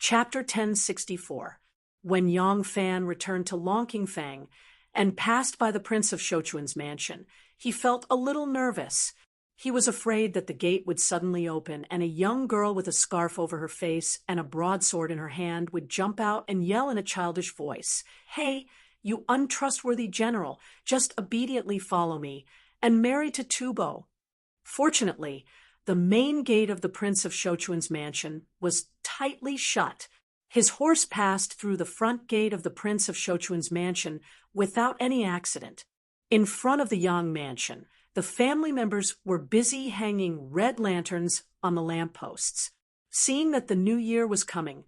Chapter 1064. When Yang Fan returned to Longqingfang and passed by the Prince of Shochuan's mansion, he felt a little nervous. He was afraid that the gate would suddenly open and a young girl with a scarf over her face and a broadsword in her hand would jump out and yell in a childish voice, "Hey, you untrustworthy general, just obediently follow me, and marry to Tubo." Fortunately, the main gate of the Prince of Shochuan's mansion was tightly shut. His horse passed through the front gate of the Prince of Shochuan's mansion without any accident. In front of the Yang mansion, the family members were busy hanging red lanterns on the lampposts. Seeing that the new year was coming,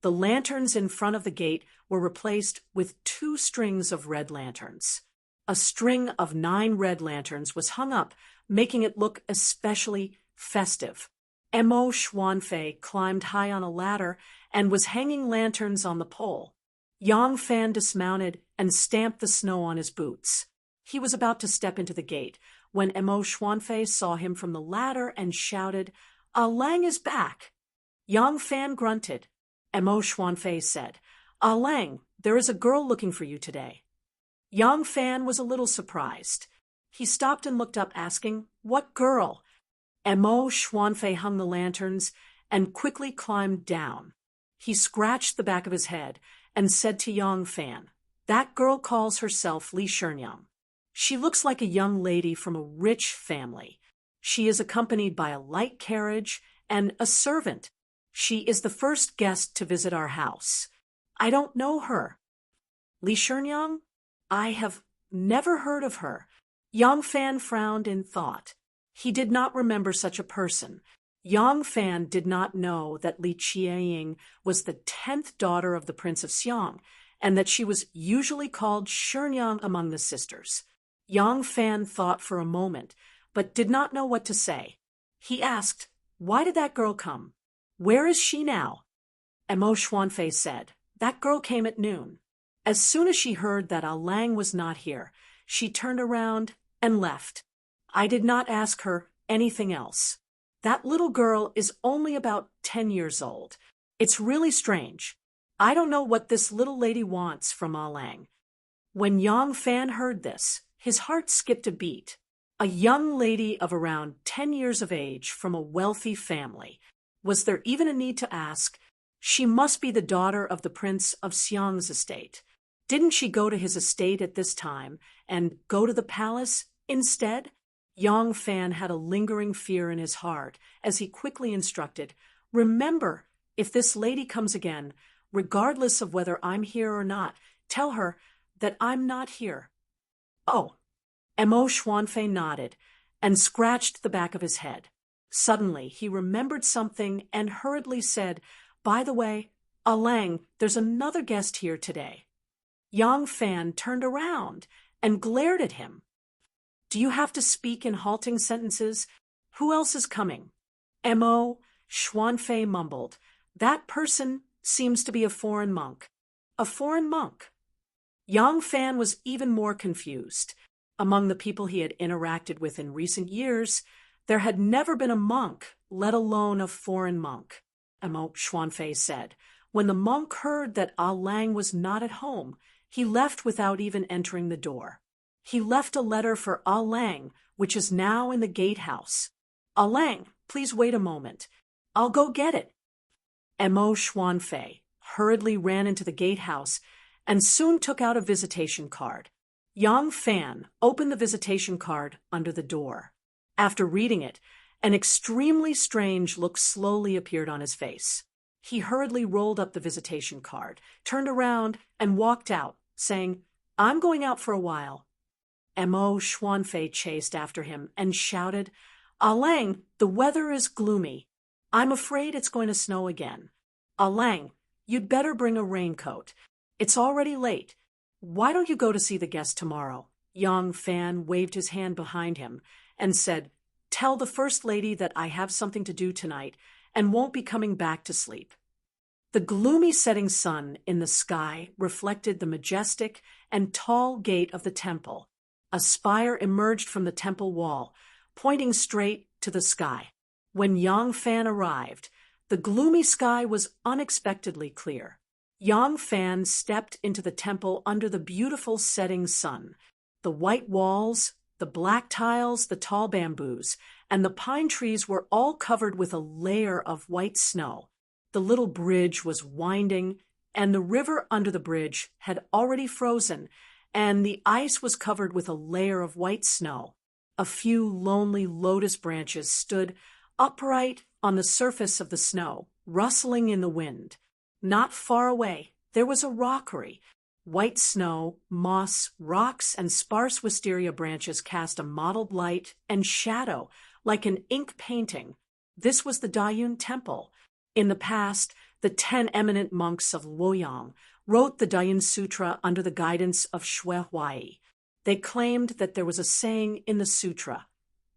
the lanterns in front of the gate were replaced with 2 strings of red lanterns. A string of 9 red lanterns was hung up, making it look especially festive. Mo Xuanfei climbed high on a ladder and was hanging lanterns on the pole. Yang Fan dismounted and stamped the snow on his boots. He was about to step into the gate when Mo Xuanfei saw him from the ladder and shouted, "Ah Lang is back!" Yang Fan grunted. Mo Xuanfei said, "Ah Lang, there is a girl looking for you today." Yang Fan was a little surprised. He stopped and looked up, asking, "What girl?" Mo Xuanfei hung the lanterns and quickly climbed down. He scratched the back of his head and said to Yang Fan, "That girl calls herself Li Shenyang. She looks like a young lady from a rich family. She is accompanied by a light carriage and a servant. She is the first guest to visit our house. I don't know her." "Li Shenyang? I have never heard of her." Yang Fan frowned in thought. He did not remember such a person. Yang Fan did not know that Li Qieying was the 10th daughter of the Prince of Xiang, and that she was usually called Shenyang among the sisters. Yang Fan thought for a moment, but did not know what to say. He asked, "Why did that girl come? Where is she now?" Mo Xuanfei said, "That girl came at noon. As soon as she heard that Ah Lang was not here, she turned around and left. I did not ask her anything else. That little girl is only about 10 years old. It's really strange. I don't know what this little lady wants from Ah Lang." When Yang Fan heard this, his heart skipped a beat. A young lady of around 10 years of age from a wealthy family. Was there even a need to ask? She must be the daughter of the Prince of Xiang's estate. Didn't she go to his estate at this time and go to the palace instead? Yang Fan had a lingering fear in his heart as he quickly instructed, "Remember, if this lady comes again, regardless of whether I'm here or not, tell her that I'm not here." "Oh." Mo Xuanfei nodded and scratched the back of his head. Suddenly, he remembered something and hurriedly said, "By the way, Ah Lang, there's another guest here today." Yang Fan turned around and glared at him. "Do you have to speak in halting sentences? Who else is coming?" Mo Xuanfei mumbled, "That person seems to be a foreign monk." "A foreign monk?" Yang Fan was even more confused. Among the people he had interacted with in recent years, there had never been a monk, let alone a foreign monk. Mo Xuanfei said. When the monk heard that Ah Lang was not at home, he left without even entering the door. He left a letter for Ah Lang, which is now in the gatehouse. "Ah Lang, please wait a moment. I'll go get it." Mo Xuanfei hurriedly ran into the gatehouse and soon took out a visitation card. Yang Fan opened the visitation card under the door. After reading it, an extremely strange look slowly appeared on his face. He hurriedly rolled up the visitation card, turned around, and walked out, saying, "I'm going out for a while." Mo Xuanfei chased after him and shouted, "Ah Lang, the weather is gloomy. I'm afraid it's going to snow again. Ah Lang, you'd better bring a raincoat. It's already late. Why don't you go to see the guest tomorrow?" Yang Fan waved his hand behind him and said, "Tell the First Lady that I have something to do tonight and won't be coming back to sleep." The gloomy setting sun in the sky reflected the majestic and tall gate of the temple. A spire emerged from the temple wall, pointing straight to the sky. When Yang Fan arrived, The gloomy sky was unexpectedly clear. Yang Fan stepped into the temple under the beautiful setting sun. The white walls, the black tiles, the tall bamboos, and the pine trees were all covered with a layer of white snow. The little bridge was winding, and the river under the bridge had already frozen, and the ice was covered with a layer of white snow. A few lonely lotus branches stood upright on the surface of the snow, rustling in the wind. Not far away, there was a rockery. White snow, moss, rocks, and sparse wisteria branches cast a mottled light and shadow like an ink painting. This was the Dayun Temple. In the past, the 10 eminent monks of Luoyang wrote the Dayun Sutra under the guidance of Xue Huai. They claimed that there was a saying in the sutra,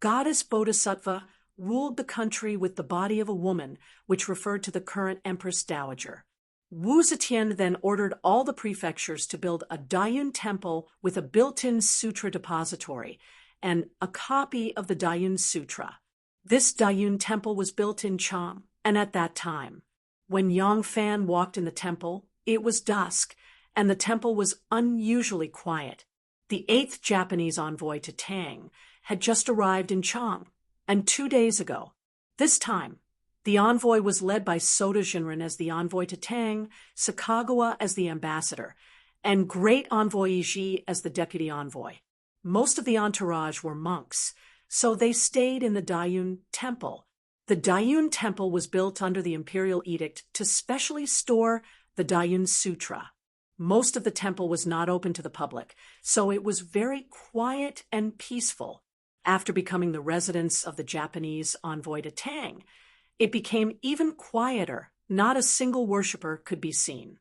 "Goddess Bodhisattva ruled the country with the body of a woman," which referred to the current Empress Dowager. Wu Zetian then ordered all the prefectures to build a Dayun temple with a built-in sutra depository and a copy of the Dayun Sutra. This Dayun temple was built in Chang, and at that time, when Yang Fan walked in the temple, it was dusk, and the temple was unusually quiet. The 8th Japanese envoy to Tang had just arrived in Chang, and 2 days ago. This time, the envoy was led by Soda Jinren as the envoy to Tang, Sakagawa as the ambassador, and Great Envoy Ji as the deputy envoy. Most of the entourage were monks, so they stayed in the Dayun Temple. The Dayun Temple was built under the imperial edict to specially store the Dayun Sutra. Most of the temple was not open to the public, so it was very quiet and peaceful. After becoming the residence of the Japanese envoy to Tang, it became even quieter. Not a single worshiper could be seen.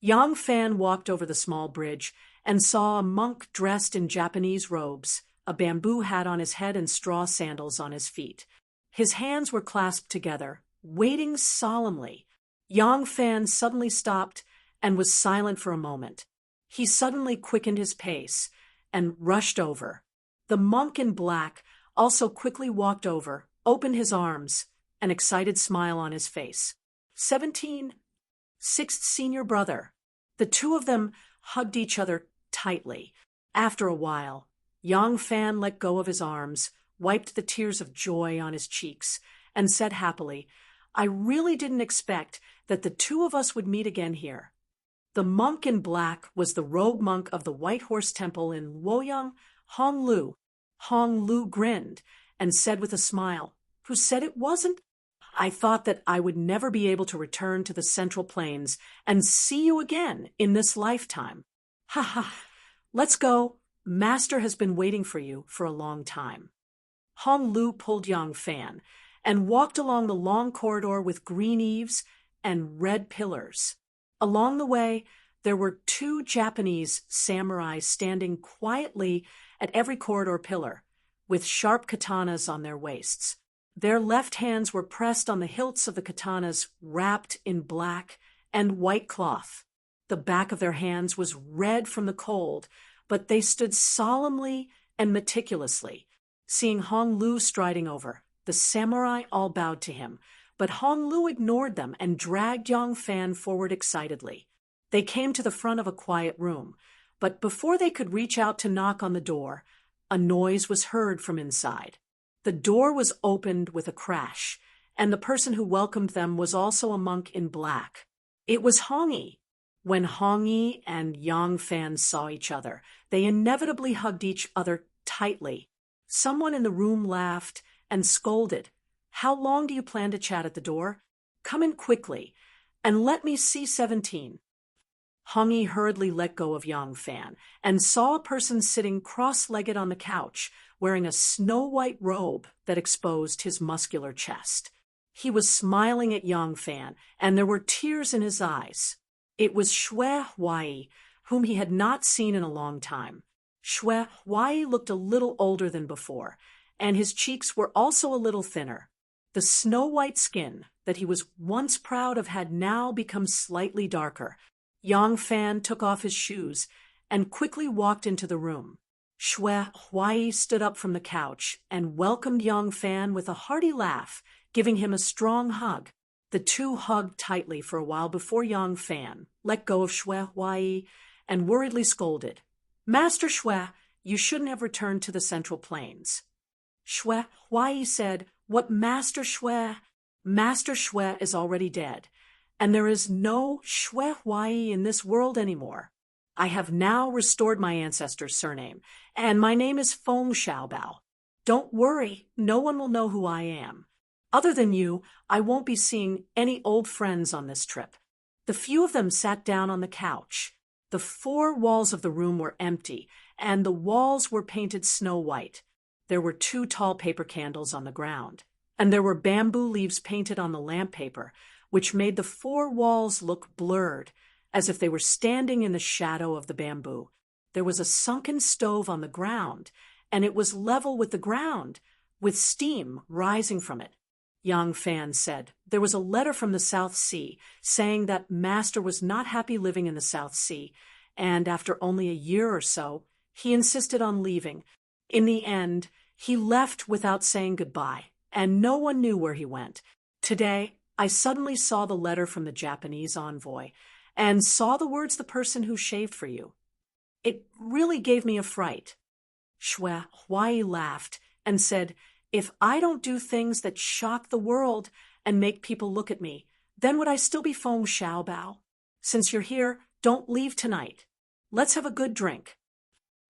Yang Fan walked over the small bridge and saw a monk dressed in Japanese robes, a bamboo hat on his head and straw sandals on his feet. His hands were clasped together, waiting solemnly. Yang Fan suddenly stopped and was silent for a moment. He suddenly quickened his pace and rushed over. The monk in black also quickly walked over, opened his arms, an excited smile on his face. 17, 6th senior brother. The two of them hugged each other tightly. After a while, Yang Fan let go of his arms, wiped the tears of joy on his cheeks, and said happily, "I really didn't expect that the two of us would meet again here." The monk in black was the rogue monk of the White Horse Temple in Luoyang, Hong Lu. Hong Lu grinned and said with a smile, "Who said it wasn't? I thought that I would never be able to return to the Central Plains and see you again in this lifetime. Ha ha, let's go. Master has been waiting for you for a long time." Hong Lu pulled Yang Fan and walked along the long corridor with green eaves and red pillars. Along the way, there were 2 Japanese samurai standing quietly at every corridor pillar, with sharp katanas on their waists. Their left hands were pressed on the hilts of the katanas wrapped in black and white cloth. The back of their hands was red from the cold, but they stood solemnly and meticulously. Seeing Hong Lu striding over, the samurai all bowed to him, but Hong Lu ignored them and dragged Yang Fan forward excitedly. They came to the front of a quiet room, but before they could reach out to knock on the door, a noise was heard from inside. The door was opened with a crash, and the person who welcomed them was also a monk in black. It was Hong Yi. When Hong Yi and Yang Fan saw each other, they inevitably hugged each other tightly. Someone in the room laughed and scolded. "How long do you plan to chat at the door? Come in quickly, and let me see 17. Hong Yi hurriedly let go of Yang Fan and saw a person sitting cross-legged on the couch, wearing a snow-white robe that exposed his muscular chest. He was smiling at Yang Fan, and there were tears in his eyes. It was Xue Huai, whom he had not seen in a long time. Xue Huai looked a little older than before, and his cheeks were also a little thinner. The snow-white skin that he was once proud of had now become slightly darker. Yang Fan took off his shoes and quickly walked into the room. Xue Huai stood up from the couch and welcomed Yang Fan with a hearty laugh, giving him a strong hug. The two hugged tightly for a while before Yang Fan let go of Xue Huai and worriedly scolded, "Master Xue, you shouldn't have returned to the Central Plains." Xue Huai said, "What Master Xue? Master Xue is already dead, and there is no Xue Huai in this world anymore. I have now restored my ancestor's surname, and my name is Feng Xiaobao. Don't worry, no one will know who I am. Other than you, I won't be seeing any old friends on this trip." The few of them sat down on the couch. The four walls of the room were empty, and the walls were painted snow white. There were 2 tall paper candles on the ground, and there were bamboo leaves painted on the lamp paper, which made the 4 walls look blurred, as if they were standing in the shadow of the bamboo. There was a sunken stove on the ground, and it was level with the ground, with steam rising from it. Yang Fan said there was a letter from the South Sea saying that Master was not happy living in the South Sea, and after only a year or so, he insisted on leaving. In the end, he left without saying goodbye, and no one knew where he went. Today, I suddenly saw the letter from the Japanese envoy, and saw the words "the person who shaved for you." It really gave me a fright. Xue Huai laughed and said, "If I don't do things that shock the world and make people look at me, then would I still be Feng Xiaobao? Since you're here, don't leave tonight. Let's have a good drink."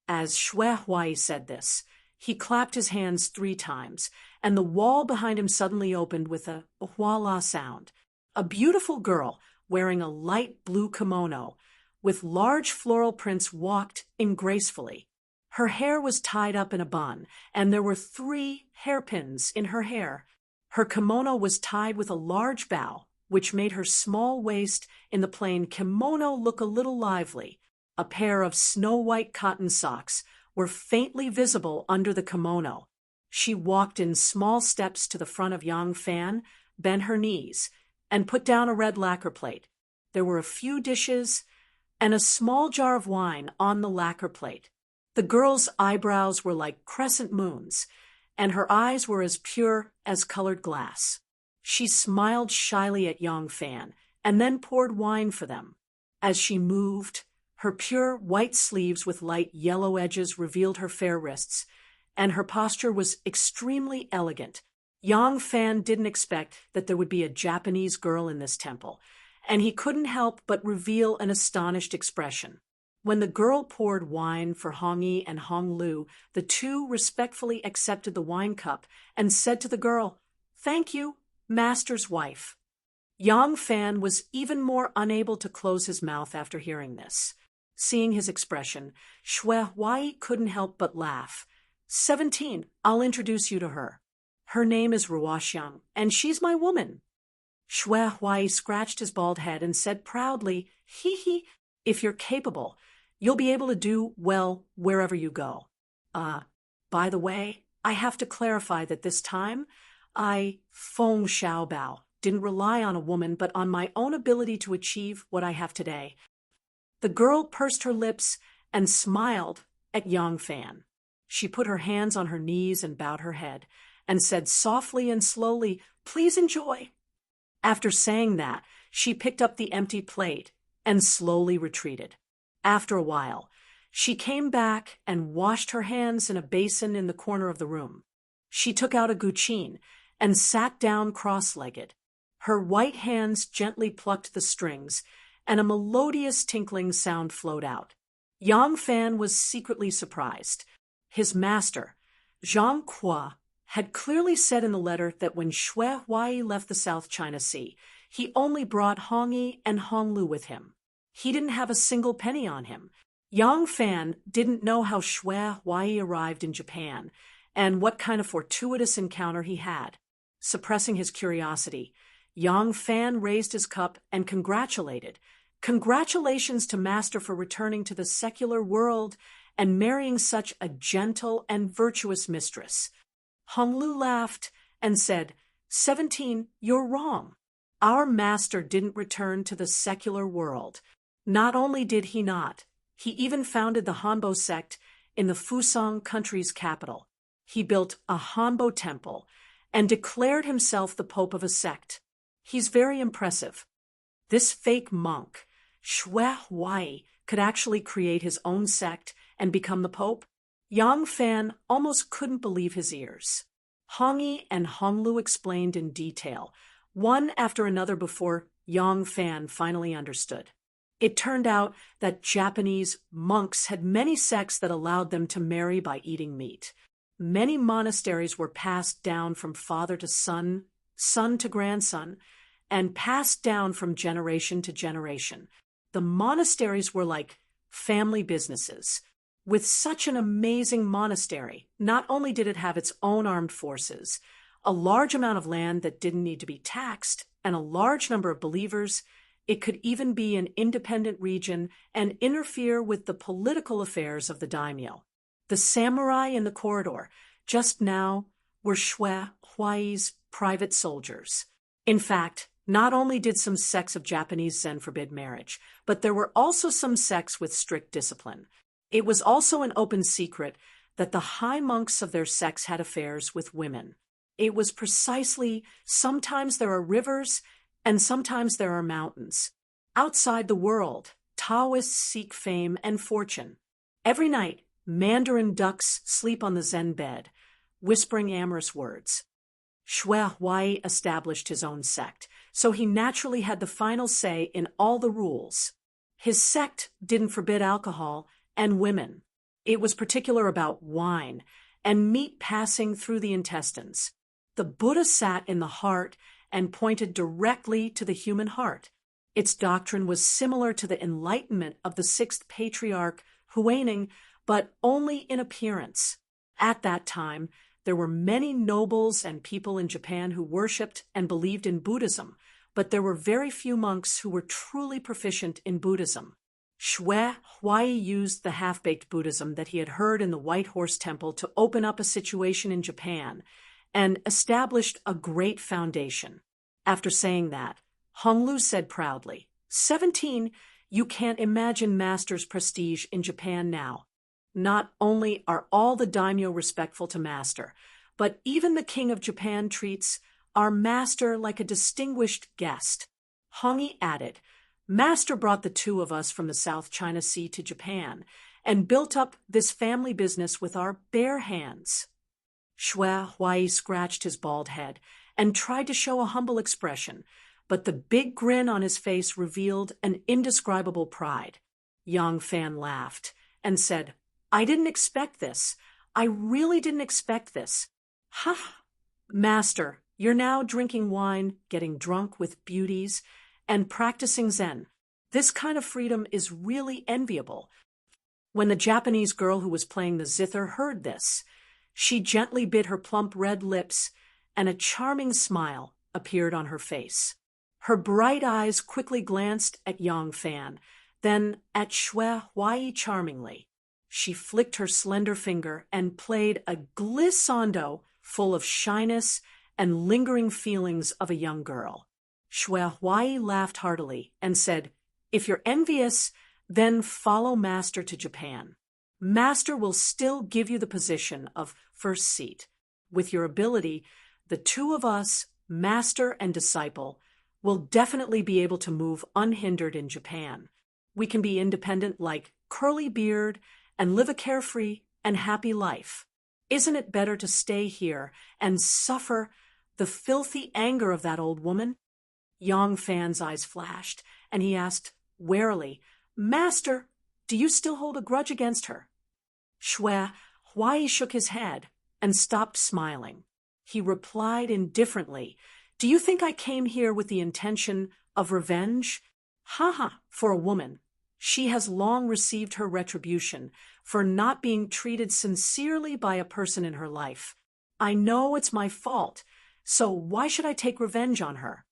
As Xue Huai said this, he clapped his hands 3 times, and the wall behind him suddenly opened with a "voila" sound. A beautiful girl, wearing a light blue kimono, with large floral prints, walked in gracefully. Her hair was tied up in a bun, and there were 3 hairpins in her hair. Her kimono was tied with a large bow, which made her small waist in the plain kimono look a little lively. A pair of snow-white cotton socks were faintly visible under the kimono. She walked in small steps to the front of Yang Fan, bent her knees, and put down a red lacquer plate. There were a few dishes and a small jar of wine on the lacquer plate. The girl's eyebrows were like crescent moons, and her eyes were as pure as colored glass. She smiled shyly at Yang Fan, and then poured wine for them. As she moved, her pure white sleeves with light yellow edges revealed her fair wrists, and her posture was extremely elegant. Yang Fan didn't expect that there would be a Japanese girl in this temple, and he couldn't help but reveal an astonished expression. When the girl poured wine for Hong Yi and Hong Lu, the 2 respectfully accepted the wine cup and said to the girl, "Thank you, Master's wife." Yang Fan was even more unable to close his mouth after hearing this. Seeing his expression, Xue Huai couldn't help but laugh. 17, I'll introduce you to her. Her name is Ruoxiang, and she's my woman." Xue Huai scratched his bald head and said proudly, "Hee, if you're capable, you'll be able to do well wherever you go. By the way, I have to clarify that this time, I, Feng Xiaobao, didn't rely on a woman but on my own ability to achieve what I have today." The girl pursed her lips and smiled at Yang Fan. She put her hands on her knees and bowed her head, and said softly and slowly, "Please enjoy." After saying that, she picked up the empty plate and slowly retreated. After a while, she came back and washed her hands in a basin in the corner of the room. She took out a guqin and sat down cross-legged. Her white hands gently plucked the strings, and a melodious tinkling sound flowed out. Yang Fan was secretly surprised. His master, Zhang Kuo, had clearly said in the letter that when Xue Huai left the South China Sea, he only brought Hong Yi and Hong Lu with him. He didn't have a single penny on him. Yang Fan didn't know how Xue Huai arrived in Japan, and what kind of fortuitous encounter he had. Suppressing his curiosity, Yang Fan raised his cup and congratulated. "Congratulations to Master for returning to the secular world and marrying such a gentle and virtuous mistress." Hong Lu laughed and said, 17, you're wrong. Our master didn't return to the secular world. Not only did he not, he even founded the Hanbo sect in the Fusang country's capital. He built a Hanbo temple and declared himself the pope of a sect. He's very impressive. This fake monk, Xue Huai, could actually create his own sect and become the pope? Yang Fan almost couldn't believe his ears. Hong Yi and Hong Lu explained in detail, one after another before Yang Fan finally understood. It turned out that Japanese monks had many sects that allowed them to marry by eating meat. Many monasteries were passed down from father to son, son to grandson, and passed down from generation to generation. The monasteries were like family businesses. With such an amazing monastery, not only did it have its own armed forces, a large amount of land that didn't need to be taxed, and a large number of believers, it could even be an independent region and interfere with the political affairs of the daimyo. The samurai in the corridor, just now, were Xue Huai's private soldiers. In fact, not only did some sects of Japanese Zen forbid marriage, but there were also some sects with strict discipline. It was also an open secret that the high monks of their sects had affairs with women. It was precisely, sometimes there are rivers and sometimes there are mountains. Outside the world, Taoists seek fame and fortune. Every night, Mandarin ducks sleep on the Zen bed, whispering amorous words. Xue Huai established his own sect, so he naturally had the final say in all the rules. His sect didn't forbid alcohol and women. It was particular about wine and meat passing through the intestines. The Buddha sat in the heart and pointed directly to the human heart. Its doctrine was similar to the enlightenment of the sixth patriarch, Huaining, but only in appearance. At that time, there were many nobles and people in Japan who worshipped and believed in Buddhism, but there were very few monks who were truly proficient in Buddhism. Xue Huai used the half-baked Buddhism that he had heard in the White Horse Temple to open up a situation in Japan and established a great foundation. After saying that, Hong Lu said proudly, 17, you can't imagine Master's prestige in Japan now. Not only are all the daimyo respectful to Master, but even the King of Japan treats our Master like a distinguished guest. Hong Yi added, Master brought the two of us from the South China Sea to Japan and built up this family business with our bare hands. Xue Huai scratched his bald head and tried to show a humble expression, but the big grin on his face revealed an indescribable pride. Yang Fan laughed and said, I didn't expect this. I really didn't expect this. Ha! Master, you're now drinking wine, getting drunk with beauties, and practicing Zen. This kind of freedom is really enviable. When the Japanese girl who was playing the zither heard this, she gently bit her plump red lips, and a charming smile appeared on her face. Her bright eyes quickly glanced at Yang Fan, then at Xue Huai charmingly. She flicked her slender finger and played a glissando full of shyness and lingering feelings of a young girl. Xue Huai laughed heartily and said, If you're envious, then follow Master to Japan. Master will still give you the position of first seat. With your ability, the two of us, Master and disciple, will definitely be able to move unhindered in Japan. We can be independent like Curly Beard and live a carefree and happy life. Isn't it better to stay here and suffer the filthy anger of that old woman? Yang Fan's eyes flashed, and he asked warily, Master, do you still hold a grudge against her? Xue Huai shook his head and stopped smiling. He replied indifferently, Do you think I came here with the intention of revenge? For a woman. She has long received her retribution for not being treated sincerely by a person in her life. I know it's my fault, so why should I take revenge on her?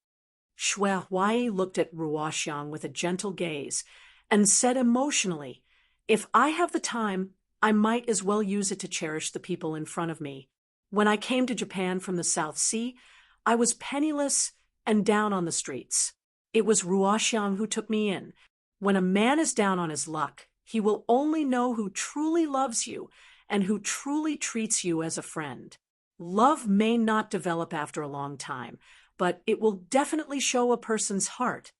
Xue Huai looked at Ruoxiang with a gentle gaze and said emotionally, If I have the time, I might as well use it to cherish the people in front of me. When I came to Japan from the South Sea, I was penniless and down on the streets. It was Ruoxiang who took me in. When a man is down on his luck, he will only know who truly loves you and who truly treats you as a friend. Love may not develop after a long time, but it will definitely show a person's heart.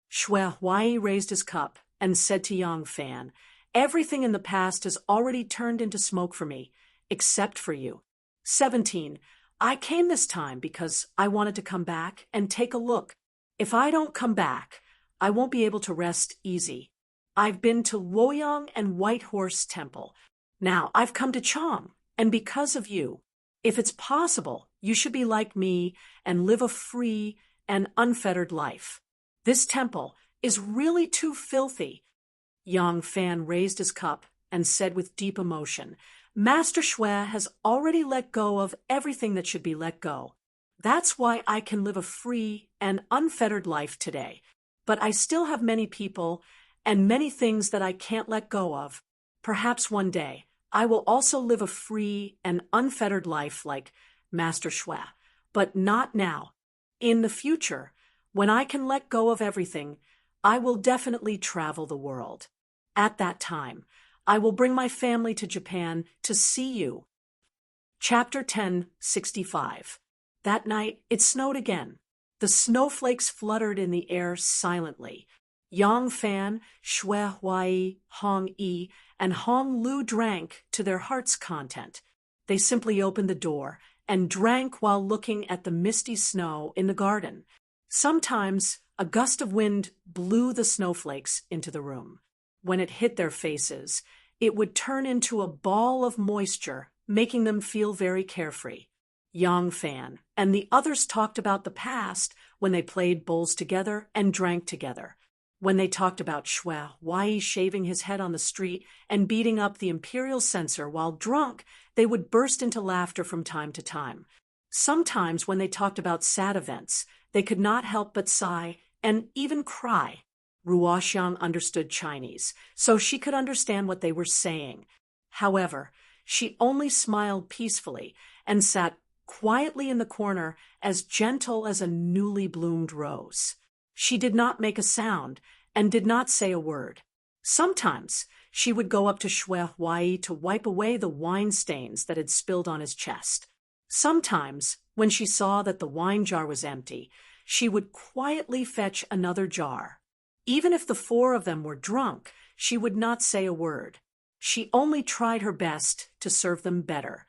Shui Huai raised his cup and said to Yang Fan, "Everything in the past has already turned into smoke for me, except for you." 17. I came this time because I wanted to come back and take a look. If I don't come back, I won't be able to rest easy. I've been to Luoyang and White Horse Temple. Now I've come to Chong, and because of you. If it's possible, you should be like me and live a free and unfettered life. This temple is really too filthy. Yang Fan raised his cup and said with deep emotion, "Master Shui has already let go of everything that should be let go. That's why I can live a free and unfettered life today. But I still have many people and many things that I can't let go of. Perhaps one day I will also live a free and unfettered life like Master Shui, but not now. In the future, when I can let go of everything, I will definitely travel the world. At that time, I will bring my family to Japan to see you." Chapter 10:65. That night, it snowed again. The snowflakes fluttered in the air silently. Yang Fan, Shui Huai, Hong Yi, and Hong Lu drank to their heart's content. They simply opened the door and drank while looking at the misty snow in the garden. Sometimes a gust of wind blew the snowflakes into the room. When it hit their faces, it would turn into a ball of moisture, making them feel very carefree. Yang Fan and the others talked about the past when they played bowls together and drank together. When they talked about Shui Huai shaving his head on the street and beating up the imperial censor while drunk, they would burst into laughter from time to time. Sometimes when they talked about sad events, they could not help but sigh and even cry. Ruoxiang understood Chinese, so she could understand what they were saying. However, she only smiled peacefully and sat quietly in the corner, as gentle as a newly bloomed rose. She did not make a sound and did not say a word. Sometimes she would go up to Shui Huai to wipe away the wine stains that had spilled on his chest. Sometimes, when she saw that the wine jar was empty, she would quietly fetch another jar. Even if the four of them were drunk, she would not say a word. She only tried her best to serve them better.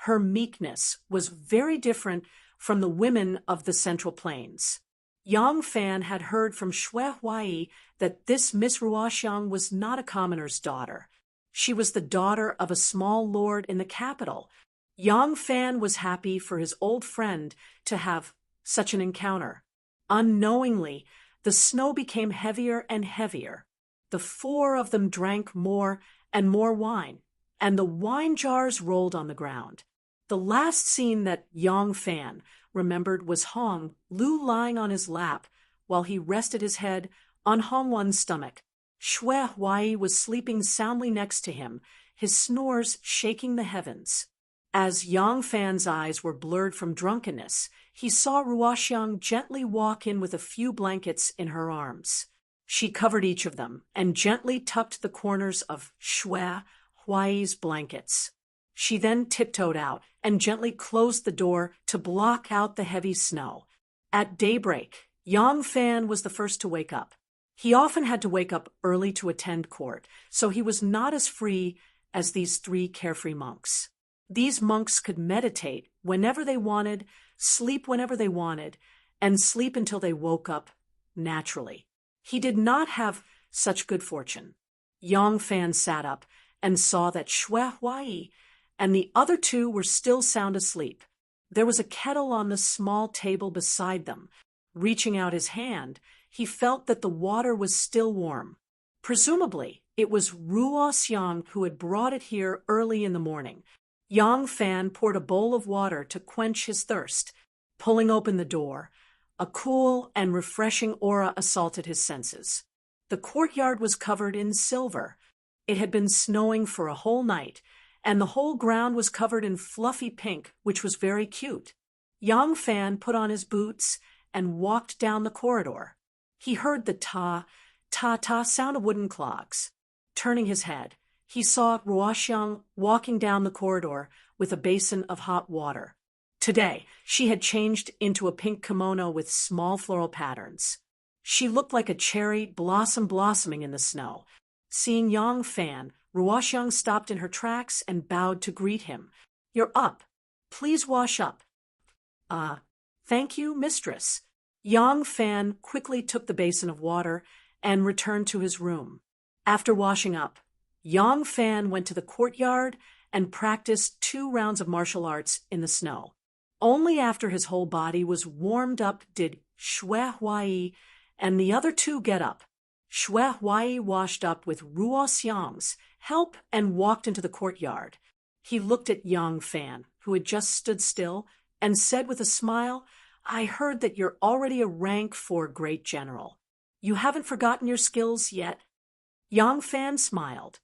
Her meekness was very different from the women of the Central Plains. Yang Fan had heard from Shui Huai that this Miss Ruoxiang was not a commoner's daughter. She was the daughter of a small lord in the capital. Yang Fan was happy for his old friend to have such an encounter. Unknowingly, the snow became heavier and heavier. The four of them drank more and more wine, and the wine jars rolled on the ground. The last scene that Yang Fan remembered was Hong Lu lying on his lap while he rested his head on Hong Wan's stomach. Shui Huai was sleeping soundly next to him, his snores shaking the heavens. As Yang Fan's eyes were blurred from drunkenness, he saw Ruoxiang gently walk in with a few blankets in her arms. She covered each of them and gently tucked the corners of Shui Huai's blankets. She then tiptoed out and gently closed the door to block out the heavy snow. At daybreak, Yang Fan was the first to wake up. He often had to wake up early to attend court, so he was not as free as these three carefree monks. These monks could meditate whenever they wanted, sleep whenever they wanted, and sleep until they woke up naturally. He did not have such good fortune. Yang Fan sat up and saw that Shui Huai and the other two were still sound asleep. There was a kettle on the small table beside them. Reaching out his hand, he felt that the water was still warm. Presumably, it was Ruoxiang who had brought it here early in the morning. Yang Fan poured a bowl of water to quench his thirst. Pulling open the door, a cool and refreshing aura assaulted his senses. The courtyard was covered in silver. It had been snowing for a whole night, and the whole ground was covered in fluffy pink, which was very cute. Yang Fan put on his boots and walked down the corridor. He heard the ta-ta sound of wooden clogs. Turning his head, he saw Ruoxiang walking down the corridor with a basin of hot water. Today, she had changed into a pink kimono with small floral patterns. She looked like a cherry blossom blossoming in the snow. Seeing Yang Fan, Ruoxiang stopped in her tracks and bowed to greet him. "You're up. Please wash up." Thank you, mistress." Yang Fan quickly took the basin of water and returned to his room. After washing up, Yang Fan went to the courtyard and practiced 2 rounds of martial arts in the snow. Only after his whole body was warmed up did Xue Huai and the other 2 get up. Xue Huai washed up with Ruo Xiang's help and walked into the courtyard. He looked at Yang Fan, who had just stood still, and said with a smile, "I heard that you're already a rank 4 great general. You haven't forgotten your skills yet?" Yang Fan smiled.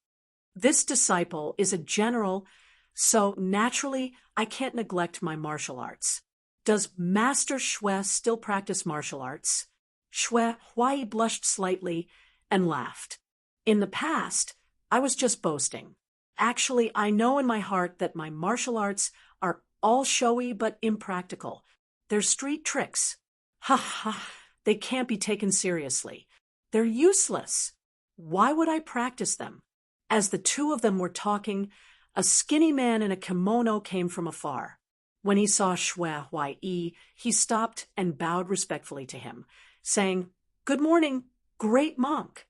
"This disciple is a general, so naturally I can't neglect my martial arts. Does Master Xue still practice martial arts?" Xue Huai blushed slightly and laughed. "In the past, I was just boasting. Actually, I know in my heart that my martial arts are all showy but impractical. They're street tricks. Ha ha, they can't be taken seriously. They're useless. Why would I practice them?" As the 2 of them were talking, a skinny man in a kimono came from afar. When he saw Xue Huai, he stopped and bowed respectfully to him, saying, "Good morning, great monk."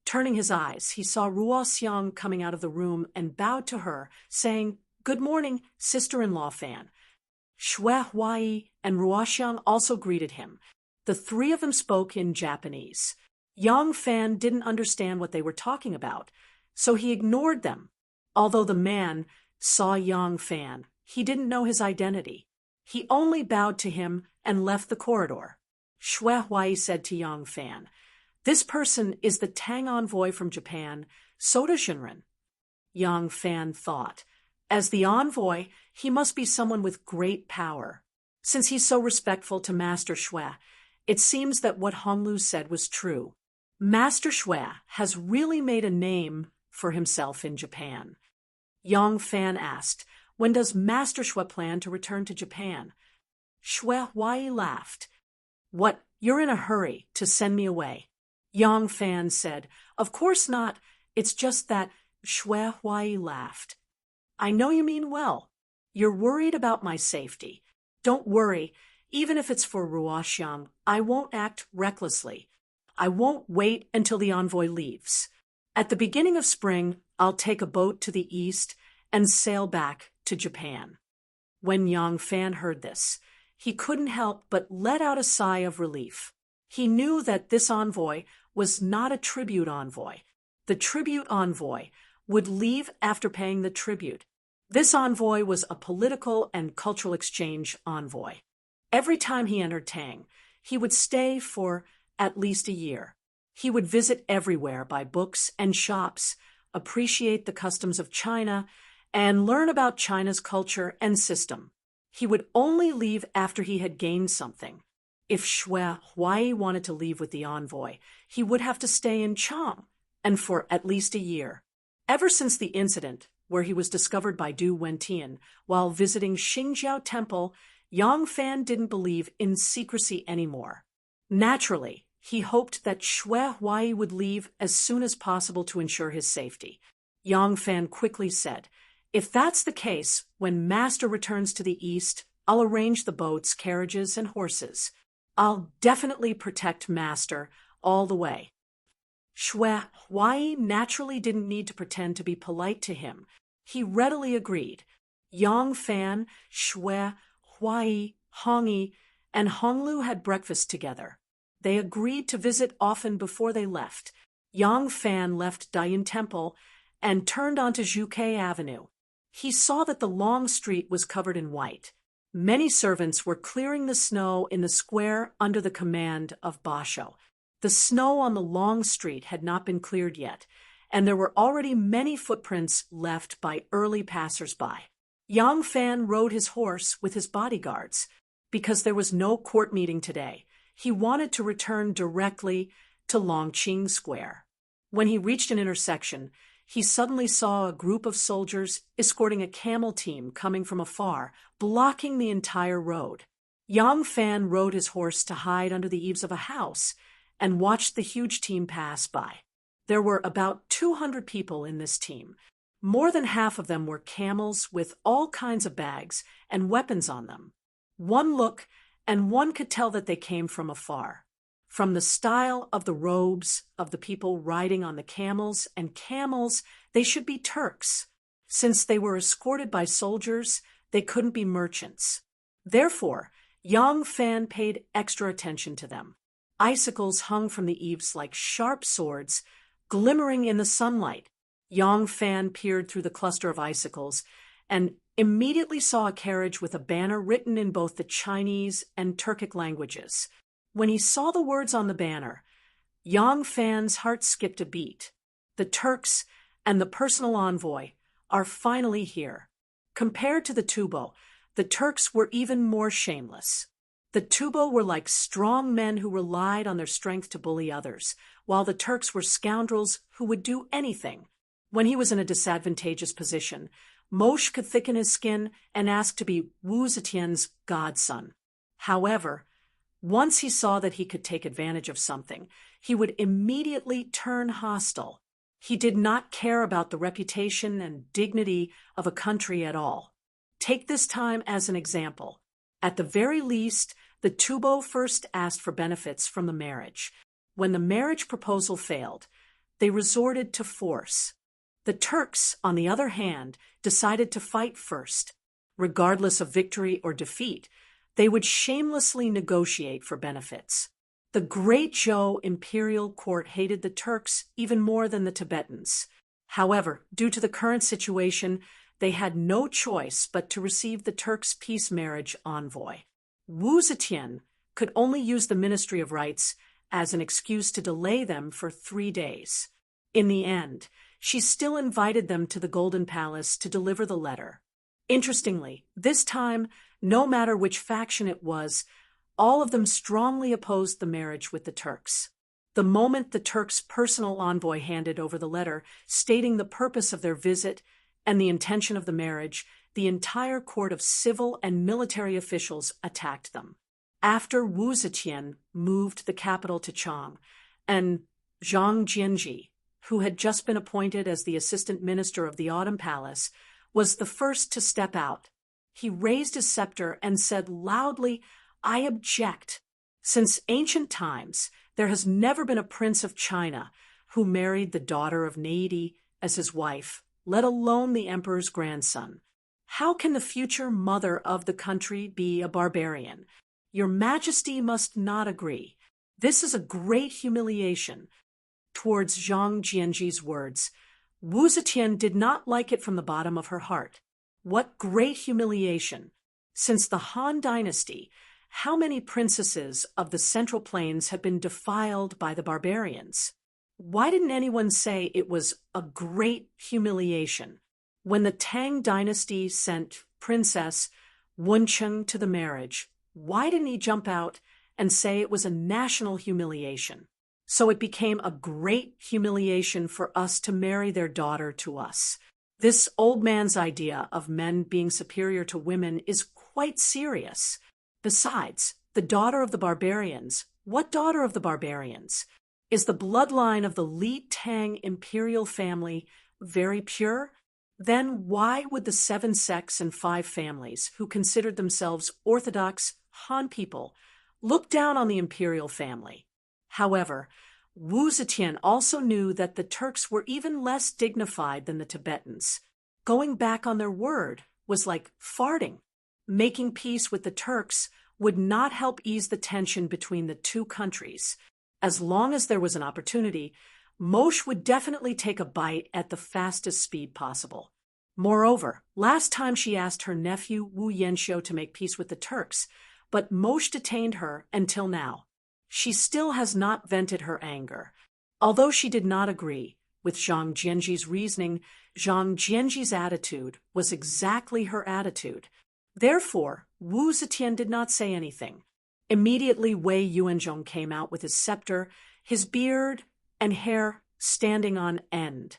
Turning his eyes, he saw Ruo Xiang coming out of the room and bowed to her, saying, "Good morning, sister-in-law Fan." Xue Huai and Ruo Xiang also greeted him. The 3 of them spoke in Japanese. Yang Fan didn't understand what they were talking about, so he ignored them. Although the man saw Yang Fan, he didn't know his identity. He only bowed to him and left the corridor. Xue Huai said to Yang Fan, "This person is the Tang envoy from Japan, Soda Shinran." Yang Fan thought, as the envoy, he must be someone with great power. Since he's so respectful to Master Xue, it seems that what Honglu said was true. Master Xue has really made a name for himself in Japan. Yang Fan asked, "When does Master Xue plan to return to Japan?" Xue Huai laughed. "What, you're in a hurry to send me away?" Yang Fan said, "Of course not. It's just that..." Xue Huai laughed. "I know you mean well. You're worried about my safety. Don't worry, even if it's for Ruoxiang, I won't act recklessly. I won't wait until the envoy leaves. At the beginning of spring, I'll take a boat to the east and sail back to Japan." When Yang Fan heard this, he couldn't help but let out a sigh of relief. He knew that this envoy was not a tribute envoy. The tribute envoy would leave after paying the tribute. This envoy was a political and cultural exchange envoy. Every time he entered Tang, he would stay for at least a year. He would visit everywhere, buy books and shops, appreciate the customs of China, and learn about China's culture and system. He would only leave after he had gained something. If Xue Huai wanted to leave with the envoy, he would have to stay in Chang, and for at least a year. Ever since the incident where he was discovered by Du Wentian while visiting Xingjiao Temple, Yang Fan didn't believe in secrecy anymore. Naturally, he hoped that Xue Huai would leave as soon as possible to ensure his safety. Yang Fan quickly said, "If that's the case, when Master returns to the east, I'll arrange the boats, carriages, and horses. I'll definitely protect Master all the way." Xue Huai naturally didn't need to pretend to be polite to him. He readily agreed. Yang Fan, Xue Huai, Hongyi, and Honglu had breakfast together. They agreed to visit often before they left. Yang Fan left Dayan Temple and turned onto Zhuke Avenue. He saw that the long street was covered in white. Many servants were clearing the snow in the square under the command of Basho. The snow on the long street had not been cleared yet, and there were already many footprints left by early passers-by. Yang Fan rode his horse with his bodyguards. Because there was no court meeting today, he wanted to return directly to Longqing Square. When he reached an intersection, he suddenly saw a group of soldiers escorting a camel team coming from afar, blocking the entire road. Yang Fan rode his horse to hide under the eaves of a house and watched the huge team pass by. There were about 200 people in this team. More than half of them were camels with all kinds of bags and weapons on them. One look, and one could tell that they came from afar. From the style of the robes of the people riding on the camels, they should be Turks. Since they were escorted by soldiers, they couldn't be merchants. Therefore, Yang Fan paid extra attention to them. Icicles hung from the eaves like sharp swords, glimmering in the sunlight. Yang Fan peered through the cluster of icicles and immediately saw a carriage with a banner written in both the Chinese and Turkic languages. When he saw the words on the banner, Yang Fan's heart skipped a beat. The Turks and the personal envoy are finally here. Compared to the Tubo, the Turks were even more shameless. The Tubo were like strong men who relied on their strength to bully others, while the Turks were scoundrels who would do anything. When he was in a disadvantageous position, Moshe could thicken his skin and ask to be Wu Zetian's godson. However, once he saw that he could take advantage of something, he would immediately turn hostile. He did not care about the reputation and dignity of a country at all. Take this time as an example. At the very least, the Tubo first asked for benefits from the marriage. When the marriage proposal failed, they resorted to force. The Turks, on the other hand, decided to fight first. Regardless of victory or defeat, they would shamelessly negotiate for benefits. The Great Zhou imperial court hated the Turks even more than the Tibetans. However, due to the current situation, they had no choice but to receive the Turks' peace marriage envoy. Wu Zetian could only use the Ministry of Rights as an excuse to delay them for 3 days. In the end, she still invited them to the Golden Palace to deliver the letter. Interestingly, this time, no matter which faction it was, all of them strongly opposed the marriage with the Turks. The moment the Turks' personal envoy handed over the letter stating the purpose of their visit and the intention of the marriage, the entire court of civil and military officials attacked them. After Wu Zetian moved the capital to Chang, and Zhang Jianji, who had just been appointed as the assistant minister of the Autumn Palace, was the first to step out. He raised his scepter and said loudly, "I object. Since ancient times, there has never been a prince of China who married the daughter of Neidi as his wife, let alone the emperor's grandson. How can the future mother of the country be a barbarian? Your Majesty must not agree. This is a great humiliation." Towards Zhang Jianji's words, Wu Zetian did not like it from the bottom of her heart. What great humiliation! Since the Han Dynasty, how many princesses of the Central Plains had been defiled by the barbarians? Why didn't anyone say it was a great humiliation? When the Tang Dynasty sent Princess Wencheng to the marriage, why didn't he jump out and say it was a national humiliation? So it became a great humiliation for us to marry their daughter to us. This old man's idea of men being superior to women is quite serious. Besides, the daughter of the barbarians, what daughter of the barbarians? Is the bloodline of the Li Tang imperial family very pure? Then why would the 7 sects and 5 families who considered themselves Orthodox Han people look down on the imperial family? However, Wu Zetian also knew that the Turks were even less dignified than the Tibetans. Going back on their word was like farting. Making peace with the Turks would not help ease the tension between the two countries. As long as there was an opportunity, Moshe would definitely take a bite at the fastest speed possible. Moreover, last time she asked her nephew Wu Yanshou to make peace with the Turks, but Moshe detained her until now. She still has not vented her anger. Although she did not agree with Zhang Jianji's reasoning, Zhang Jianji's attitude was exactly her attitude. Therefore, Wu Zetian did not say anything. Immediately, Wei Yuanzhong came out with his scepter, his beard and hair standing on end.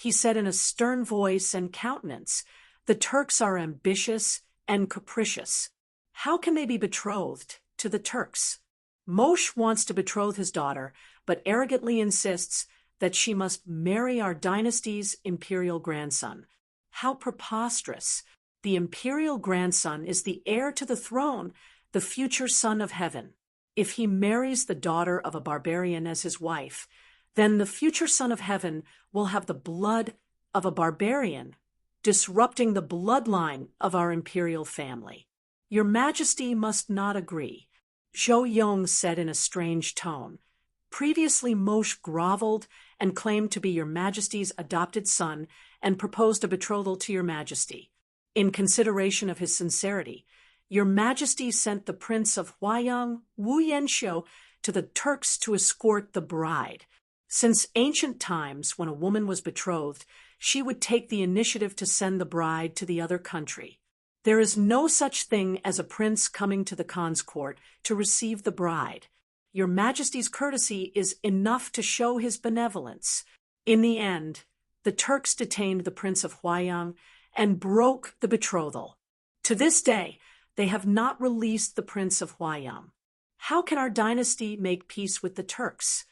He said in a stern voice and countenance, "The Turks are ambitious and capricious. How can they be betrothed to the Turks?" Moshe wants to betroth his daughter, but arrogantly insists that she must marry our dynasty's imperial grandson. How preposterous! The imperial grandson is the heir to the throne, the future son of heaven. If he marries the daughter of a barbarian as his wife, then the future son of heaven will have the blood of a barbarian, disrupting the bloodline of our imperial family. Your Majesty must not agree, Zhou Yong said in a strange tone. Previously, Moshe groveled and claimed to be your Majesty's adopted son and proposed a betrothal to your Majesty. In consideration of his sincerity, your Majesty sent the Prince of Huayang, Wu Yanxiu, to the Turks to escort the bride. Since ancient times, when a woman was betrothed, she would take the initiative to send the bride to the other country. There is no such thing as a prince coming to the Khan's court to receive the bride. Your Majesty's courtesy is enough to show his benevolence. In the end, the Turks detained the Prince of Huayang and broke the betrothal. To this day, they have not released the Prince of Huayang. How can our dynasty make peace with the Turks?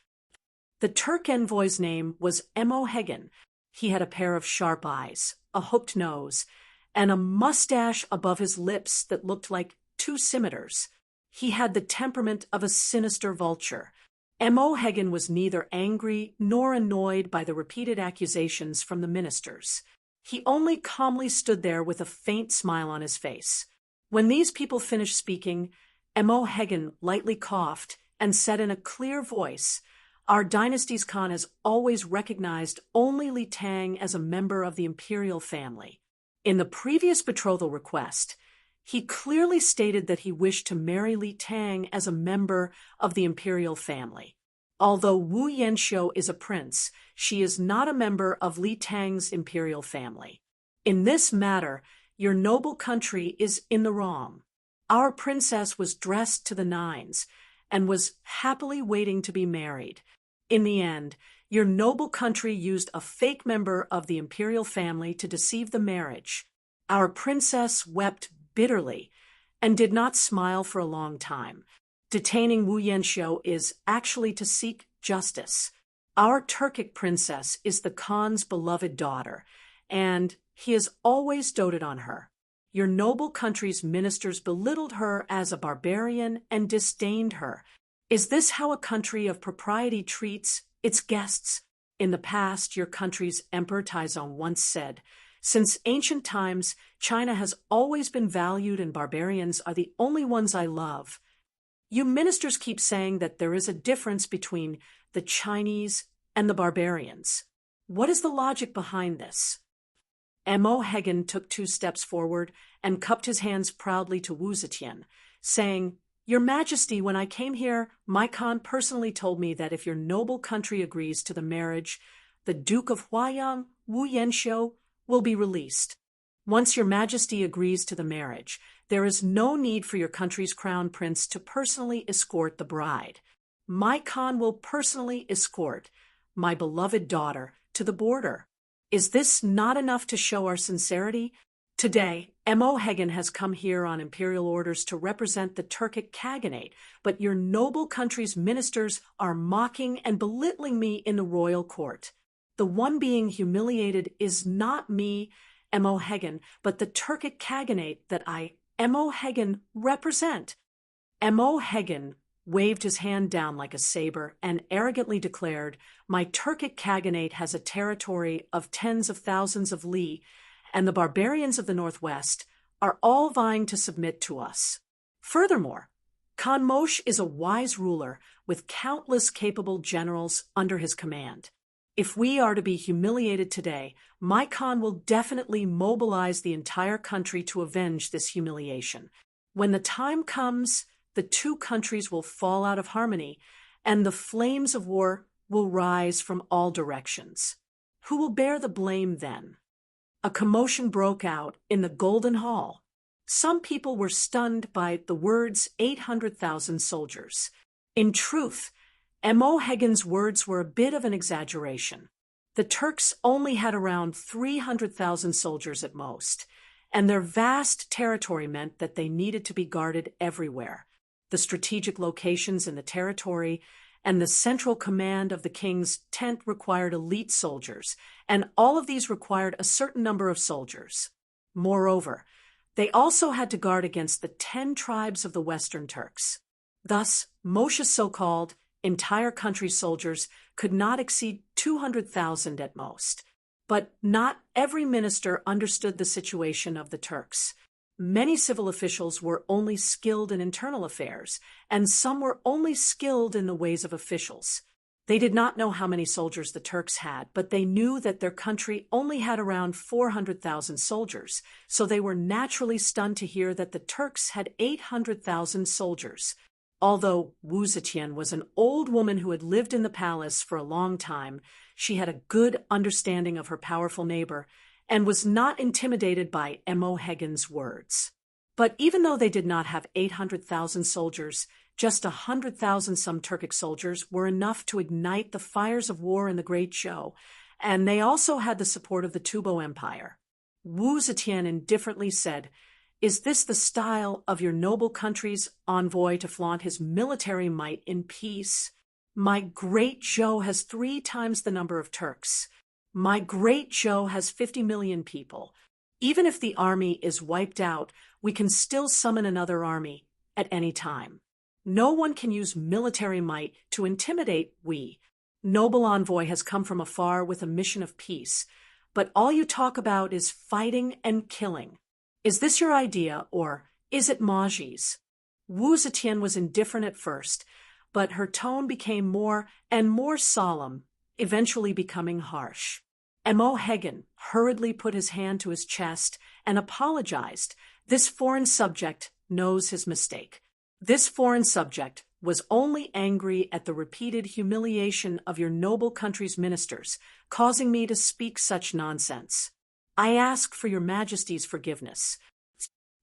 The Turk envoy's name was Emohegen. He had a pair of sharp eyes, a hooked nose, and a mustache above his lips that looked like two scimitars. He had the temperament of a sinister vulture. Emohegen was neither angry nor annoyed by the repeated accusations from the ministers. He only calmly stood there with a faint smile on his face. When these people finished speaking, Emohegen lightly coughed and said in a clear voice, "Our dynasty's Khan has always recognized only Li Tang as a member of the imperial family. In the previous betrothal request, he clearly stated that he wished to marry Li Tang as a member of the imperial family. Although Wu Yanxiu is a prince, she is not a member of Li Tang's imperial family. In this matter, your noble country is in the wrong. Our princess was dressed to the nines and was happily waiting to be married. In the end, your noble country used a fake member of the imperial family to deceive the marriage. Our princess wept bitterly and did not smile for a long time. Detaining Wu Yanxiu is actually to seek justice. Our Turkic princess is the Khan's beloved daughter, and he has always doted on her. Your noble country's ministers belittled her as a barbarian and disdained her. Is this how a country of propriety treats its guests? In the past, your country's Emperor Taizong once said, "Since ancient times, China has always been valued and barbarians are the only ones I love." You ministers keep saying that there is a difference between the Chinese and the barbarians. What is the logic behind this? Emohegen took 2 steps forward and cupped his hands proudly to Wu Zetian, saying, "Your Majesty, when I came here, my Khan personally told me that if your noble country agrees to the marriage, the Duke of Huayang, Wu Yanxiu, will be released. Once your Majesty agrees to the marriage, there is no need for your country's crown prince to personally escort the bride. My Khan will personally escort my beloved daughter to the border. Is this not enough to show our sincerity? Today, Emohegen has come here on imperial orders to represent the Turkic Khaganate, but your noble country's ministers are mocking and belittling me in the royal court. The one being humiliated is not me, Emohegen, but the Turkic Khaganate that I, Emohegen, represent." Emohegen waved his hand down like a saber and arrogantly declared, "My Turkic Khaganate has a territory of tens of thousands of li, and the barbarians of the northwest are all vying to submit to us. Furthermore, Khan Moshe is a wise ruler with countless capable generals under his command. If we are to be humiliated today, my Khan will definitely mobilize the entire country to avenge this humiliation. When the time comes, the 2 countries will fall out of harmony, and the flames of war will rise from all directions. Who will bear the blame then?" A commotion broke out in the Golden Hall. Some people were stunned by the words 800,000 soldiers. In truth, Emohegen's words were a bit of an exaggeration. The Turks only had around 300,000 soldiers at most, and their vast territory meant that they needed to be guarded everywhere. The strategic locations in the territory and the central command of the king's tent required elite soldiers, and all of these required a certain number of soldiers. Moreover, they also had to guard against the 10 tribes of the Western Turks. Thus, Moshe's so-called entire country's soldiers could not exceed 200,000 at most. But not every minister understood the situation of the Turks. Many civil officials were only skilled in internal affairs, and some were only skilled in the ways of officials. They did not know how many soldiers the Turks had, but they knew that their country only had around 400,000 soldiers, so they were naturally stunned to hear that the Turks had 800,000 soldiers. Although Wu Zetian was an old woman who had lived in the palace for a long time, she had a good understanding of her powerful neighbor and was not intimidated by Mo Hegan's words. But even though they did not have 800,000 soldiers, just 100,000 some Turkic soldiers were enough to ignite the fires of war in the Great Zhou, and they also had the support of the Tubo Empire. Wu Zetian indifferently said, "Is this the style of your noble country's envoy to flaunt his military might in peace? My Great Zhou has 3 times the number of Turks. My Great Zhou has 50 million people. Even if the army is wiped out, we can still summon another army at any time. No one can use military might to intimidate we. Noble envoy has come from afar with a mission of peace, but all you talk about is fighting and killing. Is this your idea, or is it Maji's?" Wu Zetian was indifferent at first, but her tone became more and more solemn, eventually becoming harsh. Mo Hegan hurriedly put his hand to his chest and apologized. This foreign subject knows his mistake. This foreign subject was only angry at the repeated humiliation of your noble country's ministers, causing me to speak such nonsense. I ask for your majesty's forgiveness."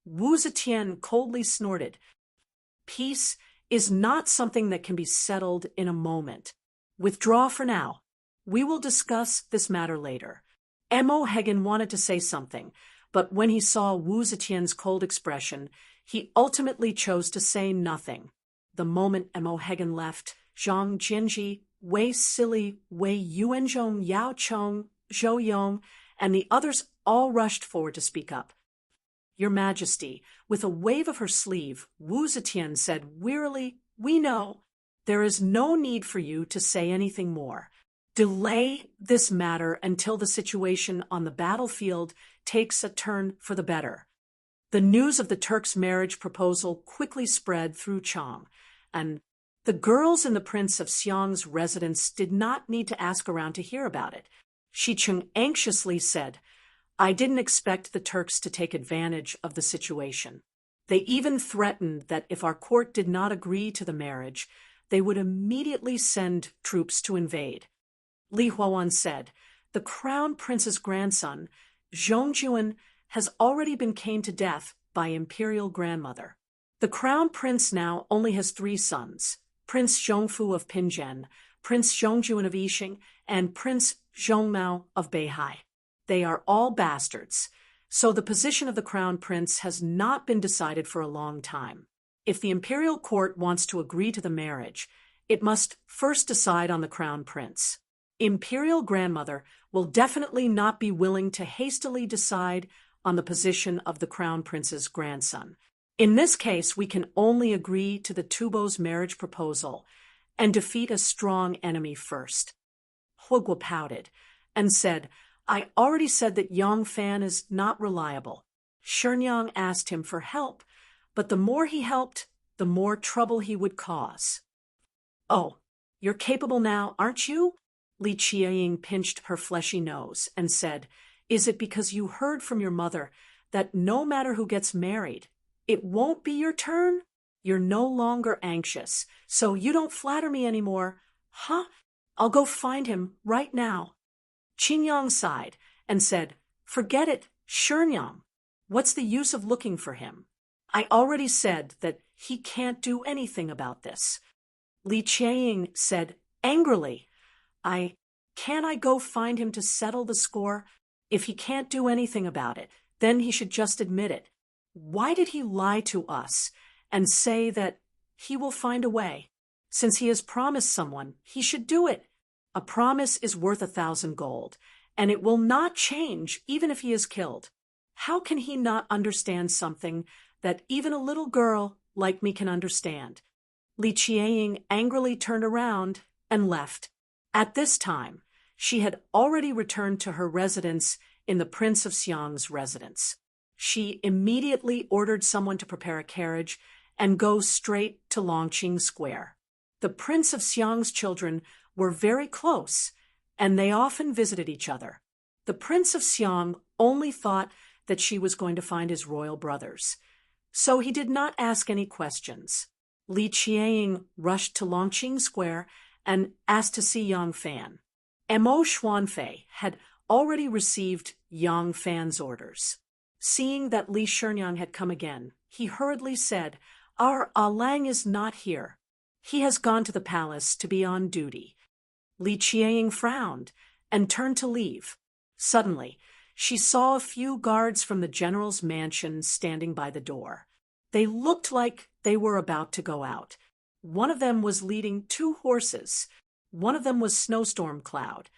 Wu Zetian coldly snorted. "Peace is not something that can be settled in a moment. Withdraw for now. We will discuss this matter later." Mo Hegan wanted to say something, but when he saw Wu Zetian's cold expression, he ultimately chose to say nothing. The moment Mo Hegan left, Zhang Jinji, Wei Sili, Wei Yuanzhong, Yao Chong, Zhou Yong, and the others all rushed forward to speak up. "Your Majesty," with a wave of her sleeve, Wu Zetian said wearily, "We know. There is no need for you to say anything more. Delay this matter until the situation on the battlefield takes a turn for the better." The news of the Turks' marriage proposal quickly spread through Chang, and the girls in the Prince of Xiang's residence did not need to ask around to hear about it. Shicheng anxiously said, "I didn't expect the Turks to take advantage of the situation. They even threatened that if our court did not agree to the marriage, they would immediately send troops to invade." Li Huawan said, "The crown prince's grandson, Zhongjuan, has already been caned to death by imperial grandmother. The crown prince now only has 3 sons, Prince Zhongfu of Pinzhen, Prince Zhongjuan of Yixing, and Prince Zhongmao of Beihai. They are all bastards, so the position of the crown prince has not been decided for a long time. If the imperial court wants to agree to the marriage, it must first decide on the crown prince. Imperial grandmother will definitely not be willing to hastily decide on the position of the crown prince's grandson. In this case, we can only agree to the Tubo's marriage proposal and defeat a strong enemy first." Huogua pouted and said, "I already said that Yang Fan is not reliable." Shenyang asked him for help, but the more he helped, the more trouble he would cause. "Oh, you're capable now, aren't you?" Li Qiaying pinched her fleshy nose and said, "Is it because you heard from your mother that no matter who gets married, it won't be your turn? You're no longer anxious, so you don't flatter me anymore, huh? I'll go find him right now." Qinyang sighed and said, "Forget it, Shenyang. What's the use of looking for him? I already said that he can't do anything about this." Li Qiaying said angrily, "I Can't I go find him to settle the score? If he can't do anything about it, then he should just admit it. Why did he lie to us and say that he will find a way? Since he has promised someone, he should do it. A promise is worth 1,000 gold, and it will not change even if he is killed. How can he not understand something that even a little girl like me can understand? Li Qiang angrily turned around and left. At this time, she had already returned to her residence in the Prince of Xiang's residence. She immediately ordered someone to prepare a carriage and go straight to Longqing Square. The Prince of Xiang's children were very close, and they often visited each other. The Prince of Xiang only thought that she was going to find his royal brothers, so he did not ask any questions. Li Qiang rushed to Longqing Square and asked to see Yang Fan. Mo Xuanfei had already received Yang Fan's orders. Seeing that Li Shinyang had come again, he hurriedly said, "Our Lang is not here. He has gone to the palace to be on duty." Li Qiang frowned and turned to leave. Suddenly, she saw a few guards from the general's mansion standing by the door. They looked like they were about to go out. One of them was leading 2 horses. One of them was Snowstorm Cloud.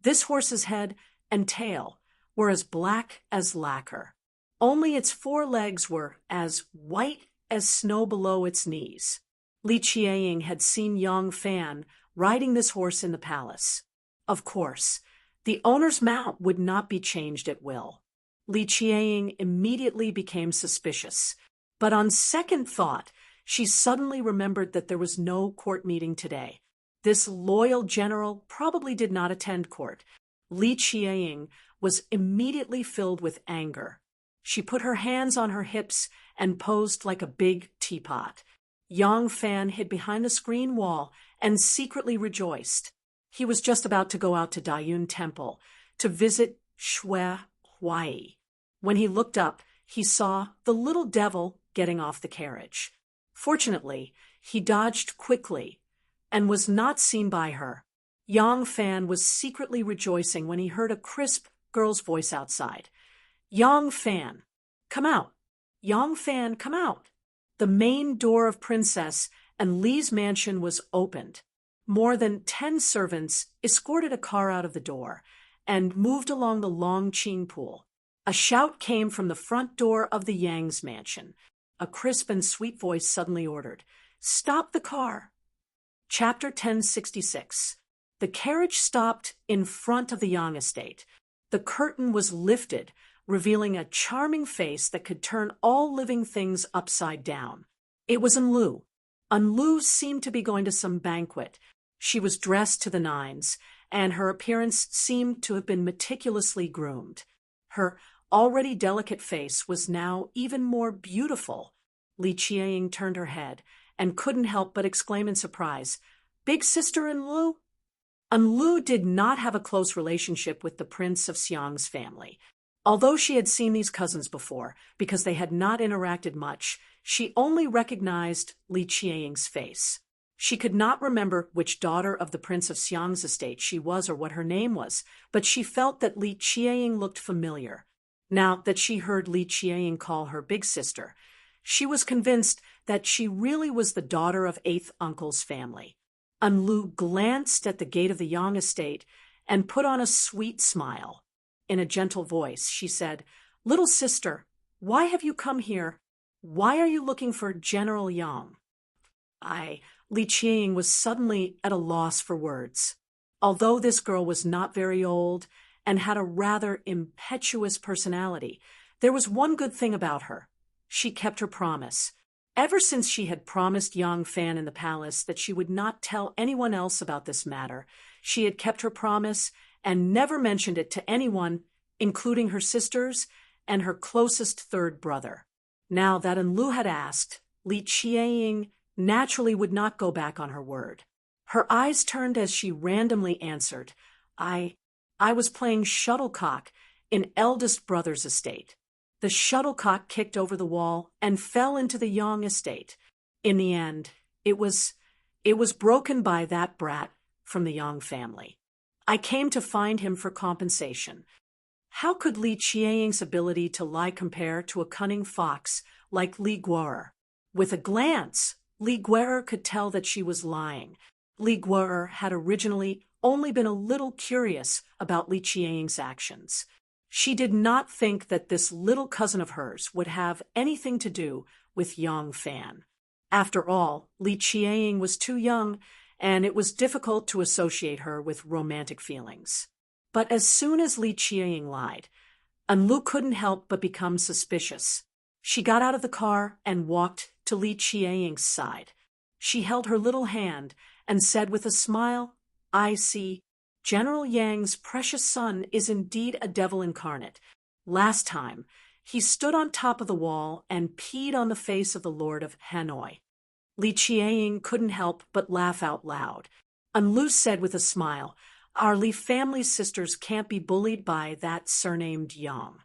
This horse's head and tail were as black as lacquer. Only its 4 legs were as white as snow below its knees. Li Qiang had seen Yang Fan riding this horse in the palace. Of course, the owner's mount would not be changed at will. Li Qiang immediately became suspicious, but on second thought, she suddenly remembered that there was no court meeting today. This loyal general probably did not attend court. Li Qiang was immediately filled with anger. She put her hands on her hips and posed like a big teapot. Yang Fan hid behind the screen wall and secretly rejoiced. He was just about to go out to Dayun Temple to visit Shui Huai. When he looked up, he saw the little devil getting off the carriage. Fortunately, he dodged quickly and was not seen by her. Yang Fan was secretly rejoicing when he heard a crisp girl's voice outside. "Yang Fan, come out! Yang Fan, come out!" The main door of Princess and Li's mansion was opened. More than 10 servants escorted a car out of the door and moved along the Longqing pool. A shout came from the front door of the Yang's mansion. A crisp and sweet voice suddenly ordered, "Stop the car." Chapter 1066. The carriage stopped in front of the Yang estate. The curtain was lifted, revealing a charming face that could turn all living things upside down. It was Enlu. Enlu seemed to be going to some banquet. She was dressed to the nines, and her appearance seemed to have been meticulously groomed. Her already delicate face was now even more beautiful. Li Qiang turned her head and couldn't help but exclaim in surprise, "Big sister Enlu?" Enlu did not have a close relationship with the Prince of Xiang's family. Although she had seen these cousins before, because they had not interacted much, she only recognized Li Qiang's face. She could not remember which daughter of the Prince of Xiang's estate she was or what her name was, but she felt that Li Qiang looked familiar. Now that she heard Li Qiang call her big sister, she was convinced that she really was the daughter of 8th uncle's family. Enlu glanced at the gate of the Yang estate and put on a sweet smile. In a gentle voice, she said, "Little sister, why have you come here? Why are you looking for General Yang?" Li Qiang was suddenly at a loss for words. Although this girl was not very old and had a rather impetuous personality, there was one good thing about her. She kept her promise. Ever since she had promised Yang Fan in the palace that she would not tell anyone else about this matter, she had kept her promise and never mentioned it to anyone, including her sisters and her closest 3rd brother. Now that Enlu had asked, Li Qiang naturally would not go back on her word. Her eyes turned as she randomly answered, I was playing shuttlecock in eldest brother's estate. The shuttlecock kicked over the wall and fell into the Yang estate. In the end, it was broken by that brat from the Yang family. I came to find him for compensation. How could Li Qianying's ability to lie compare to a cunning fox like Li Guo'er? With a glance, Li Guo'er could tell that she was lying. Li Guo'er had originally only been a little curious about Li Qianying's actions. She did not think that this little cousin of hers would have anything to do with Yang Fan. After all, Li Qianying was too young, and it was difficult to associate her with romantic feelings. But as soon as Li Qianying lied, Anlu couldn't help but become suspicious. She got out of the car and walked to Li Qianying's side. She held her little hand and said with a smile, "I see. General Yang's precious son is indeed a devil incarnate. Last time, he stood on top of the wall and peed on the face of the Lord of Hanoi." Li Qianying couldn't help but laugh out loud. Anlu said with a smile, "Our Li family sisters can't be bullied by that surnamed Yang.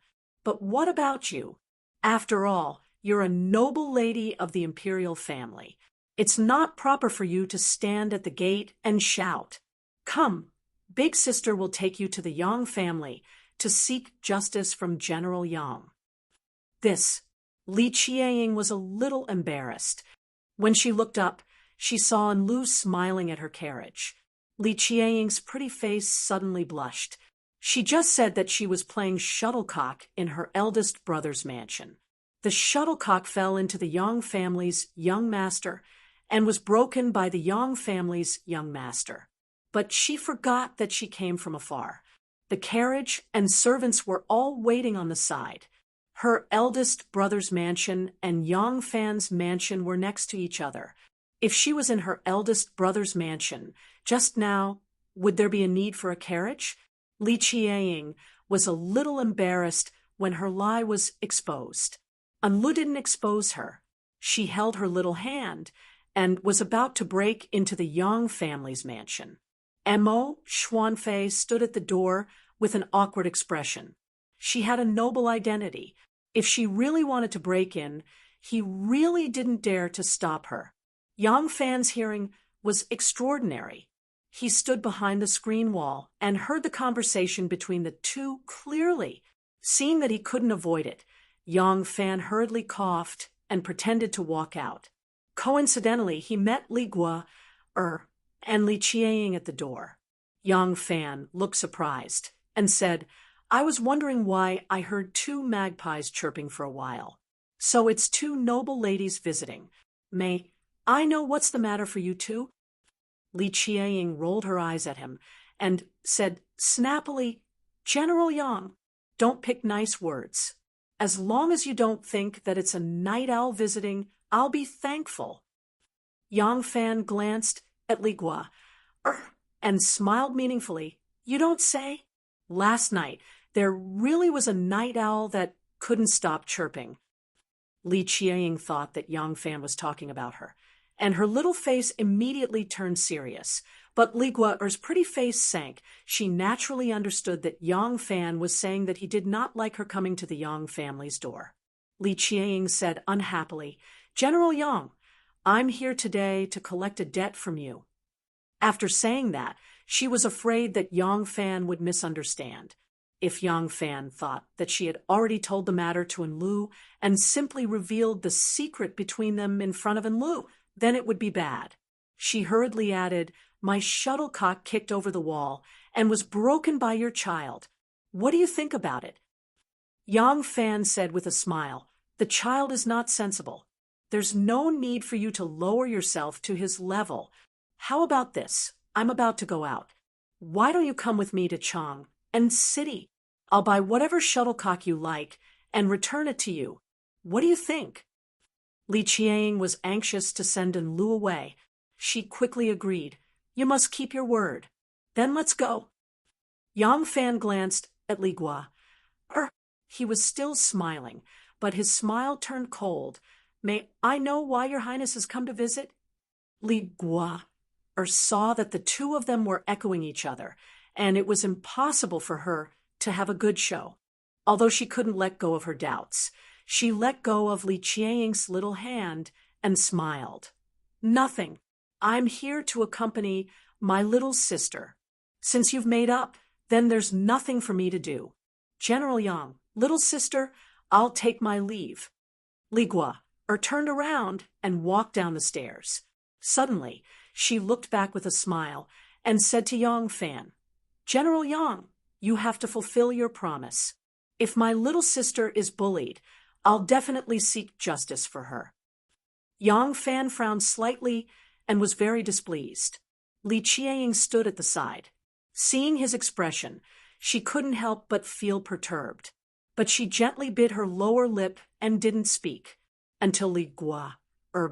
But what about you? After all, you're a noble lady of the imperial family. It's not proper for you to stand at the gate and shout. Come, big sister will take you to the Yang family to seek justice from General Yang." Li Qianying was a little embarrassed. When she looked up, she saw Anlu smiling at her carriage. Li Qianying's pretty face suddenly blushed. She just said that she was playing shuttlecock in her eldest brother's mansion. The shuttlecock fell into the Yang family's young master and was broken by the Yang family's young master. But she forgot that she came from afar. The carriage and servants were all waiting on the side. Her eldest brother's mansion and Yang Fan's mansion were next to each other. If she was in her eldest brother's mansion, just now, would there be a need for a carriage? Li Qianying was a little embarrassed when her lie was exposed. Anlu didn't expose her. She held her little hand and was about to break into the Yang family's mansion. Mo Xuanfei stood at the door with an awkward expression. She had a noble identity. If she really wanted to break in, he really didn't dare to stop her. Yang Fan's hearing was extraordinary. He stood behind the screen wall and heard the conversation between the two clearly. Seeing that he couldn't avoid it, Yang Fan hurriedly coughed and pretended to walk out. Coincidentally, he met Li Guo'er and Li Qianying at the door. Yang Fan looked surprised and said, "I was wondering why I heard two magpies chirping for a while. So it's two noble ladies visiting. May I know what's the matter for you two?" Li Qianying rolled her eyes at him and said snappily, "General Yang, don't pick nice words. As long as you don't think that it's a night owl visiting, I'll be thankful." Yang Fan glanced at Li Guo'er and smiled meaningfully. "You don't say?" Last night, there really was a night owl that couldn't stop chirping. Li Qianying thought that Yang Fan was talking about her, and her little face immediately turned serious. But Li Guo'er's pretty face sank. She naturally understood that Yang Fan was saying that he did not like her coming to the Yang family's door. Li Qianying said unhappily, "General Yang, I'm here today to collect a debt from you." After saying that, she was afraid that Yang Fan would misunderstand. If Yang Fan thought that she had already told the matter to Anlu and simply revealed the secret between them in front of Anlu, then it would be bad. She hurriedly added, "My shuttlecock kicked over the wall and was broken by your child. What do you think about it?" Yang Fan said with a smile, "The child is not sensible. There's no need for you to lower yourself to his level. How about this? I'm about to go out. Why don't you come with me to Chang and City? I'll buy whatever shuttlecock you like and return it to you. What do you think?" Li Qianying was anxious to send Anlu away. She quickly agreed. "You must keep your word. Then let's go." Yang Fan glanced at Li Guo'er. He was still smiling, but his smile turned cold. "May I know why your highness has come to visit?" Li Guo'er saw that the two of them were echoing each other, and it was impossible for her to have a good show. Although she couldn't let go of her doubts, she let go of Li Qianying's little hand and smiled. "Nothing. I'm here to accompany my little sister." Since you've made up, then there's nothing for me to do. General Yang, little sister, I'll take my leave. Li Gua turned around and walked down the stairs. Suddenly, she looked back with a smile and said to Yang Fan, General Yang, you have to fulfill your promise. If my little sister is bullied, I'll definitely seek justice for her. Yang Fan frowned slightly and was very displeased. Li Qiang stood at the side. Seeing his expression, she couldn't help but feel perturbed. But she gently bit her lower lip and didn't speak. Until Li Gua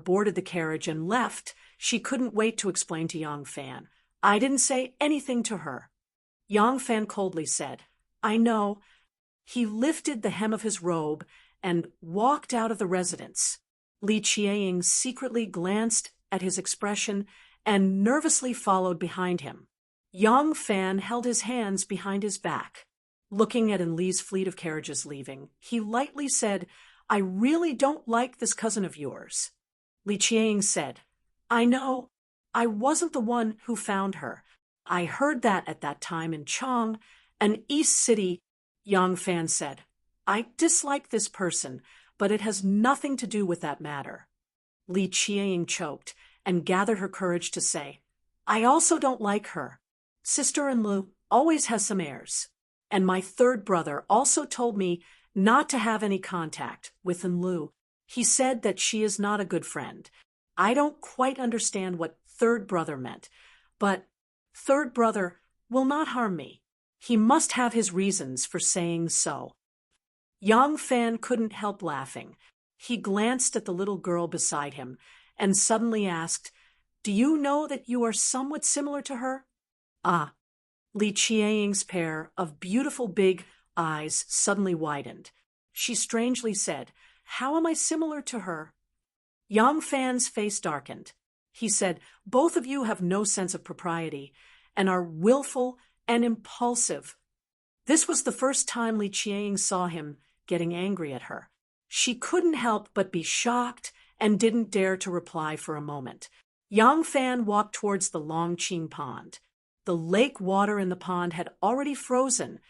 boarded the carriage and left, she couldn't wait to explain to Yang Fan. I didn't say anything to her. Yang Fan coldly said, I know. He lifted the hem of his robe and walked out of the residence. Li Qiang secretly glanced at his expression and nervously followed behind him. Yang Fan held his hands behind his back. Looking at Li's fleet of carriages leaving, he lightly said, I really don't like this cousin of yours. Li Qiang said, I know. I wasn't the one who found her. I heard that at that time in Chang, an East City. Yang Fan said, I dislike this person, but it has nothing to do with that matter. Li Qiang choked and gathered her courage to say, I also don't like her. Sister-in-law always has some airs. And my third brother also told me not to have any contact with Enlu. He said that she is not a good friend. I don't quite understand what third brother meant, but third brother will not harm me. He must have his reasons for saying so. Yang Fan couldn't help laughing. He glanced at the little girl beside him and suddenly asked, Do you know that you are somewhat similar to her? Ah. Li Qiang's pair of beautiful big eyes suddenly widened. She strangely said, How am I similar to her? Yang Fan's face darkened. He said, Both of you have no sense of propriety and are willful and impulsive. This was the first time Li Qiang saw him getting angry at her. She couldn't help but be shocked and didn't dare to reply for a moment. Yang Fan walked towards the Longqing pond. The lake water in the pond had already frozen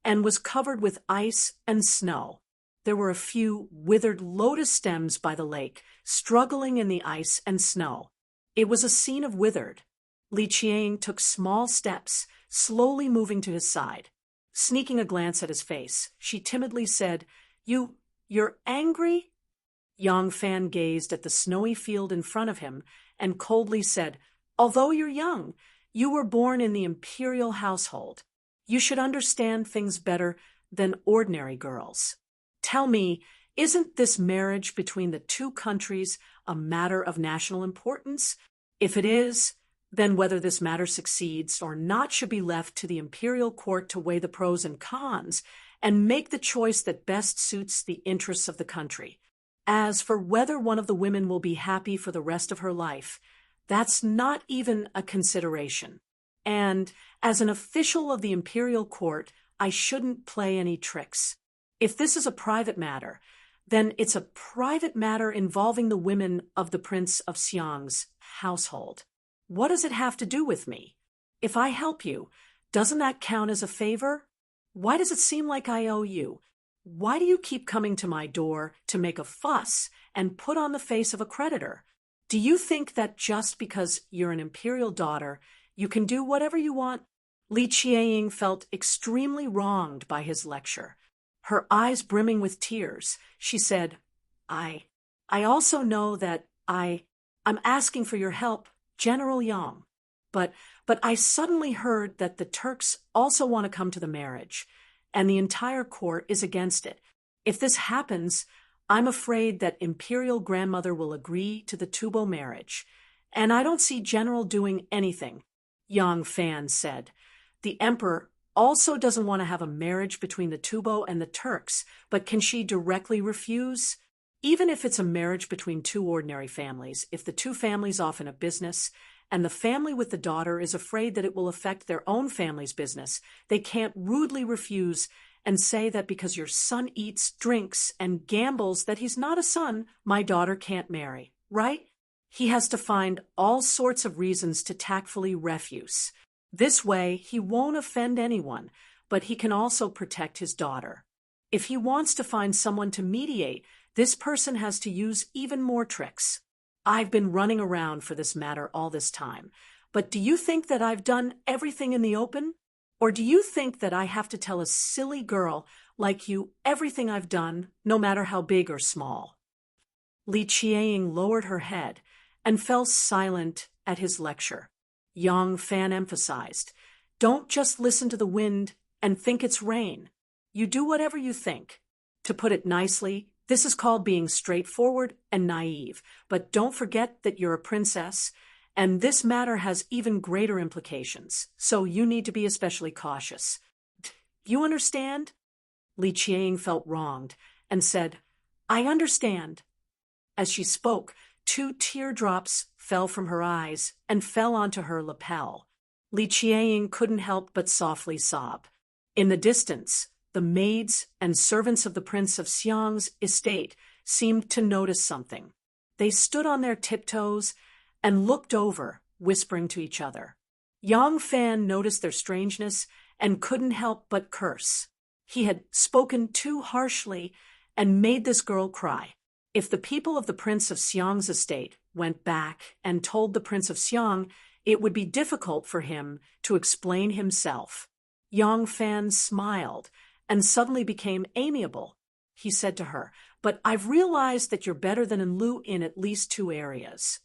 and was covered with ice and snow. There were a few withered lotus stems by the lake, struggling in the ice and snow. It was a scene of withered. Li Qiang took small steps, slowly moving to his side. Sneaking a glance at his face, she timidly said, You're angry? Yang Fan gazed at the snowy field in front of him and coldly said, Although you're young, you were born in the imperial household. You should understand things better than ordinary girls. Tell me, isn't this marriage between the two countries a matter of national importance? If it is, then whether this matter succeeds or not should be left to the imperial court to weigh the pros and cons and make the choice that best suits the interests of the country. As for whether one of the women will be happy for the rest of her life, that's not even a consideration. And as an official of the imperial court, I shouldn't play any tricks. If this is a private matter, then it's a private matter involving the women of the Prince of Xiang's household. What does it have to do with me? If I help you, doesn't that count as a favor? Why does it seem like I owe you? Why do you keep coming to my door to make a fuss and put on the face of a creditor? Do you think that just because you're an imperial daughter, you can do whatever you want? Li Qiang felt extremely wronged by his lecture. Her eyes brimming with tears, she said, I also know that I'm asking for your help, General Yang. But I suddenly heard that the Turks also want to come to the marriage, and the entire court is against it. If this happens, I'm afraid that Imperial Grandmother will agree to the Tubo marriage, and I don't see General doing anything, Yang Fan said. The Emperor also doesn't want to have a marriage between the Tubo and the Turks, but can she directly refuse? Even if it's a marriage between two ordinary families, if the two families off in a business, and the family with the daughter is afraid that it will affect their own family's business, they can't rudely refuse and say that because your son eats, drinks, and gambles that he's not a son, my daughter can't marry, right? He has to find all sorts of reasons to tactfully refuse. This way, he won't offend anyone, but he can also protect his daughter. If he wants to find someone to mediate, this person has to use even more tricks. I've been running around for this matter all this time, but do you think that I've done everything in the open? Or do you think that I have to tell a silly girl like you everything I've done, no matter how big or small? Li Qiang lowered her head and fell silent at his lecture. Yang Fan emphasized, "Don't just listen to the wind and think it's rain. You do whatever you think." To put it nicely, this is called being straightforward and naive, but don't forget that you're a princess, and this matter has even greater implications, so you need to be especially cautious. You understand? Li Qiang felt wronged and said, "I understand." As she spoke, 2 teardrops fell from her eyes and fell onto her lapel. Li Qiang couldn't help but softly sob. In the distance, the maids and servants of the Prince of Xiang's estate seemed to notice something. They stood on their tiptoes and looked over, whispering to each other. Yang Fan noticed their strangeness and couldn't help but curse. He had spoken too harshly and made this girl cry. If the people of the Prince of Xiang's estate went back and told the Prince of Xiang, it would be difficult for him to explain himself. Yang Fan smiled and suddenly became amiable. He said to her, "But I've realized that you're better than Enlu in at least 2 areas."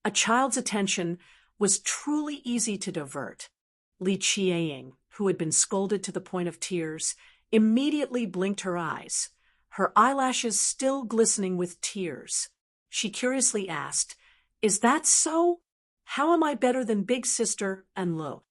A child's attention was truly easy to divert. Li Qiang, who had been scolded to the point of tears, immediately blinked her eyes, her eyelashes still glistening with tears. She curiously asked, "Is that so? How am I better than Big Sister and Lu?"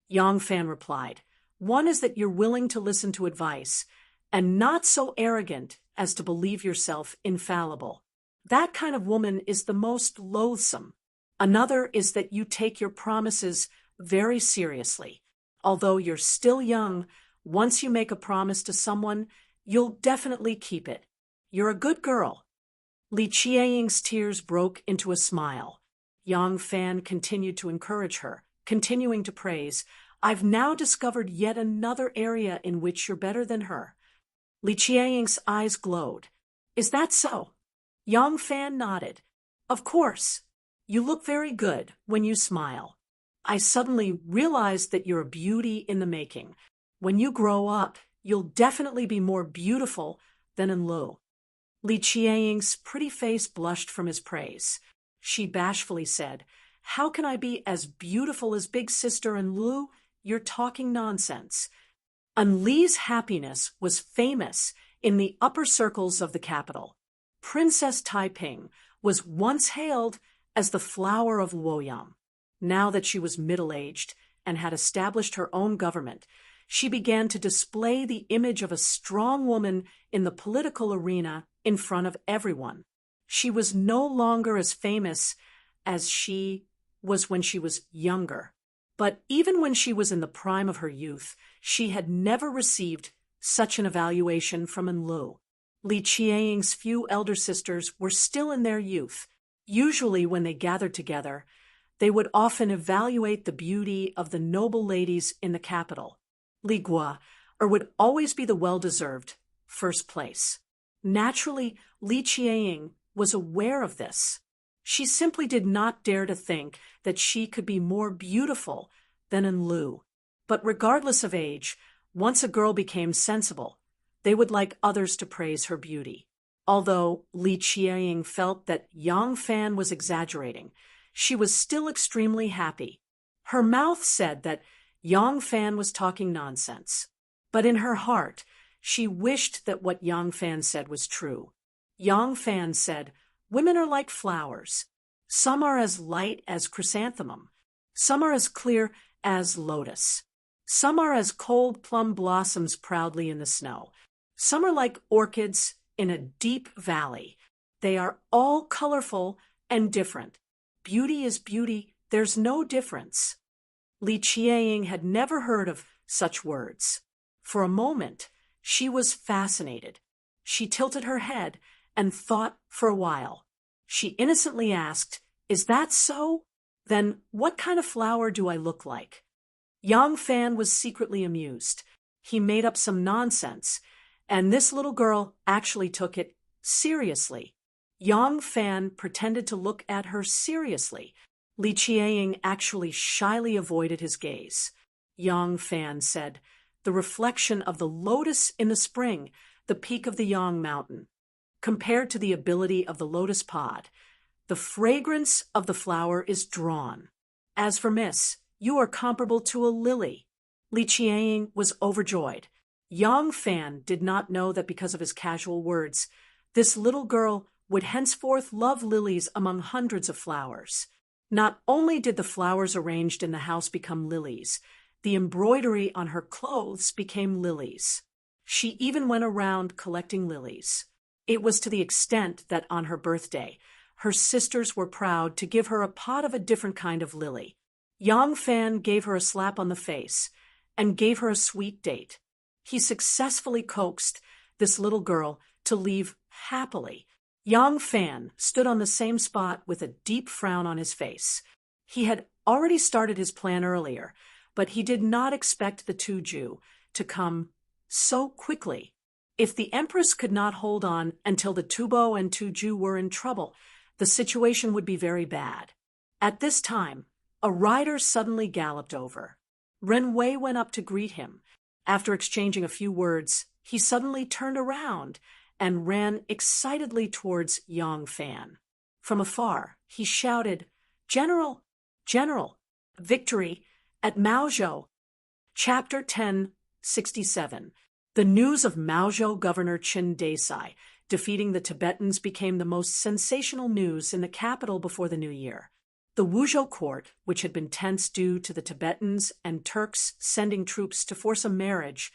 Yang Fan replied, "One is that you're willing to listen to advice, and not so arrogant as to believe yourself infallible. That kind of woman is the most loathsome. Another is that you take your promises very seriously. Although you're still young, once you make a promise to someone, you'll definitely keep it. You're a good girl." Li Qiang's tears broke into a smile. Yang Fan continued to encourage her, continuing to praise, "I've now discovered yet another area in which you're better than her." Li Qiang's eyes glowed. "Is that so?" Yang Fan nodded. "Of course. You look very good when you smile. I suddenly realized that you're a beauty in the making. When you grow up, you'll definitely be more beautiful than Enlu." Li Qiang's pretty face blushed from his praise. She bashfully said, "How can I be as beautiful as Big Sister Enlu? You're talking nonsense." Enli's happiness was famous in the upper circles of the capital. Princess Taiping was once hailed as the flower of Luoyang. Now that she was middle-aged and had established her own government, she began to display the image of a strong woman in the political arena in front of everyone. She was no longer as famous as she was when she was younger. But even when she was in the prime of her youth, she had never received such an evaluation from Enlu. Li Qiang's few elder sisters were still in their youth. Usually when they gathered together, they would often evaluate the beauty of the noble ladies in the capital. Li Gua would always be the well-deserved first place. Naturally, Li Qiang was aware of this. She simply did not dare to think that she could be more beautiful than Enlu. But regardless of age, once a girl became sensible, they would like others to praise her beauty. Although Li Qiang felt that Yang Fan was exaggerating, she was still extremely happy. Her mouth said that Yang Fan was talking nonsense, but in her heart, she wished that what Yang Fan said was true. Yang Fan said, "Women are like flowers. Some are as light as chrysanthemum. Some are as clear as lotus. Some are as cold plum blossoms proudly in the snow. Some are like orchids in a deep valley. They are all colorful and different. Beauty is beauty. There's no difference." Li Qiang had never heard of such words. For a moment, she was fascinated. She tilted her head and thought for a while. She innocently asked, "Is that so? Then what kind of flower do I look like?" Yang Fan was secretly amused. He made up some nonsense, and this little girl actually took it seriously. Yang Fan pretended to look at her seriously. Li Qiang actually shyly avoided his gaze. Yang Fan said, "The reflection of the lotus in the spring, the peak of the Yang mountain. Compared to the ability of the lotus pod, the fragrance of the flower is drawn. As for Miss, you are comparable to a lily." Li Qiang was overjoyed. Yang Fan did not know that because of his casual words, this little girl would henceforth love lilies among hundreds of flowers. Not only did the flowers arranged in the house become lilies, the embroidery on her clothes became lilies. She even went around collecting lilies. It was to the extent that on her birthday, her sisters were proud to give her a pot of a different kind of lily. Yang Fan gave her a slap on the face and gave her a sweet date. He successfully coaxed this little girl to leave happily. Yang Fan stood on the same spot with a deep frown on his face. He had already started his plan earlier, but he did not expect the Tuju to come so quickly. If the Empress could not hold on until the Tubo and Tuju were in trouble, the situation would be very bad. At this time, a rider suddenly galloped over. Ren Wei went up to greet him. After exchanging a few words, he suddenly turned around and ran excitedly towards Yang Fan. From afar, he shouted, "General! General! Victory at Maozhou!" Chapter 1067. The news of Maozhou Governor Chen Desai defeating the Tibetans became the most sensational news in the capital before the new year. The Wuzhou court, which had been tense due to the Tibetans and Turks sending troops to force a marriage,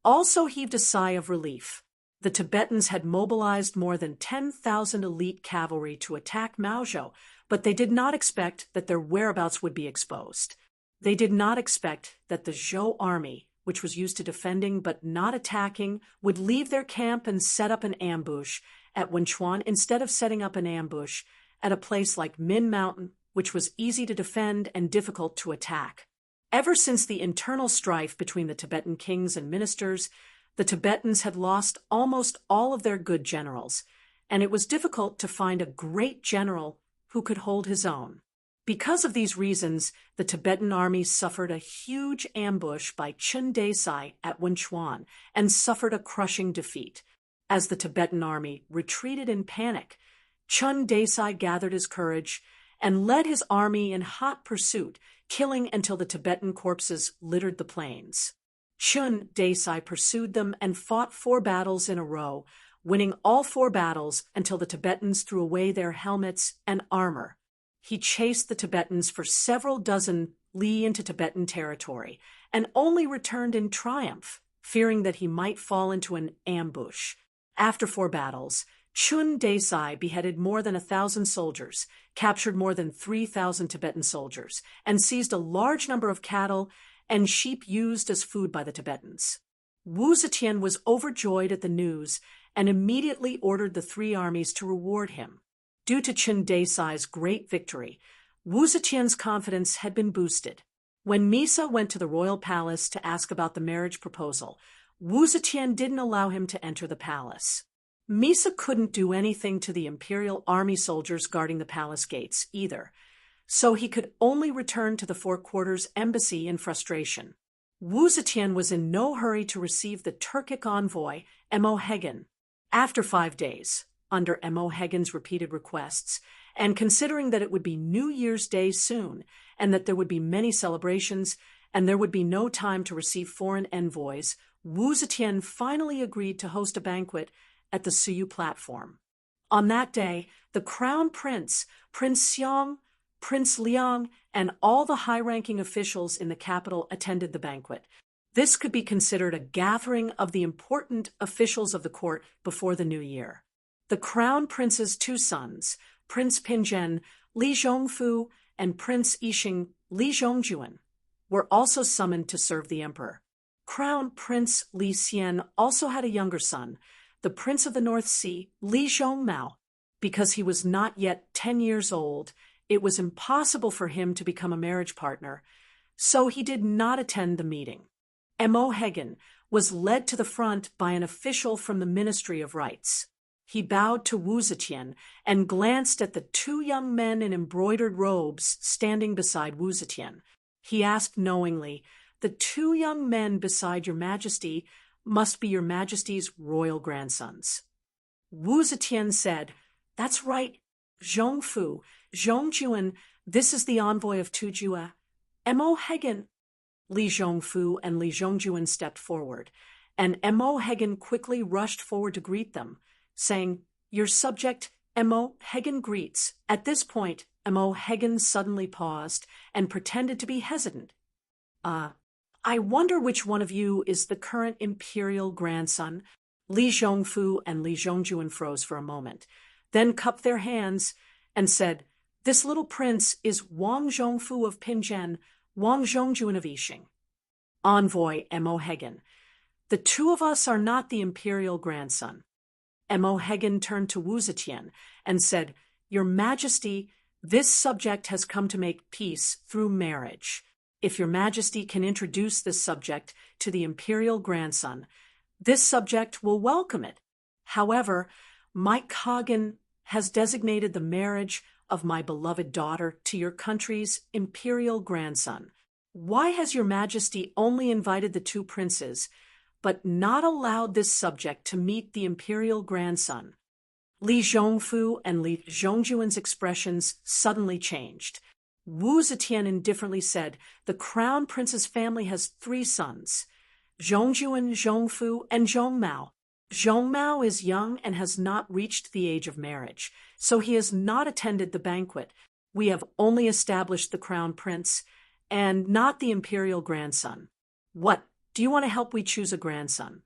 also heaved a sigh of relief. The Tibetans had mobilized more than 10,000 elite cavalry to attack Maozhou, but they did not expect that their whereabouts would be exposed. They did not expect that the Zhou army, which was used to defending but not attacking, would leave their camp and set up an ambush at Wenchuan instead of setting up an ambush at a place like Min Mountain, which was easy to defend and difficult to attack. Ever since the internal strife between the Tibetan kings and ministers, the Tibetans had lost almost all of their good generals, and it was difficult to find a great general who could hold his own. Because of these reasons, the Tibetan army suffered a huge ambush by Chen Desai at Wenchuan and suffered a crushing defeat. As the Tibetan army retreated in panic, Chen Desai gathered his courage and led his army in hot pursuit, killing until the Tibetan corpses littered the plains. Chen Desai pursued them and fought 4 battles in a row, winning all 4 battles until the Tibetans threw away their helmets and armor. He chased the Tibetans for several dozen li into Tibetan territory and only returned in triumph, fearing that he might fall into an ambush. After 4 battles, Chen Desai beheaded more than 1,000 soldiers, captured more than 3,000 Tibetan soldiers, and seized a large number of cattle and sheep used as food by the Tibetans. Wu Zetian was overjoyed at the news and immediately ordered the 3 armies to reward him. Due to Chen Desai's great victory, Wu Zetian's confidence had been boosted. When Misa went to the royal palace to ask about the marriage proposal, Wu Zetian didn't allow him to enter the palace. Misa couldn't do anything to the imperial army soldiers guarding the palace gates either, so he could only return to the 4 quarters embassy in frustration. Wu Zetian was in no hurry to receive the Turkic envoy, Emo Hagen. After 5 days, under Emo Hagen's repeated requests, and considering that it would be New Year's Day soon, and that there would be many celebrations, and there would be no time to receive foreign envoys, Wu Zetian finally agreed to host a banquet at the Suyu platform. On that day, the crown prince, Prince Xiang, Prince Liang, and all the high-ranking officials in the capital attended the banquet. This could be considered a gathering of the important officials of the court before the new year. The crown prince's 2 sons, Prince Pinzhen, Li Zhongfu, and Prince Yixing, Li Zhongjuan, were also summoned to serve the emperor. Crown Prince Li Xian also had a younger son, the Prince of the North Sea, Li Zhongmao. Because he was not yet 10 years old, it was impossible for him to become a marriage partner, so he did not attend the meeting. Mo Hagen was led to the front by an official from the Ministry of Rights. He bowed to Wu Zetian and glanced at the two young men in embroidered robes standing beside Wu Zetian. He asked knowingly, "The two young men beside your Majesty must be your Majesty's royal grandsons." Wu Zetian said, "That's right, Zhongfu, Zhongjuan, this is the envoy of Tujue. Mo Hagen." Li Zhongfu and Li Zhongjuan stepped forward, and Mo Hagen quickly rushed forward to greet them, saying, "Your subject, Mo Hagen greets." At this point, Mo Hagen suddenly paused and pretended to be hesitant. I wonder which one of you is the current imperial grandson." Li Zhongfu and Li Zhongjuan froze for a moment, then cupped their hands and said, "This little prince is Wang Zhongfu of Pinzhen, Wang Zhongjuan of Yixing." Envoy Mo Hagen, "The two of us are not the imperial grandson." Mo Hagen turned to Wu Zetian and said, "Your Majesty, this subject has come to make peace through marriage. If your Majesty can introduce this subject to the imperial grandson, this subject will welcome it. However, my Kagan has designated the marriage of my beloved daughter to your country's imperial grandson. Why has your Majesty only invited the two princes, but not allowed this subject to meet the imperial grandson?" Li Zhongfu and Li Zhongjuan's expressions suddenly changed. Wu Zetian indifferently said, "The crown prince's family has 3 sons, Zhongjuan, Zhongfu, and Zhongmao. Zhongmao is young and has not reached the age of marriage, so he has not attended the banquet. We have only established the crown prince, and not the imperial grandson. What, do you want to help we choose a grandson?"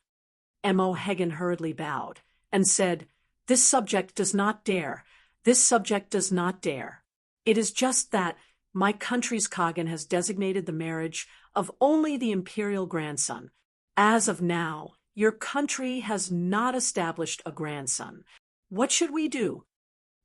Mo Hagen hurriedly bowed and said, "This subject does not dare. This subject does not dare. It is just that my country's Kagan has designated the marriage of only the imperial grandson. As of now, your country has not established a grandson. What should we do?"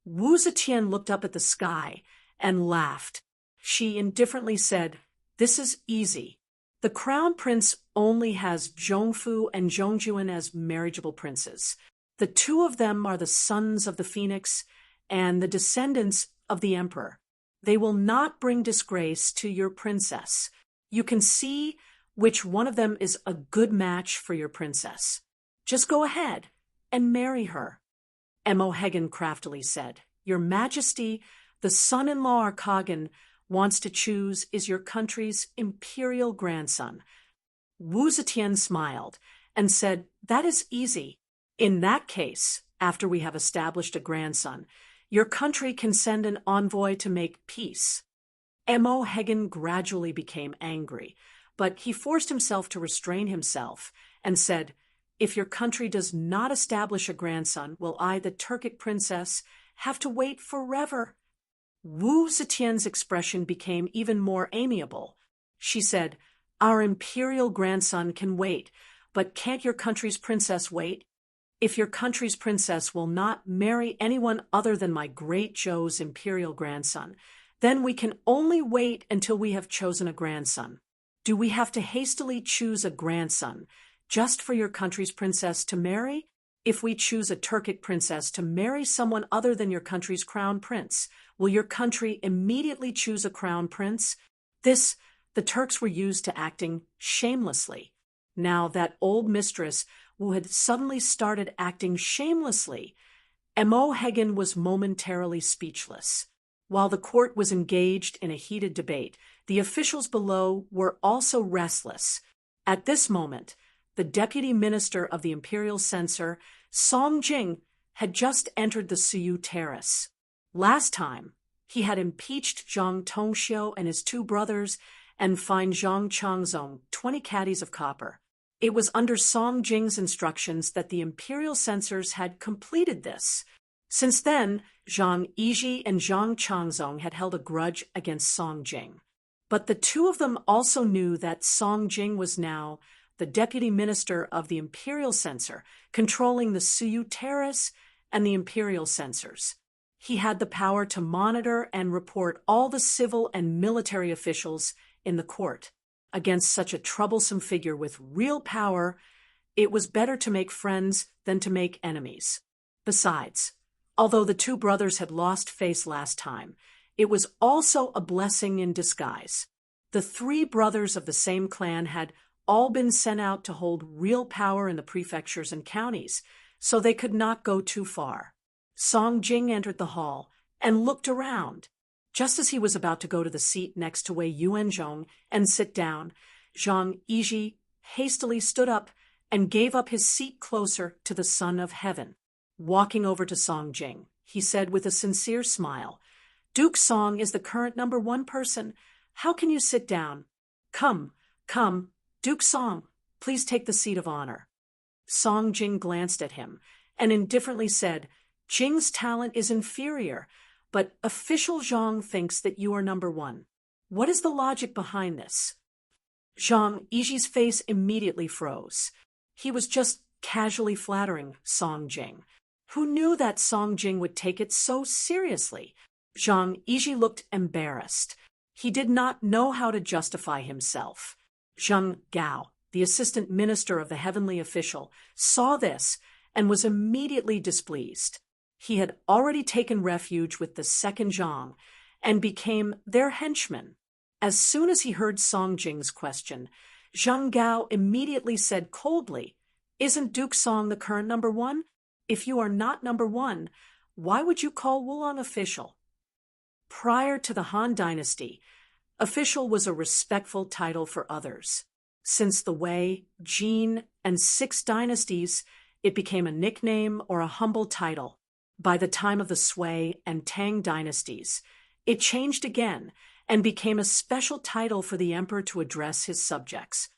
Wu Zetian looked up at the sky and laughed. She indifferently said, "This is easy. The crown prince only has Zhongfu and Zhongjuan as marriageable princes. The two of them are the sons of the phoenix and the descendants of the emperor. They will not bring disgrace to your princess. You can see which one of them is a good match for your princess. Just go ahead and marry her." Mo Hagen craftily said, "Your Majesty, the son-in-law our Kagan wants to choose is your country's imperial grandson." Wu Zetian smiled and said, "That is easy. In that case, after we have established a grandson, your country can send an envoy to make peace." Mo Hagen gradually became angry, but he forced himself to restrain himself and said, "If your country does not establish a grandson, will I, the Turkic princess, have to wait forever?" Wu Zetian's expression became even more amiable. She said, "Our imperial grandson can wait, but can't your country's princess wait? If your country's princess will not marry anyone other than my great Zhou's imperial grandson, then we can only wait until we have chosen a grandson. Do we have to hastily choose a grandson just for your country's princess to marry? If we choose a Turkic princess to marry someone other than your country's crown prince, will your country immediately choose a crown prince?" The Turks were used to acting shamelessly. Now that old mistress who had suddenly started acting shamelessly, Mo Hagen was momentarily speechless. While the court was engaged in a heated debate, the officials below were also restless. At this moment, the deputy minister of the imperial censor, Song Jing, had just entered the Suyu terrace. Last time, he had impeached Zhang Tongxiu and his 2 brothers and fined Zhang Changzong 20 caddies of copper. It was under Song Jing's instructions that the imperial censors had completed this. Since then, Zhang Yiji and Zhang Changzong had held a grudge against Song Jing. But the 2 of them also knew that Song Jing was now the deputy minister of the imperial censor, controlling the Suyu terrace and the imperial censors. He had the power to monitor and report all the civil and military officials in the court. Against such a troublesome figure with real power, it was better to make friends than to make enemies. Besides, although the two brothers had lost face last time, it was also a blessing in disguise. The three brothers of the same clan had all been sent out to hold real power in the prefectures and counties, so they could not go too far. Song Jing entered the hall and looked around. Just as he was about to go to the seat next to Wei Yuanzhong and sit down, Zhang Yizhi hastily stood up and gave up his seat closer to the Son of Heaven. Walking over to Song Jing, he said with a sincere smile, "Duke Song is the current #1 person. How can you sit down? Come, Duke Song, please take the seat of honor." Song Jing glanced at him and indifferently said, "Jing's talent is inferior, but official Zhang thinks that you are #1. What is the logic behind this?" Zhang Yizhi's face immediately froze. He was just casually flattering Song Jing. Who knew that Song Jing would take it so seriously? Zhang Yizhi looked embarrassed. He did not know how to justify himself. Zheng Gao, the assistant minister of the heavenly official, saw this and was immediately displeased. He had already taken refuge with the second Zhang and became their henchman. As soon as he heard Song Jing's question, Zheng Gao immediately said coldly, "Isn't Duke Song the current #1? If you are not #1, why would you call Wulong official?" Prior to the Han Dynasty, official was a respectful title for others. Since the Wei, Jin, and 6 dynasties, it became a nickname or a humble title. By the time of the Sui and Tang dynasties, it changed again and became a special title for the emperor to address his subjects.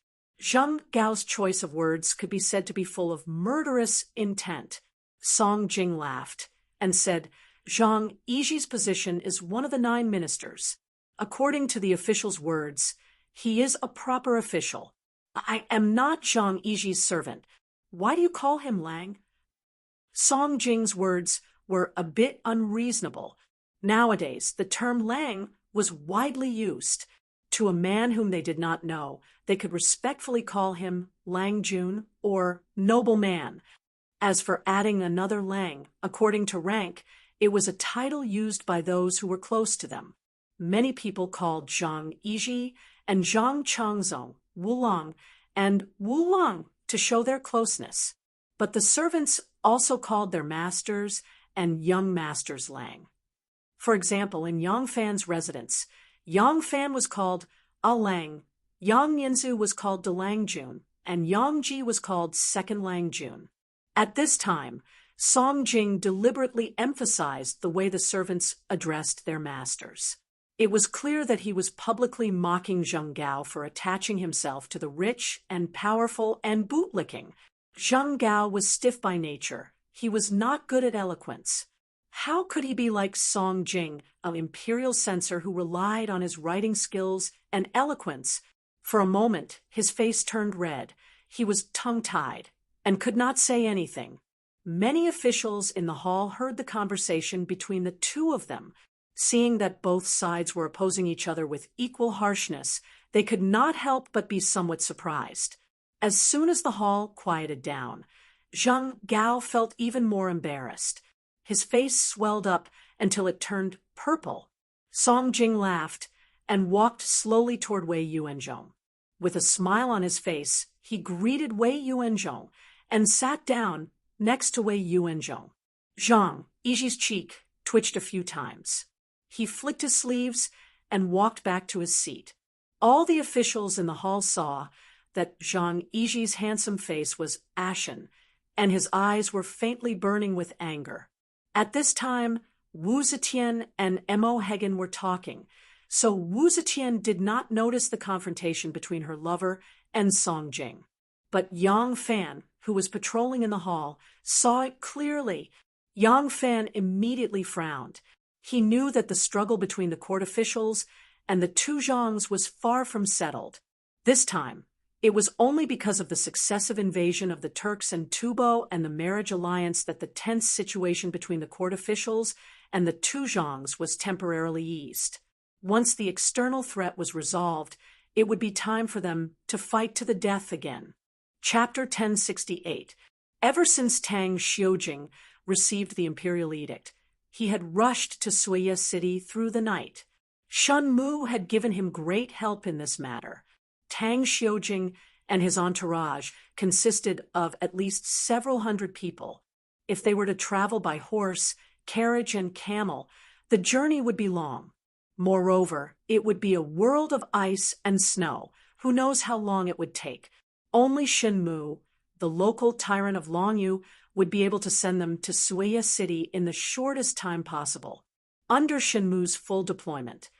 Zheng Gao's choice of words could be said to be full of murderous intent. Song Jing laughed and said, "Zhang Yizhi's position is one of the 9 ministers. According to the official's words, he is a proper official. I am not Zhang Yizhi's servant. Why do you call him Lang?" Song Jing's words were a bit unreasonable. Nowadays, the term Lang was widely used. To a man whom they did not know, they could respectfully call him Lang Jun or noble man. As for adding another Lang, according to rank, it was a title used by those who were close to them. Many people called Zhang Yizhi and Zhang Changzong Wulong and Wulong to show their closeness. But the servants also called their masters and young masters Lang. For example, in Yang Fan's residence, Yang Fan was called A Lang, Yang Yinzu was called De Lang Jun, and Yang Ji was called Second Lang Jun. At this time, Song Jing deliberately emphasized the way the servants addressed their masters. It was clear that he was publicly mocking Zheng Gao for attaching himself to the rich and powerful and bootlicking. Zheng Gao was stiff by nature. He was not good at eloquence. How could he be like Song Jing, an imperial censor who relied on his writing skills and eloquence? For a moment, his face turned red. He was tongue-tied and could not say anything. Many officials in the hall heard the conversation between the two of them. Seeing that both sides were opposing each other with equal harshness, they could not help but be somewhat surprised. As soon as the hall quieted down, Zheng Gao felt even more embarrassed. His face swelled up until it turned purple. Song Jing laughed and walked slowly toward Wei Yuanzhong. With a smile on his face, he greeted Wei Yuanzhong and sat down next to Wei Yuanzhong. Zhang Yizhi's cheek twitched a few times. He flicked his sleeves and walked back to his seat. All the officials in the hall saw that Zhang Yizhi's handsome face was ashen, and his eyes were faintly burning with anger. At this time, Wu Zetian and Mo Hagen were talking, so Wu Zetian did not notice the confrontation between her lover and Song Jing. But Yang Fan, who was patrolling in the hall, saw it clearly. Yang Fan immediately frowned. He knew that the struggle between the court officials and the two Zhangs was far from settled. This time, it was only because of the successive invasion of the Turks and Tubo and the marriage alliance that the tense situation between the court officials and the two Zhangs was temporarily eased. Once the external threat was resolved, it would be time for them to fight to the death again. Chapter 1068. Ever since Tang Xiujing received the imperial edict, he had rushed to Suya City through the night. Shun Mu had given him great help in this matter. Tang Xiujing and his entourage consisted of at least several hundred people. If they were to travel by horse, carriage, and camel, the journey would be long. Moreover, it would be a world of ice and snow. Who knows how long it would take? Only Shen Mu, the local tyrant of Longyu, would be able to send them to Suya City in the shortest time possible. Under Shen Mu's full deployment,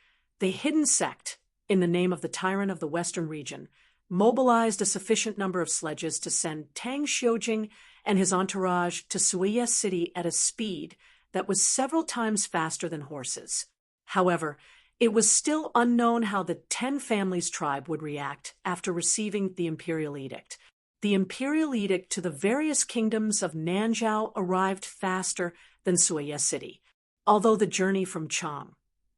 the hidden sect, in the name of the tyrant of the western region, mobilized a sufficient number of sledges to send Tang Xiujing and his entourage to Suya City at a speed that was several times faster than horses. However, it was still unknown how the 10 families tribe would react after receiving the imperial edict. The imperial edict to the various kingdoms of Nanzhao arrived faster than Suya City, although the journey from Chang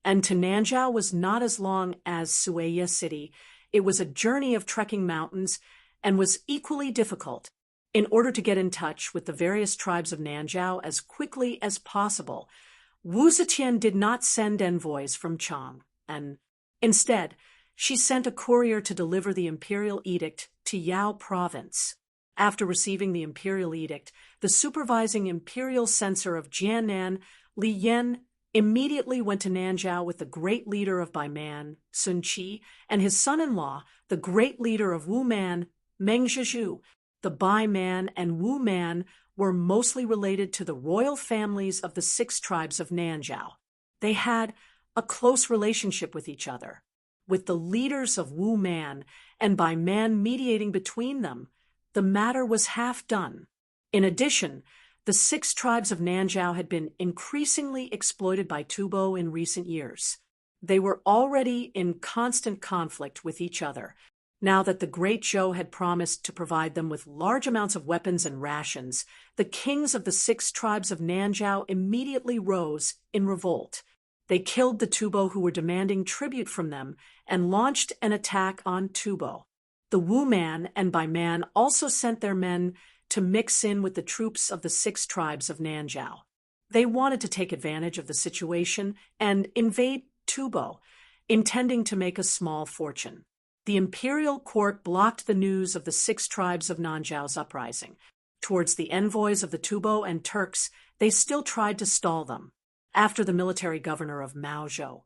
and to Nanzhao was not as long as Suya City. It was a journey of trekking mountains and was equally difficult. In order to get in touch with the various tribes of Nanzhao as quickly as possible, Wu Zetian did not send envoys from Chang, and instead, she sent a courier to deliver the imperial edict to Yao province. After receiving the imperial edict, the supervising imperial censor of Jiannan, Li Yan, immediately went to Nanzhao with the great leader of Baiman, Sun Qi, and his son-in-law, the great leader of Wuman, Meng Zhizhu. The Baiman and Wuman were mostly related to the royal families of the 6 tribes of Nanzhao. They had a close relationship with each other, with the leaders of Wuman and Baiman mediating between them. The matter was half done. In addition, the 6 tribes of Nanzhao had been increasingly exploited by Tubo in recent years. They were already in constant conflict with each other. Now that the Great Zhou had promised to provide them with large amounts of weapons and rations, the kings of the 6 tribes of Nanzhao immediately rose in revolt. They killed the Tubo who were demanding tribute from them and launched an attack on Tubo. The Wuman and Baiman also sent their men to mix in with the troops of the 6 tribes of Nanzhao. They wanted to take advantage of the situation and invade Tubo, intending to make a small fortune. The imperial court blocked the news of the 6 tribes of Nanzhao's uprising. Towards the envoys of the Tubo and Turks, they still tried to stall them. After the military governor of Maozhou,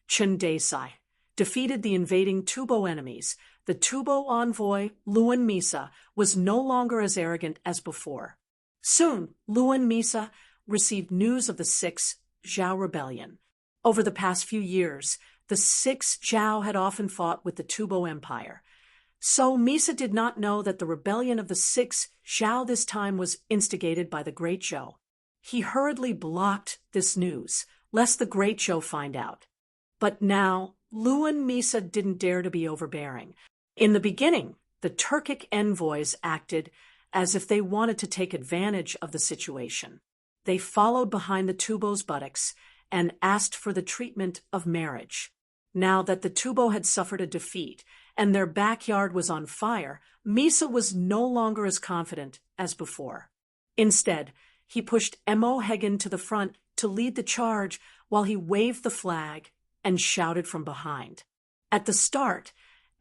Chen Desai, defeated the invading Tubo enemies, the Tubo envoy, Luan Misa, was no longer as arrogant as before. Soon, Luan Misa received news of the 6 Zhao rebellion. Over the past few years, the 6 Zhao had often fought with the Tubo Empire. So Misa did not know that the rebellion of the 6 Zhao this time was instigated by the Great Zhou. He hurriedly blocked this news, lest the Great Zhou find out. But now, Luan Misa didn't dare to be overbearing. In the beginning, the Turkic envoys acted as if they wanted to take advantage of the situation. They followed behind the Tubo's buttocks and asked for the treatment of marriage. Now that the Tubo had suffered a defeat and their backyard was on fire, Misa was no longer as confident as before. Instead, he pushed Mo Hagen to the front to lead the charge while he waved the flag and shouted from behind. At the start,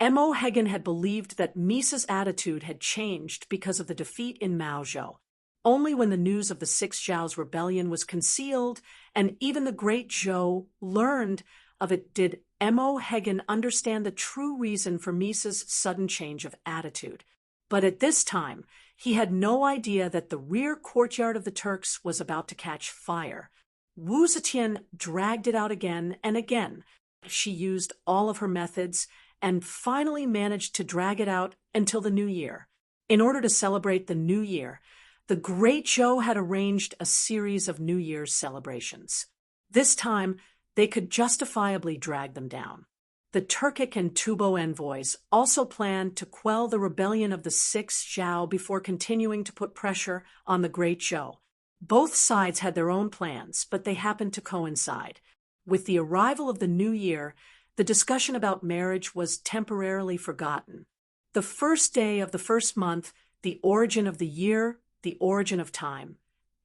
Mo Hagen had believed that Misa's attitude had changed because of the defeat in Maozhou. Only when the news of the 6 Zhao's rebellion was concealed and even the Great Zhou learned of it did Mo Hagen understand the true reason for Misa's sudden change of attitude. But at this time, he had no idea that the rear courtyard of the Turks was about to catch fire. Wu Zetian dragged it out again and again. She used all of her methods and finally managed to drag it out until the New Year. In order to celebrate the New Year, the Great Zhou had arranged a series of New Year's celebrations. This time, they could justifiably drag them down. The Turkic and Tubo envoys also planned to quell the rebellion of the 6 Zhao before continuing to put pressure on the Great Zhou. Both sides had their own plans, but they happened to coincide. With the arrival of the New Year, The discussion about marriage was temporarily forgotten. The first day of the first month, the origin of the year, the origin of time,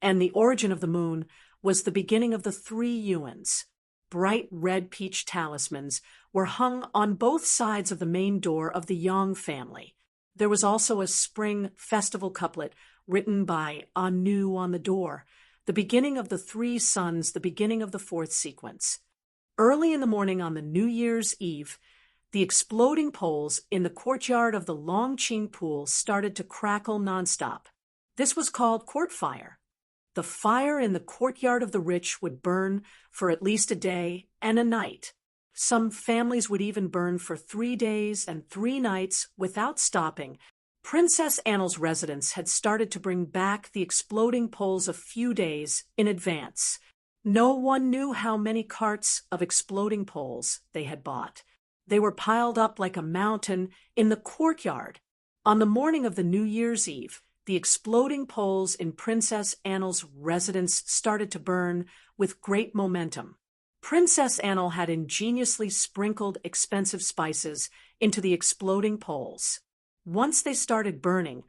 and the origin of the moon was the beginning of the 3 Yuans. Bright red peach talismans were hung on both sides of the main door of the Yang family. There was also a spring festival couplet written by Anu on the door, the beginning of the 3 suns, the beginning of the 4th sequence. Early in the morning on the New Year's Eve, the exploding poles in the courtyard of the Longqing pool started to crackle nonstop. This was called court fire. The fire in the courtyard of the rich would burn for at least a day and a night. Some families would even burn for 3 days and 3 nights without stopping. Princess Annel's residence had started to bring back the exploding poles a few days in advance. No one knew how many carts of exploding poles they had bought. They were piled up like a mountain in the courtyard. On the morning of the New Year's Eve, the exploding poles in Princess Annel's residence started to burn with great momentum. Princess Annel had ingeniously sprinkled expensive spices into the exploding poles. Once they started burning,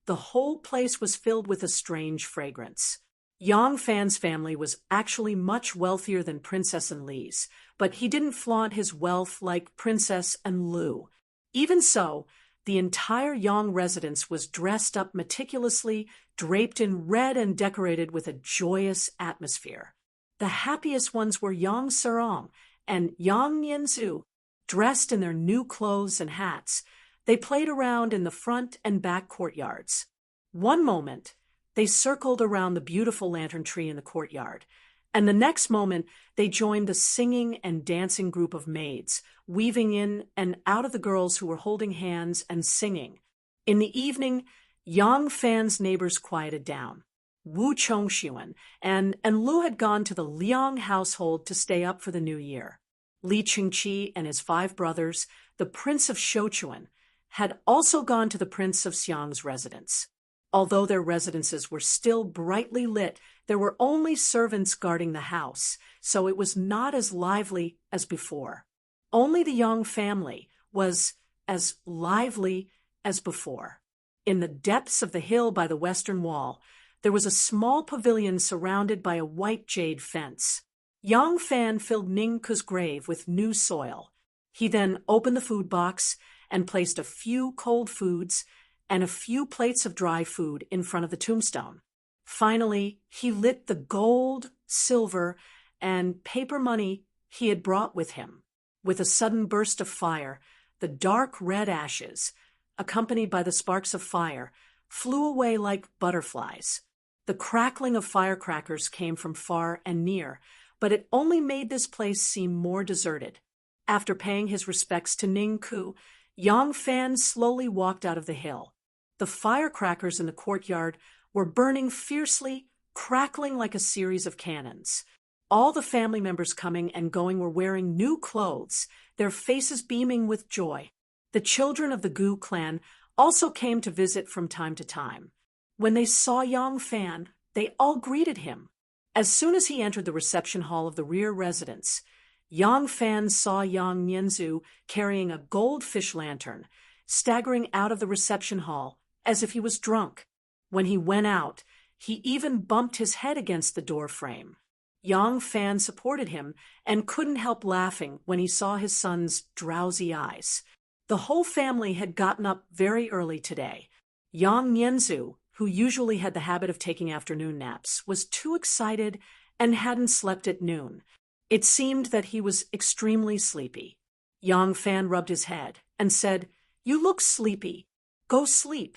the whole place was filled with a strange fragrance. Yang Fan's family was actually much wealthier than Princess Enli's, but he didn't flaunt his wealth like Princess Enlu. Even so, the entire Yang residence was dressed up meticulously, draped in red and decorated with a joyous atmosphere. The happiest ones were Yang Serong and Yang Nianzu. Dressed in their new clothes and hats, they played around in the front and back courtyards. One moment, they circled around the beautiful lantern tree in the courtyard, and the next moment they joined the singing and dancing group of maids, weaving in and out of the girls who were holding hands and singing. In the evening, Yang Fan's neighbors quieted down. Wu Chongxuan and Lu had gone to the Liang household to stay up for the new year. Li Qingqi and his 5 brothers, the Prince of Shouchuan, had also gone to the Prince of Xiang's residence. Although their residences were still brightly lit, there were only servants guarding the house, so it was not as lively as before. Only the Yang family was as lively as before. In the depths of the hill by the western wall, there was a small pavilion surrounded by a white jade fence. Yang Fan filled Ningku's grave with new soil. He then opened the food box and placed a few cold foods and a few plates of dry food in front of the tombstone. Finally, he lit the gold, silver, and paper money he had brought with him. With a sudden burst of fire, the dark red ashes, accompanied by the sparks of fire, flew away like butterflies. The crackling of firecrackers came from far and near, but it only made this place seem more deserted. After paying his respects to Ningku, Yang Fan slowly walked out of the hill. The firecrackers in the courtyard were burning fiercely, crackling like a series of cannons. All the family members coming and going were wearing new clothes, their faces beaming with joy. The children of the Gu clan also came to visit from time to time. When they saw Yang Fan, they all greeted him. As soon as he entered the reception hall of the rear residence, Yang Fan saw Yang Nianzu carrying a goldfish lantern, staggering out of the reception hall as if he was drunk. When he went out, he even bumped his head against the door frame. Yang Fan supported him and couldn't help laughing when he saw his son's drowsy eyes. The whole family had gotten up very early today. Yang Nianzu, who usually had the habit of taking afternoon naps, was too excited and hadn't slept at noon. It seemed that he was extremely sleepy. Yang Fan rubbed his head and said, "You look sleepy. Go sleep."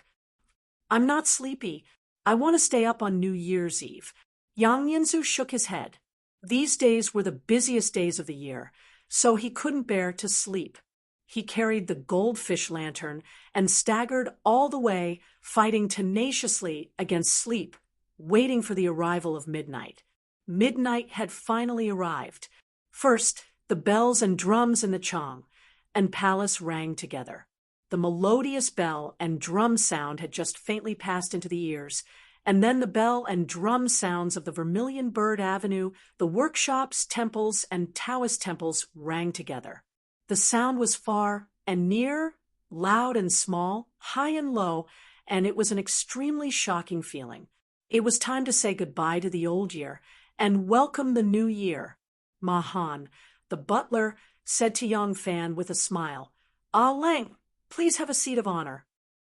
"I'm not sleepy. I want to stay up on New Year's Eve." Yang Nianzu shook his head. These days were the busiest days of the year, so he couldn't bear to sleep. He carried the goldfish lantern and staggered all the way, fighting tenaciously against sleep, waiting for the arrival of midnight. Midnight had finally arrived. First, the bells and drums in the Chang and palace rang together. The melodious bell and drum sound had just faintly passed into the ears, and then the bell and drum sounds of the Vermilion Bird Avenue, the workshops, temples, and Taoist temples rang together. The sound was far and near, loud and small, high and low, and it was an extremely shocking feeling. It was time to say goodbye to the old year and welcome the new year. Mahan, the butler, said to young Fan with a smile, "Ah Lang, please have a seat of honor."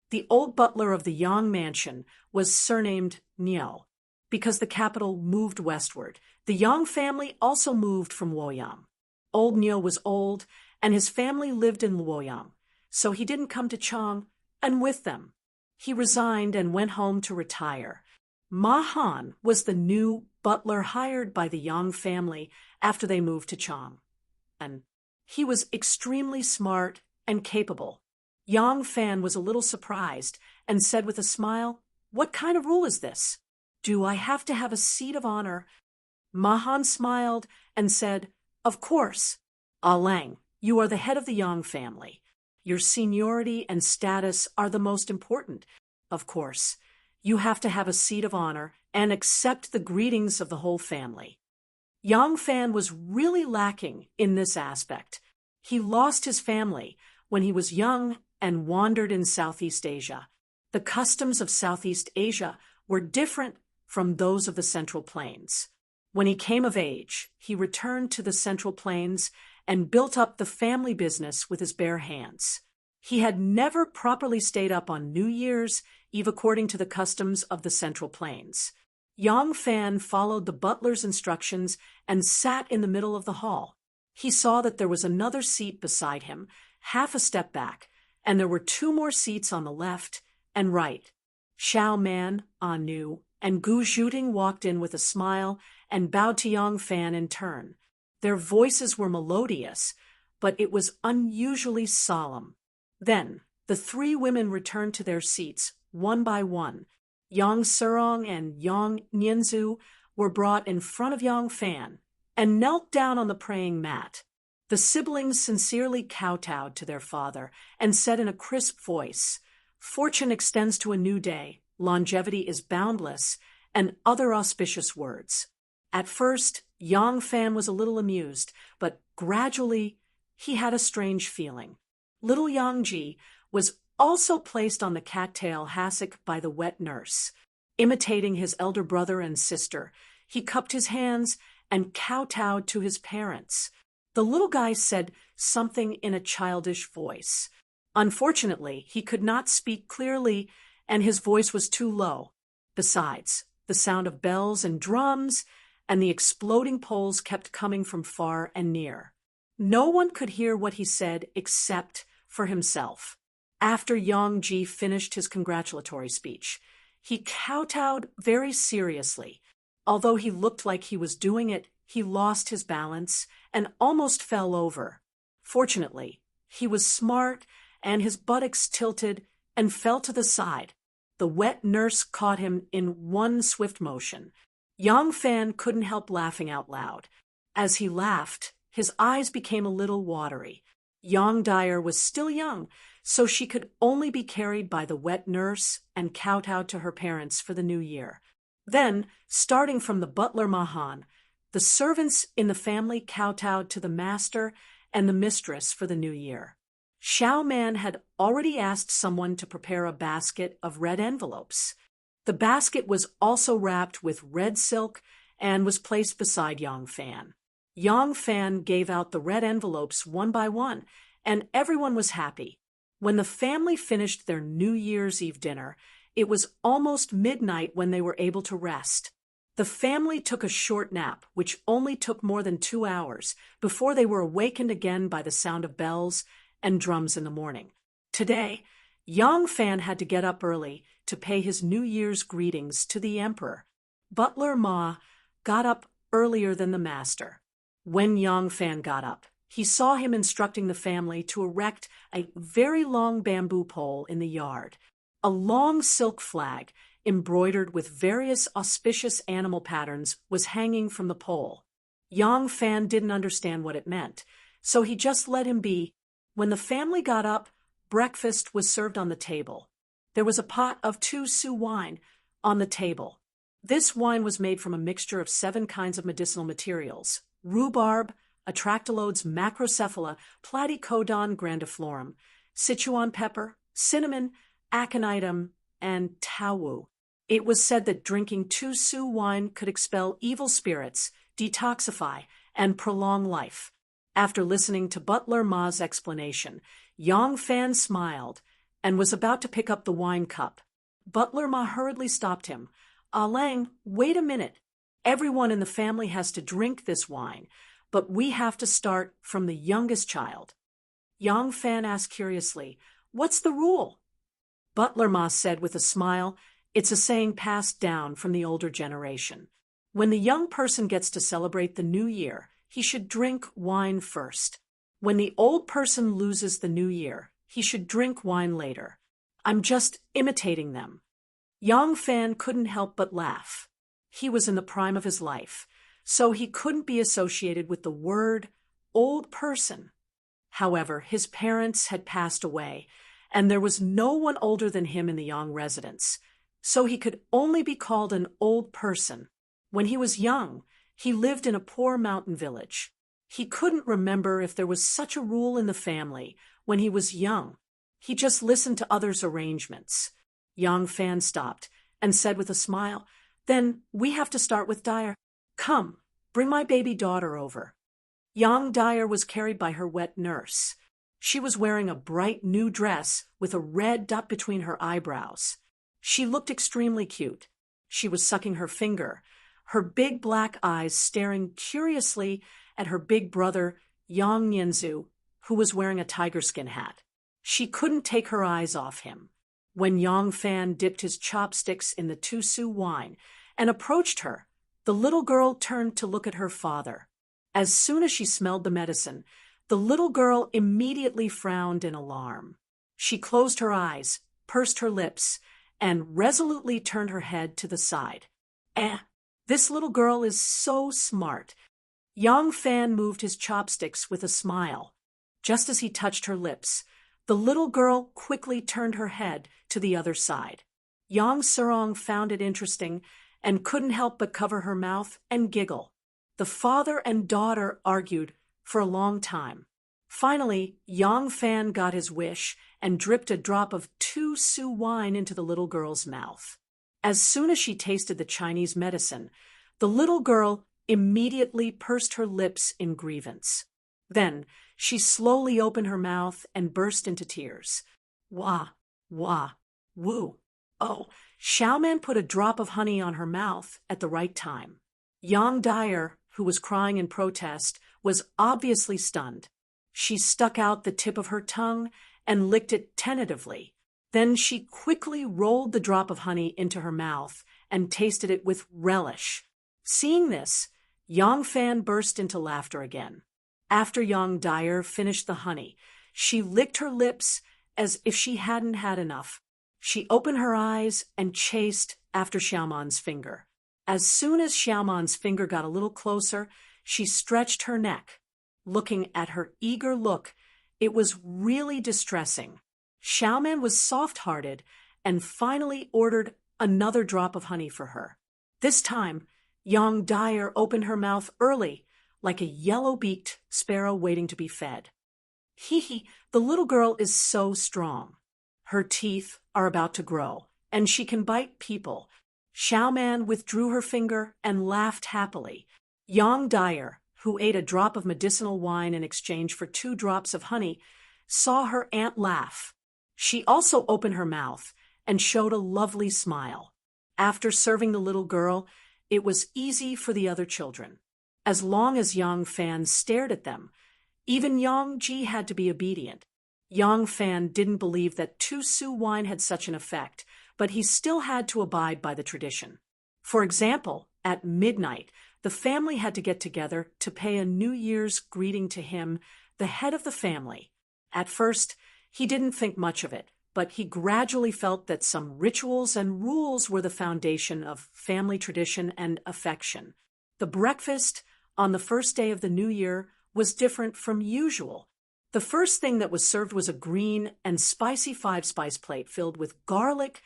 The old butler of the Yang mansion was surnamed Niao. Because the capital moved westward, the Yang family also moved from Luoyang. Old Niao was old, and his family lived in Luoyang, so he didn't come to Chang and with them. He resigned and went home to retire. Ma Han was the new butler hired by the Yang family after they moved to Chang. And he was extremely smart and capable. Yang Fan was a little surprised and said with a smile, "What kind of rule is this? Do I have to have a seat of honor?" Mahan smiled and said, "Of course. Ah Lang, you are the head of the Yang family. Your seniority and status are the most important. Of course, you have to have a seat of honor and accept the greetings of the whole family." Yang Fan was really lacking in this aspect. He lost his family when he was young and wandered in Southeast Asia. The customs of Southeast Asia were different from those of the Central Plains. When he came of age, he returned to the Central Plains and built up the family business with his bare hands. He had never properly stayed up on New Year's Eve according to the customs of the Central Plains. Yang Fan followed the butler's instructions and sat in the middle of the hall. He saw that there was another seat beside him, half a step back, and there were two more seats on the left and right. Xiao Man, Anu, and Gu Zhuting walked in with a smile and bowed to Yang Fan in turn. Their voices were melodious, but it was unusually solemn. Then the three women returned to their seats, one by one. Yang Serong and Yang Nianzu were brought in front of Yang Fan and knelt down on the praying mat. The siblings sincerely kowtowed to their father and said in a crisp voice, "Fortune extends to a new day, longevity is boundless," and other auspicious words. At first, Yang Fan was a little amused, but gradually he had a strange feeling. Little Yang Ji was also placed on the cattail hassock by the wet nurse. Imitating his elder brother and sister, he cupped his hands and kowtowed to his parents. The little guy said something in a childish voice. Unfortunately, he could not speak clearly, and his voice was too low. Besides, the sound of bells and drums and the exploding poles kept coming from far and near. No one could hear what he said except for himself. After Yang Ji finished his congratulatory speech, he kowtowed very seriously. Although he looked like he was doing it, he lost his balance and almost fell over. Fortunately, he was smart and his buttocks tilted and fell to the side. The wet nurse caught him in one swift motion. Yang Fan couldn't help laughing out loud. As he laughed, his eyes became a little watery. Yang Dyer was still young, so she could only be carried by the wet nurse and kowtowed to her parents for the new year. Then, starting from the butler Mahan, the servants in the family kowtowed to the master and the mistress for the new year. Xiao Man had already asked someone to prepare a basket of red envelopes. The basket was also wrapped with red silk and was placed beside Yang Fan. Yang Fan gave out the red envelopes one by one, and everyone was happy. When the family finished their New Year's Eve dinner, it was almost midnight when they were able to rest. The family took a short nap, which only took more than 2 hours, before they were awakened again by the sound of bells and drums in the morning. Today, Yang Fan had to get up early to pay his New Year's greetings to the emperor. Butler Ma got up earlier than the master. When Yang Fan got up, he saw him instructing the family to erect a very long bamboo pole in the yard. A long silk flag, embroidered with various auspicious animal patterns, was hanging from the pole. Yang Fan didn't understand what it meant, so he just let him be. When the family got up, breakfast was served on the table. There was a pot of 2 su wine on the table. This wine was made from a mixture of 7 kinds of medicinal materials: rhubarb, Atractylodes macrocephala, Platycodon grandiflorum, Sichuan pepper, cinnamon, aconitum, and tawu. It was said that drinking 2 Su wine could expel evil spirits, detoxify, and prolong life. After listening to Butler Ma's explanation, Yang Fan smiled and was about to pick up the wine cup. Butler Ma hurriedly stopped him. "Ah Lang, wait a minute. Everyone in the family has to drink this wine, but we have to start from the youngest child." Yang Fan asked curiously, "What's the rule?" Butler Ma said with a smile, "It's a saying passed down from the older generation. When the young person gets to celebrate the new year, he should drink wine first. When the old person loses the new year, he should drink wine later. I'm just imitating them." Yang Fan couldn't help but laugh. He was in the prime of his life, so he couldn't be associated with the word old person. However, his parents had passed away, and there was no one older than him in the Yang residence, so he could only be called an old person. When he was young, he lived in a poor mountain village. He couldn't remember if there was such a rule in the family when he was young. He just listened to others' arrangements. Yang Fan stopped and said with a smile, "Then we have to start with Dyer. Come, bring my baby daughter over." Young Dyer was carried by her wet nurse. She was wearing a bright new dress with a red dot between her eyebrows. She looked extremely cute. She was sucking her finger, her big black eyes staring curiously at her big brother, Yang Nianzu, who was wearing a tiger skin hat. She couldn't take her eyes off him. When Yang Fan dipped his chopsticks in the 2 Su wine and approached her, the little girl turned to look at her father. As soon as she smelled the medicine, the little girl immediately frowned in alarm. She closed her eyes, pursed her lips, and resolutely turned her head to the side. This little girl is so smart." Yang Fan moved his chopsticks with a smile. Just as he touched her lips, the little girl quickly turned her head to the other side. Yang Surong found it interesting and couldn't help but cover her mouth and giggle. The father and daughter argued for a long time. Finally, Yang Fan got his wish and dripped a drop of 2 Su wine into the little girl's mouth. As soon as she tasted the Chinese medicine, the little girl immediately pursed her lips in grievance. Then she slowly opened her mouth and burst into tears. "Wah, wah, woo." Oh, Xiaoman put a drop of honey on her mouth at the right time. Yang Dyer, who was crying in protest, was obviously stunned. She stuck out the tip of her tongue and licked it tentatively. Then she quickly rolled the drop of honey into her mouth and tasted it with relish. Seeing this, Yang Fan burst into laughter again. After Yang Dyer finished the honey, she licked her lips as if she hadn't had enough. She opened her eyes and chased after Xiaoman's finger. As soon as Xiaoman's finger got a little closer, she stretched her neck. Looking at her eager look, it was really distressing. Xiaoman was soft-hearted and finally ordered another drop of honey for her. This time, Yang Dyer opened her mouth early, like a yellow-beaked sparrow waiting to be fed. "Hee, the little girl is so strong. Her teeth are about to grow, and she can bite people." Xiaoman withdrew her finger and laughed happily. Yang Dyer, who ate a drop of medicinal wine in exchange for 2 drops of honey, saw her aunt laugh. She also opened her mouth and showed a lovely smile. After serving the little girl, it was easy for the other children. As long as Yang Fan stared at them, even Yang Ji had to be obedient. Yang Fan didn't believe that 2 Su wine had such an effect, but he still had to abide by the tradition. For example, at midnight, the family had to get together to pay a New Year's greeting to him, the head of the family. At first, he didn't think much of it, but he gradually felt that some rituals and rules were the foundation of family tradition and affection. The breakfast on the first day of the new year was different from usual. The first thing that was served was a green and spicy 5-spice plate filled with garlic,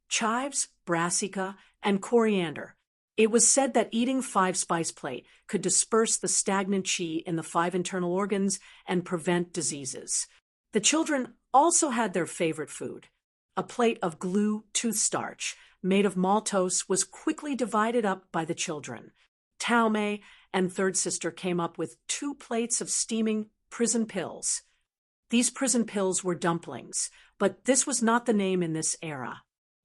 chives, brassica, and coriander. It was said that eating 5-spice plate could disperse the stagnant qi in the 5 internal organs and prevent diseases. The children also had their favorite food. A plate of glue tooth starch made of maltose was quickly divided up by the children. Tao Mei and third sister came up with 2 plates of steaming prison pills. These prison pills were dumplings, but this was not the name in this era.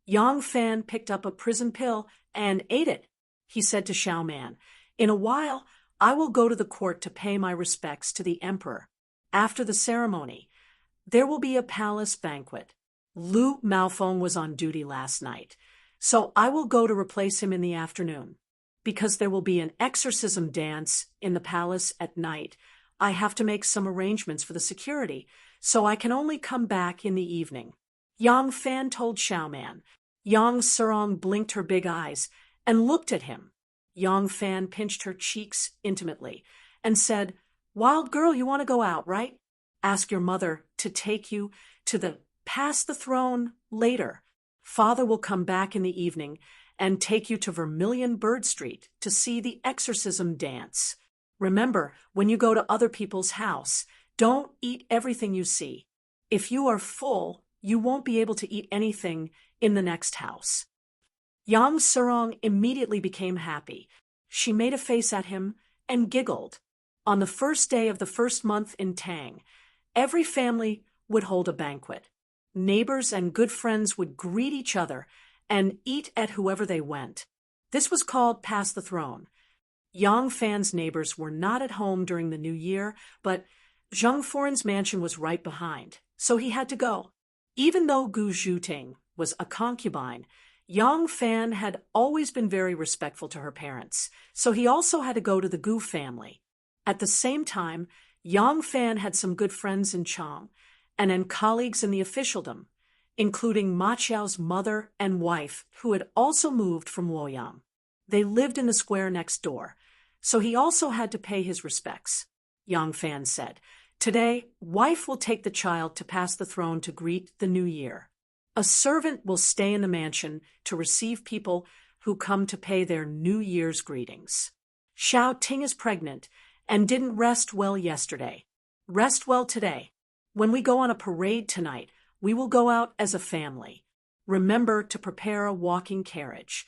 Yang Fan picked up a prison pill and ate it. He said to Xiao Man, "In a while, I will go to the court to pay my respects to the emperor. After the ceremony, there will be a palace banquet. Lu Maofeng was on duty last night, so I will go to replace him in the afternoon. Because there will be an exorcism dance in the palace at night, I have to make some arrangements for the security, so I can only come back in the evening." Yang Fan told Xiao Man. Yang Serong blinked her big eyes and looked at him. Yang Fan pinched her cheeks intimately and said, "Wild girl, you want to go out, right? Ask your mother to take you to the past the throne later. Father will come back in the evening and take you to Vermilion Bird Street to see the exorcism dance. Remember, when you go to other people's house, don't eat everything you see. If you are full, you won't be able to eat anything in the next house." Yang Serong immediately became happy. She made a face at him and giggled. On the first day of the first month in Tang, every family would hold a banquet. Neighbors and good friends would greet each other and eat at whoever they went. This was called Pass the Throne. Yang Fan's neighbors were not at home during the New Year, but Zheng Foren's mansion was right behind, so he had to go. Even though Gu Zhuting was a concubine, Yang Fan had always been very respectful to her parents, so he also had to go to the Gu family. At the same time, Yang Fan had some good friends in Chang and colleagues in the officialdom, including Ma Qiao's mother and wife, who had also moved from Luoyang. They lived in the square next door, so he also had to pay his respects. Yang Fan said, "Today, wife will take the child to pass the throne to greet the new year. A servant will stay in the mansion to receive people who come to pay their New Year's greetings. Xiao Ting is pregnant and didn't rest well yesterday. Rest well today. When we go on a parade tonight, we will go out as a family. Remember to prepare a walking carriage."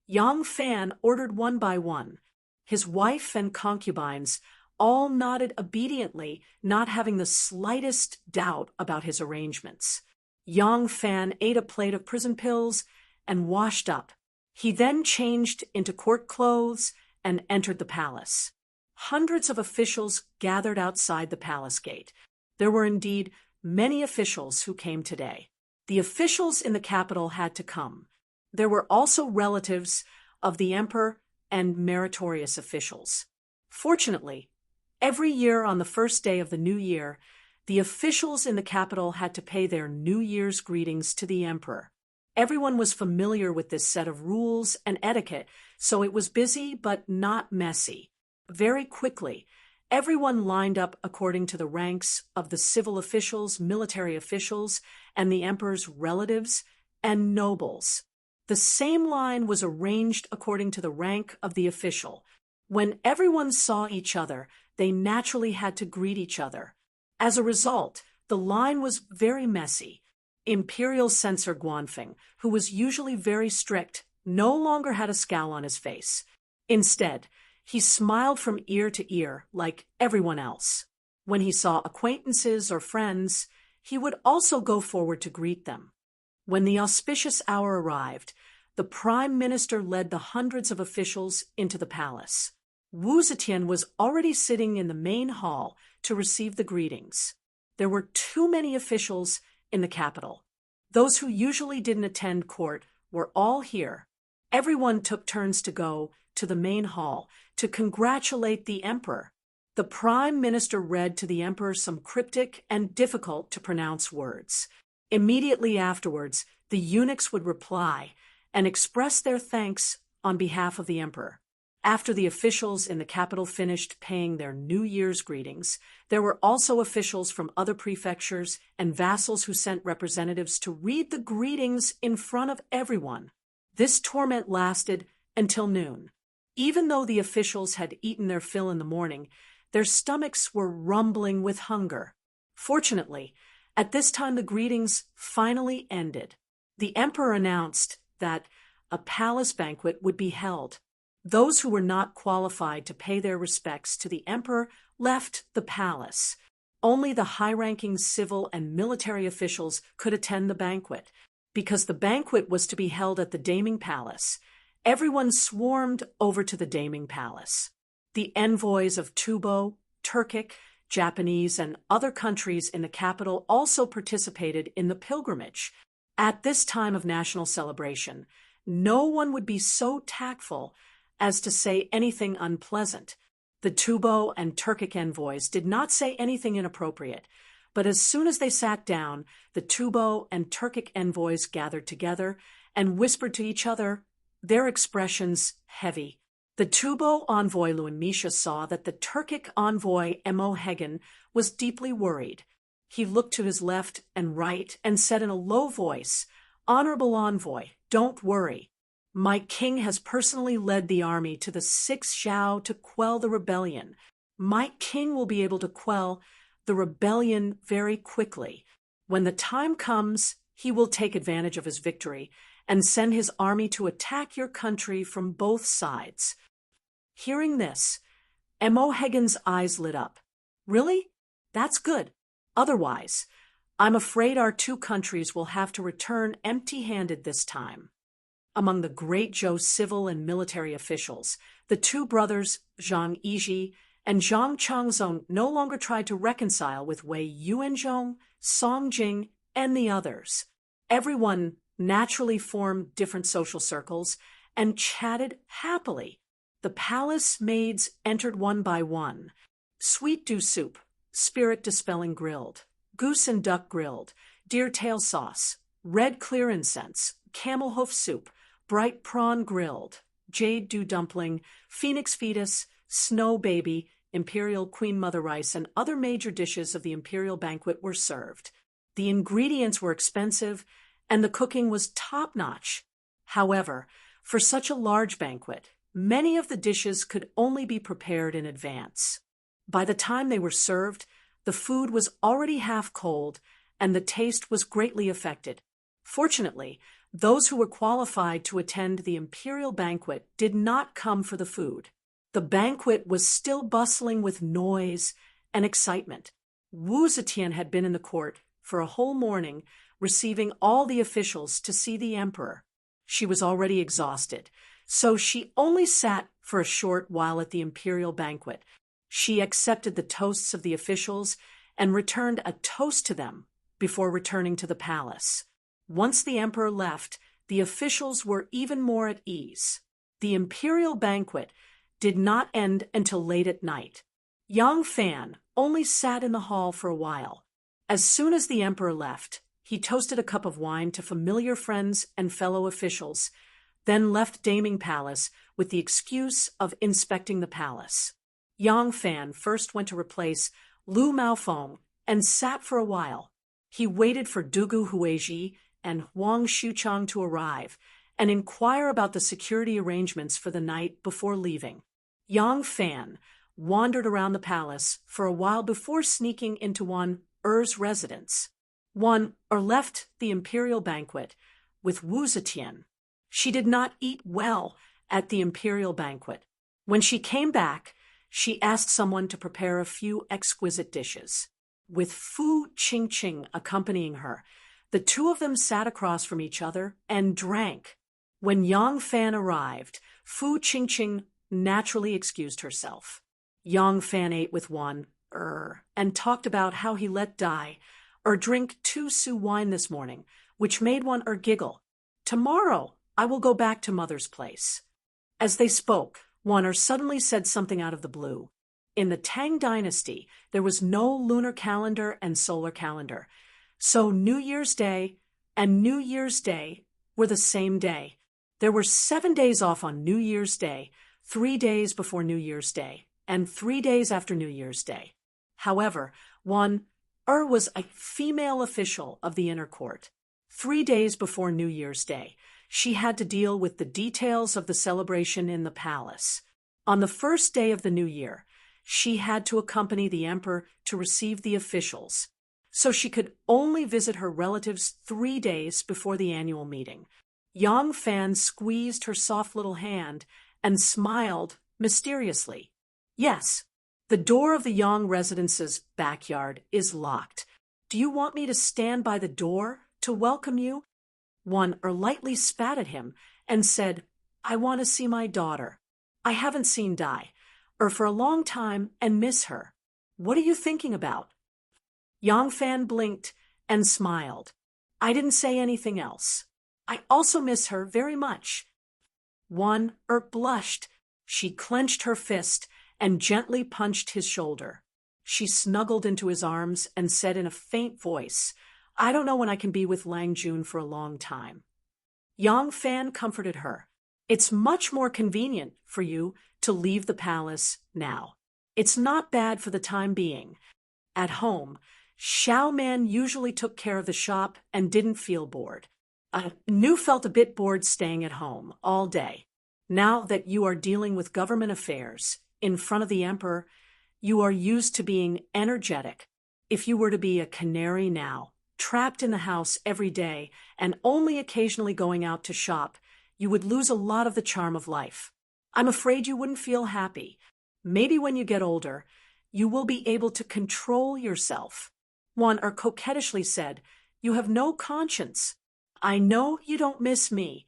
Yang Fan ordered one by one. His wife and concubines all nodded obediently, not having the slightest doubt about his arrangements. Yang Fan ate a plate of prison pills and washed up. He then changed into court clothes and entered the palace. Hundreds of officials gathered outside the palace gate. There were indeed many officials who came today. The officials in the capital had to come. There were also relatives of the emperor and meritorious officials. Fortunately, every year on the first day of the new year, the officials in the capital had to pay their New Year's greetings to the emperor. Everyone was familiar with this set of rules and etiquette, so it was busy but not messy. Very quickly, everyone lined up according to the ranks of the civil officials, military officials, and the emperor's relatives and nobles. The same line was arranged according to the rank of the official. When everyone saw each other, they naturally had to greet each other. As a result, the line was very messy. Imperial censor Guanfeng, who was usually very strict, no longer had a scowl on his face. Instead, he smiled from ear to ear like everyone else. When he saw acquaintances or friends, he would also go forward to greet them. When the auspicious hour arrived, the prime minister led the hundreds of officials into the palace. Wu Zetian was already sitting in the main hall to receive the greetings. There were too many officials in the capital. Those who usually didn't attend court were all here. Everyone took turns to go to the main hall to congratulate the emperor. The prime minister read to the emperor some cryptic and difficult to pronounce words. Immediately afterwards, the eunuchs would reply and express their thanks on behalf of the emperor. After the officials in the capital finished paying their New Year's greetings, there were also officials from other prefectures and vassals who sent representatives to read the greetings in front of everyone. This torment lasted until noon. Even though the officials had eaten their fill in the morning, their stomachs were rumbling with hunger. Fortunately, at this time the greetings finally ended. The emperor announced that a palace banquet would be held. Those who were not qualified to pay their respects to the emperor left the palace. Only the high-ranking civil and military officials could attend the banquet. Because the banquet was to be held at the Daming Palace, everyone swarmed over to the Daming Palace. The envoys of Tubo, Turkic, Japanese, and other countries in the capital also participated in the pilgrimage. At this time of national celebration, no one would be so tactful as to say anything unpleasant. The Tubo and Turkic envoys did not say anything inappropriate, but as soon as they sat down, the Tubo and Turkic envoys gathered together and whispered to each other, their expressions heavy. The Tubo envoy Luimisha saw that the Turkic envoy Emohegen was deeply worried. He looked to his left and right and said in a low voice, "Honorable envoy, don't worry. My king has personally led the army to the 6th Zhao to quell the rebellion. My king will be able to quell the rebellion very quickly. When the time comes, he will take advantage of his victory and send his army to attack your country from both sides." Hearing this, Emohegen's eyes lit up. "Really? That's good. Otherwise, I'm afraid our two countries will have to return empty-handed this time." Among the great Zhou civil and military officials, the two brothers, Zhang Yizhi and Zhang Changzong, no longer tried to reconcile with Wei Yuanzhong, Song Jing, and the others. Everyone naturally formed different social circles and chatted happily. The palace maids entered one by one. Sweet dew soup, spirit-dispelling grilled, goose and duck grilled, deer tail sauce, red clear incense, camel hoof soup, bright prawn grilled, jade dew dumpling, phoenix fetus, snow baby, imperial queen mother rice, and other major dishes of the imperial banquet were served. The ingredients were expensive, and the cooking was top-notch. However, for such a large banquet, many of the dishes could only be prepared in advance. By the time they were served, the food was already half cold, and the taste was greatly affected. Fortunately, those who were qualified to attend the imperial banquet did not come for the food. The banquet was still bustling with noise and excitement. Wu Zetian had been in the court for a whole morning, receiving all the officials to see the emperor. She was already exhausted, so she only sat for a short while at the imperial banquet. She accepted the toasts of the officials and returned a toast to them before returning to the palace. Once the emperor left, the officials were even more at ease. The imperial banquet did not end until late at night. Yang Fan only sat in the hall for a while. As soon as the emperor left, he toasted a cup of wine to familiar friends and fellow officials, then left Daming Palace with the excuse of inspecting the palace. Yang Fan first went to replace Lu Maofeng and sat for a while. He waited for Dugu Huizhi and Huang Xuchang to arrive and inquire about the security arrangements for the night before leaving. Yang Fan wandered around the palace for a while before sneaking into Wan Er's residence. Wan Er left the imperial banquet with Wu Zetian. She did not eat well at the imperial banquet. When she came back, she asked someone to prepare a few exquisite dishes. With Fu Qingqing accompanying her, the two of them sat across from each other and drank. When Yang Fan arrived, Fu Qingqing naturally excused herself. Yang Fan ate with Wan Er and talked about how he let Dai Er drink 2 su wine this morning, which made Wan Er giggle. "Tomorrow I will go back to mother's place." As they spoke, Wan Er suddenly said something out of the blue. In the Tang dynasty, there was no lunar calendar and solar calendar, so New Year's Day and New Year's Day were the same day. There were 7 days off on New Year's Day, 3 days before New Year's Day, and 3 days after New Year's Day. However, Wan Er was a female official of the inner court. 3 days before New Year's Day, she had to deal with the details of the celebration in the palace. On the first day of the new year, she had to accompany the emperor to receive the officials, so she could only visit her relatives 3 days before the annual meeting. Yang Fan squeezed her soft little hand and smiled mysteriously. Yes, the door of the Yang residence's backyard is locked. Do you want me to stand by the door to welcome you? One lightly spat at him and said, I want to see my daughter. I haven't seen Dai, for a long time and miss her. What are you thinking about? Yang Fan blinked and smiled. I didn't say anything else. I also miss her very much. One blushed. She clenched her fist and gently punched his shoulder. She snuggled into his arms and said in a faint voice, I don't know when I can be with Lang Jun for a long time. Yang Fan comforted her. It's much more convenient for you to leave the palace now. It's not bad for the time being. At home, Xiao Man usually took care of the shop and didn't feel bored. Nu felt a bit bored staying at home all day. Now that you are dealing with government affairs in front of the emperor, you are used to being energetic. If you were to be a canary now, trapped in the house every day and only occasionally going out to shop, you would lose a lot of the charm of life. I'm afraid you wouldn't feel happy. Maybe when you get older, you will be able to control yourself. One coquettishly said, You have no conscience. I know you don't miss me.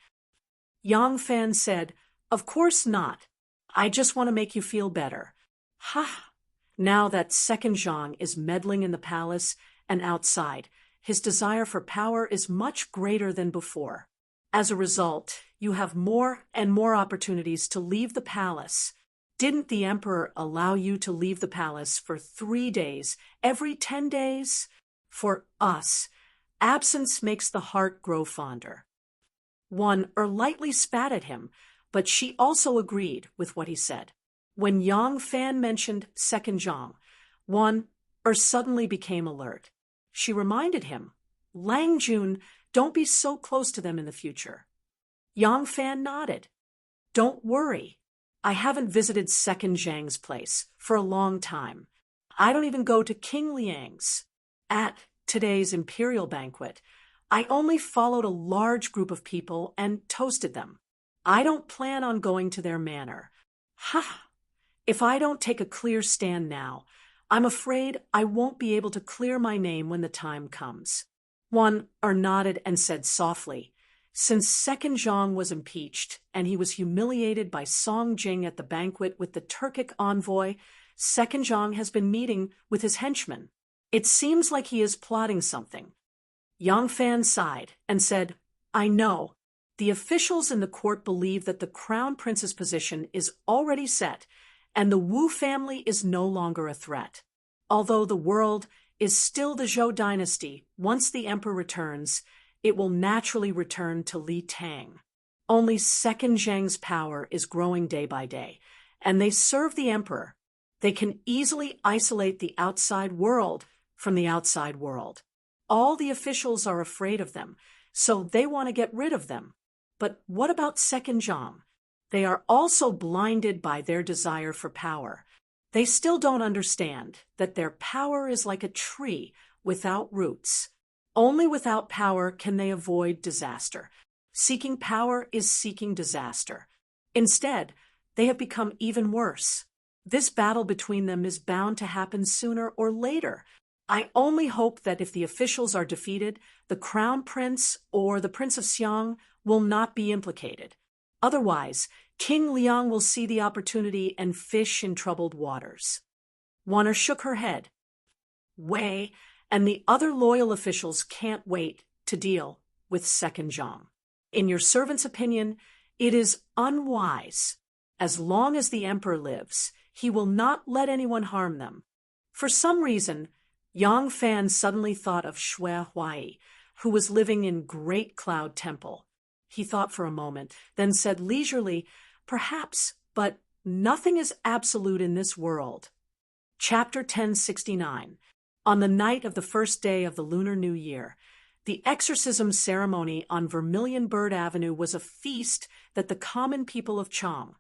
Yang Fan said, Of course not. I just want to make you feel better. Ha! Now that Second Zhang is meddling in the palace and outside, his desire for power is much greater than before. As a result, you have more and more opportunities to leave the palace. Didn't the emperor allow you to leave the palace for 3 days, every 10 days? For us, absence makes the heart grow fonder. One lightly spat at him, but she also agreed with what he said. When Yang Fan mentioned Second Zhang, One suddenly became alert. She reminded him, Lang Jun, don't be so close to them in the future. Yang Fan nodded. Don't worry. I haven't visited Second Zhang's place for a long time. I don't even go to King Liang's. At today's imperial banquet, I only followed a large group of people and toasted them. I don't plan on going to their manor. Ha! If I don't take a clear stand now, I'm afraid I won't be able to clear my name when the time comes. One nodded and said softly, Since Second Zhang was impeached and he was humiliated by Song Jing at the banquet with the Turkic envoy, Second Zhang has been meeting with his henchmen. It seems like he is plotting something. Yang Fan sighed and said, I know. The officials in the court believe that the crown prince's position is already set and the Wu family is no longer a threat. Although the world is still the Zhou dynasty, once the emperor returns, it will naturally return to Li Tang. Only Second Zhang's power is growing day by day, and they serve the emperor. They can easily isolate the outside world from the outside world. All the officials are afraid of them, so they want to get rid of them. But what about Second Zhang? They are also blinded by their desire for power. They still don't understand that their power is like a tree without roots. Only without power can they avoid disaster. Seeking power is seeking disaster. Instead, they have become even worse. This battle between them is bound to happen sooner or later. I only hope that if the officials are defeated, the crown prince or the Prince of Xiang will not be implicated. Otherwise, King Liang will see the opportunity and fish in troubled waters. Wanner shook her head. Wei and the other loyal officials can't wait to deal with Second Zhang. In your servant's opinion, it is unwise. As long as the emperor lives, he will not let anyone harm them. For some reason, Yang Fan suddenly thought of Shui Huai, who was living in Great Cloud Temple. He thought for a moment, then said leisurely, Perhaps, but nothing is absolute in this world. Chapter 1069. On the night of the first day of the Lunar New Year, The exorcism ceremony on Vermilion Bird Avenue was a feast that the common people of Chang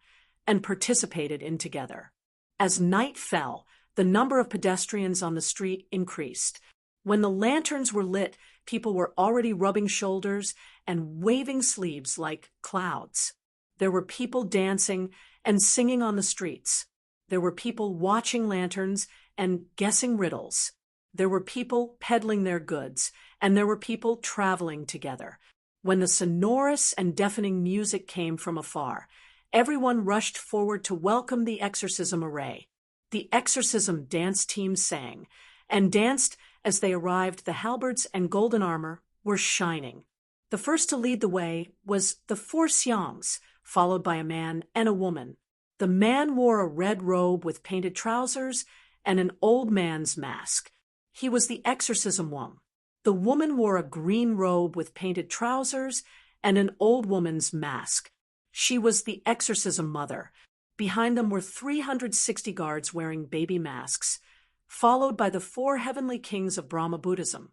and participated in together. As night fell, the number of pedestrians on the street increased. When the lanterns were lit, people were already rubbing shoulders and waving sleeves like clouds. There were people dancing and singing on the streets. There were people watching lanterns and guessing riddles. There were people peddling their goods, and there were people traveling together. When the sonorous and deafening music came from afar, everyone rushed forward to welcome the exorcism array. The exorcism dance team sang, and danced as they arrived. The halberds and golden armor were shining. The first to lead the way was the four Xiangs, followed by a man and a woman. The man wore a red robe with painted trousers and an old man's mask. He was the exorcism Wang. The woman wore a green robe with painted trousers and an old woman's mask. She was the exorcism mother. Behind them were 360 guards wearing baby masks, followed by the four heavenly kings of Brahma Buddhism,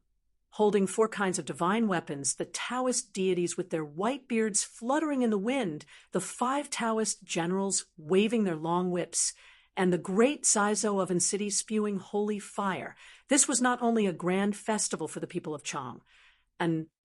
holding four kinds of divine weapons, the Taoist deities with their white beards fluttering in the wind, the five Taoist generals waving their long whips, and the great Zaizo of City spewing holy fire. This was not only a grand festival for the people of Chang,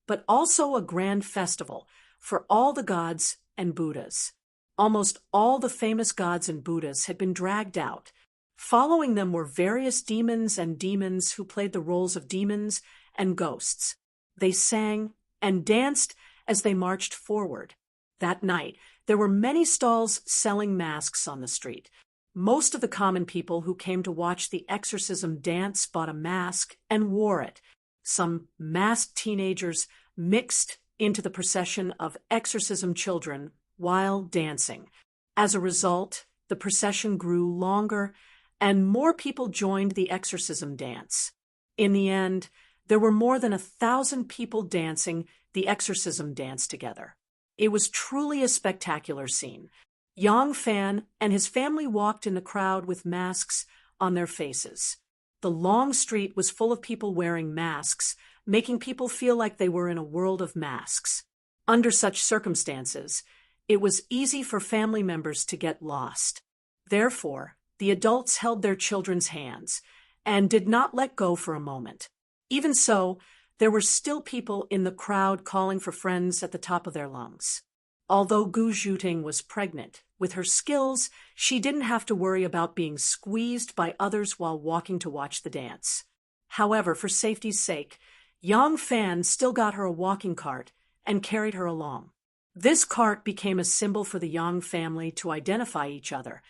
but also a grand festival for all the gods and Buddhas. Almost all the famous gods and Buddhas had been dragged out. Following them were various demons and demons who played the roles of demons and ghosts. They sang and danced as they marched forward. That night, there were many stalls selling masks on the street. Most of the common people who came to watch the exorcism dance bought a mask and wore it. Some masked teenagers mixed into the procession of exorcism children while dancing. As a result, the procession grew longer and more people joined the exorcism dance. In the end, there were more than 1,000 people dancing the exorcism dance together. It was truly a spectacular scene. Yang Fan and his family walked in the crowd with masks on their faces. The long street was full of people wearing masks, making people feel like they were in a world of masks. Under such circumstances, it was easy for family members to get lost. Therefore, the adults held their children's hands and did not let go for a moment. Even so, there were still people in the crowd calling for friends at the top of their lungs. Although Gu Zhuting was pregnant, with her skills, she didn't have to worry about being squeezed by others while walking to watch the dance. However, for safety's sake, Yang Fan still got her a walking cart and carried her along. This cart became a symbol for the Yang family to identify each other,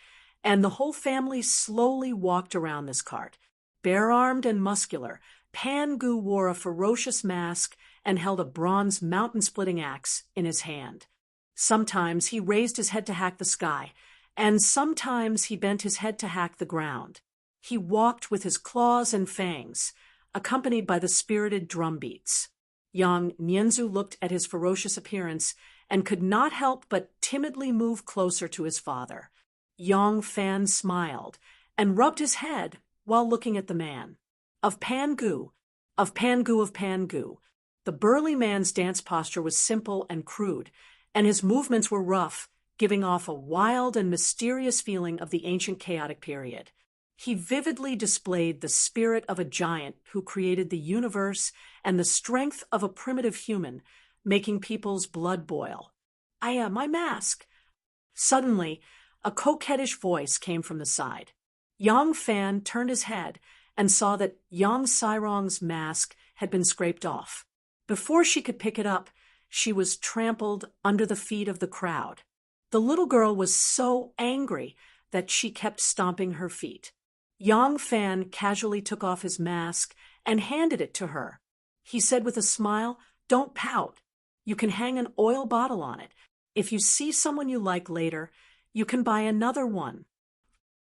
and the whole family slowly walked around this cart. Bare-armed and muscular, Pan Gu wore a ferocious mask and held a bronze mountain-splitting axe in his hand. Sometimes he raised his head to hack the sky, and sometimes he bent his head to hack the ground. He walked with his claws and fangs, accompanied by the spirited drum beats. Young Nianzu looked at his ferocious appearance and could not help but timidly move closer to his father. Yang Fan smiled and rubbed his head while looking at the man. Of Pan Gu, the burly man's dance posture was simple and crude, and his movements were rough, giving off a wild and mysterious feeling of the ancient chaotic period. He vividly displayed the spirit of a giant who created the universe and the strength of a primitive human, making people's blood boil. My mask! Suddenly, a coquettish voice came from the side. Yang Fan turned his head and saw that Yang Sairong's mask had been scraped off. Before she could pick it up, she was trampled under the feet of the crowd. The little girl was so angry that she kept stomping her feet. Yang Fan casually took off his mask and handed it to her. He said with a smile, "Don't pout. You can hang an oil bottle on it. If you see someone you like later, you can buy another one."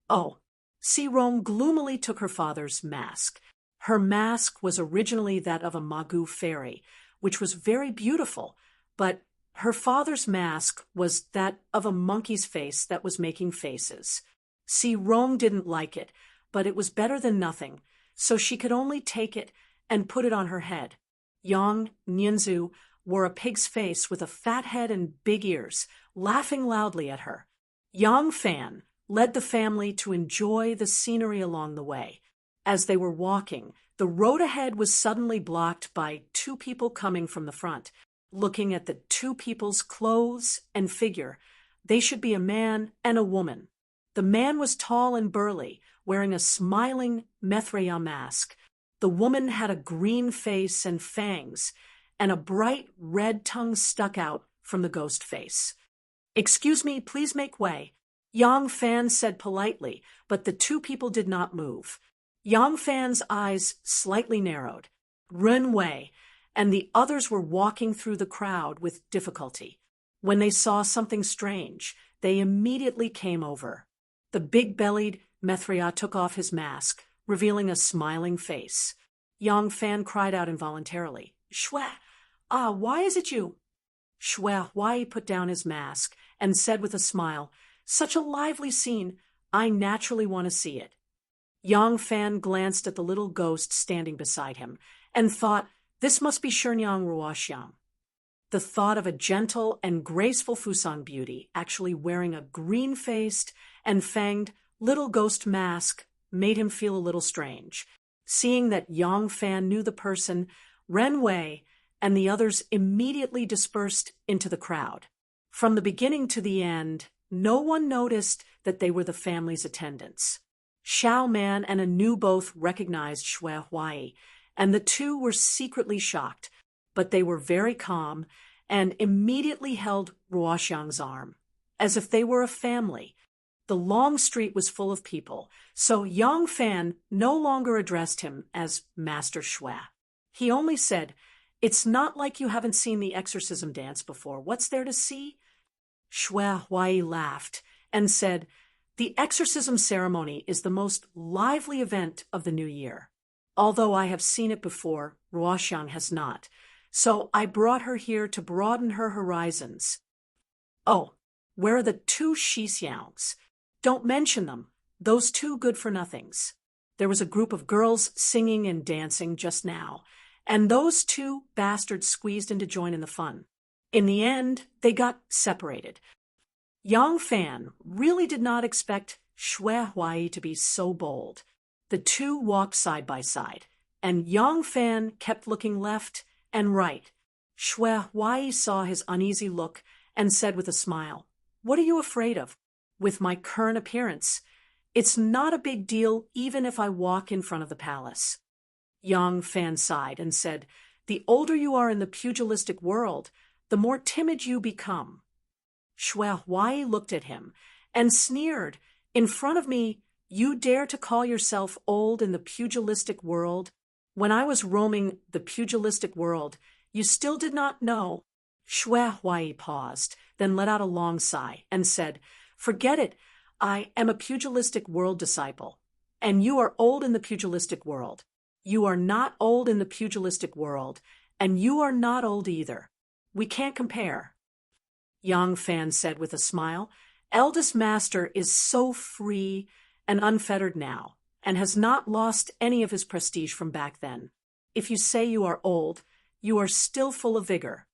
Oh, Si Rong gloomily took her father's mask. Her mask was originally that of a Magu fairy, which was very beautiful, but her father's mask was that of a monkey's face that was making faces. Si Rong didn't like it, but it was better than nothing, so she could only take it and put it on her head. Yang Nianzu wore a pig's face with a fat head and big ears, laughing loudly at her. Yang Fan led the family to enjoy the scenery along the way. As they were walking, the road ahead was suddenly blocked by two people coming from the front. Looking at the two people's clothes and figure, they should be a man and a woman. The man was tall and burly, wearing a smiling Mithra mask. The woman had a green face and fangs, and a bright red tongue stuck out from the ghost face. "Excuse me, please make way," Yang Fan said politely, but the two people did not move. Yang Fan's eyes slightly narrowed. "Run way," and the others were walking through the crowd with difficulty. When they saw something strange, they immediately came over. The big-bellied Mithra took off his mask, revealing a smiling face. Yang Fan cried out involuntarily, "Shwe! Ah, why is it you?" Shwe Huai put down his mask and said with a smile, "Such a lively scene, I naturally want to see it." Yang Fan glanced at the little ghost standing beside him and thought, this must be Shenyang Ruoxiang. The thought of a gentle and graceful Fusang beauty actually wearing a green-faced and fanged little ghost mask made him feel a little strange. Seeing that Yang Fan knew the person, Ren Wei and the others immediately dispersed into the crowd. From the beginning to the end, no one noticed that they were the family's attendants. Xiao Man and Anu both recognized Shue Huai, and the two were secretly shocked, but they were very calm and immediately held Ruoxiang's arm, as if they were a family. The long street was full of people, so Yang Fan no longer addressed him as Master Shue. He only said, "It's not like you haven't seen the exorcism dance before. What's there to see?" Shue Huai laughed and said, "The exorcism ceremony is the most lively event of the new year. Although I have seen it before, Ruoxiang has not. So I brought her here to broaden her horizons." "Oh, where are the two Shixiangs? Don't mention them, those two good-for-nothings. There was a group of girls singing and dancing just now, and those two bastards squeezed in to join in the fun. In the end, they got separated." Yang Fan really did not expect Shue Huai to be so bold. The two walked side by side, and Yang Fan kept looking left and right. Shue Huai saw his uneasy look and said with a smile, "What are you afraid of? With my current appearance, it's not a big deal even if I walk in front of the palace." Yang Fan sighed and said, "The older you are in the pugilistic world, the more timid you become." Shue Huai looked at him and sneered, "In front of me, you dare to call yourself old in the pugilistic world? When I was roaming the pugilistic world, you still did not know." Shue Huai paused, then let out a long sigh and said, "Forget it. I am a pugilistic world disciple, and you are old in the pugilistic world. You are not old in the pugilistic world, and you are not old either. We can't compare." Yang Fan said with a smile, "Eldest Master is so free and unfettered now, and has not lost any of his prestige from back then. If you say you are old, you are still full of vigor."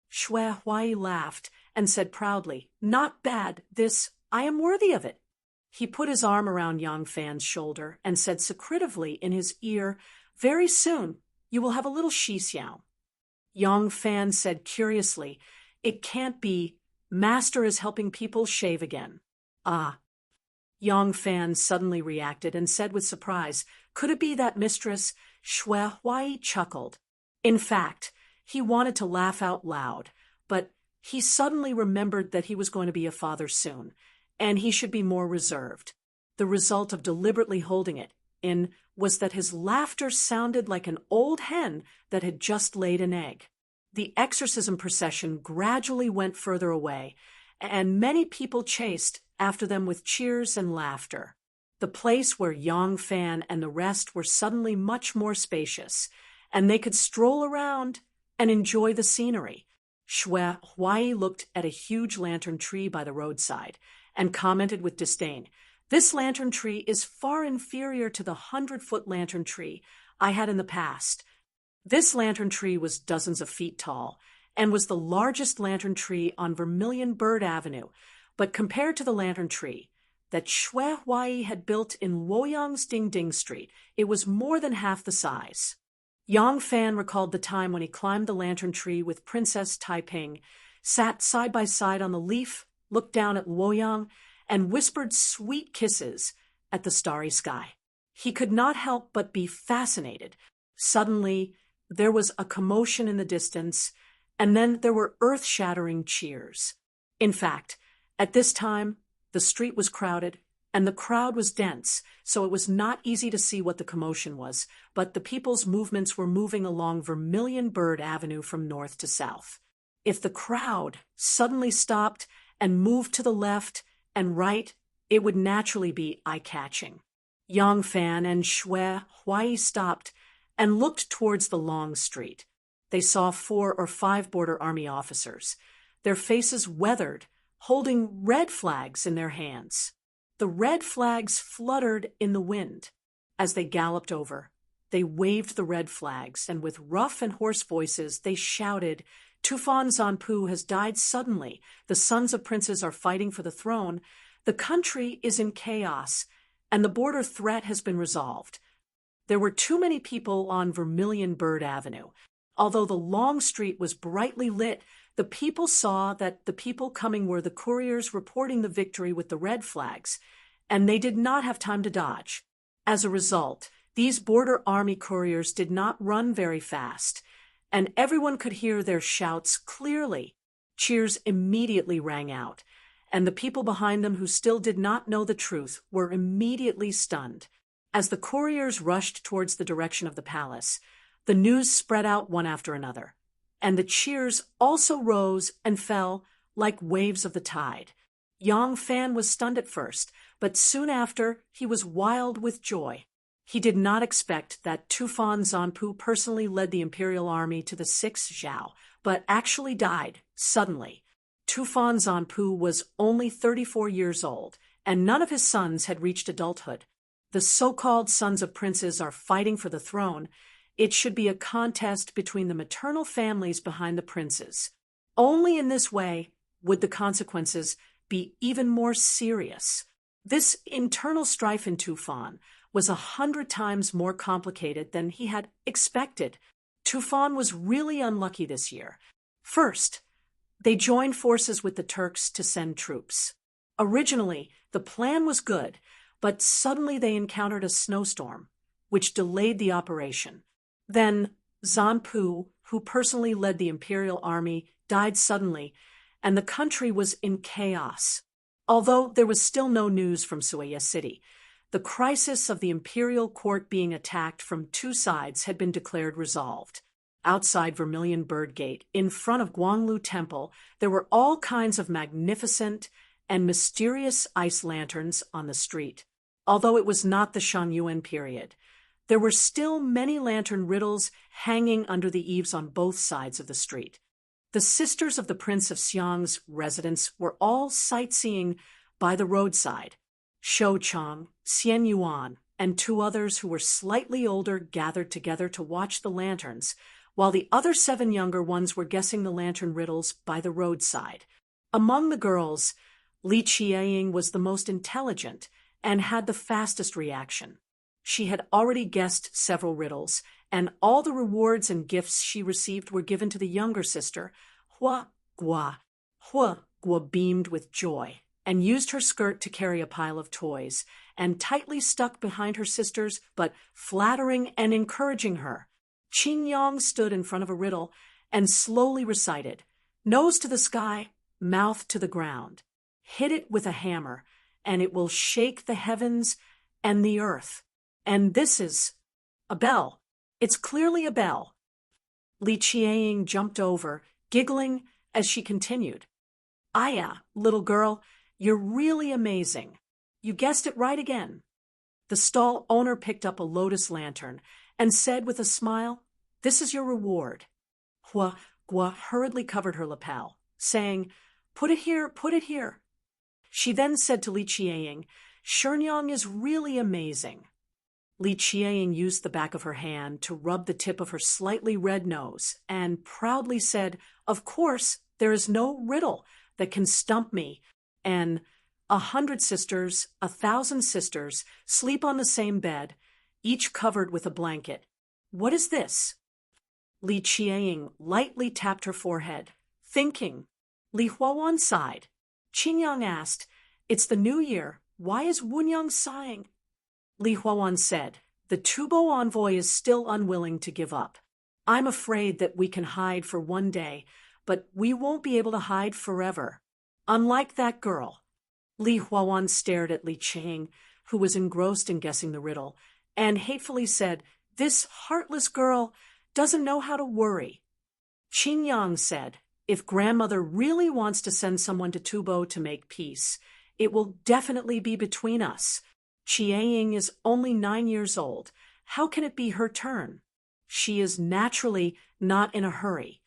Shue Huai laughed and said proudly, "Not bad, this, I am worthy of it." He put his arm around Yang Fan's shoulder and said secretively in his ear, "Very soon you will have a little Shixiao." Yang Fan said curiously, "It can't be. Master is helping people shave again." "Ah." Yang Fan suddenly reacted and said with surprise, "Could it be that mistress?" Shue Huai chuckled. In fact, he wanted to laugh out loud, but he suddenly remembered that he was going to be a father soon, and he should be more reserved. The result of deliberately holding it in was that his laughter sounded like an old hen that had just laid an egg. The exorcism procession gradually went further away, and many people chased after them with cheers and laughter. The place where Yang Fan and the rest were suddenly much more spacious, and they could stroll around and enjoy the scenery. Shue Huai looked at a huge lantern tree by the roadside and commented with disdain, "This lantern tree is far inferior to the 100-foot lantern tree I had in the past. This lantern tree was dozens of feet tall and was the largest lantern tree on Vermilion Bird Avenue, but compared to the lantern tree that Shui Huai had built in Luoyang's Ding Ding Street, it was more than half the size. Yang Fan recalled the time when he climbed the lantern tree with Princess Taiping, sat side by side on the leaf, looked down at Luoyang, and whispered sweet kisses at the starry sky. He could not help but be fascinated. Suddenly, there was a commotion in the distance, and then there were earth-shattering cheers. In fact, at this time, the street was crowded, and the crowd was dense, so it was not easy to see what the commotion was, but the people's movements were moving along Vermilion Bird Avenue from north to south. If the crowd suddenly stopped and moved to the left and right, it would naturally be eye-catching. Yang Fan and Shui Huai stopped and looked towards the long street. They saw 4 or 5 border army officers, their faces weathered, holding red flags in their hands. The red flags fluttered in the wind. As they galloped over, they waved the red flags, and with rough and hoarse voices they shouted, "Tufan Zanpu has died suddenly. The sons of princes are fighting for the throne. The country is in chaos, and the border threat has been resolved." There were too many people on Vermilion Bird Avenue. Although the long street was brightly lit, the people saw that the people coming were the couriers reporting the victory with the red flags, and they did not have time to dodge. As a result, these border army couriers did not run very fast, and everyone could hear their shouts clearly. Cheers immediately rang out, and the people behind them who still did not know the truth were immediately stunned. As the couriers rushed towards the direction of the palace, the news spread out one after another, and the cheers also rose and fell like waves of the tide. Yang Fan was stunned at first, but soon after he was wild with joy. He did not expect that Tufan Zanpu personally led the imperial army to the 6th Zhao, but actually died suddenly. Tufan Zanpu was only 34 years old, and none of his sons had reached adulthood. The so-called sons of princes are fighting for the throne. It should be a contest between the maternal families behind the princes. Only in this way would the consequences be even more serious. This internal strife in Tufan was 100 times more complicated than he had expected. Tufan was really unlucky this year. First, they joined forces with the Turks to send troops. Originally, the plan was good, but suddenly they encountered a snowstorm, which delayed the operation. Then Zanpu, who personally led the imperial army, died suddenly, and the country was in chaos. Although there was still no news from Suaya City, the crisis of the imperial court being attacked from 2 sides had been declared resolved. Outside Vermilion Bird Gate, in front of Guanglu Temple, there were all kinds of magnificent and mysterious ice lanterns on the street. Although it was not the Shangyuan period, there were still many lantern riddles hanging under the eaves on both sides of the street. The sisters of the Prince of Xiang's residence were all sightseeing by the roadside. Shou Chang, Xian Yuan, and 2 others who were slightly older gathered together to watch the lanterns, while the other 7 younger ones were guessing the lantern riddles by the roadside. Among the girls, Li Qieying was the most intelligent and had the fastest reaction. She had already guessed several riddles, and all the rewards and gifts she received were given to the younger sister, Hua Guo. Hua Guo beamed with joy and used her skirt to carry a pile of toys, and tightly stuck behind her sisters, but flattering and encouraging her. Qin Yang stood in front of a riddle and slowly recited, "Nose to the sky, mouth to the ground. Hit it with a hammer, and it will shake the heavens and the earth. And this is a bell. It's clearly a bell." Li Qieying jumped over, giggling as she continued, "Aya, little girl, you're really amazing. You guessed it right again." The stall owner picked up a lotus lantern and said with a smile, "This is your reward." Hua Guo hurriedly covered her lapel, saying, "Put it here, put it here." She then said to Li Qieying, "Shenyang is really amazing." Li Qiang used the back of her hand to rub the tip of her slightly red nose and proudly said, "Of course, there is no riddle that can stump me, and 100 sisters, 1,000 sisters, sleep on the same bed, each covered with a blanket. What is this?" Li Qiang lightly tapped her forehead, thinking. Li Huawan sighed. Qingyang asked, "It's the new year. Why is Wunyang sighing?" Li Huawan said, "The Tubo envoy is still unwilling to give up. I'm afraid that we can hide for one day, but we won't be able to hide forever. Unlike that girl." Li Huawan stared at Li Qiang, who was engrossed in guessing the riddle, and hatefully said, "This heartless girl doesn't know how to worry." Qingyang said, "If grandmother really wants to send someone to Tubo to make peace, it will definitely be between us. Qiang is only 9 years old. How can it be her turn? She is naturally not in a hurry."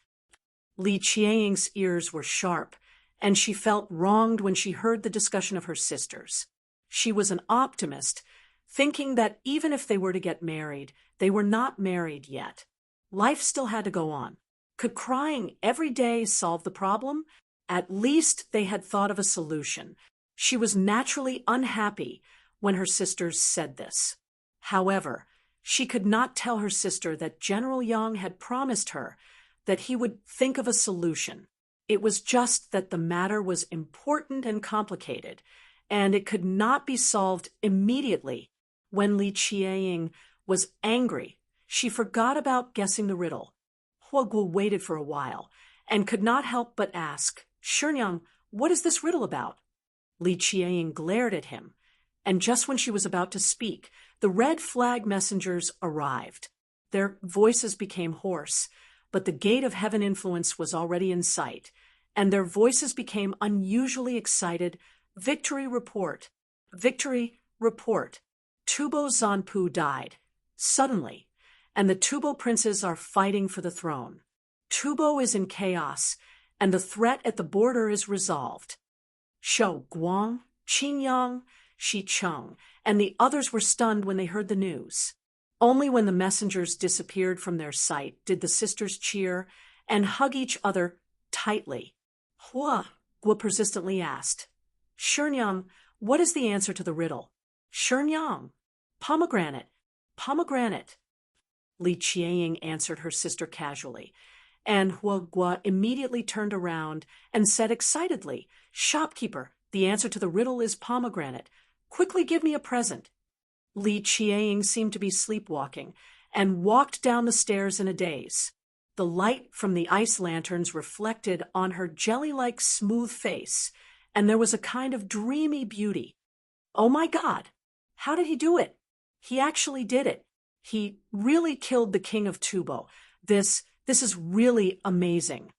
Li Qiang's ears were sharp, and she felt wronged when she heard the discussion of her sisters. She was an optimist, thinking that even if they were to get married, they were not married yet. Life still had to go on. Could crying every day solve the problem? At least they had thought of a solution. She was naturally unhappy when her sisters said this. However, she could not tell her sister that General Yang had promised her that he would think of a solution. It was just that the matter was important and complicated, and it could not be solved immediately. When Li Qiang was angry, she forgot about guessing the riddle. Huoguo waited for a while and could not help but ask, "Shenyang, what is this riddle about?" Li Qiang glared at him, and just when she was about to speak, the red flag messengers arrived. Their voices became hoarse, but the gate of heaven influence was already in sight, and their voices became unusually excited. "Victory report! Victory report! Tubo Zanpu died suddenly, and the Tubo princes are fighting for the throne. Tubo is in chaos, and the threat at the border is resolved." Shou Guang, Qingyang, Shi Cheng, and the others were stunned when they heard the news. Only when the messengers disappeared from their sight did the sisters cheer and hug each other tightly. Guo persistently asked, "Shenyang, what is the answer to the riddle?" "Shenyang, pomegranate, pomegranate." Li Qiang answered her sister casually, and Guo immediately turned around and said excitedly, "Shopkeeper, the answer to the riddle is pomegranate. Quickly give me a present." Li Qiang seemed to be sleepwalking and walked down the stairs in a daze. The light from the ice lanterns reflected on her jelly-like smooth face, and there was a kind of dreamy beauty. "Oh my God! How did he do it? He actually did it. He really killed the king of Tubo. This is really amazing."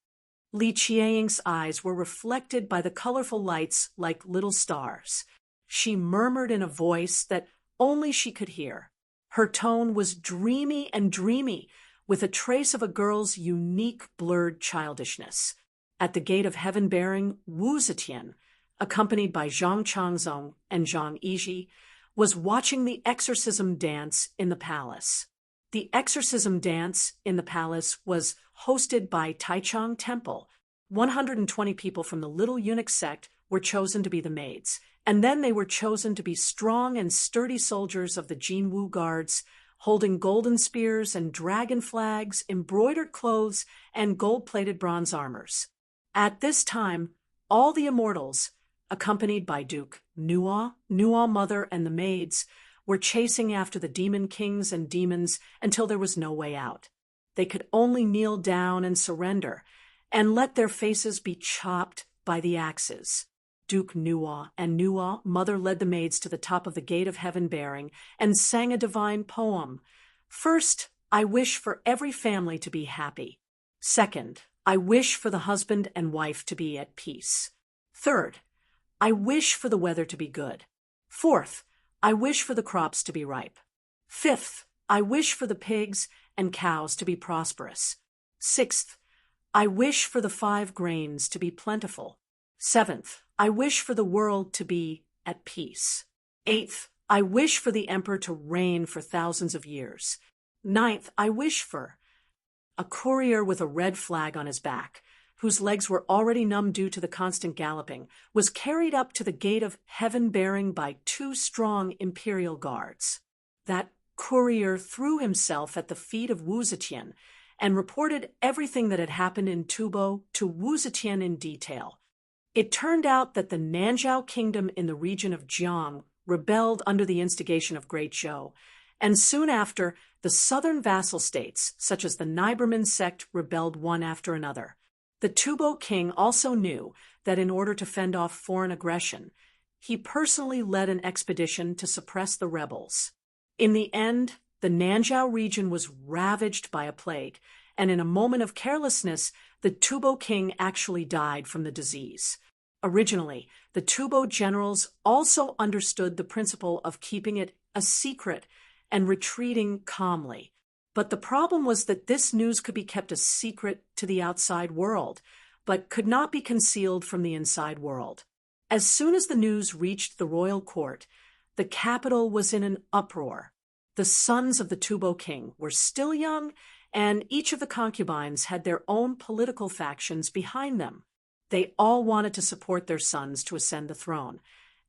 Li Qiang's eyes were reflected by the colorful lights like little stars. She murmured in a voice that only she could hear. Her tone was dreamy and dreamy, with a trace of a girl's unique blurred childishness. At the gate of heaven-bearing, Wu Zetian, accompanied by Zhang Changzong and Zhang Yizhi, was watching the exorcism dance in the palace. The exorcism dance in the palace was hosted by Taichung Temple. 120 people from the little eunuch sect were chosen to be the maids, and then they were chosen to be strong and sturdy soldiers of the Jinwu Guards, holding golden spears and dragon flags, embroidered clothes, and gold-plated bronze armors. At this time, all the immortals, accompanied by Duke Nuo, Mother, and the maids, were chasing after the demon kings and demons until there was no way out. They could only kneel down and surrender, and let their faces be chopped by the axes. Duke Nuo and Nuo, Mother, led the maids to the top of the gate of heaven bearing and sang a divine poem. First, I wish for every family to be happy. Second, I wish for the husband and wife to be at peace. Third, I wish for the weather to be good. Fourth, I wish for the crops to be ripe. Fifth, I wish for the pigs and cows to be prosperous. Sixth, I wish for the 5 grains to be plentiful. Seventh, I wish for the world to be at peace. Eighth, I wish for the emperor to reign for thousands of years. Ninth, I wish for a courier with a red flag on his back, whose legs were already numb due to the constant galloping, was carried up to the gate of heaven bearing by 2 strong imperial guards. That courier threw himself at the feet of Wu Zetian and reported everything that had happened in Tubo to Wu Zetian in detail. It turned out that the Nanzhao kingdom in the region of Jiang rebelled under the instigation of Great Zhou, and soon after, the southern vassal states, such as the Neiberman sect, rebelled one after another. The Tubo king also knew that in order to fend off foreign aggression, he personally led an expedition to suppress the rebels. In the end, the Nanzhao region was ravaged by a plague, and in a moment of carelessness, the Tubo king actually died from the disease. Originally, the Tubo generals also understood the principle of keeping it a secret and retreating calmly. But the problem was that this news could be kept a secret to the outside world, but could not be concealed from the inside world. As soon as the news reached the royal court, the capital was in an uproar. The sons of the Tubo king were still young, and each of the concubines had their own political factions behind them. They all wanted to support their sons to ascend the throne,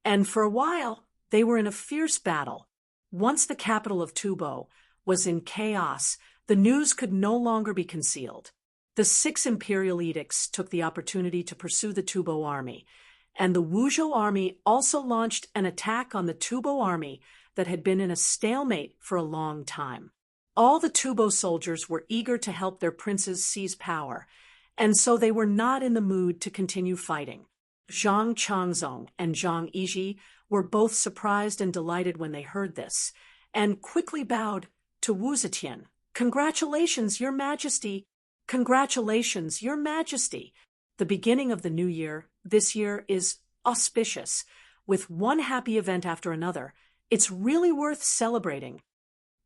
and for a while they were in a fierce battle. Once the capital of Tubo was in chaos, the news could no longer be concealed. The 6 imperial edicts took the opportunity to pursue the Tubo army, and the Wuzhou army also launched an attack on the Tubo army that had been in a stalemate for a long time. All the Tubo soldiers were eager to help their princes seize power, and so they were not in the mood to continue fighting. Zhang Changzong and Zhang Yizhi were both surprised and delighted when they heard this, and quickly bowed to Wu Zetian. "Congratulations, Your Majesty! Congratulations, Your Majesty!" The beginning of the new year, this year, is auspicious, with one happy event after another. It's really worth celebrating.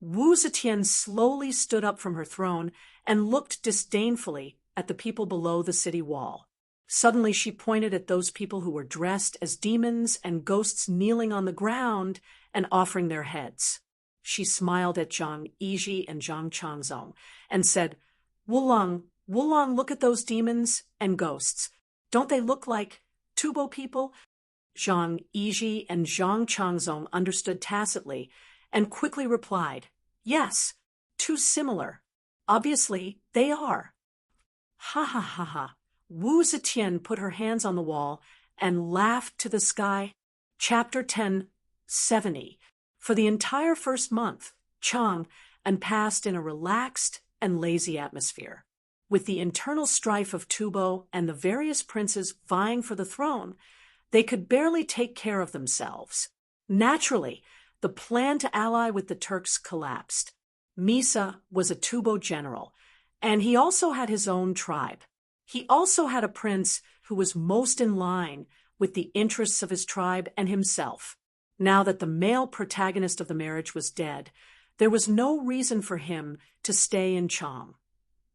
Wu Zetian slowly stood up from her throne and looked disdainfully at the people below the city wall. Suddenly she pointed at those people who were dressed as demons and ghosts kneeling on the ground and offering their heads. She smiled at Zhang Yizhi and Zhang Changzong and said, Wulong, look at those demons and ghosts. Don't they look like Tubo people?" Zhang Yizhi and Zhang Changzong understood tacitly and quickly replied, "Yes, too similar. Obviously, they are." Ha ha ha ha. Wu Zetian put her hands on the wall and laughed to the sky. Chapter 10:70. For the entire first month, Chang and passed in a relaxed and lazy atmosphere. With the internal strife of Tubo and the various princes vying for the throne, they could barely take care of themselves. Naturally, the plan to ally with the Turks collapsed. Misa was a Tubo general, and he also had his own tribe. He also had a prince who was most in line with the interests of his tribe and himself. Now that the male protagonist of the marriage was dead, there was no reason for him to stay in Chang.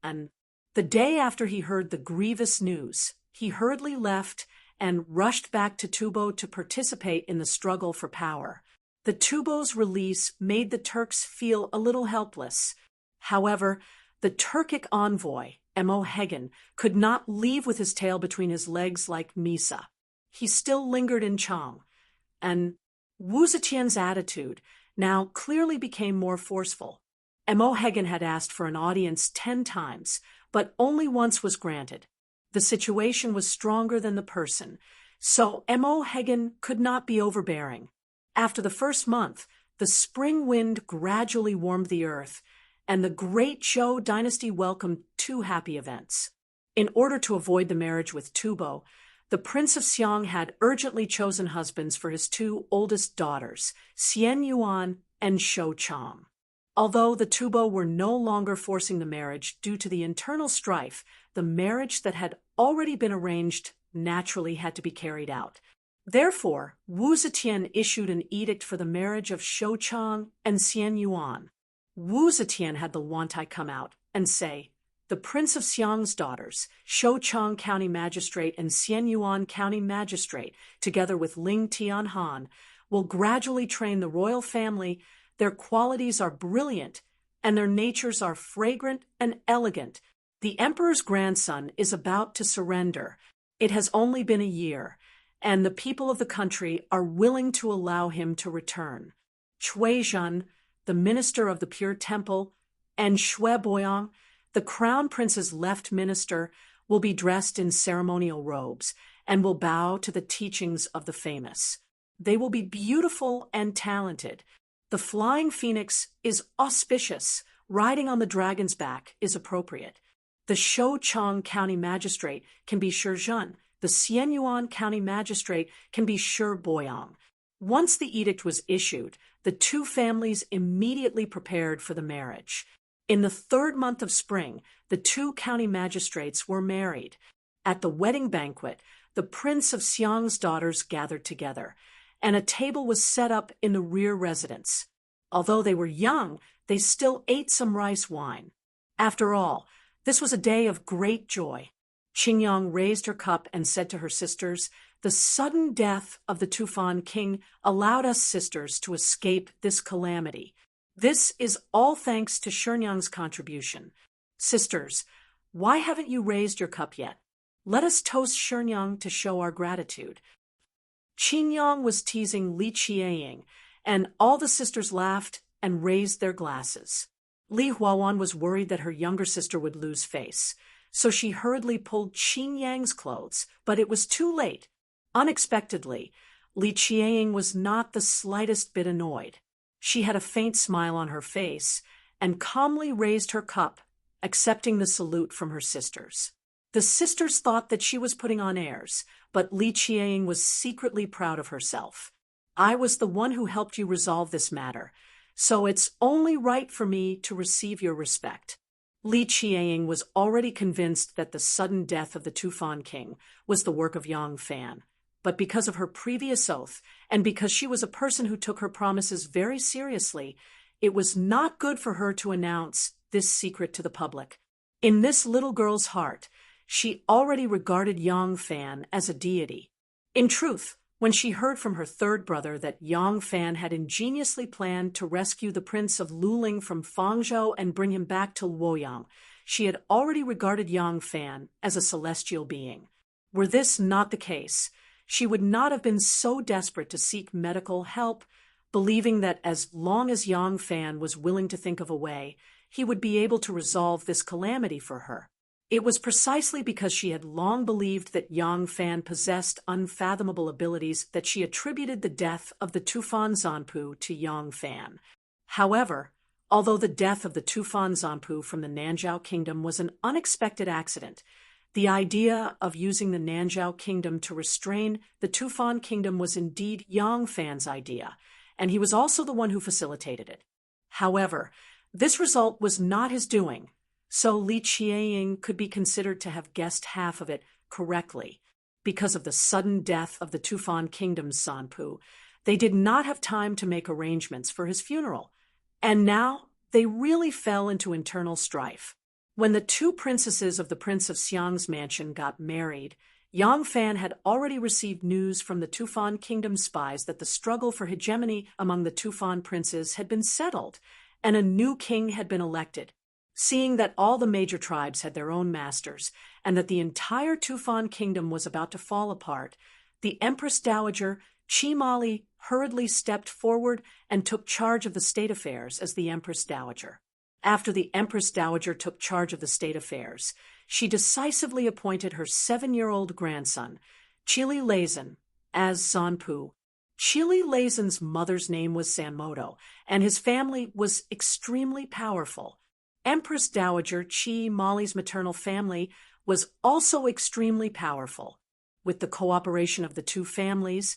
And the day after he heard the grievous news, he hurriedly left and rushed back to Tubo to participate in the struggle for power. The Tubo's release made the Turks feel a little helpless. However, the Turkic envoy, Mo Hagen, could not leave with his tail between his legs like Misa. He still lingered in Chang, and Wu Zetian's attitude now clearly became more forceful. Mo Hagen had asked for an audience 10 times, but only once was granted. The situation was stronger than the person, so Mo Hagen could not be overbearing. After the first month, the spring wind gradually warmed the earth, and the Great Zhou dynasty welcomed 2 happy events. In order to avoid the marriage with Tubo, the Prince of Xiang had urgently chosen husbands for his 2 oldest daughters, Xian Yuan and Shou Chang. Although the Tubo were no longer forcing the marriage due to the internal strife, the marriage that had already been arranged naturally had to be carried out. Therefore, Wu Zetian issued an edict for the marriage of Shou Chang and Xian Yuan. Wu Zetian had the Wantai come out and say, "The Prince of Xiang's daughters, Shou Chang County Magistrate and Xian Yuan County Magistrate, together with Ling Tianhan, will gradually train the royal family. Their qualities are brilliant, and their natures are fragrant and elegant. The emperor's grandson is about to surrender. It has only been a year, and the people of the country are willing to allow him to return. Zhan, the minister of the Pure Temple, and Shui Boyang, the crown prince's left minister, will be dressed in ceremonial robes and will bow to the teachings of the famous. They will be beautiful and talented. The flying phoenix is auspicious. Riding on the dragon's back is appropriate. The Shoucheng County Magistrate can be Zhen. The Xianyuan County Magistrate can be Shui Boyang. Once the edict was issued, the two families immediately prepared for the marriage. In the 3rd month of spring, the two county magistrates were married. At the wedding banquet, the Prince of Xiang's daughters gathered together, and a table was set up in the rear residence. Although they were young, they still ate some rice wine. After all, this was a day of great joy. Qingyang raised her cup and said to her sisters, "The sudden death of the Tufan king allowed us sisters to escape this calamity. This is all thanks to Shenyang's contribution. Sisters, why haven't you raised your cup yet? Let us toast Shenyang to show our gratitude." Qingyang was teasing Li Qieying, and all the sisters laughed and raised their glasses. Li Huawan was worried that her younger sister would lose face, so she hurriedly pulled Qingyang's clothes, but it was too late. Unexpectedly, Li Qieying was not the slightest bit annoyed. She had a faint smile on her face and calmly raised her cup, accepting the salute from her sisters. The sisters thought that she was putting on airs, but Li Qieying was secretly proud of herself. "I was the one who helped you resolve this matter, so it's only right for me to receive your respect." Li Qieying was already convinced that the sudden death of the Tufan king was the work of Yang Fan. But because of her previous oath, and because she was a person who took her promises very seriously, it was not good for her to announce this secret to the public. In this little girl's heart, she already regarded Yang Fan as a deity. In truth, when she heard from her 3rd brother that Yang Fan had ingeniously planned to rescue the Prince of Luling from Fangzhou and bring him back to Luoyang, she had already regarded Yang Fan as a celestial being. Were this not the case, she would not have been so desperate to seek medical help, believing that as long as Yang Fan was willing to think of a way, he would be able to resolve this calamity for her. It was precisely because she had long believed that Yang Fan possessed unfathomable abilities that she attributed the death of the Tufan Zanpu to Yang Fan. However, although the death of the Tufan Zanpu from the Nanzhao kingdom was an unexpected accident, the idea of using the Nanzhao kingdom to restrain the Tufan kingdom was indeed Yang Fan's idea, and he was also the one who facilitated it. However, this result was not his doing, so Li Qieying could be considered to have guessed half of it correctly. Because of the sudden death of the Tufan kingdom's Zanpu, they did not have time to make arrangements for his funeral, and now they really fell into internal strife. When the two princesses of the Prince of Xiang's mansion got married, Yang Fan had already received news from the Tufan kingdom spies that the struggle for hegemony among the Tufan princes had been settled, and a new king had been elected. Seeing that all the major tribes had their own masters, and that the entire Tufan kingdom was about to fall apart, the Empress Dowager Qi Mali hurriedly stepped forward and took charge of the state affairs as the Empress Dowager. After the Empress Dowager took charge of the state affairs, she decisively appointed her 7-year-old grandson, Qili Leizhen, as Zanpu. Qili Leizhen's mother's name was Sanmodo, and his family was extremely powerful. Empress Dowager Qi Mali's maternal family was also extremely powerful. With the cooperation of the two families,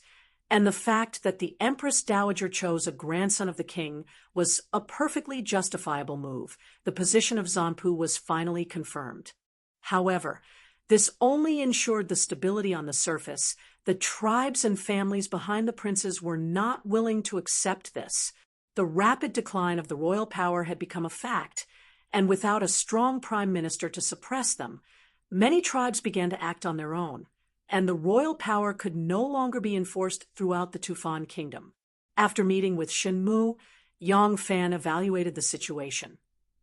and the fact that the Empress Dowager chose a grandson of the king was a perfectly justifiable move, the position of Zanpu was finally confirmed. However, this only ensured the stability on the surface. The tribes and families behind the princes were not willing to accept this. The rapid decline of the royal power had become a fact, and without a strong prime minister to suppress them, many tribes began to act on their own, and the royal power could no longer be enforced throughout the Tufan kingdom. After meeting with Shenmu, Yang Fan evaluated the situation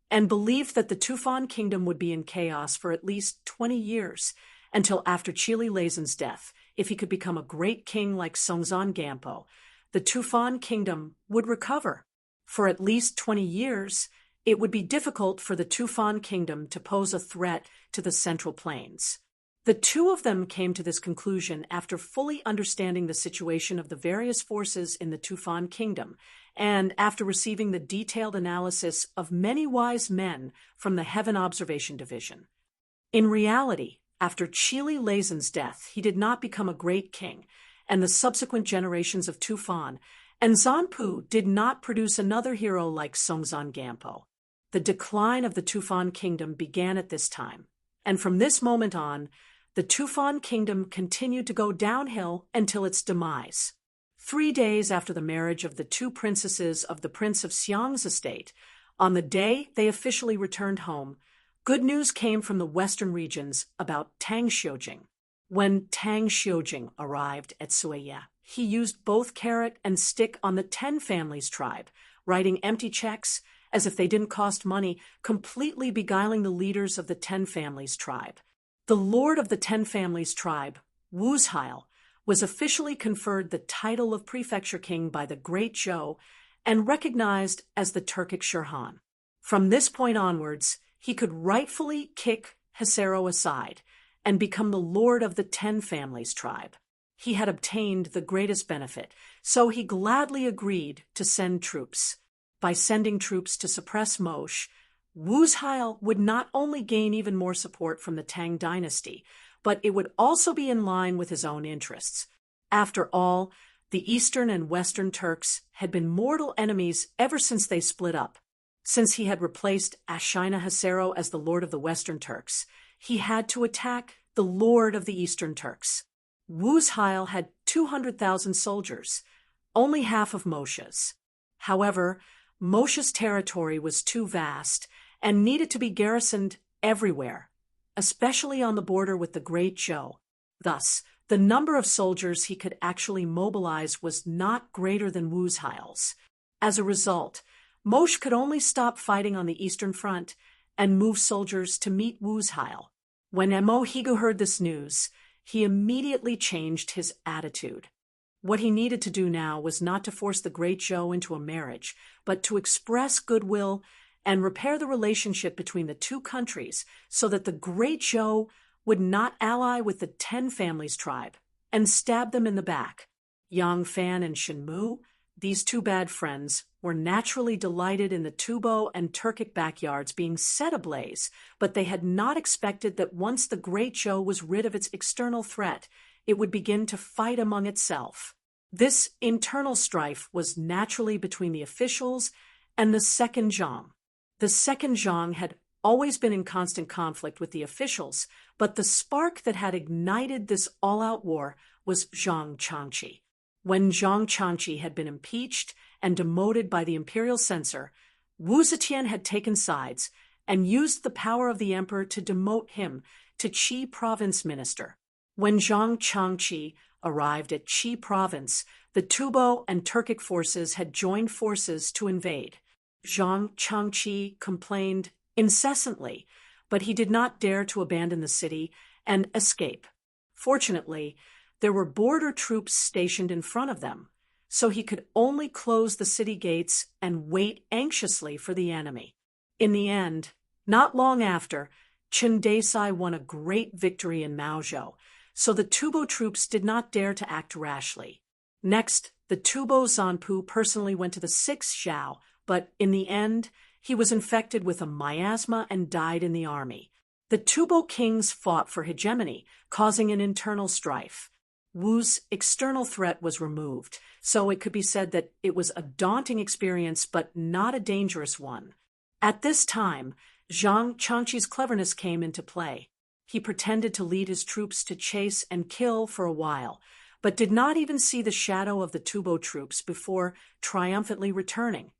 and believed that the Tufan kingdom would be in chaos for at least 20 years, until after Chili Leisen's death. If he could become a great king like Songzan Gampo, the Tufan kingdom would recover. For at least 20 years, it would be difficult for the Tufan kingdom to pose a threat to the Central Plains. The two of them came to this conclusion after fully understanding the situation of the various forces in the Tufan kingdom, and after receiving the detailed analysis of many wise men from the Heaven Observation Division. In reality, after Chili Leisen's death, he did not become a great king, and the subsequent generations of Tufan and Zanpu did not produce another hero like Songzan Gampo. The decline of the Tufan kingdom began at this time, and from this moment on, the Tufan kingdom continued to go downhill until its demise. 3 days after the marriage of the two princesses of the Prince of Xiang's estate, on the day they officially returned home, good news came from the western regions about Tang Xiujing. When Tang Xiujing arrived at Suiya, he used both carrot and stick on the 10 families tribe, writing empty checks as if they didn't cost money, completely beguiling the leaders of the 10 families tribe. The lord of the 10 families tribe, Wuzheil, was officially conferred the title of prefecture king by the Great Zhou and recognized as the Turkic Shirhan. From this point onwards, he could rightfully kick Hesero aside and become the lord of the 10 families tribe. He had obtained the greatest benefit, so he gladly agreed to send troops. By sending troops to suppress Moshe, Wuzheil would not only gain even more support from the Tang dynasty, but it would also be in line with his own interests. After all, the Eastern and Western Turks had been mortal enemies ever since they split up. Since he had replaced Ashina Hesero as the lord of the Western Turks, he had to attack the lord of the Eastern Turks. Wuzheil had 200,000 soldiers, only half of Moshe's. However, Moshe's territory was too vast and needed to be garrisoned everywhere, especially on the border with the Great Zhou. Thus, the number of soldiers he could actually mobilize was not greater than Wuzheil's. As a result, Moshe could only stop fighting on the Eastern Front and move soldiers to meet Wuzheil. When Emohigu heard this news, he immediately changed his attitude. What he needed to do now was not to force the Great Zhou into a marriage, but to express goodwill and repair the relationship between the two countries so that the Great Zhou would not ally with the 10 families tribe and stab them in the back. Yang Fan and Shenmu, these two bad friends, were naturally delighted in the Tubo and Turkic backyards being set ablaze, but they had not expected that once the Great Zhou was rid of its external threat, it would begin to fight among itself. This internal strife was naturally between the officials and the second Zhang. The second Zhang had always been in constant conflict with the officials, but the spark that had ignited this all-out war was Zhang Changqi. When Zhang Changqi had been impeached and demoted by the imperial censor, Wu Zetian had taken sides and used the power of the emperor to demote him to Qi province minister. When Zhang Changqi arrived at Qi province, the Tubo and Turkic forces had joined forces to invade. Zhang Changqi complained incessantly, but he did not dare to abandon the city and escape. Fortunately, there were border troops stationed in front of them, so he could only close the city gates and wait anxiously for the enemy. In the end, not long after, Chen Desai won a great victory in Maozhou, so the Tubo troops did not dare to act rashly. Next, the Tubo Zanpu personally went to the 6th Zhao, but in the end, he was infected with a miasma and died in the army. The Tubo kings fought for hegemony, causing an internal strife. Wu's external threat was removed, so it could be said that it was a daunting experience but not a dangerous one. At this time, Zhang Changqi's cleverness came into play. He pretended to lead his troops to chase and kill for a while, but did not even see the shadow of the Tubo troops before triumphantly returning.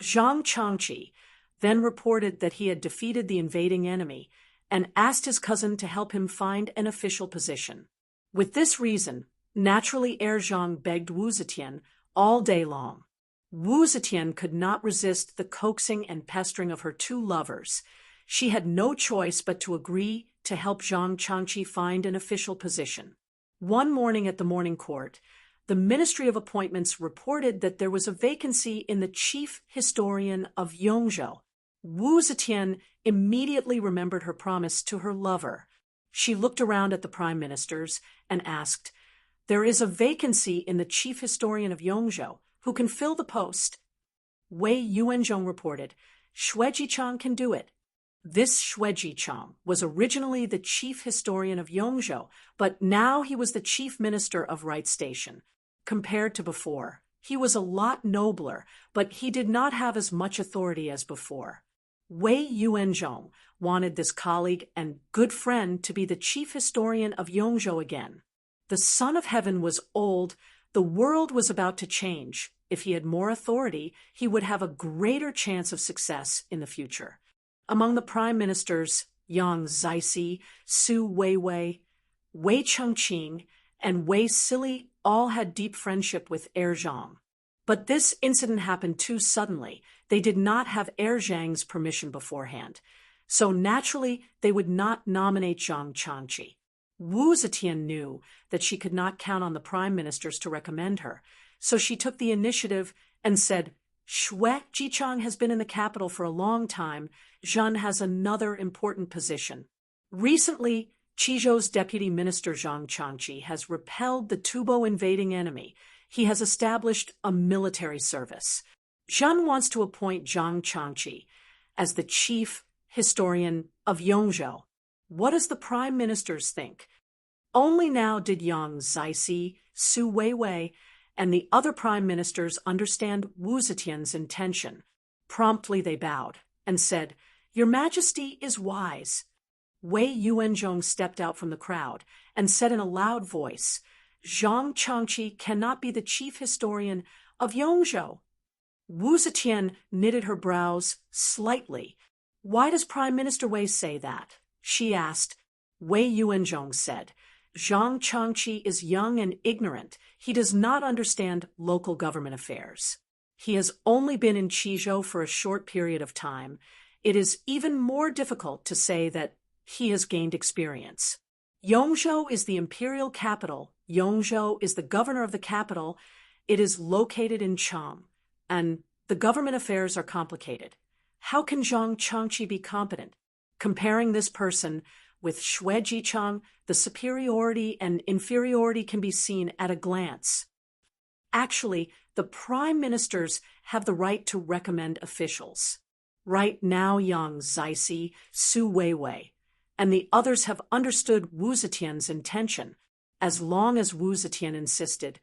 Zhang Changqi then reported that he had defeated the invading enemy and asked his cousin to help him find an official position. With this reason, naturally Heir Zhang begged Wu Zetian, all day long. Wu Zetian could not resist the coaxing and pestering of her two lovers. She had no choice but to agree to help Zhang Changqi find an official position. One morning at the morning court, the Ministry of Appointments reported that there was a vacancy in the chief historian of Yongzhou. Wu Zetian immediately remembered her promise to her lover. She looked around at the prime ministers and asked, "There is a vacancy in the chief historian of Yongzhou. Who can fill the post?" Wei Yuanzhong reported, "Xue Jichang can do it." This Xue Jichang was originally the chief historian of Yongzhou, but now he was the chief minister of Right Station. Compared to before, he was a lot nobler, but he did not have as much authority as before. Wei Yuanzhong wanted this colleague and good friend to be the chief historian of Yongzhou again. The Son of Heaven was old. The world was about to change. If he had more authority, he would have a greater chance of success in the future. Among the prime ministers, Yang Zixi, Su Weiwei, Wei Chengqing, and Wei Sili all had deep friendship with Heir Zhang. But this incident happened too suddenly. They did not have Heir Zhang's permission beforehand. So naturally, they would not nominate Zhang Changqi. Wu Zetian knew that she could not count on the prime ministers to recommend her, so she took the initiative and said, "Xue Jichang has been in the capital for a long time. Zhen has another important position." Recently, Qizhou's deputy minister Zhang Changqi has repelled the Tubo invading enemy. He has established a military service. Zhen wants to appoint Zhang Changqi as the chief historian of Yongzhou. What does the prime ministers think? Only now did Yang Zixi, Su Weiwei, and the other prime ministers understand Wu Zetian's intention. Promptly they bowed and said, "Your Majesty is wise." Wei Yuanzhong stepped out from the crowd and said in a loud voice, "Zhang Changqi cannot be the chief historian of Yongzhou." Wu Zetian knitted her brows slightly. "Why does Prime Minister Wei say that?" she asked. Wei Yuanzhong said, "Zhang Changqi is young and ignorant. He does not understand local government affairs. He has only been in Qizhou for a short period of time. It is even more difficult to say that he has gained experience. Yongzhou is the imperial capital. Yongzhou is the governor of the capital. It is located in Chang, and the government affairs are complicated. How can Zhang Changqi be competent? Comparing this person with Xue Jichang, the superiority and inferiority can be seen at a glance. Actually, the prime ministers have the right to recommend officials. Right now, Yang Zixi, Su Weiwei, and the others have understood Wu Zetian's intention. As long as Wu Zetian insisted,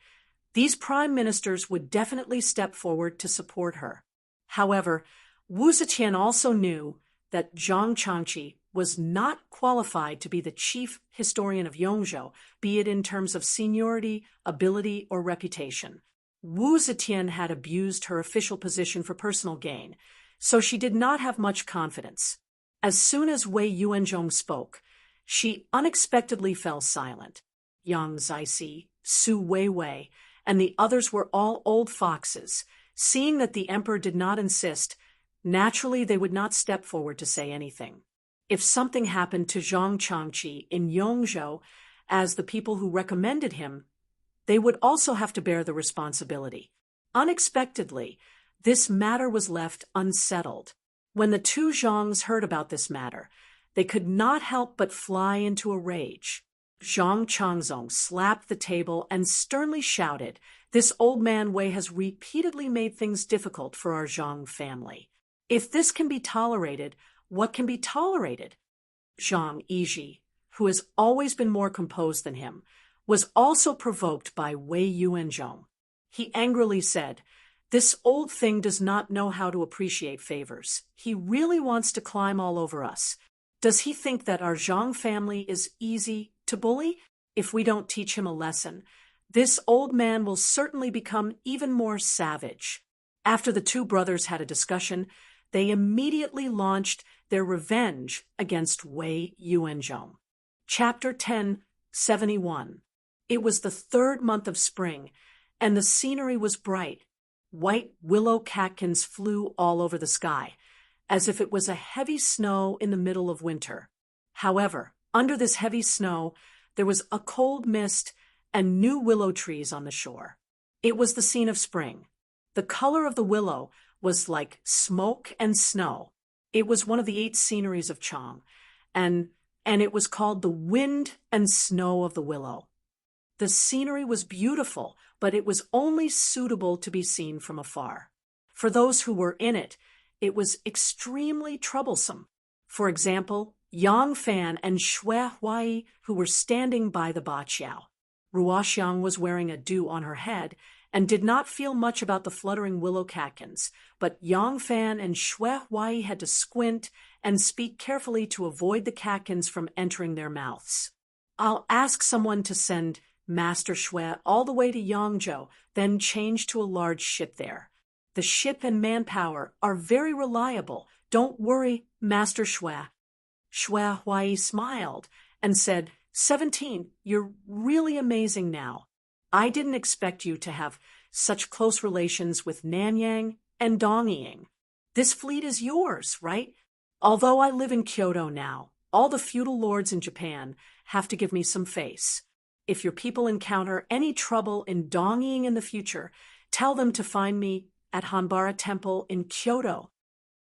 these prime ministers would definitely step forward to support her. However, Wu Zetian also knew that Zhang Changqi was not qualified to be the chief historian of Yongzhou, be it in terms of seniority, ability, or reputation. Wu Zetian had abused her official position for personal gain, so she did not have much confidence. As soon as Wei Yuanzhong spoke, she unexpectedly fell silent. Yang Zixi, Su Weiwei, and the others were all old foxes. Seeing that the emperor did not insist, naturally they would not step forward to say anything. If something happened to Zhang Changqi in Yongzhou, as the people who recommended him, they would also have to bear the responsibility. Unexpectedly, this matter was left unsettled. When the two Zhangs heard about this matter, they could not help but fly into a rage. Zhang Changzong slapped the table and sternly shouted, "This old man Wei has repeatedly made things difficult for our Zhang family. If this can be tolerated, what can be tolerated?" Zhang Yizhi, who has always been more composed than him, was also provoked by Wei Yuanzhong. He angrily said, "This old thing does not know how to appreciate favors. He really wants to climb all over us. Does he think that our Zhang family is easy to bully? If we don't teach him a lesson, this old man will certainly become even more savage." After the two brothers had a discussion, they immediately launched their revenge against Wei Yuanzhong. Chapter 1071. It was the third month of spring, and the scenery was bright. White willow catkins flew all over the sky, as if it was a heavy snow in the middle of winter. However, under this heavy snow, there was a cold mist and new willow trees on the shore. It was the scene of spring. The color of the willow was like smoke and snow. It was one of the 8 sceneries of Chang, and it was called the wind and snow of the willow. The scenery was beautiful, but it was only suitable to be seen from afar. For those who were in it, it was extremely troublesome. For example, Yang Fan and Xue Huai, who were standing by the Baqiao. Ruoxiang was wearing a dew on her head and did not feel much about the fluttering willow catkins, but Yang Fan and Xue Huai had to squint and speak carefully to avoid the catkins from entering their mouths. I'll ask someone to send Master Xue all the way to Yangzhou, then change to a large ship there. The ship and manpower are very reliable. Don't worry, Master Xue. Xue Huai smiled and said, 17, you're really amazing now. I didn't expect you to have such close relations with Nanyang and Dongying. This fleet is yours, right? Although I live in Kyoto now, all the feudal lords in Japan have to give me some face. If your people encounter any trouble in Dongying in the future, tell them to find me at Hanbara Temple in Kyoto.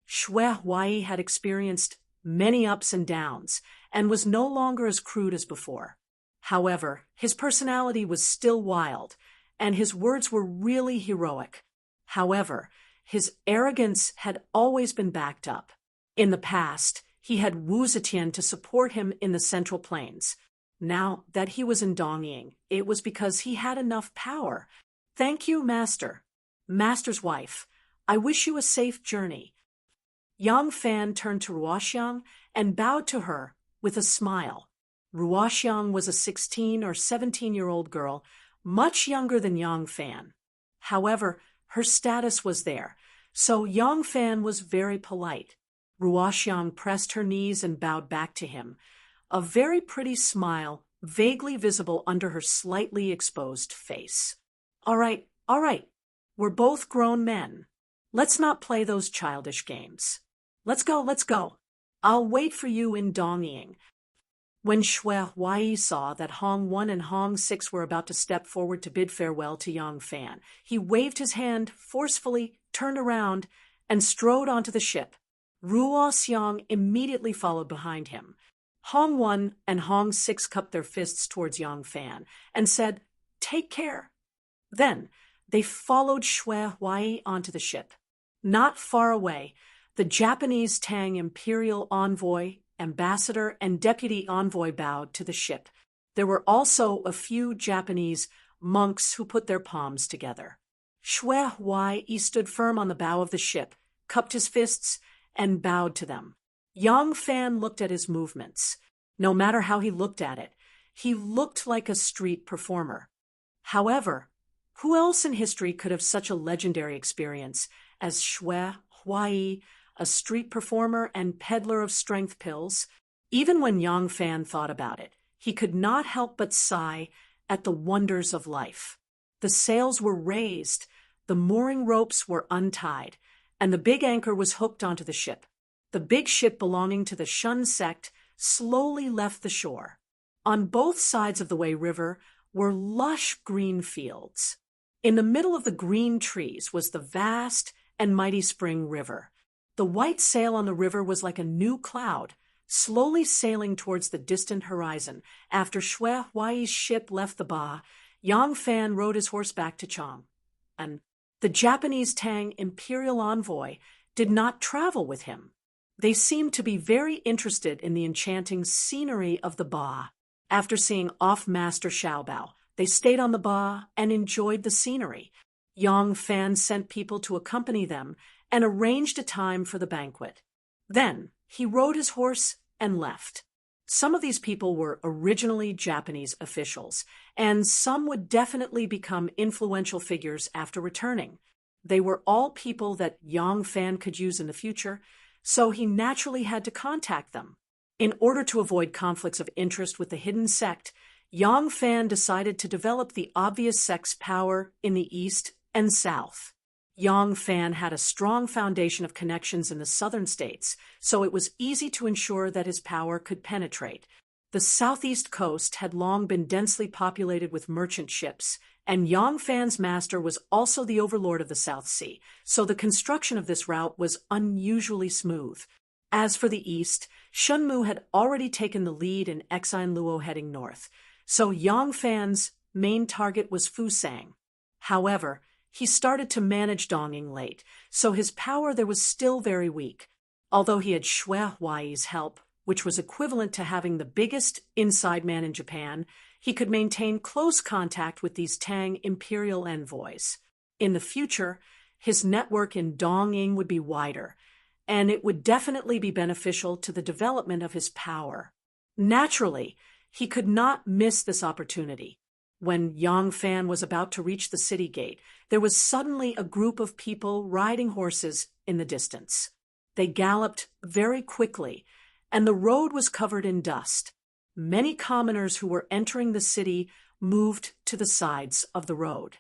Xue Huai had experienced many ups and downs and was no longer as crude as before. However, his personality was still wild, and his words were really heroic. However, his arrogance had always been backed up. In the past, he had Wu Zetian to support him in the Central Plains. Now that he was in Dongying, it was because he had enough power. Thank you, Master. Master's wife, I wish you a safe journey. Yang Fan turned to Ruoxiang and bowed to her with a smile. Ruoxiang was a 16 or 17-year-old girl, much younger than Yang Fan. However, her status was there, so Yang Fan was very polite. Ruoxiang pressed her knees and bowed back to him, a very pretty smile vaguely visible under her slightly exposed face. All right, we're both grown men. Let's not play those childish games. Let's go. I'll wait for you in Dongying. When Xue Huai saw that Hong 1 and Hong 6 were about to step forward to bid farewell to Yang Fan, he waved his hand forcefully, turned around, and strode onto the ship. Ruo Xiang immediately followed behind him. Hong 1 and Hong 6 cupped their fists towards Yang Fan and said, "Take care." Then they followed Xue Huai onto the ship. Not far away, the Japanese Tang Imperial Envoy, Ambassador, and Deputy Envoy bowed to the ship. There were also a few Japanese monks who put their palms together. Xue Huai stood firm on the bow of the ship, cupped his fists, and bowed to them. Yang Fan looked at his movements. No matter how he looked at it, he looked like a street performer. However, who else in history could have such a legendary experience as Xue Huai, a street performer and peddler of strength pills? Even when Yang Fan thought about it, he could not help but sigh at the wonders of life. The sails were raised, the mooring ropes were untied, and the big anchor was hooked onto the ship. The big ship belonging to the Shun sect slowly left the shore. On both sides of the Wei River were lush green fields. In the middle of the green trees was the vast and mighty Spring River. The white sail on the river was like a new cloud, slowly sailing towards the distant horizon. After Xue Huai's ship left the Ba, Yang Fan rode his horse back to Chang. And the Japanese Tang Imperial Envoy did not travel with him. They seemed to be very interested in the enchanting scenery of the Ba. After seeing off Master Xiaobao, they stayed on the Ba and enjoyed the scenery. Yang Fan sent people to accompany them and arranged a time for the banquet. Then he rode his horse and left. Some of these people were originally Japanese officials, and some would definitely become influential figures after returning. They were all people that Yang Fan could use in the future, so he naturally had to contact them. In order to avoid conflicts of interest with the hidden sect, Yang Fan decided to develop the obvious sex power in the east and south. Yang Fan had a strong foundation of connections in the southern states, so it was easy to ensure that his power could penetrate. The southeast coast had long been densely populated with merchant ships, and Yang Fan's master was also the overlord of the South Sea, so the construction of this route was unusually smooth. As for the east, Shunmu had already taken the lead in Exine Luo heading north, so Yang Fan's main target was Fusang. However, he started to manage Dongying late, so his power there was still very weak. Although he had Xue Huai's help, which was equivalent to having the biggest inside man in Japan, he could maintain close contact with these Tang imperial envoys. In the future, his network in Dongying would be wider, and it would definitely be beneficial to the development of his power. Naturally, he could not miss this opportunity. When Yang Fan was about to reach the city gate, there was suddenly a group of people riding horses in the distance. They galloped very quickly, and the road was covered in dust. Many commoners who were entering the city moved to the sides of the road.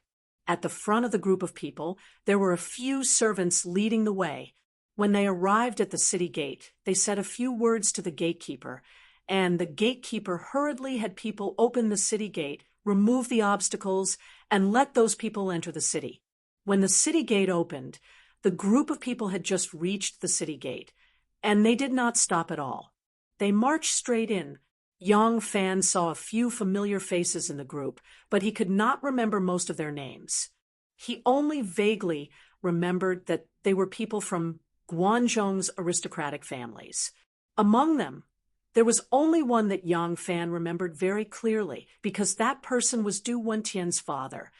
At the front of the group of people, there were a few servants leading the way. When they arrived at the city gate, they said a few words to the gatekeeper, and the gatekeeper hurriedly had people open the city gate, remove the obstacles, and let those people enter the city. When the city gate opened, the group of people had just reached the city gate, and they did not stop at all. They marched straight in. Yang Fan saw a few familiar faces in the group, but he could not remember most of their names. He only vaguely remembered that they were people from Guanzhong's aristocratic families. Among them, there was only one that Yang Fan remembered very clearly, because that person was Du Wentian's father,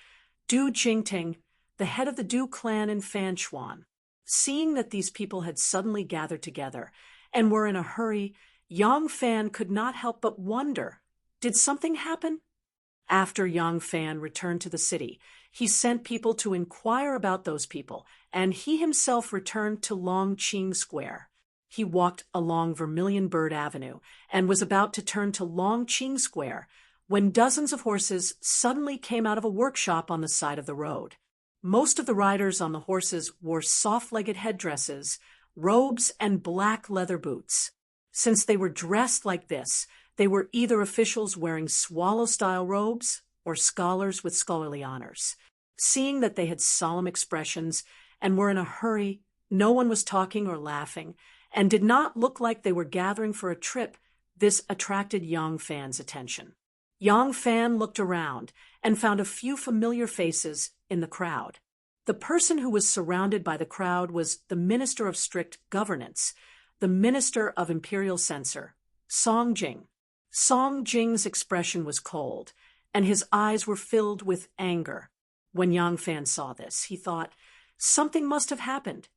Du Jingting, the head of the Du clan in Fanchuan. Seeing that these people had suddenly gathered together and were in a hurry, Yang Fan could not help but wonder, did something happen? After Yang Fan returned to the city, he sent people to inquire about those people, and he himself returned to Longqing Square. He walked along Vermilion Bird Avenue and was about to turn to Longqing Square when dozens of horses suddenly came out of a workshop on the side of the road. Most of the riders on the horses wore soft-legged headdresses, robes, and black leather boots. Since they were dressed like this, they were either officials wearing swallow-style robes or scholars with scholarly honors. Seeing that they had solemn expressions and were in a hurry, no one was talking or laughing, and did not look like they were gathering for a trip. This attracted Yang Fan's attention. Yang Fan looked around and found a few familiar faces in the crowd. The person who was surrounded by the crowd was the Minister of Strict Governance, the Minister of Imperial Censor, Song Jing. Song Jing's expression was cold, and his eyes were filled with anger. When Yang Fan saw this, he thought, something must have happened.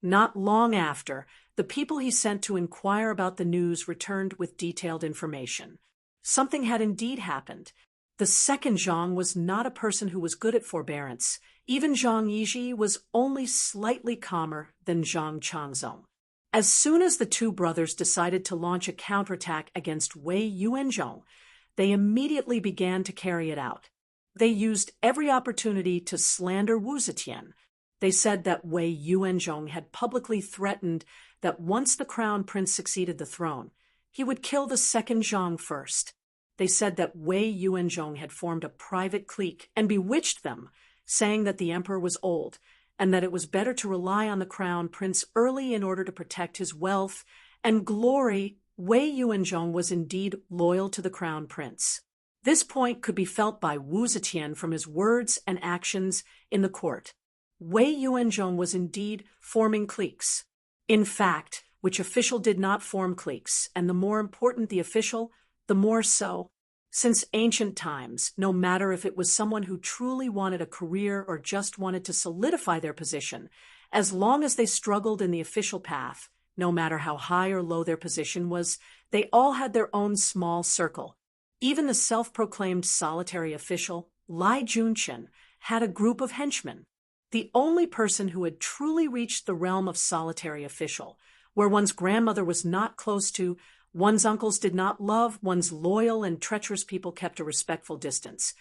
Not long after, the people he sent to inquire about the news returned with detailed information. Something had indeed happened. The second Zhang was not a person who was good at forbearance. Even Zhang Yizhi was only slightly calmer than Zhang Changzong. As soon as the two brothers decided to launch a counterattack against Wei Yuanzhong, they immediately began to carry it out. They used every opportunity to slander Wu Zetian. They said that Wei Yuanzhong had publicly threatened that once the crown prince succeeded the throne, he would kill the second Zhang first. They said that Wei Yuanzhong had formed a private clique and bewitched them, saying that the emperor was old and that it was better to rely on the crown prince early in order to protect his wealth and glory. Wei Yuanzhong was indeed loyal to the crown prince. This point could be felt by Wu Zetian from his words and actions in the court. Wei Yuanzhong was indeed forming cliques. In fact, which official did not form cliques, and the more important the official, the more so. Since ancient times, no matter if it was someone who truly wanted a career or just wanted to solidify their position, as long as they struggled in the official path, no matter how high or low their position was, they all had their own small circle. Even the self-proclaimed solitary official, Lai Junchen, had a group of henchmen. The only person who had truly reached the realm of solitary official, where one's grandmother was not close to, One's uncles did not love, one's loyal and treacherous people kept a respectful distance,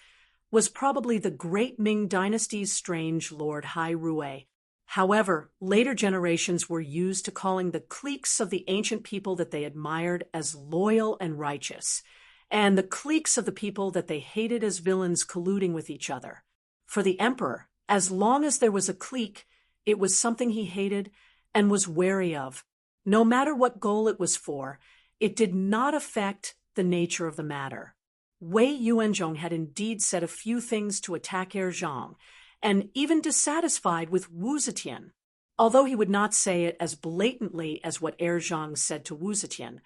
was probably the great Ming dynasty's strange Lord Hai Rui. However, later generations were used to calling the cliques of the ancient people that they admired as loyal and righteous, and the cliques of the people that they hated as villains colluding with each other. For the emperor, as long as there was a clique, it was something he hated and was wary of. No matter what goal it was for, it did not affect the nature of the matter. Wei Yuanzhong had indeed said a few things to attack Zhang, and even dissatisfied with Wu Zetian. Although he would not say it as blatantly as what Zhang said to Wu Zetian,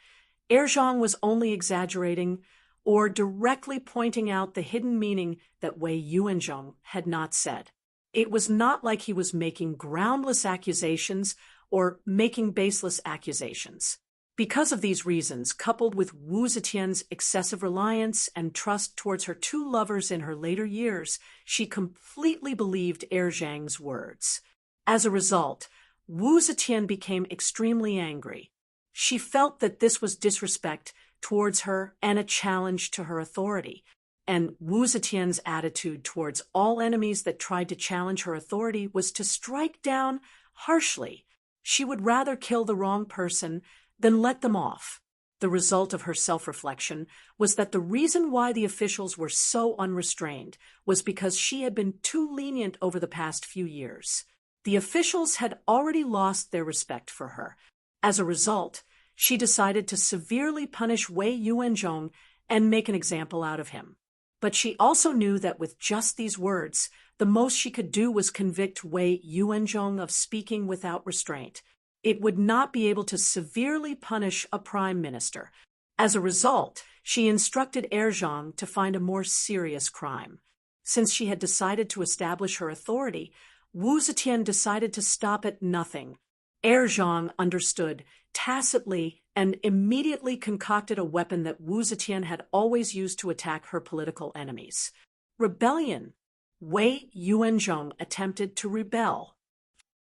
Zhang was only exaggerating or directly pointing out the hidden meaning that Wei Yuanzhong had not said. It was not like he was making groundless accusations or making baseless accusations. Because of these reasons, coupled with Wu Zetian's excessive reliance and trust towards her two lovers in her later years, she completely believed Zhang's words. As a result, Wu Zetian became extremely angry. She felt that this was disrespect towards her and a challenge to her authority, and Wu Zetian's attitude towards all enemies that tried to challenge her authority was to strike down harshly. She would rather kill the wrong person than let them off. The result of her self-reflection was that the reason why the officials were so unrestrained was because she had been too lenient over the past few years. The officials had already lost their respect for her. As a result, she decided to severely punish Wei Yuanzhong and make an example out of him. But she also knew that with just these words, the most she could do was convict Wei Yuanzhong of speaking without restraint. It would not be able to severely punish a prime minister. As a result, she instructed Zhang to find a more serious crime. Since she had decided to establish her authority, Wu Zetian decided to stop at nothing. Zhang understood tacitly and immediately concocted a weapon that Wu Zetian had always used to attack her political enemies: rebellion. Wei Yuanzhong attempted to rebel.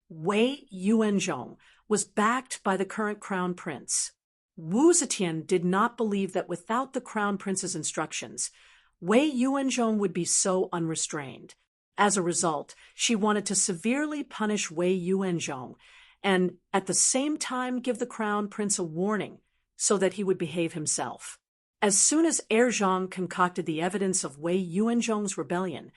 Wei Yuanzhong was backed by the current crown prince. Wu Zetian did not believe that without the crown prince's instructions, Wei Yuanzhong would be so unrestrained. As a result, she wanted to severely punish Wei Yuanzhong and at the same time give the crown prince a warning so that he would behave himself. As soon as Zhang concocted the evidence of Wei Yuanzhong's rebellion,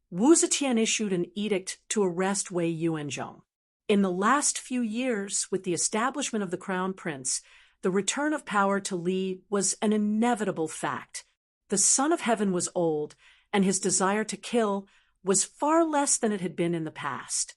Wu Zetian issued an edict to arrest Wei Yuanzhong. In the last few years, with the establishment of the crown prince, the return of power to Li was an inevitable fact. The Son of Heaven was old, and his desire to kill was far less than it had been in the past.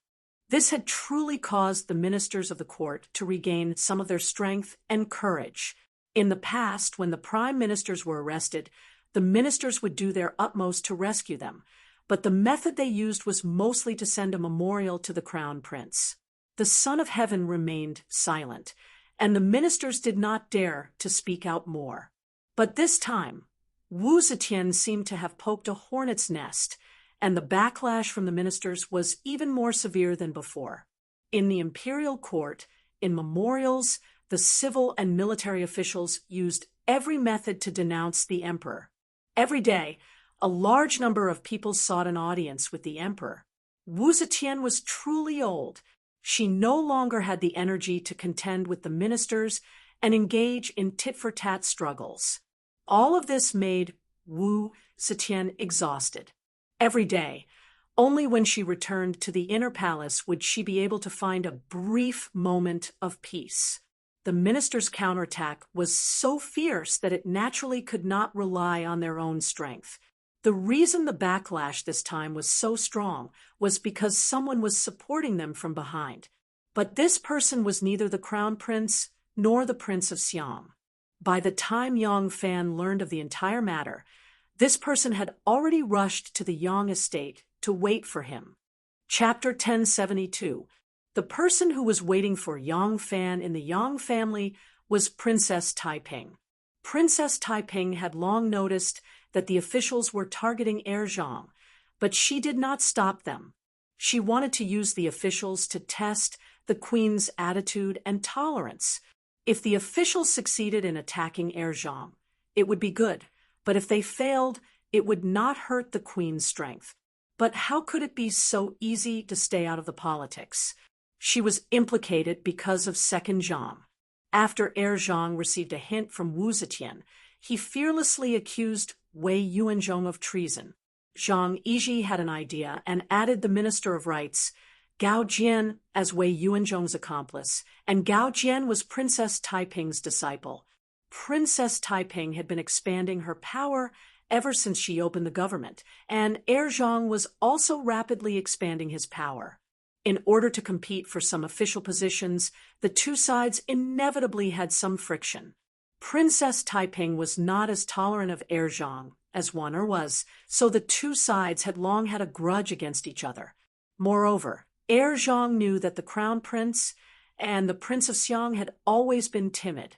This had truly caused the ministers of the court to regain some of their strength and courage. In the past, when the prime ministers were arrested, the ministers would do their utmost to rescue them, but the method they used was mostly to send a memorial to the crown prince. The Son of Heaven remained silent, and the ministers did not dare to speak out more. But this time, Wu Zetian seemed to have poked a hornet's nest, and the backlash from the ministers was even more severe than before. In the imperial court, in memorials, the civil and military officials used every method to denounce the emperor. Every day, a large number of people sought an audience with the emperor. Wu Zetian was truly old. She no longer had the energy to contend with the ministers and engage in tit-for-tat struggles. All of this made Wu Zetian exhausted. Every day, only when she returned to the inner palace would she be able to find a brief moment of peace. The ministers' counterattack was so fierce that it naturally could not rely on their own strength. The reason the backlash this time was so strong was because someone was supporting them from behind. But this person was neither the crown prince nor the Prince of Siam. By the time Yang Fan learned of the entire matter, this person had already rushed to the Yang estate to wait for him. Chapter 1072. The person who was waiting for Yang Fan in the Yang family was Princess Taiping. Princess Taiping had long noticed that the officials were targeting Zhang, but she did not stop them. She wanted to use the officials to test the queen's attitude and tolerance. If the officials succeeded in attacking Zhang, it would be good, but if they failed, it would not hurt the queen's strength. But how could it be so easy to stay out of the politics? She was implicated because of Second Zhang. After Zhang received a hint from Wu Zetian, he fearlessly accused Wei Yuanzhong of treason. Zhang Yizhi had an idea and added the Minister of Rights, Gao Jian, as Wei Yuanzhong's accomplice, and Gao Jian was Princess Taiping's disciple. Princess Taiping had been expanding her power ever since she opened the government, and Zhang was also rapidly expanding his power. In order to compete for some official positions, the two sides inevitably had some friction. Princess Taiping was not as tolerant of Zhang as Wan'er was, so the two sides had long had a grudge against each other. Moreover, Zhang knew that the Crown Prince and the Prince of Xiang had always been timid.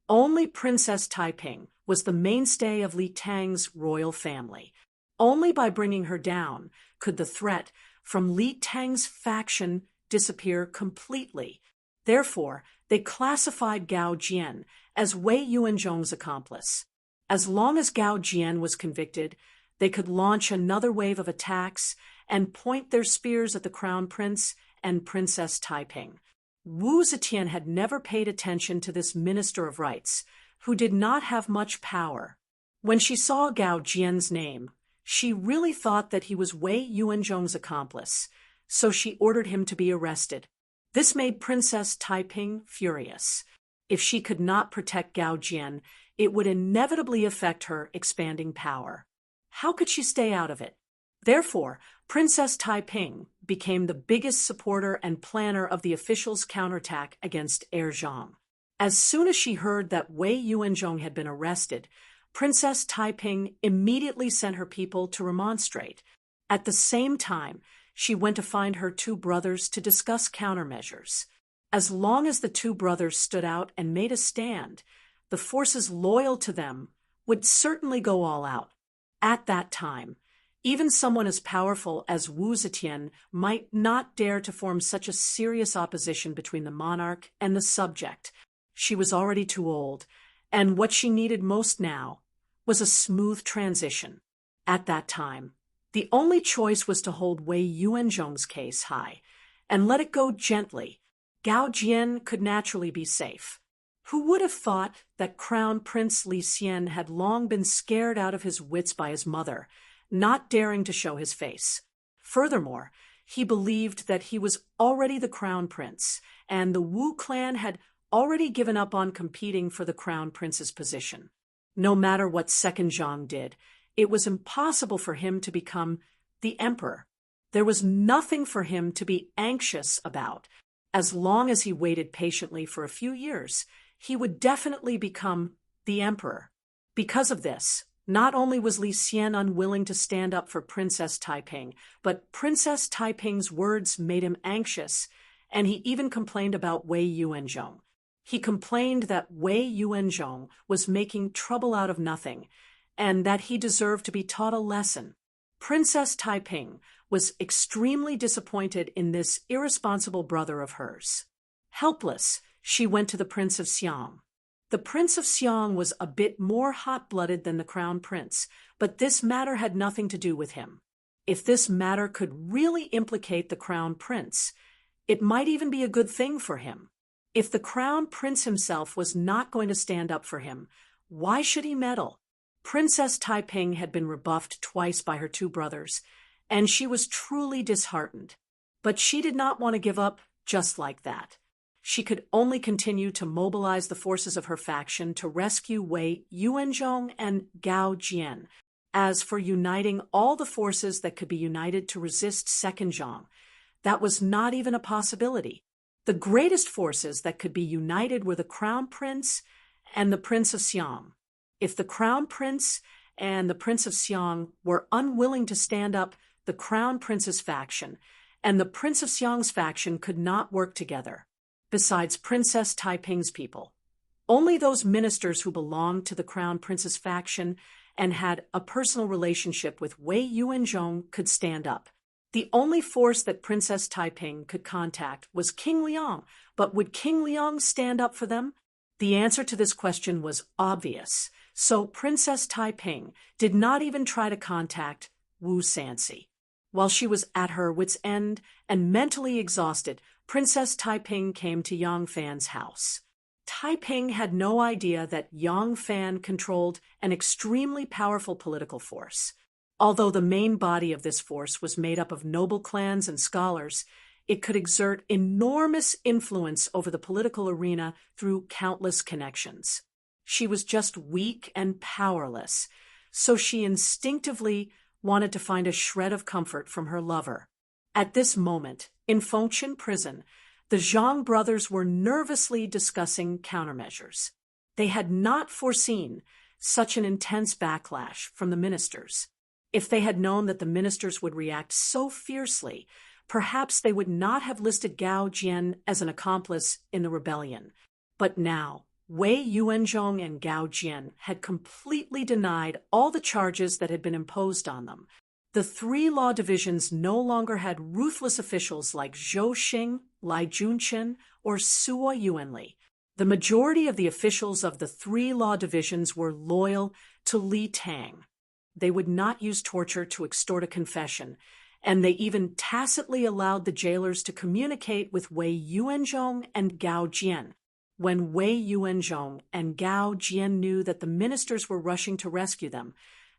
Only Princess Taiping was the mainstay of Li Tang's royal family. Only by bringing her down could the threat from Li Tang's faction disappear completely. Therefore, they classified Gao Jian as Wei Yuanzhong's accomplice. As long as Gao Jian was convicted, they could launch another wave of attacks and point their spears at the Crown Prince and Princess Taiping. Wu Zetian had never paid attention to this Minister of Rights, who did not have much power. When she saw Gao Jian's name, she really thought that he was Wei Yuanzhong's accomplice, so she ordered him to be arrested. This made Princess Taiping furious. If she could not protect Gao Jian, it would inevitably affect her expanding power. How could she stay out of it? Therefore, Princess Taiping became the biggest supporter and planner of the officials' counterattack against Zhang. As soon as she heard that Wei Yuanzhong had been arrested, Princess Taiping immediately sent her people to remonstrate. At the same time, she went to find her two brothers to discuss countermeasures. As long as the two brothers stood out and made a stand, the forces loyal to them would certainly go all out. At that time, even someone as powerful as Wu Zetian might not dare to form such a serious opposition between the monarch and the subject. She was already too old, and what she needed most now was a smooth transition. At that time, the only choice was to hold Wei Yuanzhong's case high and let it go gently. Gao Jian could naturally be safe. Who would have thought that Crown Prince Li Xian had long been scared out of his wits by his mother, not daring to show his face? Furthermore, he believed that he was already the Crown Prince, and the Wu clan had already given up on competing for the Crown Prince's position. No matter what Second Zhang did, it was impossible for him to become the emperor. There was nothing for him to be anxious about. As long as he waited patiently for a few years, he would definitely become the emperor. Because of this, not only was Li Xian unwilling to stand up for Princess Taiping, but Princess Taiping's words made him anxious, and he even complained about Wei Yuanzhong. He complained that Wei Yuanzhong was making trouble out of nothing, and that he deserved to be taught a lesson. Princess Taiping was extremely disappointed in this irresponsible brother of hers. Helpless, she went to the Prince of Xiang. The Prince of Xiang was a bit more hot-blooded than the Crown Prince, but this matter had nothing to do with him. If this matter could really implicate the Crown Prince, it might even be a good thing for him. If the Crown Prince himself was not going to stand up for him, why should he meddle? Princess Taiping had been rebuffed twice by her two brothers, and she was truly disheartened. But she did not want to give up just like that. She could only continue to mobilize the forces of her faction to rescue Wei Yuanzhong and Gao Jian. As for uniting all the forces that could be united to resist Second Zhang, that was not even a possibility. The greatest forces that could be united were the Crown Prince and the Prince of Xiang. If the Crown Prince and the Prince of Xiang were unwilling to stand up, the Crown Prince's faction and the Prince of Xiang's faction could not work together. Besides Princess Taiping's people, only those ministers who belonged to the Crown Prince's faction and had a personal relationship with Wei Yuanzhong could stand up. The only force that Princess Taiping could contact was King Liang, but would King Liang stand up for them? The answer to this question was obvious, so Princess Taiping did not even try to contact Wu Sansi. While she was at her wit's end and mentally exhausted, Princess Taiping came to Yang Fan's house. Taiping had no idea that Yang Fan controlled an extremely powerful political force. Although the main body of this force was made up of noble clans and scholars, it could exert enormous influence over the political arena through countless connections. She was just weak and powerless, so she instinctively wanted to find a shred of comfort from her lover. At this moment, in Fengchen prison, the Zhang brothers were nervously discussing countermeasures. They had not foreseen such an intense backlash from the ministers. If they had known that the ministers would react so fiercely, perhaps they would not have listed Gao Jian as an accomplice in the rebellion. But now, Wei Yuanzhong and Gao Jian had completely denied all the charges that had been imposed on them. The three law divisions no longer had ruthless officials like Zhou Xing, Lai Junqian, or Suo Yuanli. The majority of the officials of the three law divisions were loyal to Li Tang. They would not use torture to extort a confession, and they even tacitly allowed the jailers to communicate with Wei Yuanzhong and Gao Jian. When Wei Yuanzhong and Gao Jian knew that the ministers were rushing to rescue them,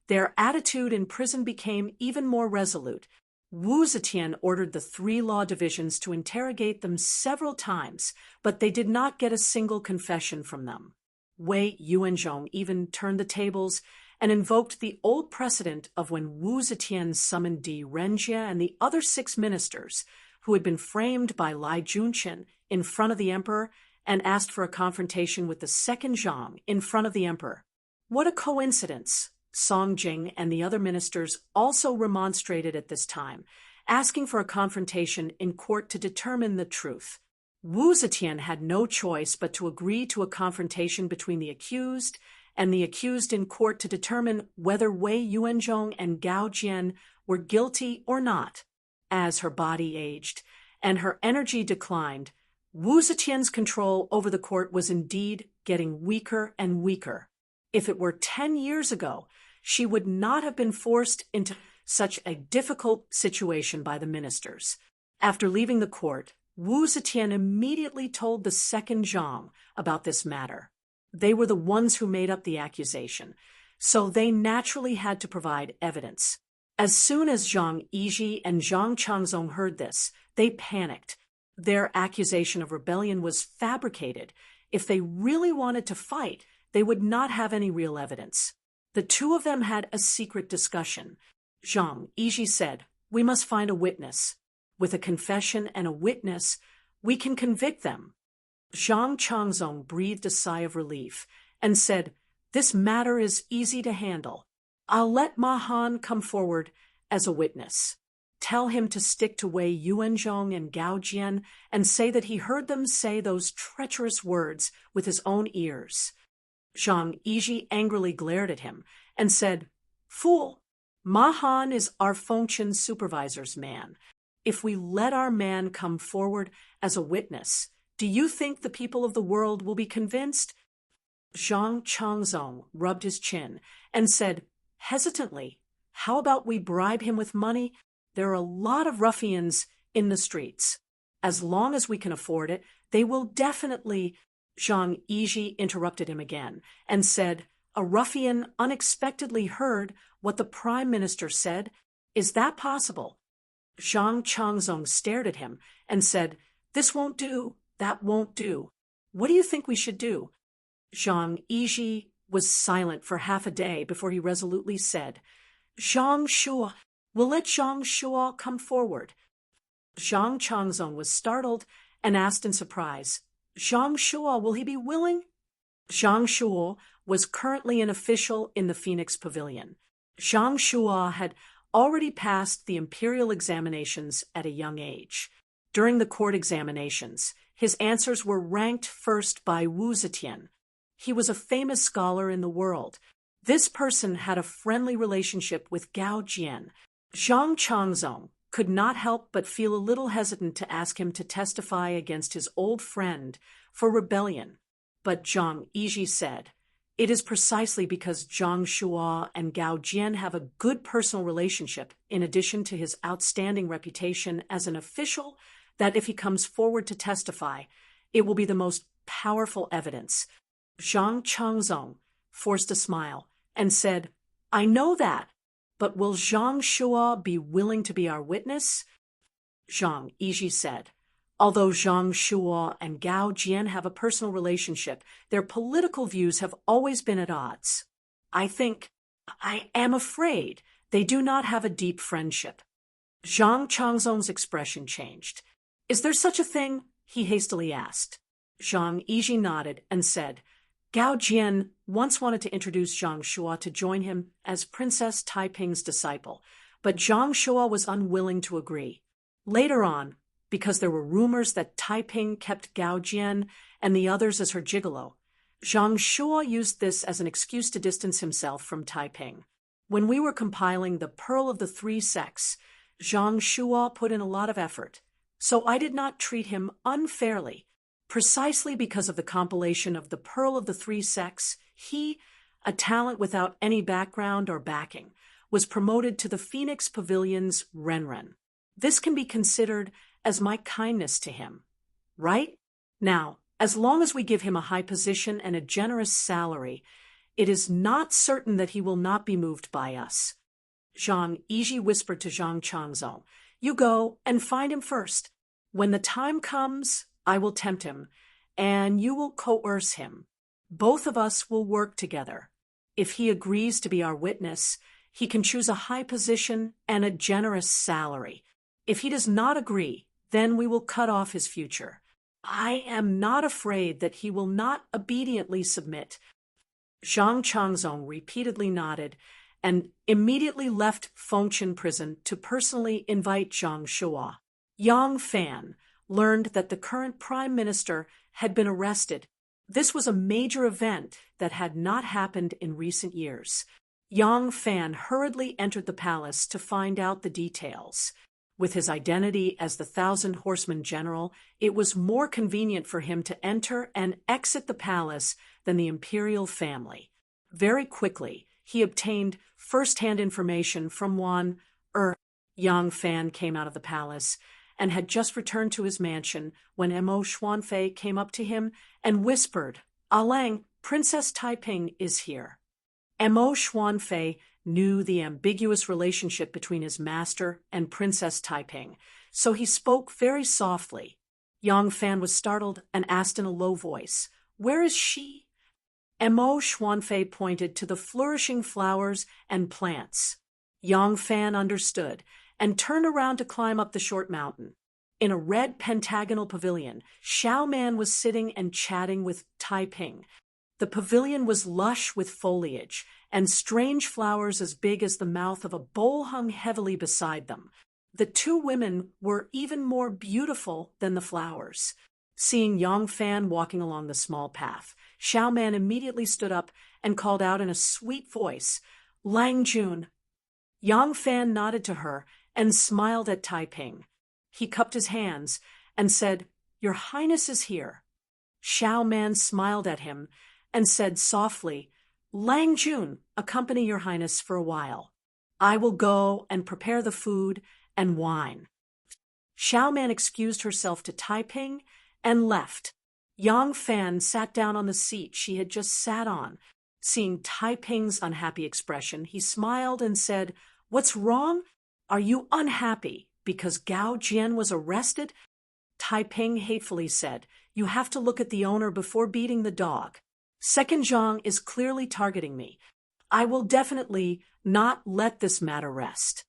their attitude in prison became even more resolute. Wu Zetian ordered the three law divisions to interrogate them several times, but they did not get a single confession from them. Wei Yuanzhong even turned the tables and invoked the old precedent of when Wu Zetian summoned Di Renjie and the other 6 ministers, who had been framed by Lai Junqian, in front of the emperor and asked for a confrontation with the second Zhang in front of the emperor. What a coincidence! Song Jing and the other ministers also remonstrated at this time, asking for a confrontation in court to determine the truth. Wu Zetian had no choice but to agree to a confrontation between the accused and the accused in court to determine whether Wei Yuanzhong and Gao Jian were guilty or not. As her body aged and her energy declined, Wu Zetian's control over the court was indeed getting weaker and weaker. If it were 10 years ago, she would not have been forced into such a difficult situation by the ministers. After leaving the court, Wu Zetian immediately told the second Zhang about this matter. They were the ones who made up the accusation, so they naturally had to provide evidence. As soon as Zhang Yizhi and Zhang Changzong heard this, they panicked. Their accusation of rebellion was fabricated. If they really wanted to fight, they would not have any real evidence. The two of them had a secret discussion. Zhang Yizhi said, "We must find a witness. With a confession and a witness, we can convict them." Zhang Changzong breathed a sigh of relief and said, "This matter is easy to handle. I'll let Ma Han come forward as a witness. Tell him to stick to Wei Yuanzhong and Gao Jian and say that he heard them say those treacherous words with his own ears." Zhang Yizhi angrily glared at him and said, "Fool! Ma Han is our Fengchen supervisor's man. If we let our man come forward as a witness, do you think the people of the world will be convinced?" Zhang Changzong rubbed his chin and said, hesitantly, "How about we bribe him with money? There are a lot of ruffians in the streets. As long as we can afford it, they will definitely—" Zhang Yizhi interrupted him again and said, "A ruffian unexpectedly heard what the prime minister said. Is that possible?" Zhang Changzong stared at him and said, "This won't do, that won't do. What do you think we should do?" Zhang Yizhi was silent for half a day before he resolutely said, "Zhang Shuo, we'll let Zhang Shuo come forward." Zhang Changzong was startled and asked in surprise, "Zhang Shuo, will he be willing?" Zhang Shuo was currently an official in the Phoenix Pavilion. Zhang Shuo had already passed the imperial examinations at a young age. During the court examinations, his answers were ranked first by Wu Zetian. He was a famous scholar in the world. This person had a friendly relationship with Gao Jian. Zhang Changzong could not help but feel a little hesitant to ask him to testify against his old friend for rebellion. But Zhang Yiji said, "It is precisely because Zhang Shuo and Gao Jian have a good personal relationship, in addition to his outstanding reputation as an official, that if he comes forward to testify, it will be the most powerful evidence." Zhang Changzong forced a smile and said, "I know that, but will Zhang Shuo be willing to be our witness?" Zhang Yiji said, "Although Zhang Shuo and Gao Jian have a personal relationship, their political views have always been at odds. I am afraid they do not have a deep friendship." Zhang Changzong's expression changed. "Is there such a thing?" he hastily asked. Zhang Yiji nodded and said, "Gao Jian once wanted to introduce Zhang Shuo to join him as Princess Taiping's disciple, but Zhang Shuo was unwilling to agree. Later on, because there were rumors that Taiping kept Gao Jian and the others as her gigolo, Zhang Shuo used this as an excuse to distance himself from Taiping. When we were compiling the Pearl of the Three Sects, Zhang Shuo put in a lot of effort, so I did not treat him unfairly. Precisely because of the compilation of the Pearl of the Three Sects, he, a talent without any background or backing, was promoted to the Phoenix Pavilion's Renren. This can be considered as my kindness to him, right? Now, as long as we give him a high position and a generous salary, it is not certain that he will not be moved by us." Zhang Yiji whispered to Zhang Changzong, "You go and find him first. When the time comes, I will tempt him, and you will coerce him. Both of us will work together. If he agrees to be our witness, he can choose a high position and a generous salary. If he does not agree, then we will cut off his future. I am not afraid that he will not obediently submit." Zhang Changzong repeatedly nodded and immediately left Fengchen prison to personally invite Zhang Shuo. Yang Fan learned that the current prime minister had been arrested. This was a major event that had not happened in recent years. Yang Fan hurriedly entered the palace to find out the details. With his identity as the Thousand Horsemen General, it was more convenient for him to enter and exit the palace than the imperial family. Very quickly, he obtained first-hand information from Yang Fan came out of the palace and had just returned to his mansion when Mo Xuanfei came up to him and whispered, "Alang, Princess Taiping is here." Mo Xuanfei knew the ambiguous relationship between his master and Princess Taiping, so he spoke very softly. Yang Fan was startled and asked in a low voice, "Where is she?" Mo Xuanfei pointed to the flourishing flowers and plants. Yang Fan understood and turned around to climb up the short mountain. In a red pentagonal pavilion, Xiao Man was sitting and chatting with Taiping. The pavilion was lush with foliage, and strange flowers as big as the mouth of a bowl hung heavily beside them. The two women were even more beautiful than the flowers. Seeing Yang Fan walking along the small path, Xiao Man immediately stood up and called out in a sweet voice, "Lang Jun." Yang Fan nodded to her and smiled at Taiping. He cupped his hands and said, "Your Highness is here." Xiao Man smiled at him and said softly, "Lang Jun, accompany your Highness for a while. I will go and prepare the food and wine." Xiao Man excused herself to Taiping and left. Yang Fan sat down on the seat she had just sat on. Seeing Taiping's unhappy expression, he smiled and said, "What's wrong? Are you unhappy because Gao Jian was arrested?" Taiping hatefully said, "You have to look at the owner before beating the dog. Second Zhang is clearly targeting me. I will definitely not let this matter rest."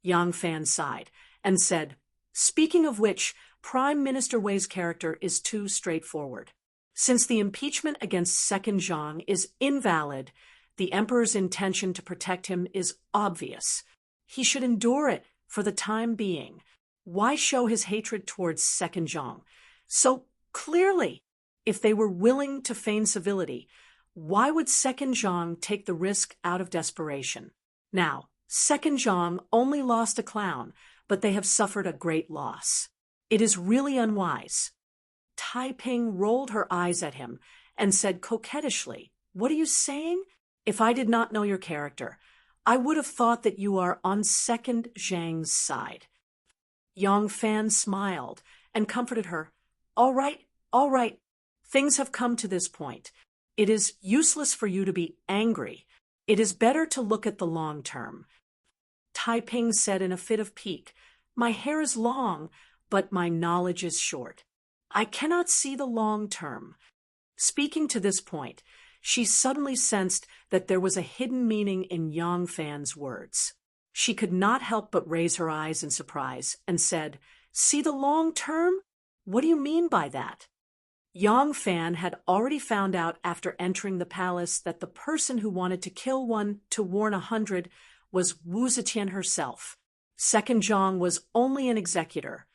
Yang Fan sighed and said, "Speaking of which, Prime Minister Wei's character is too straightforward. Since the impeachment against Second Zhang is invalid, the Emperor's intention to protect him is obvious. He should endure it for the time being. Why show his hatred towards Second Zhang so clearly? If they were willing to feign civility, why would Second Zhang take the risk out of desperation? Now, Second Zhang only lost a clown, but they have suffered a great loss. It is really unwise." Taiping rolled her eyes at him and said coquettishly, "What are you saying? If I did not know your character, I would have thought that you are on second Zhang's side." Yang Fan smiled and comforted her. All right, all right. Things have come to this point. It is useless for you to be angry. It is better to look at the long term. Taiping said in a fit of pique, "My hair is long, but my knowledge is short. I cannot see the long term." Speaking to this point, she suddenly sensed that there was a hidden meaning in Yang Fan's words. She could not help but raise her eyes in surprise and said, "See the long term? What do you mean by that?" Yang Fan had already found out after entering the palace that the person who wanted to kill one to warn 100 was Wu Zetian herself. Second Zhang was only an executor.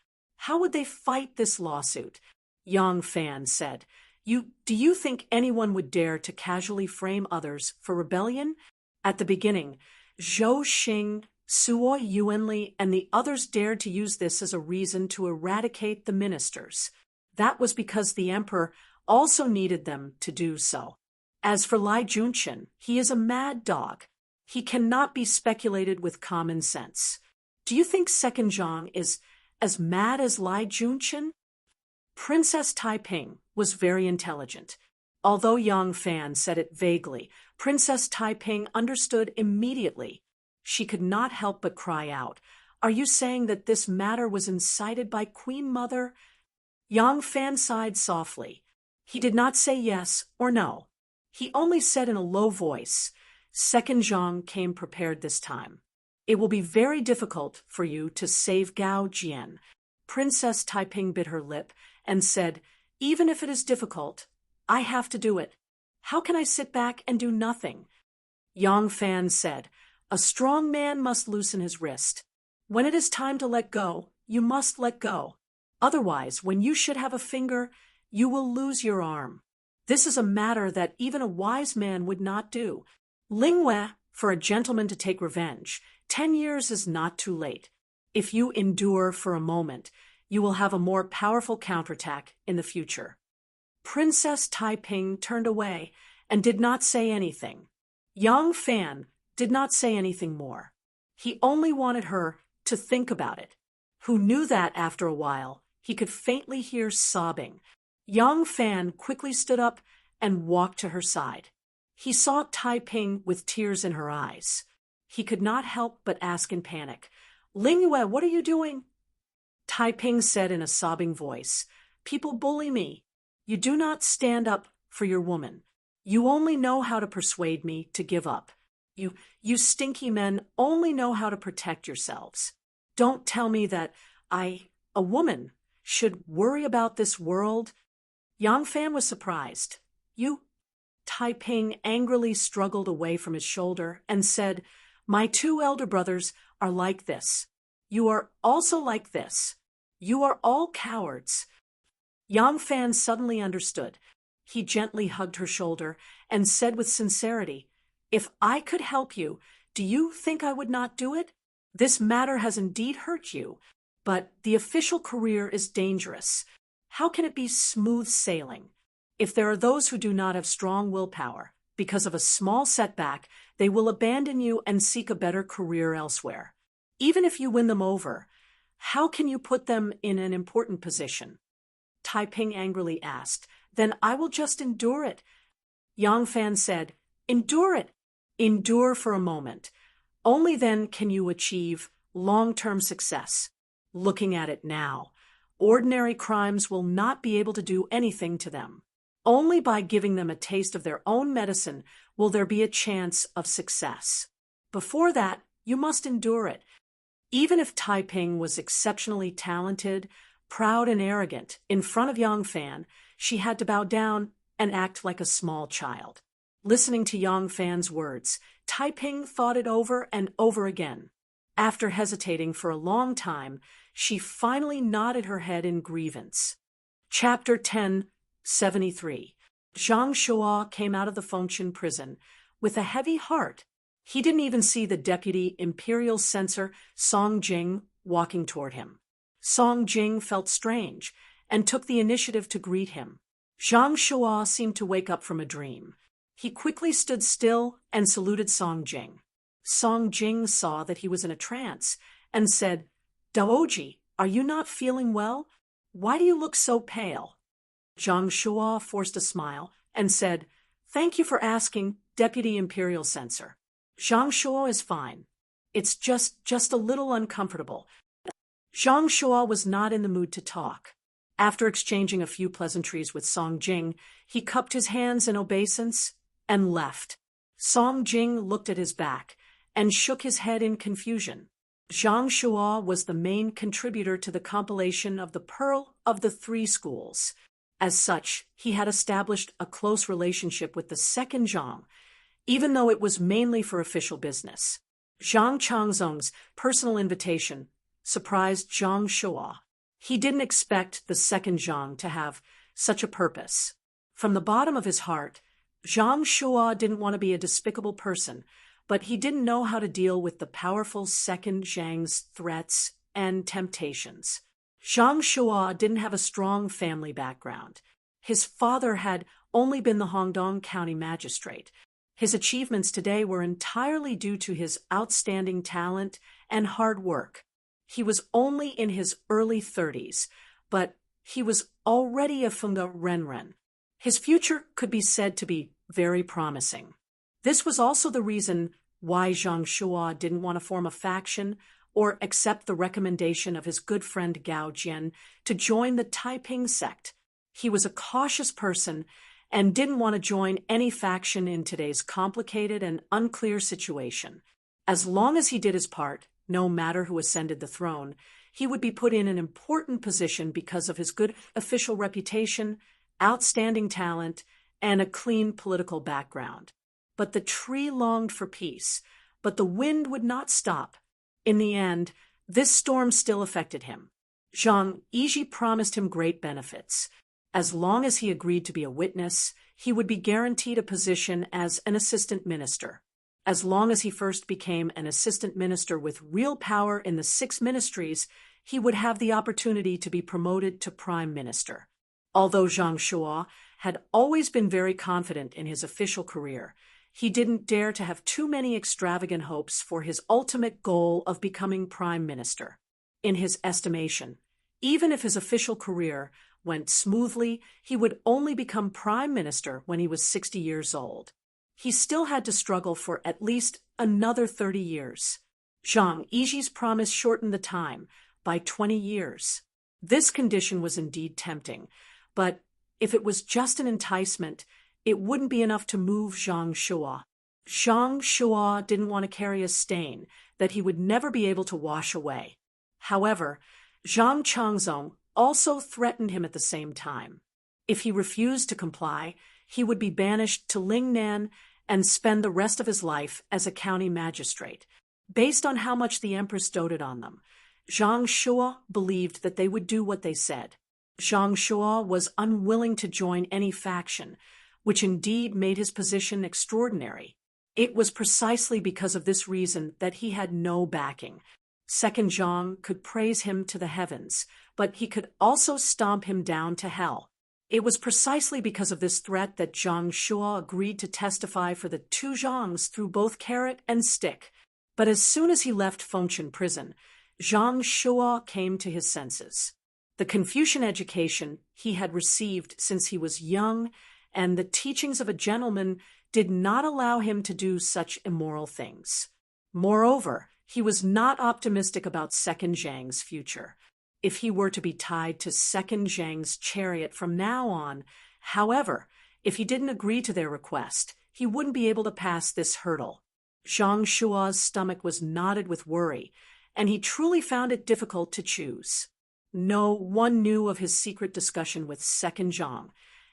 How would they fight this lawsuit? Yang Fan said, Do you think anyone would dare to casually frame others for rebellion? At the beginning, Zhou Xing, Suo Yuanli, and the others dared to use this as a reason to eradicate the ministers. That was because the emperor also needed them to do so. As for Lai Junqian, he is a mad dog. He cannot be speculated with common sense. Do you think Second Zhang is as mad as Lai Junqian? Princess Taiping was very intelligent. Although Yang Fan said it vaguely, Princess Taiping understood immediately. She could not help but cry out, "Are you saying that this matter was incited by Queen Mother?" Yang Fan sighed softly. He did not say yes or no. He only said in a low voice, "Second Zhang came prepared this time. It will be very difficult for you to save Gao Jian." Princess Taiping bit her lip and said, "Even if it is difficult, I have to do it. How can I sit back and do nothing?" Yang Fan said, "A strong man must loosen his wrist. When it is time to let go, you must let go. Otherwise, when you should have a finger, you will lose your arm. This is a matter that even a wise man would not do. Lingwei, for a gentleman to take revenge, 10 years is not too late. If you endure for a moment, you will have a more powerful counterattack in the future." Princess Taiping turned away and did not say anything. Yang Fan did not say anything more. He only wanted her to think about it. Who knew that after a while, he could faintly hear sobbing. Yang Fan quickly stood up and walked to her side. He saw Taiping with tears in her eyes. He could not help but ask in panic, "Lingyue, what are you doing?" Taiping said in a sobbing voice, "People bully me. You do not stand up for your woman. You only know how to persuade me to give up. You stinky men only know how to protect yourselves. Don't tell me that a woman, should worry about this world." Yang Fan was surprised. "You?" Taiping angrily struggled away from his shoulder and said, "My 2 elder brothers are like this. You are also like this. You are all cowards." Yang Fan suddenly understood. He gently hugged her shoulder and said with sincerity, "If I could help you, do you think I would not do it? This matter has indeed hurt you, but the official career is dangerous. How can it be smooth sailing? If there are those who do not have strong willpower, because of a small setback, they will abandon you and seek a better career elsewhere. Even if you win them over, how can you put them in an important position?" Taiping angrily asked, "Then I will just endure it." Yang Fan said, "Endure it. Endure for a moment. Only then can you achieve long-term success. Looking at it now, ordinary crimes will not be able to do anything to them. Only by giving them a taste of their own medicine will there be a chance of success. Before that, you must endure it." Even if Taiping was exceptionally talented, proud and arrogant, in front of Yang Fan, she had to bow down and act like a small child. Listening to Yang Fan's words, Taiping thought it over and over again. After hesitating for a long time, she finally nodded her head in grievance. Chapter 10:73. Zhang Shuo came out of the Fengchen prison with a heavy heart. He didn't even see the deputy imperial censor Song Jing walking toward him. Song Jing felt strange and took the initiative to greet him. Zhang Shuo seemed to wake up from a dream. He quickly stood still and saluted Song Jing. Song Jing saw that he was in a trance and said, "Daoji, are you not feeling well? Why do you look so pale?" Zhang Shuo forced a smile and said, "Thank you for asking, Deputy Imperial Censor. Zhang Shuo is fine. It's just a little uncomfortable." Zhang Shuo was not in the mood to talk. After exchanging a few pleasantries with Song Jing, he cupped his hands in obeisance and left. Song Jing looked at his back and shook his head in confusion. Zhang Shuo was the main contributor to the compilation of the Pearl of the Three Schools. As such, he had established a close relationship with the second Zhang, even though it was mainly for official business. Zhang Changzong's personal invitation surprised Zhang Shuo. He didn't expect the second Zhang to have such a purpose. From the bottom of his heart, Zhang Shuo didn't want to be a despicable person, but he didn't know how to deal with the powerful second Zhang's threats and temptations. Zhang Shuo didn't have a strong family background. His father had only been the Hongdong County magistrate. His achievements today were entirely due to his outstanding talent and hard work. He was only in his early 30s, but he was already a Funga Renren. His future could be said to be very promising. This was also the reason why Zhang Shuo didn't want to form a faction or accept the recommendation of his good friend Gao Jian to join the Taiping sect. He was a cautious person and didn't want to join any faction in today's complicated and unclear situation. As long as he did his part, no matter who ascended the throne, he would be put in an important position because of his good official reputation, outstanding talent, and a clean political background. But the tree longed for peace, but the wind would not stop. In the end, this storm still affected him. Zhang Yiji promised him great benefits. As long as he agreed to be a witness, he would be guaranteed a position as an assistant minister. As long as he first became an assistant minister with real power in the 6 ministries, he would have the opportunity to be promoted to prime minister. Although Zhang Shuo had always been very confident in his official career, he didn't dare to have too many extravagant hopes for his ultimate goal of becoming prime minister. In his estimation, even if his official career went smoothly, he would only become prime minister when he was 60 years old. He still had to struggle for at least another 30 years. Zhang Yiji's promise shortened the time by 20 years. This condition was indeed tempting, but if it was just an enticement, it wouldn't be enough to move Zhang Shuo. Zhang Shuo didn't want to carry a stain that he would never be able to wash away. However, Zhang Changzong also threatened him at the same time. If he refused to comply, he would be banished to Lingnan and spend the rest of his life as a county magistrate. Based on how much the empress doted on them, Zhang Shuo believed that they would do what they said. Zhang Shuo was unwilling to join any faction, which indeed made his position extraordinary. It was precisely because of this reason that he had no backing. Second Zhang could praise him to the heavens, but he could also stomp him down to hell. It was precisely because of this threat that Zhang Shuo agreed to testify for the 2 Zhangs through both carrot and stick. But as soon as he left Fengchen prison, Zhang Shuo came to his senses. The Confucian education he had received since he was young and the teachings of a gentleman did not allow him to do such immoral things. Moreover, he was not optimistic about Second Zhang's future. If he were to be tied to Second Zhang's chariot from now on, however, if he didn't agree to their request, he wouldn't be able to pass this hurdle. Zhang Shuo's stomach was knotted with worry, and he truly found it difficult to choose. No one knew of his secret discussion with Second Zhang,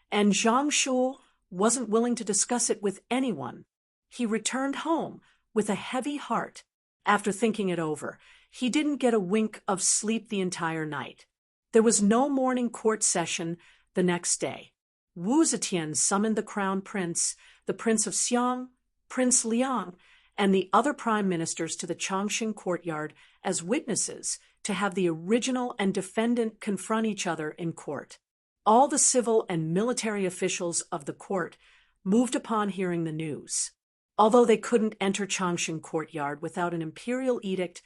and Zhang Shuo wasn't willing to discuss it with anyone. He returned home with a heavy heart. After thinking it over, he didn't get a wink of sleep the entire night. There was no morning court session the next day. Wu Zetian summoned the crown prince, the Prince of Xiang, Prince Liang, and the other prime ministers to the Changxing courtyard as witnesses to have the original and defendant confront each other in court. All the civil and military officials of the court moved upon hearing the news. Although they couldn't enter Changshan courtyard without an imperial edict,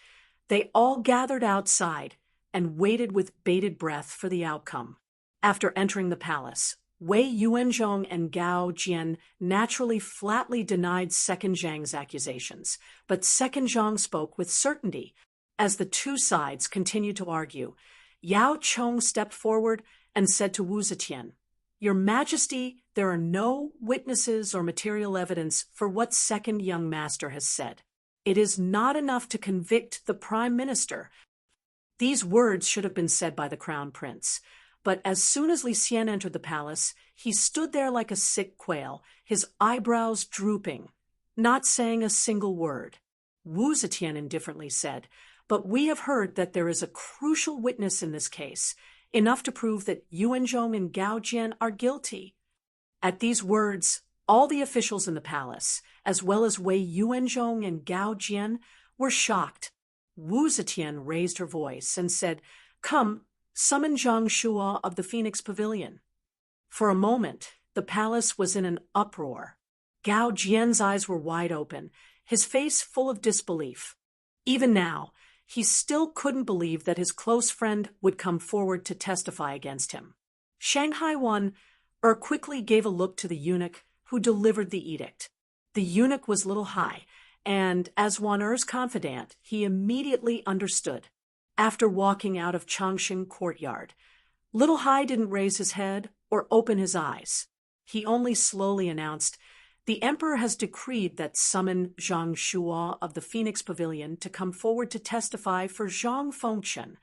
they all gathered outside and waited with bated breath for the outcome. After entering the palace, Wei Yuanzhong and Gao Jian naturally flatly denied Second Zhang's accusations, but Second Zhang spoke with certainty. As the two sides continued to argue, Yao Chong stepped forward and said to Wu Zetian, "Your Majesty, there are no witnesses or material evidence for what Second Young Master has said. It is not enough to convict the Prime Minister." These words should have been said by the Crown Prince, but as soon as Li Xian entered the palace, he stood there like a sick quail, his eyebrows drooping, not saying a single word. Wu Zetian indifferently said, "But we have heard that there is a crucial witness in this case, enough to prove that Yuanzhong and Gao Jian are guilty." At these words, all the officials in the palace, as well as Wei Yuanzhong and Gao Jian, were shocked. Wu Zetian raised her voice and said, "Come, summon Zhang Shuo of the Phoenix Pavilion." For a moment, the palace was in an uproar. Gao Jian's eyes were wide open, his face full of disbelief. Even now, he still couldn't believe that his close friend would come forward to testify against him. Shanghai Wan quickly gave a look to the eunuch who delivered the edict. The eunuch was Little Hai, and as Wan Er's confidant, he immediately understood. After walking out of Changshan courtyard, Little Hai didn't raise his head or open his eyes. He only slowly announced, "The Emperor has decreed that summon Zhang Shuo of the Phoenix Pavilion to come forward to testify for Zhang Fengchen."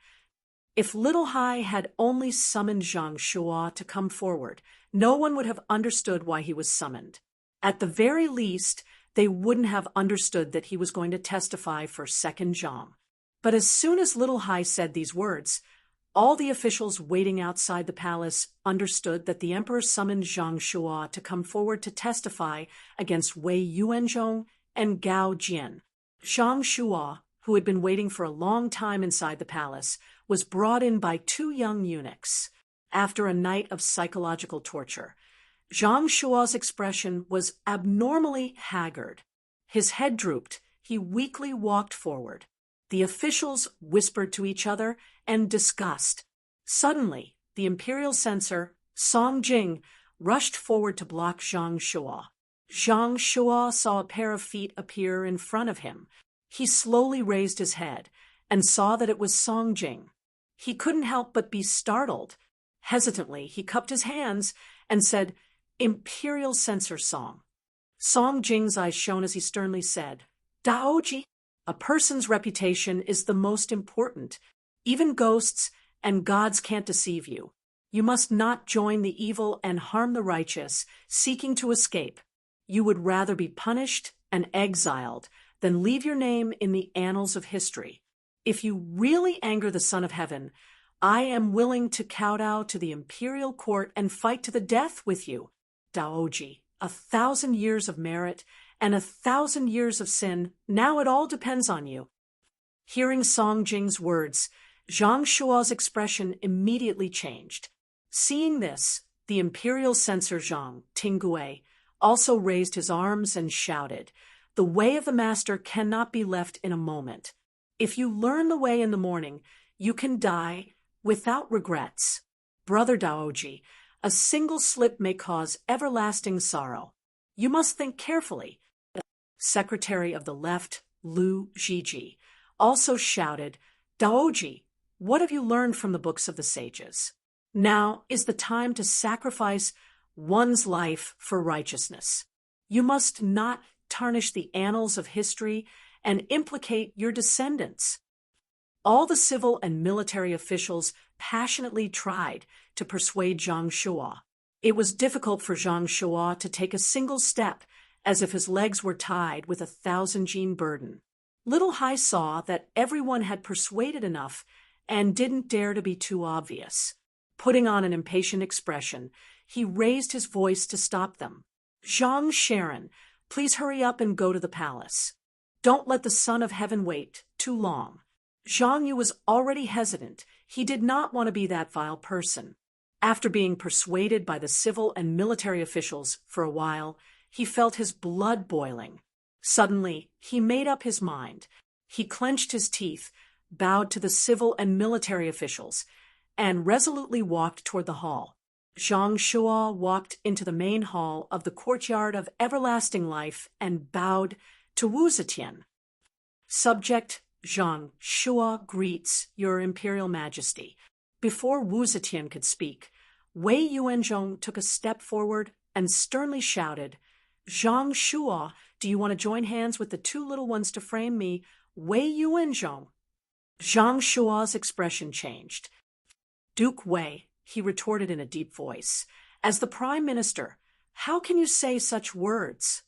If Little Hai had only summoned Zhang Shuo to come forward, no one would have understood why he was summoned. At the very least, they wouldn't have understood that he was going to testify for Second Zhang. But as soon as Little Hai said these words, all the officials waiting outside the palace understood that the emperor summoned Zhang Shuo to come forward to testify against Wei Yuanzhong and Gao Jian. Zhang Shuo, who had been waiting for a long time inside the palace, was brought in by two young eunuchs. After a night of psychological torture, Zhang Shuo's expression was abnormally haggard. His head drooped, he weakly walked forward. The officials whispered to each other and discussed. Suddenly, the imperial censor, Song Jing, rushed forward to block Zhang Shuo. Zhang Shuo saw a pair of feet appear in front of him. He slowly raised his head and saw that it was Song Jing. He couldn't help but be startled. Hesitantly, he cupped his hands and said, "Imperial Censor Song." Song Jing's eyes shone as he sternly said, "Daoji, a person's reputation is the most important. Even ghosts and gods can't deceive you. You must not join the evil and harm the righteous, seeking to escape. You would rather be punished and exiled than leave your name in the annals of history. If you really anger the Son of Heaven, I am willing to kowtow to the imperial court and fight to the death with you. Daoji, 1,000 years of merit and 1,000 years of sin, now it all depends on you." Hearing Song Jing's words, Zhang Shuo's expression immediately changed. Seeing this, the imperial censor Zhang Tingui also raised his arms and shouted, "The way of the master cannot be left in a moment. If you learn the way in the morning, you can die without regrets. Brother Daoji, a single slip may cause everlasting sorrow. You must think carefully." The secretary of the left, Lu Zhiji, also shouted, "Daoji, what have you learned from the books of the sages? Now is the time to sacrifice one's life for righteousness. You must not tarnish the annals of history and implicate your descendants." All the civil and military officials passionately tried to persuade Zhang Shuo. It was difficult for Zhang Shuo to take a single step, as if his legs were tied with a 1,000-gene burden. Little Hai saw that everyone had persuaded enough and didn't dare to be too obvious. Putting on an impatient expression, he raised his voice to stop them. "Zhang Sharon, please hurry up and go to the palace. Don't let the Son of Heaven wait too long." Zhang Yu was already hesitant. He did not want to be that vile person. After being persuaded by the civil and military officials for a while, he felt his blood boiling. Suddenly, he made up his mind. He clenched his teeth, bowed to the civil and military officials, and resolutely walked toward the hall. Zhang Shuo walked into the main hall of the courtyard of everlasting life and bowed to Wu Zetian. Subject Zhang Shuo greets your Imperial Majesty. Before Wu Zetian could speak, Wei Yuanzhong took a step forward and sternly shouted, Zhang Shuo, do you want to join hands with the two little ones to frame me, Wei Yuanzhong? Zhang Shuo's expression changed. Duke Wei, he retorted in a deep voice, as the Prime Minister, how can you say such words?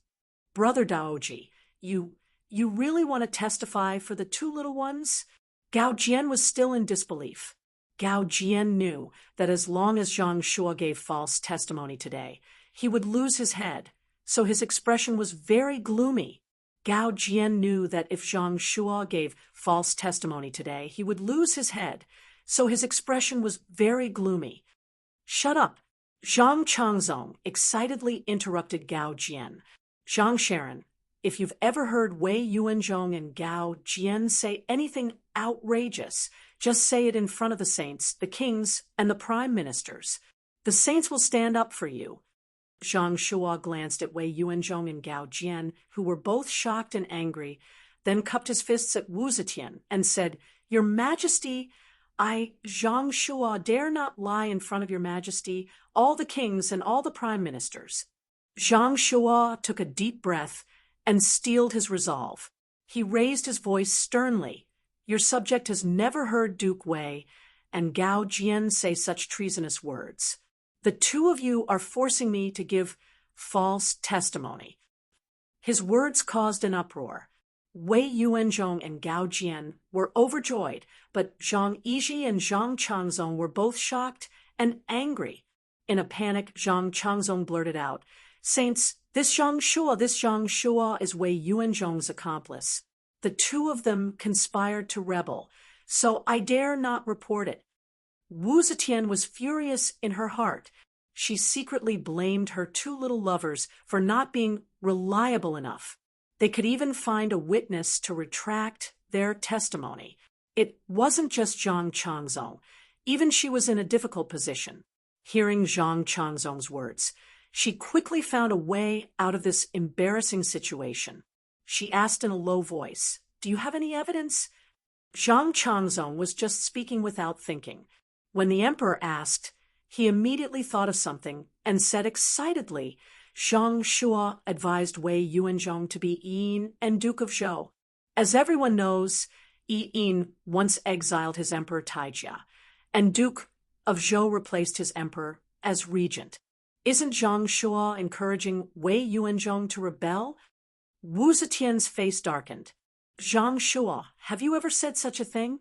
Brother Daoji, you really want to testify for the two little ones? Gao Jian was still in disbelief. Gao Jian knew that as long as Zhang Shuo gave false testimony today, he would lose his head, so his expression was very gloomy. Gao Jian knew that if Zhang Shuo gave false testimony today, he would lose his head, so his expression was very gloomy. Shut up! Zhang Changzong excitedly interrupted Gao Jian. Zhang Sharon, if you've ever heard Wei Yuanzhong and Gao Jian say anything outrageous, just say it in front of the saints, the kings, and the prime ministers. The saints will stand up for you. Zhang Shuo glanced at Wei Yuanzhong and Gao Jian, who were both shocked and angry, then cupped his fists at Wu Zetian and said, Your Majesty, I, Zhang Shuo, dare not lie in front of your Majesty, all the kings and all the prime ministers. Zhang Shuo took a deep breath and steeled his resolve. He raised his voice sternly. Your subject has never heard Duke Wei and Gao Jian say such treasonous words. The two of you are forcing me to give false testimony. His words caused an uproar. Wei Yuanzhong and Gao Jian were overjoyed, but Zhang Yizhi and Zhang Changzong were both shocked and angry. In a panic, Zhang Changzong blurted out, Saints, this Zhang Shuo is Wei Yuanzhong's accomplice. The two of them conspired to rebel, so I dare not report it. Wu Zetian was furious in her heart. She secretly blamed her two little lovers for not being reliable enough. They could even find a witness to retract their testimony. It wasn't just Zhang Changzong. Even she was in a difficult position. Hearing Zhang Changzong's words, she quickly found a way out of this embarrassing situation. She asked in a low voice, Do you have any evidence? Zhang Changzong was just speaking without thinking. When the emperor asked, he immediately thought of something and said excitedly, Zhang Shuo advised Wei Yuanzhong to be Yin and Duke of Zhou. As everyone knows, Yin once exiled his emperor Taijia, and Duke of Zhou replaced his emperor as regent. Isn't Zhang Shuo encouraging Wei Yuanzhong to rebel? Wu Zetian's face darkened. Zhang Shuo, have you ever said such a thing?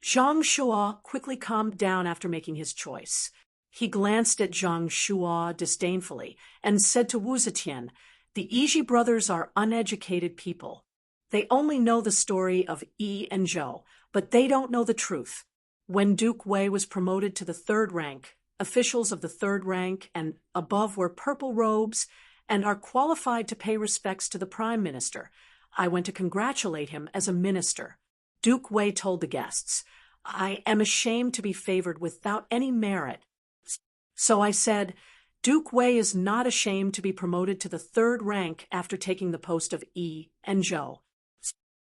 Zhang Shuo quickly calmed down after making his choice. He glanced at Zhang Shuo disdainfully and said to Wu Zetian, The Yizhi brothers are uneducated people. They only know the story of Yi and Zhou, but they don't know the truth. When Duke Wei was promoted to the third rank, officials of the third rank and above wear purple robes and are qualified to pay respects to the prime minister. I went to congratulate him as a minister. Duke Wei told the guests, I am ashamed to be favored without any merit. So I said, Duke Wei is not ashamed to be promoted to the third rank after taking the post of Yi and Zhou.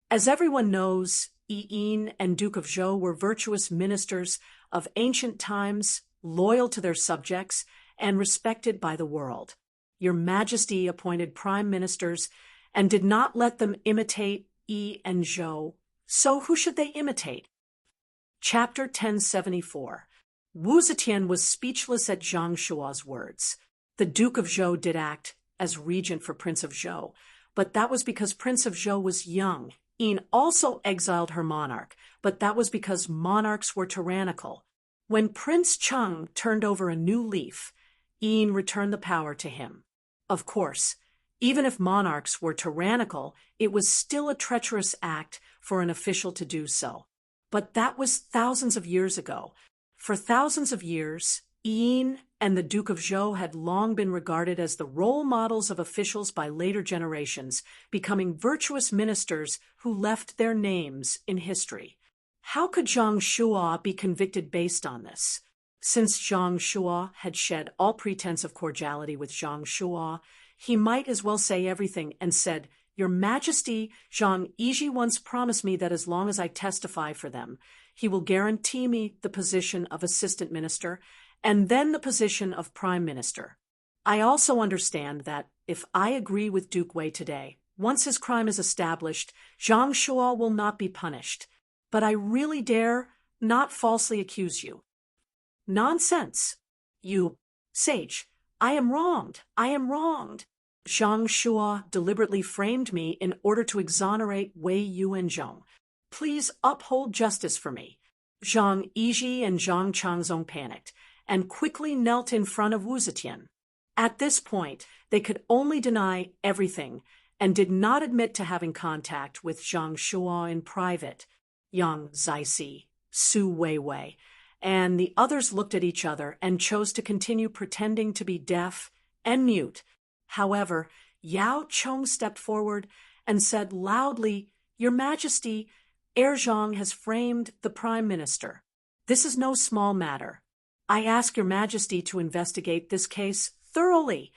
As everyone knows, Yi and Duke of Zhou were virtuous ministers of ancient times, loyal to their subjects, and respected by the world. Your Majesty appointed prime ministers and did not let them imitate Yi and Zhou. So who should they imitate? Chapter 1074. Wu Zetian was speechless at Zhang Shuo's words. The Duke of Zhou did act as regent for Prince of Zhou, but that was because Prince of Zhou was young. Yin also exiled her monarch, but that was because monarchs were tyrannical. When Prince Cheng turned over a new leaf, Yin returned the power to him. Of course, even if monarchs were tyrannical, it was still a treacherous act for an official to do so. But that was thousands of years ago. For thousands of years, Yin and the Duke of Zhou had long been regarded as the role models of officials by later generations, becoming virtuous ministers who left their names in history. How could Zhang Shuo be convicted based on this? Since Zhang Shuo had shed all pretense of cordiality with Zhang Shuo, he might as well say everything and said, "Your Majesty, Zhang Yiji once promised me that as long as I testify for them, he will guarantee me the position of assistant minister and then the position of prime minister. I also understand that if I agree with Duke Wei today, once his crime is established, Zhang Shuo will not be punished. But I really dare not falsely accuse you." "Nonsense! You sage! I am wronged! I am wronged! Zhang Shuo deliberately framed me in order to exonerate Wei Yuanzhong. Please uphold justice for me." Zhang Yiji and Zhang Changzong panicked and quickly knelt in front of Wu Zetian. At this point, they could only deny everything and did not admit to having contact with Zhang Shuo in private. Yang Zixi, Su Weiwei, and the others looked at each other and chose to continue pretending to be deaf and mute. However, Yao Chong stepped forward and said loudly, "Your Majesty, Heir Zhang has framed the Prime Minister. This is no small matter. I ask Your Majesty to investigate this case thoroughly."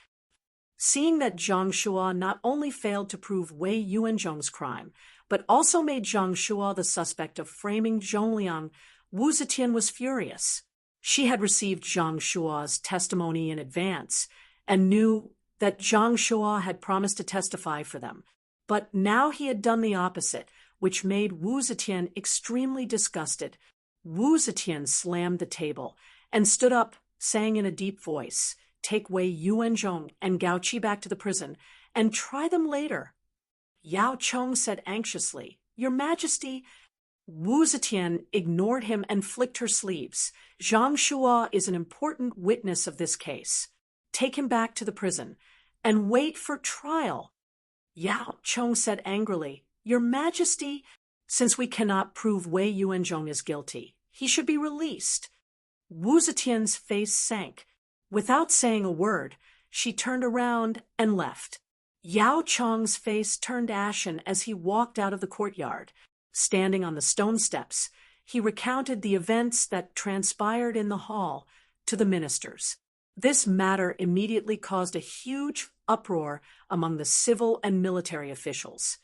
Seeing that Zhang Shuo not only failed to prove Wei Yuanzhong's crime, but also made Zhang Shuo the suspect of framing Zhongliang, Wu Zetian was furious. She had received Zhang Shuo's testimony in advance and knew that Zhang Shuo had promised to testify for them. But now he had done the opposite, which made Wu Zetian extremely disgusted. Wu Zetian slammed the table and stood up, saying in a deep voice, "Take Wei Yuanzhong and Gao Qi back to the prison and try them later." Yao Chong said anxiously, "Your Majesty." Wu Zetian ignored him and flicked her sleeves. "Zhang Shuo is an important witness of this case. Take him back to the prison and wait for trial." Yao Chong said angrily, "Your Majesty, since we cannot prove Wei Yuanzhong is guilty, he should be released." Wu Zetian's face sank. Without saying a word, she turned around and left. Yao Chong's face turned ashen as he walked out of the courtyard. Standing on the stone steps, he recounted the events that transpired in the hall to the ministers. This matter immediately caused a huge uproar among the civil and military officials.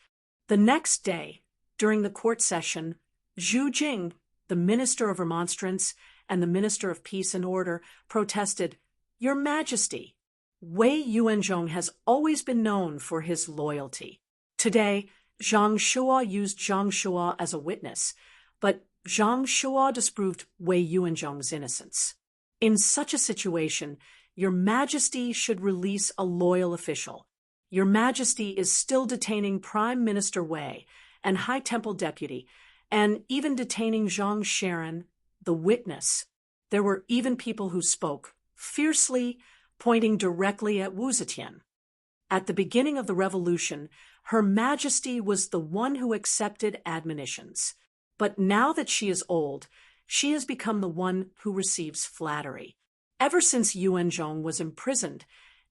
The next day, during the court session, Zhu Jing, the Minister of Remonstrance and the Minister of Peace and Order, protested, "Your Majesty, Wei Yuanzhong has always been known for his loyalty. Today, Zhang Shuo used Zhang Shuo as a witness, but Zhang Shuo disproved Wei Yuanzhong's innocence. In such a situation, Your Majesty should release a loyal official. Your Majesty is still detaining Prime Minister Wei and High Temple Deputy, and even detaining Zhang Sharon, the witness." There were even people who spoke fiercely, pointing directly at Wu Zetian. At the beginning of the revolution, Her Majesty was the one who accepted admonitions. But now that she is old, she has become the one who receives flattery. Ever since Yuanzhong was imprisoned,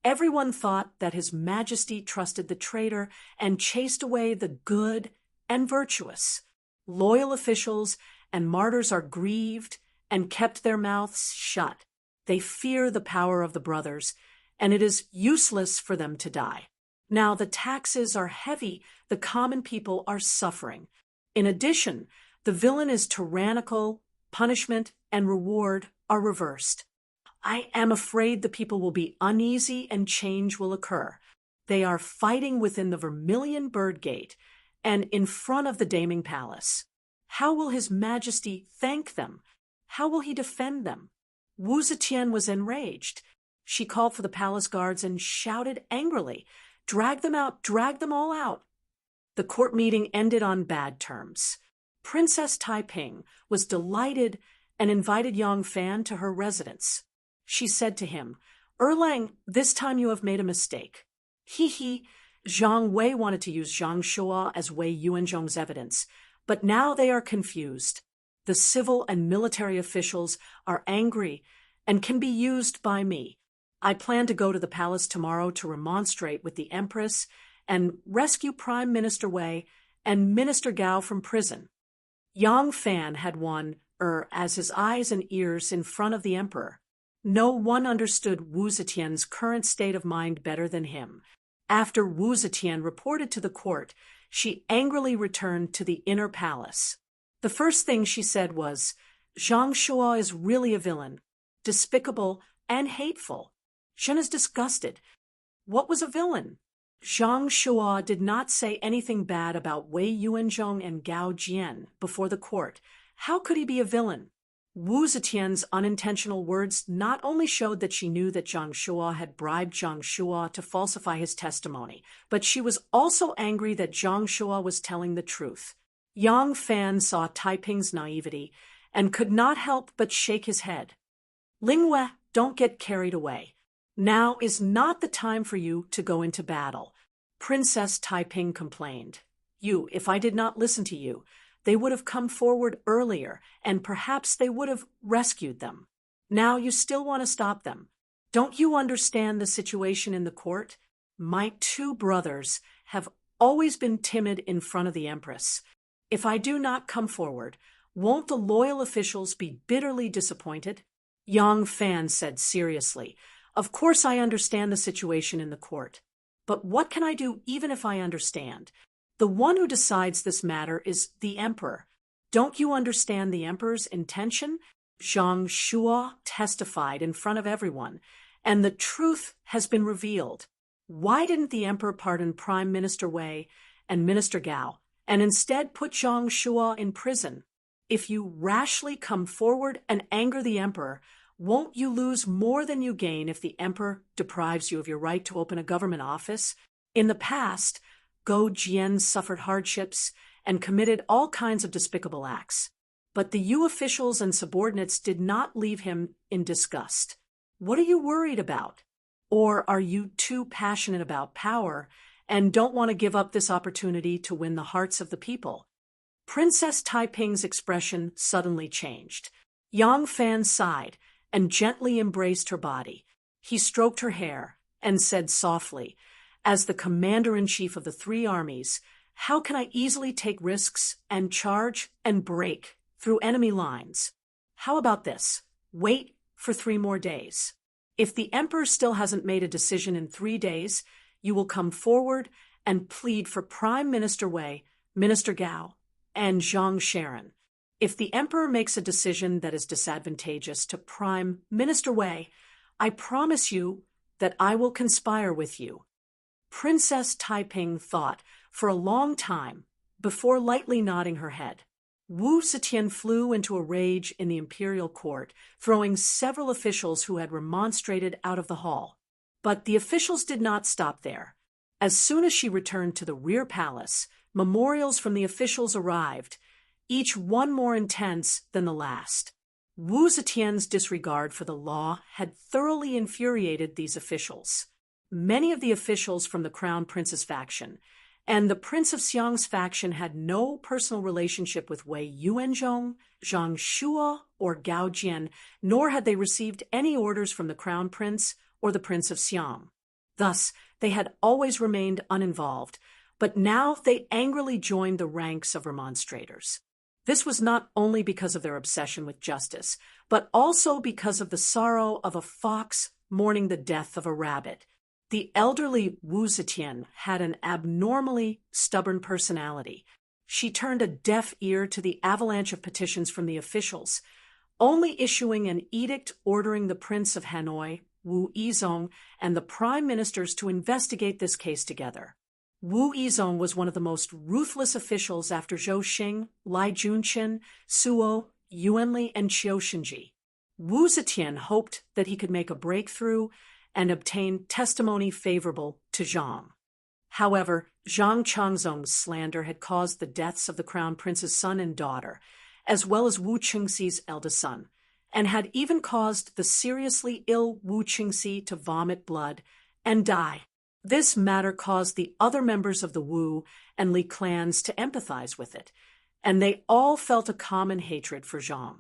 everyone thought that His Majesty trusted the traitor and chased away the good and virtuous. Loyal officials and martyrs are grieved and kept their mouths shut. They fear the power of the brothers, and it is useless for them to die. Now the taxes are heavy, the common people are suffering. In addition, the villain is tyrannical, punishment and reward are reversed. I am afraid the people will be uneasy and change will occur. They are fighting within the Vermilion Bird Gate and in front of the Daming Palace. How will His Majesty thank them? How will he defend them? Wu Zetian was enraged. She called for the palace guards and shouted angrily, "Drag them out, drag them all out." The court meeting ended on bad terms. Princess Taiping was delighted and invited Yang Fan to her residence. She said to him, "Erlang, this time you have made a mistake." He, Zhang Wei wanted to use Zhang Shuo as Wei Yuanzhong's evidence, but now they are confused. The civil and military officials are angry, and can be used by me. I plan to go to the palace tomorrow to remonstrate with the Empress and rescue Prime Minister Wei and Minister Gao from prison. Yang Fan had won as his eyes and ears in front of the emperor. No one understood Wu Zetian's current state of mind better than him. After Wu Zetian reported to the court, she angrily returned to the inner palace. The first thing she said was, "Zhang Shua is really a villain, despicable and hateful." Shen is disgusted. What was a villain? Zhang Shua did not say anything bad about Wei Yuanzhong and Gao Jian before the court. How could he be a villain? Wu Zetian's unintentional words not only showed that she knew that Zhang Shua had bribed Zhang Shua to falsify his testimony, but she was also angry that Zhang Shua was telling the truth. Yang Fan saw Taiping's naivety and could not help but shake his head. "Lingwei, don't get carried away. Now is not the time for you to go into battle," Princess Taiping complained. If I did not listen to you, they would have come forward earlier, and perhaps they would have rescued them. Now you still want to stop them. Don't you understand the situation in the court? My two brothers have always been timid in front of the Empress. If I do not come forward, won't the loyal officials be bitterly disappointed? Yang Fan said seriously, "Of course I understand the situation in the court. But what can I do even if I understand? The one who decides this matter is the emperor. Don't you understand the emperor's intention?" Zhang Shua testified in front of everyone, and the truth has been revealed. Why didn't the emperor pardon Prime Minister Wei and Minister Gao, and instead put Zhang Shua in prison? If you rashly come forward and anger the emperor, won't you lose more than you gain if the emperor deprives you of your right to open a government office? In the past, Gao Jian suffered hardships and committed all kinds of despicable acts. But the Yu officials and subordinates did not leave him in disgust. What are you worried about? Or are you too passionate about power and don't want to give up this opportunity to win the hearts of the people? Princess Taiping's expression suddenly changed. Yang Fan sighed and gently embraced her body. He stroked her hair and said softly, "As the commander-in-chief of the three armies, how can I easily take risks and charge and break through enemy lines? How about this? Wait for 3 more days. If the emperor still hasn't made a decision in 3 days, you will come forward and plead for Prime Minister Wei, Minister Gao, and Zhang Sharon. If the emperor makes a decision that is disadvantageous to Prime Minister Wei, I promise you that I will conspire with you." Princess Taiping thought for a long time before lightly nodding her head. Wu Zetian flew into a rage in the imperial court, throwing several officials who had remonstrated out of the hall. But the officials did not stop there. As soon as she returned to the rear palace, memorials from the officials arrived, each one more intense than the last. Wu Zetian's disregard for the law had thoroughly infuriated these officials. Many of the officials from the Crown Prince's faction and the Prince of Xiang's faction had no personal relationship with Wei Yuanzhong, Zhang Shua, or Gao Jian, nor had they received any orders from the Crown Prince or the Prince of Xiang. Thus, they had always remained uninvolved, but now they angrily joined the ranks of remonstrators. This was not only because of their obsession with justice, but also because of the sorrow of a fox mourning the death of a rabbit. The elderly Wu Zetian had an abnormally stubborn personality. She turned a deaf ear to the avalanche of petitions from the officials, only issuing an edict ordering the Prince of Hanoi, Wu Yizong, and the prime ministers to investigate this case together. Wu Yizong was one of the most ruthless officials after Zhou Xing, Lai Junqin, Suo, Yuanli, and Qiu Shenji. Wu Zetian hoped that he could make a breakthrough and obtain testimony favorable to Zhang. However, Zhang Changzong's slander had caused the deaths of the crown prince's son and daughter, as well as Wu Qingxi's eldest son, and had even caused the seriously ill Wu Qingxi to vomit blood and die. This matter caused the other members of the Wu and Li clans to empathize with it, and they all felt a common hatred for Zhang.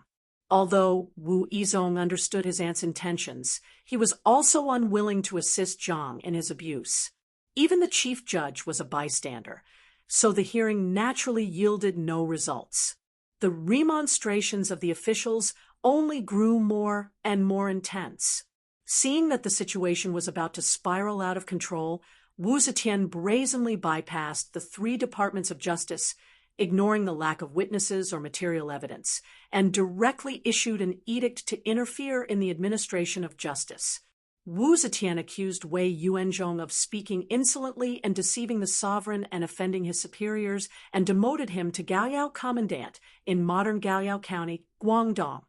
Although Wu Yizong understood his aunt's intentions, he was also unwilling to assist Zhang in his abuse. Even the chief judge was a bystander, so the hearing naturally yielded no results. The remonstrations of the officials only grew more and more intense. Seeing that the situation was about to spiral out of control, Wu Zetian brazenly bypassed the 3 departments of justice, ignoring the lack of witnesses or material evidence, and directly issued an edict to interfere in the administration of justice. Wu Zetian accused Wei Yuanzhong of speaking insolently and deceiving the sovereign and offending his superiors, and demoted him to Gaoyao Commandant in modern Gaoyao County, Guangdong.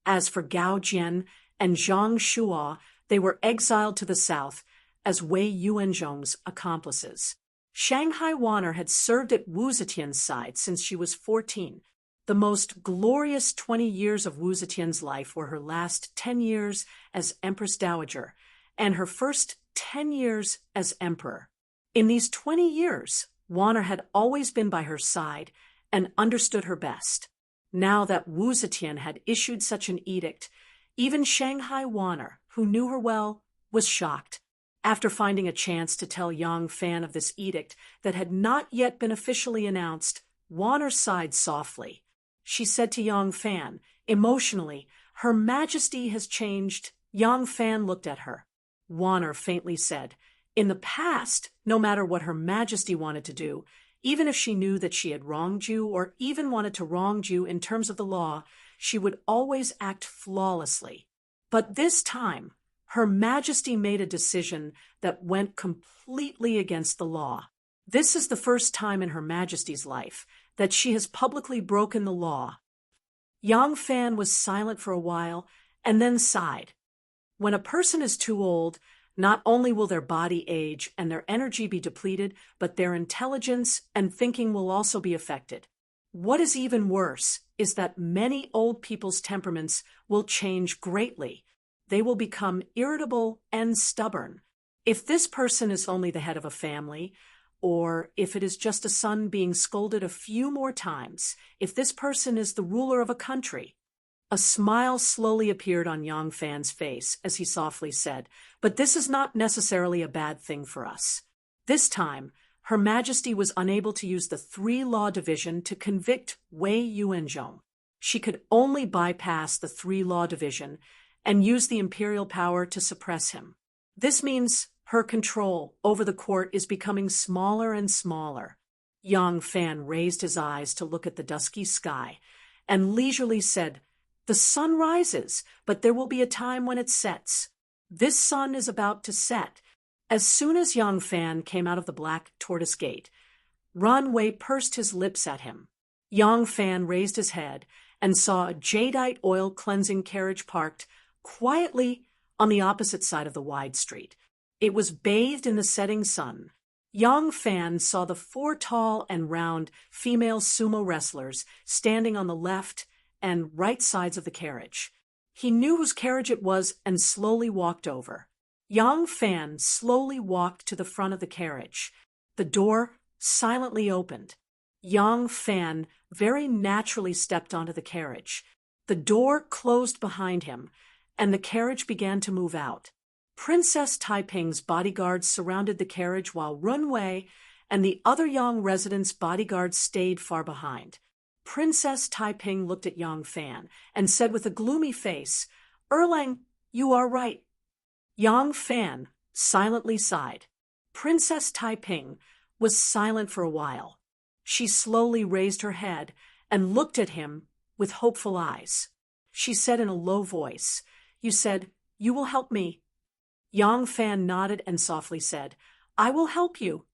As for Gao Jian and Zhang Shuo, they were exiled to the south as Wei Yuanzhong's accomplices. Shanghai Wanner had served at Wu Zetian's side since she was 14. The most glorious 20 years of Wu Zetian's life were her last 10 years as Empress Dowager and her first 10 years as Emperor. In these 20 years, Wanner had always been by her side and understood her best. Now that Wu Zetian had issued such an edict, even Shanghai Wanner, who knew her well, was shocked. After finding a chance to tell Yang Fan of this edict that had not yet been officially announced, Wanner sighed softly. She said to Yang Fan, emotionally, "Her Majesty has changed." Yang Fan looked at her. Wanner faintly said, "In the past, no matter what Her Majesty wanted to do, even if she knew that she had wronged you or even wanted to wrong you in terms of the law, she would always act flawlessly. But this time, Her Majesty made a decision that went completely against the law. This is the first time in Her Majesty's life that she has publicly broken the law." Yang Fan was silent for a while and then sighed. When a person is too old, not only will their body age and their energy be depleted, but their intelligence and thinking will also be affected. What is even worse is that many old people's temperaments will change greatly. They will become irritable and stubborn. If this person is only the head of a family, or if it is just a son being scolded a few more times, if this person is the ruler of a country. A smile slowly appeared on Yang Fan's face as he softly said, "But this is not necessarily a bad thing for us." This time, Her Majesty was unable to use the 3-law division to convict Wei Yuanzhong. She could only bypass the 3-law division and use the imperial power to suppress him. This means her control over the court is becoming smaller and smaller. Yang Fan raised his eyes to look at the dusky sky and leisurely said, "The sun rises, but there will be a time when it sets. This sun is about to set." As soon as Yang Fan came out of the black tortoise gate, Ran Wei pursed his lips at him. Yang Fan raised his head and saw a jadeite oil cleansing carriage parked quietly on the opposite side of the wide street. It was bathed in the setting sun. Yang Fan saw the 4 tall and round female sumo wrestlers standing on the left and right sides of the carriage. He knew whose carriage it was and slowly walked over. Yang Fan slowly walked to the front of the carriage. The door silently opened. Yang Fan very naturally stepped onto the carriage. The door closed behind him, and the carriage began to move out. Princess Taiping's bodyguards surrounded the carriage while Ran Wei and the other Yang residents' bodyguards stayed far behind. Princess Taiping looked at Yang Fan and said with a gloomy face, "Erlang, you are right." Yang Fan silently sighed. Princess Taiping was silent for a while. She slowly raised her head and looked at him with hopeful eyes. She said in a low voice, "You said, you will help me." Yang Fan nodded and softly said, "I will help you."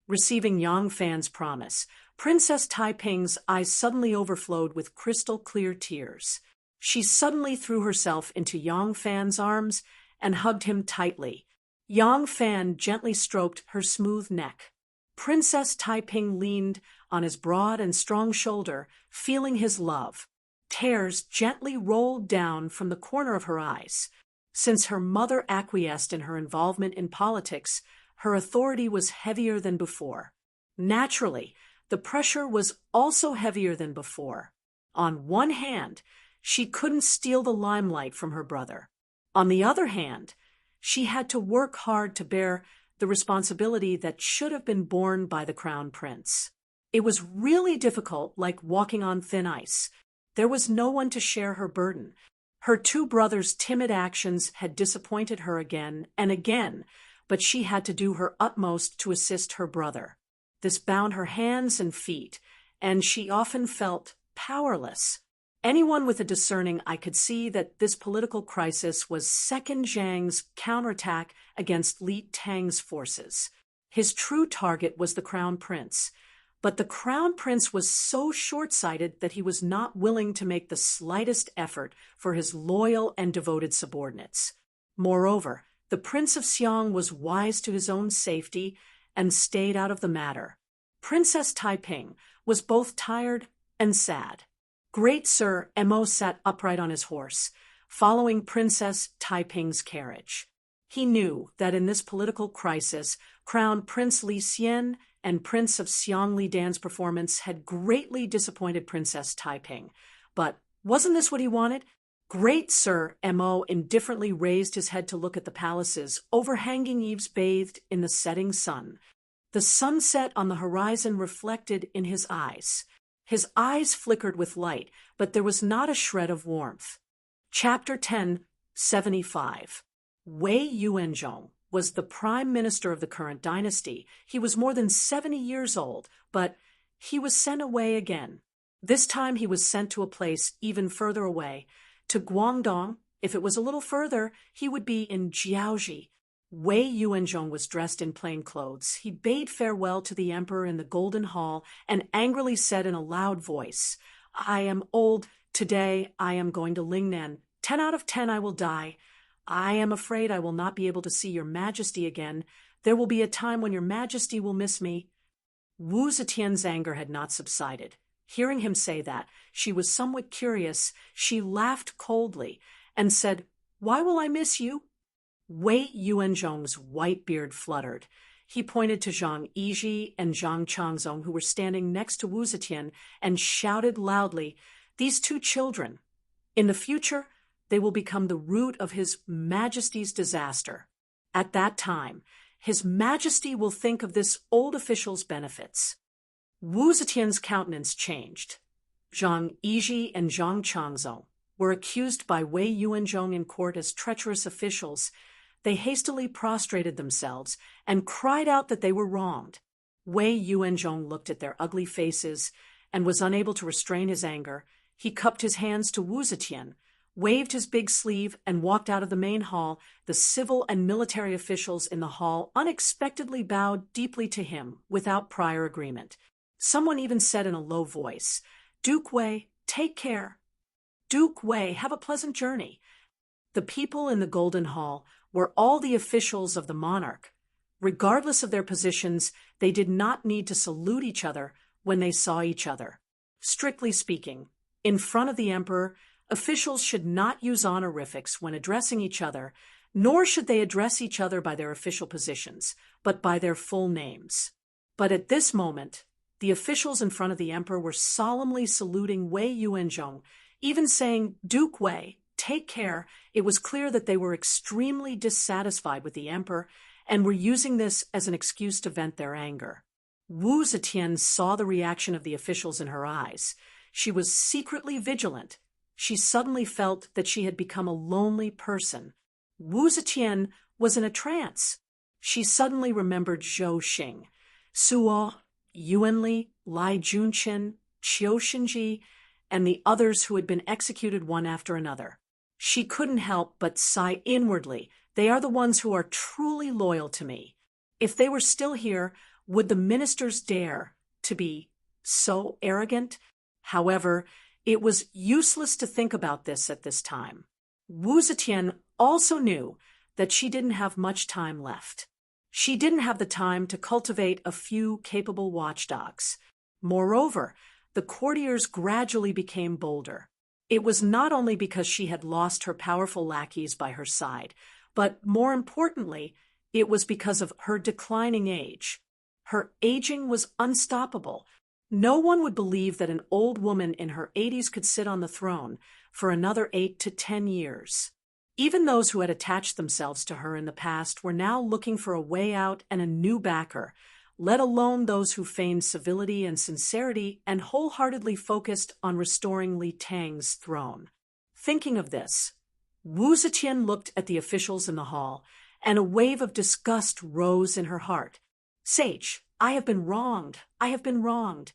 Receiving Yang Fan's promise, Princess Taiping's eyes suddenly overflowed with crystal-clear tears. She suddenly threw herself into Yang Fan's arms and hugged him tightly. Yang Fan gently stroked her smooth neck. Princess Taiping leaned on his broad and strong shoulder, feeling his love. Tears gently rolled down from the corner of her eyes. Since her mother acquiesced in her involvement in politics, her authority was heavier than before. Naturally, the pressure was also heavier than before. On one hand, She couldn't steal the limelight from her brother. On the other hand, she had to work hard to bear the responsibility that should have been borne by the crown prince. It was really difficult, like walking on thin ice. There was no one to share her burden. Her two brothers' timid actions had disappointed her again and again, but she had to do her utmost to assist her brother. This bound her hands and feet, and she often felt powerless. Anyone with a discerning eye could see that this political crisis was Second Zhang's counterattack against Li Tang's forces. His true target was the crown prince, but the crown prince was so short-sighted that he was not willing to make the slightest effort for his loyal and devoted subordinates. Moreover, the Prince of Xiang was wise to his own safety and stayed out of the matter. Princess Taiping was both tired and sad. Great Sir Mo sat upright on his horse, following Princess Taiping's carriage. He knew that in this political crisis, Crown Prince Li Xian and Prince of Xiang Li Dan's performance had greatly disappointed Princess Taiping. But wasn't this what he wanted? Great Sir Mo indifferently raised his head to look at the palaces, overhanging eaves bathed in the setting sun. The sunset on the horizon reflected in his eyes. His eyes flickered with light, but there was not a shred of warmth. Chapter 10:75. Wei Yuanzhong was the prime minister of the current dynasty. He was more than 70 years old, but he was sent away again. This time he was sent to a place even further away, to Guangdong. If it was a little further, he would be in Jiaoji. Wei Yuanzhong was dressed in plain clothes. He bade farewell to the emperor in the Golden Hall and angrily said in a loud voice, "I am old. Today I am going to Lingnan. 10 out of 10 I will die. I am afraid I will not be able to see your majesty again. There will be a time when your majesty will miss me." Wu Zetian's anger had not subsided. Hearing him say that, she was somewhat curious. She laughed coldly and said, "Why will I miss you?" Wei Yuanzhong's white beard fluttered. He pointed to Zhang Yizhi and Zhang Changzong, who were standing next to Wu Zetian, and shouted loudly, "These two children, in the future, they will become the root of His Majesty's disaster. At that time, His Majesty will think of this old official's benefits." Wu Zetian's countenance changed. Zhang Yizhi and Zhang Changzong were accused by Wei Yuanzhong in court as treacherous officials. They hastily prostrated themselves and cried out that they were wronged. Wei Yuanzhong looked at their ugly faces and was unable to restrain his anger. He cupped his hands to Wu Zetian, waved his big sleeve, and walked out of the main hall. The civil and military officials in the hall unexpectedly bowed deeply to him without prior agreement. Someone even said in a low voice, "Duke Wei, take care. Duke Wei, have a pleasant journey." The people in the Golden Hall were all the officials of the monarch. Regardless of their positions, they did not need to salute each other when they saw each other. Strictly speaking, in front of the emperor, officials should not use honorifics when addressing each other, nor should they address each other by their official positions, but by their full names. But at this moment, the officials in front of the emperor were solemnly saluting Wei Yuanzhong, even saying, "Duke Wei, take care." It was clear that they were extremely dissatisfied with the emperor and were using this as an excuse to vent their anger. Wu Zetian saw the reaction of the officials in her eyes. She was secretly vigilant. She suddenly felt that she had become a lonely person. Wu Zetian was in a trance. She suddenly remembered Zhou Xing, Suo, Yuanli, Lai Junqin, Qiu Xinji, and the others who had been executed one after another. She couldn't help but sigh inwardly. They are the ones who are truly loyal to me. If they were still here, would the ministers dare to be so arrogant? However, it was useless to think about this at this time. Wu Zetian also knew that she didn't have much time left. She didn't have the time to cultivate a few capable watchdogs. Moreover, the courtiers gradually became bolder. It was not only because she had lost her powerful lackeys by her side, but more importantly, it was because of her declining age. Her aging was unstoppable. No one would believe that an old woman in her 80s could sit on the throne for another 8 to 10 years. Even those who had attached themselves to her in the past were now looking for a way out and a new backer, let alone those who feigned civility and sincerity and wholeheartedly focused on restoring Li Tang's throne. Thinking of this, Wu Zetian looked at the officials in the hall, and a wave of disgust rose in her heart. "Sage, I have been wronged. I have been wronged."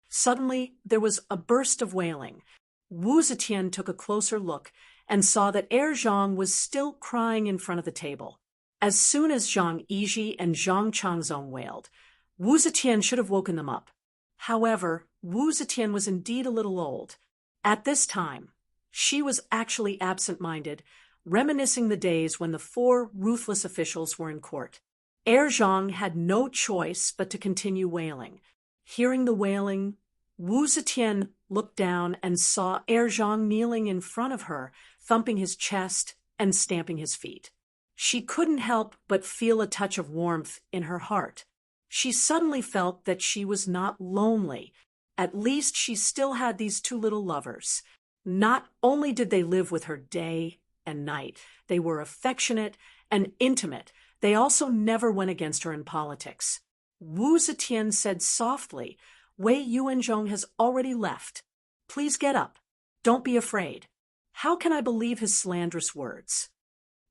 Suddenly, there was a burst of wailing. Wu Zetian took a closer look and saw that Zhang was still crying in front of the table. As soon as Zhang Yiji and Zhang Changzong wailed, Wu Zetian should have woken them up. However, Wu Zetian was indeed a little old. At this time, she was actually absent-minded, reminiscing the days when the 4 ruthless officials were in court. Zhang had no choice but to continue wailing. Hearing the wailing, Wu Zetian looked down and saw Zhang kneeling in front of her, thumping his chest and stamping his feet. She couldn't help but feel a touch of warmth in her heart. She suddenly felt that she was not lonely. At least she still had these 2 little lovers. Not only did they live with her day and night, they were affectionate and intimate. They also never went against her in politics. Wu Zetian said softly, "Wei Yuanzhong has already left. Please get up. Don't be afraid." How can I believe his slanderous words?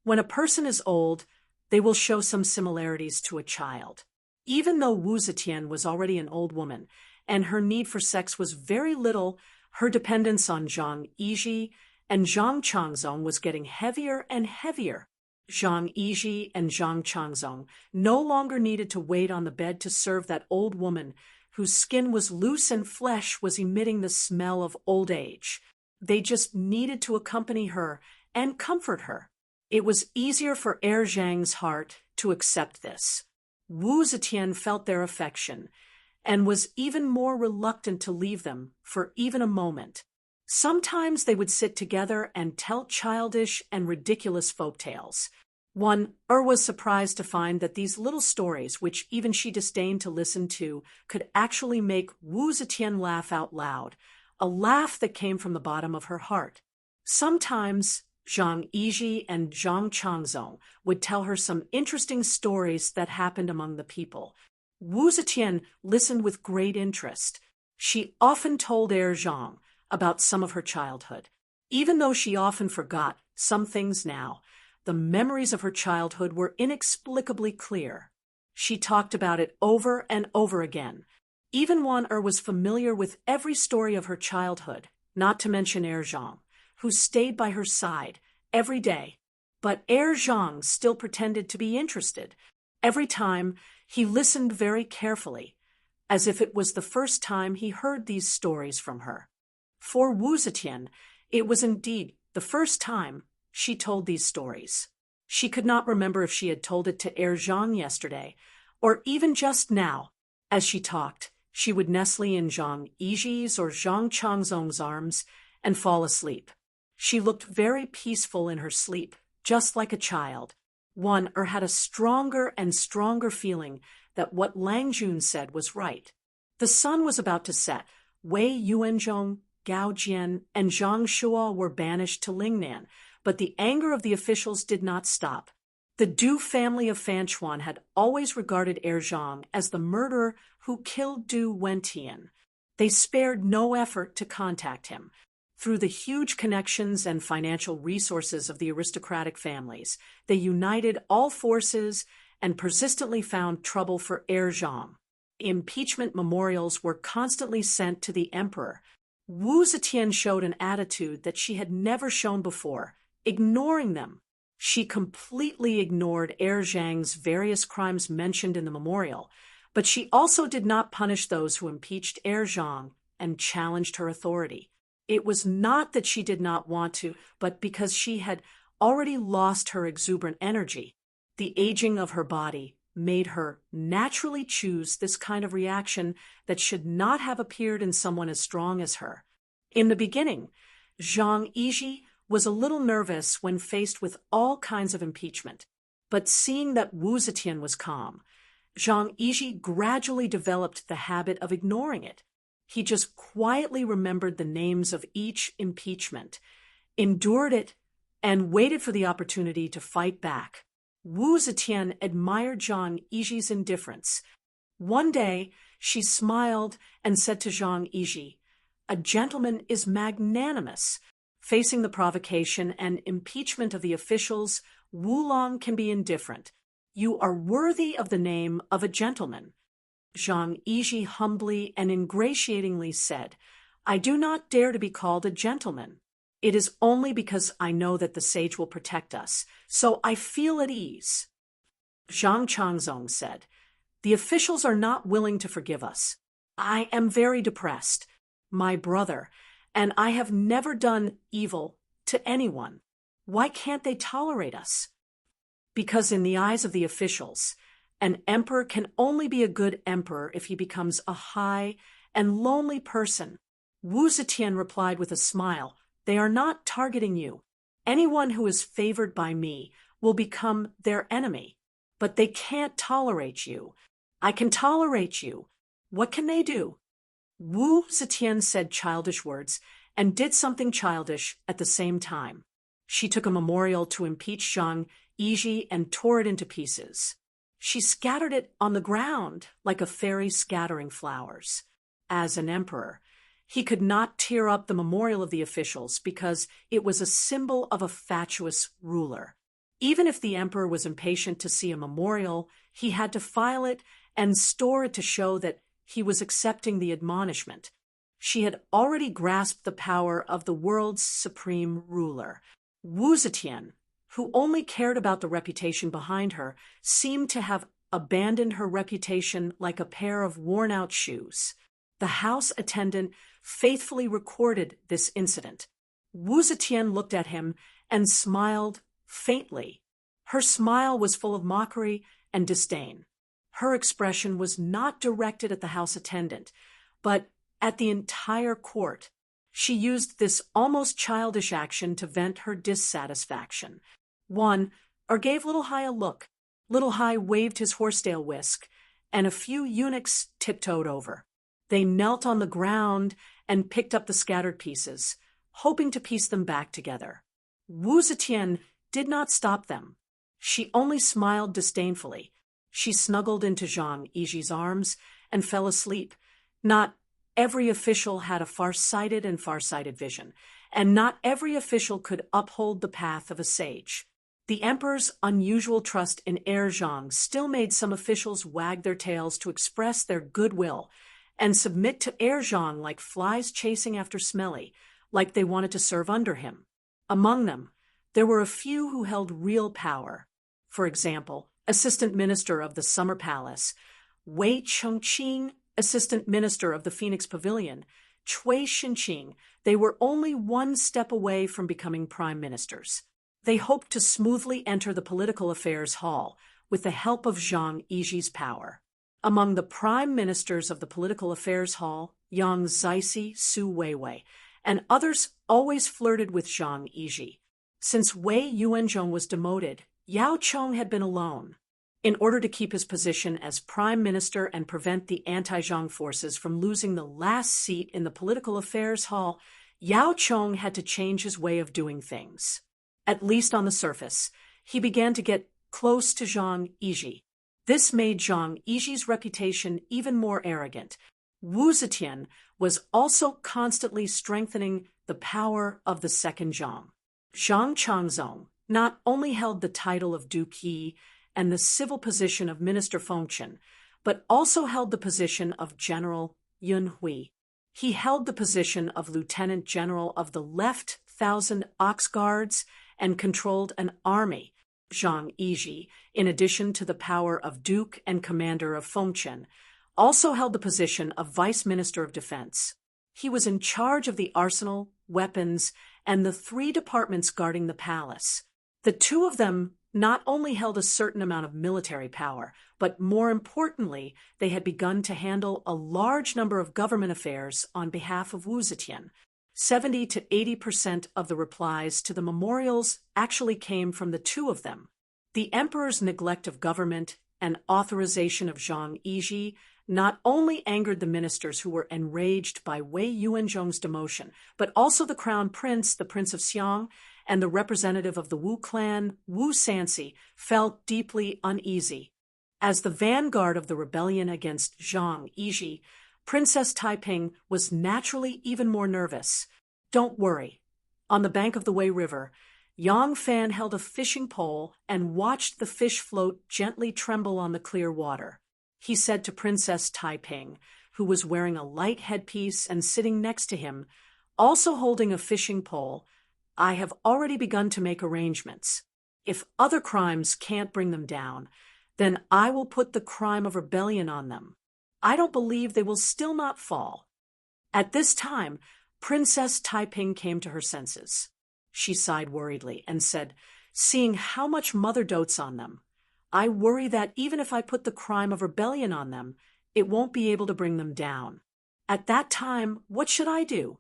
When a person is old, they will show some similarities to a child. Even though Wu Zetian was already an old woman, and her need for sex was very little, her dependence on Zhang Yiji and Zhang Changzong was getting heavier and heavier. Zhang Yiji and Zhang Changzong no longer needed to wait on the bed to serve that old woman whose skin was loose and flesh was emitting the smell of old age. They just needed to accompany her and comfort her. It was easier for Zhang's heart to accept this. Wu Zetian felt their affection and was even more reluctant to leave them for even a moment. Sometimes they would sit together and tell childish and ridiculous folk tales. One was surprised to find that these little stories, which even she disdained to listen to, could actually make Wu Zetian laugh out loud, a laugh that came from the bottom of her heart. Sometimes Zhang Yiji and Zhang Changzong would tell her some interesting stories that happened among the people. Wu Zetian listened with great interest. She often told Zhang about some of her childhood. Even though she often forgot some things now, the memories of her childhood were inexplicably clear. She talked about it over and over again. Even Wan was familiar with every story of her childhood, not to mention Zhang, who stayed by her side every day. But Zhang still pretended to be interested. Every time, he listened very carefully, as if it was the first time he heard these stories from her. For Wu Zetian, it was indeed the first time she told these stories. She could not remember if she had told it to Zhang yesterday, or even just now. As she talked, she would nestle in Zhang Yiji's or Zhang Changzong's arms and fall asleep. She looked very peaceful in her sleep, just like a child. Wan had a stronger and stronger feeling that what Lang Jun said was right. The sun was about to set. Wei Yuanzhong, Gao Jian, and Zhang Shuo were banished to Lingnan, but the anger of the officials did not stop. The Du family of Fanchuan had always regarded Zhang as the murderer who killed Du Wentian. They spared no effort to contact him. Through the huge connections and financial resources of the aristocratic families, they united all forces and persistently found trouble for Zhang. Impeachment memorials were constantly sent to the emperor. Wu Zetian showed an attitude that she had never shown before, ignoring them. She completely ignored Zhang's various crimes mentioned in the memorial, but she also did not punish those who impeached Zhang and challenged her authority. It was not that she did not want to, but because she had already lost her exuberant energy. The aging of her body made her naturally choose this kind of reaction that should not have appeared in someone as strong as her. In the beginning, Zhang Yiji was a little nervous when faced with all kinds of impeachment, but seeing that Wu Zetian was calm, Zhang Yiji gradually developed the habit of ignoring it. He just quietly remembered the names of each impeachment, endured it, and waited for the opportunity to fight back. Wu Zetian admired Zhang Yiji's indifference. One day, she smiled and said to Zhang Yiji, "A gentleman is magnanimous." Facing the provocation and impeachment of the officials, Wu Long can be indifferent. "You are worthy of the name of a gentleman." Zhang Yiji humbly and ingratiatingly said, "I do not dare to be called a gentleman. It is only because I know that the sage will protect us, so I feel at ease." Zhang Changzong said, "The officials are not willing to forgive us. I am very depressed. My brother, and I have never done evil to anyone. Why can't they tolerate us?" Because in the eyes of the officials, an emperor can only be a good emperor if he becomes a high and lonely person. Wu Zetian replied with a smile, "They are not targeting you. Anyone who is favored by me will become their enemy. But they can't tolerate you. I can tolerate you. What can they do?" Wu Zetian said childish words and did something childish at the same time. She took a memorial to impeach Zhang Yiji and tore it into pieces. She scattered it on the ground like a fairy scattering flowers. As an emperor, he could not tear up the memorial of the officials because it was a symbol of a fatuous ruler. Even if the emperor was impatient to see a memorial, he had to file it and store it to show that he was accepting the admonishment. She had already grasped the power of the world's supreme ruler. Wu Zetian, who only cared about the reputation behind her, seemed to have abandoned her reputation like a pair of worn-out shoes. The house attendant faithfully recorded this incident. Wu Zetian looked at him and smiled faintly. Her smile was full of mockery and disdain. Her expression was not directed at the house attendant, but at the entire court. She used this almost childish action to vent her dissatisfaction. Gave Little Hai a look. Little Hai waved his horsetail whisk, and a few eunuchs tiptoed over. They knelt on the ground and picked up the scattered pieces, hoping to piece them back together. Wu Zetian did not stop them. She only smiled disdainfully. She snuggled into Zhang Yiji's arms and fell asleep. Not every official had a far-sighted and far-sighted vision, and not every official could uphold the path of a sage. The emperor's unusual trust in heir Zhang still made some officials wag their tails to express their goodwill and submit to heir Zhang like flies chasing after Smelly, like they wanted to serve under him. Among them, there were a few who held real power. For example, Assistant Minister of the Summer Palace, Wei Chongqing, Assistant Minister of the Phoenix Pavilion, Cui Xinqing. They were only one step away from becoming prime ministers. They hoped to smoothly enter the political affairs hall with the help of Zhang Yiji's power. Among the prime ministers of the political affairs hall, Yang Zixi, Su Weiwei, and others always flirted with Zhang Yiji. Since Wei Yuanzhong was demoted, Yao Chong had been alone. In order to keep his position as prime minister and prevent the anti-Zhang forces from losing the last seat in the political affairs hall, Yao Chong had to change his way of doing things. At least on the surface, he began to get close to Zhang Yiji. This made Zhang Yiji's reputation even more arrogant. Wu Zetian was also constantly strengthening the power of the second Zhang. Zhang Changzong not only held the title of Duke Yi and the civil position of Minister Fengchen, but also held the position of General Yun Hui. He held the position of Lieutenant General of the left 1,000 Ox Guards and controlled an army. Zhang Yiji, in addition to the power of Duke and Commander of Fengchen, also held the position of Vice Minister of Defense. He was in charge of the arsenal, weapons, and the 3 departments guarding the palace. The 2 of them not only held a certain amount of military power, but more importantly, they had begun to handle a large number of government affairs on behalf of Wu Zetian. 70 to 80% of the replies to the memorials actually came from the 2 of them. The emperor's neglect of government and authorization of Zhang Yiji not only angered the ministers who were enraged by Wei Yuanzhong's demotion, but also the crown prince, the Prince of Xiang, and the representative of the Wu clan, Wu Sanxi, felt deeply uneasy. As the vanguard of the rebellion against Zhang Yiji, Princess Taiping was naturally even more nervous. Don't worry. On the bank of the Wei River, Yang Fan held a fishing pole and watched the fish float gently tremble on the clear water. He said to Princess Taiping, who was wearing a light headpiece and sitting next to him, also holding a fishing pole, "I have already begun to make arrangements. If other crimes can't bring them down, then I will put the crime of rebellion on them. I don't believe they will still not fall." At this time, Princess Taiping came to her senses. She sighed worriedly and said, "Seeing how much Mother dotes on them, I worry that even if I put the crime of rebellion on them, it won't be able to bring them down. At that time, what should I do?"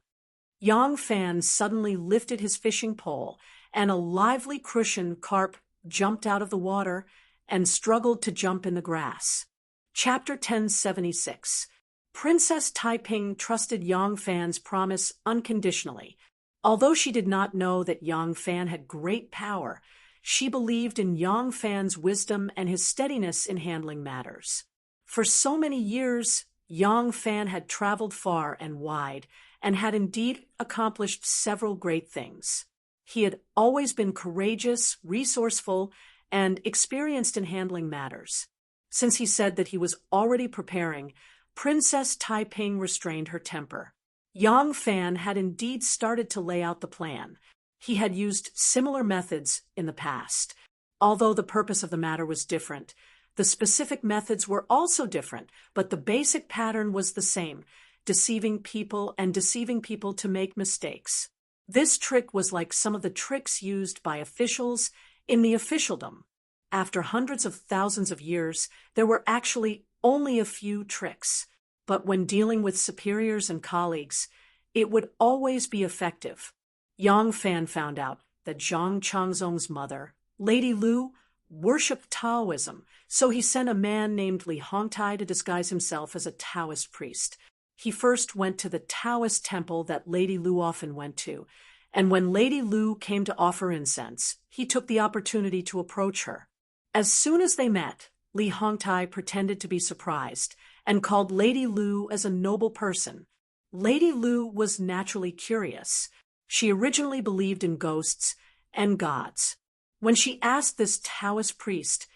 Yang Fan suddenly lifted his fishing pole, and a lively crucian carp jumped out of the water and struggled to jump in the grass. Chapter 1076. Princess Taiping trusted Yang Fan's promise unconditionally. Although she did not know that Yang Fan had great power, she believed in Yang Fan's wisdom and his steadiness in handling matters. For so many years, Yang Fan had traveled far and wide and had indeed accomplished several great things. He had always been courageous, resourceful, and experienced in handling matters. Since he said that he was already preparing, Princess Taiping restrained her temper. Yang Fan had indeed started to lay out the plan. He had used similar methods in the past. Although the purpose of the matter was different, the specific methods were also different, but the basic pattern was the same: deceiving people to make mistakes. This trick was like some of the tricks used by officials in the officialdom. After hundreds of thousands of years, there were actually only a few tricks. But when dealing with superiors and colleagues, it would always be effective. Yang Fan found out that Zhang Changzong's mother, Lady Lu, worshipped Taoism, so he sent a man named Li Hongtai to disguise himself as a Taoist priest. He first went to the Taoist temple that Lady Lu often went to, and when Lady Lu came to offer incense, he took the opportunity to approach her. As soon as they met, Li Hongtai pretended to be surprised and called Lady Lu as a noble person. Lady Lu was naturally curious. She originally believed in ghosts and gods. When she asked this Taoist priest,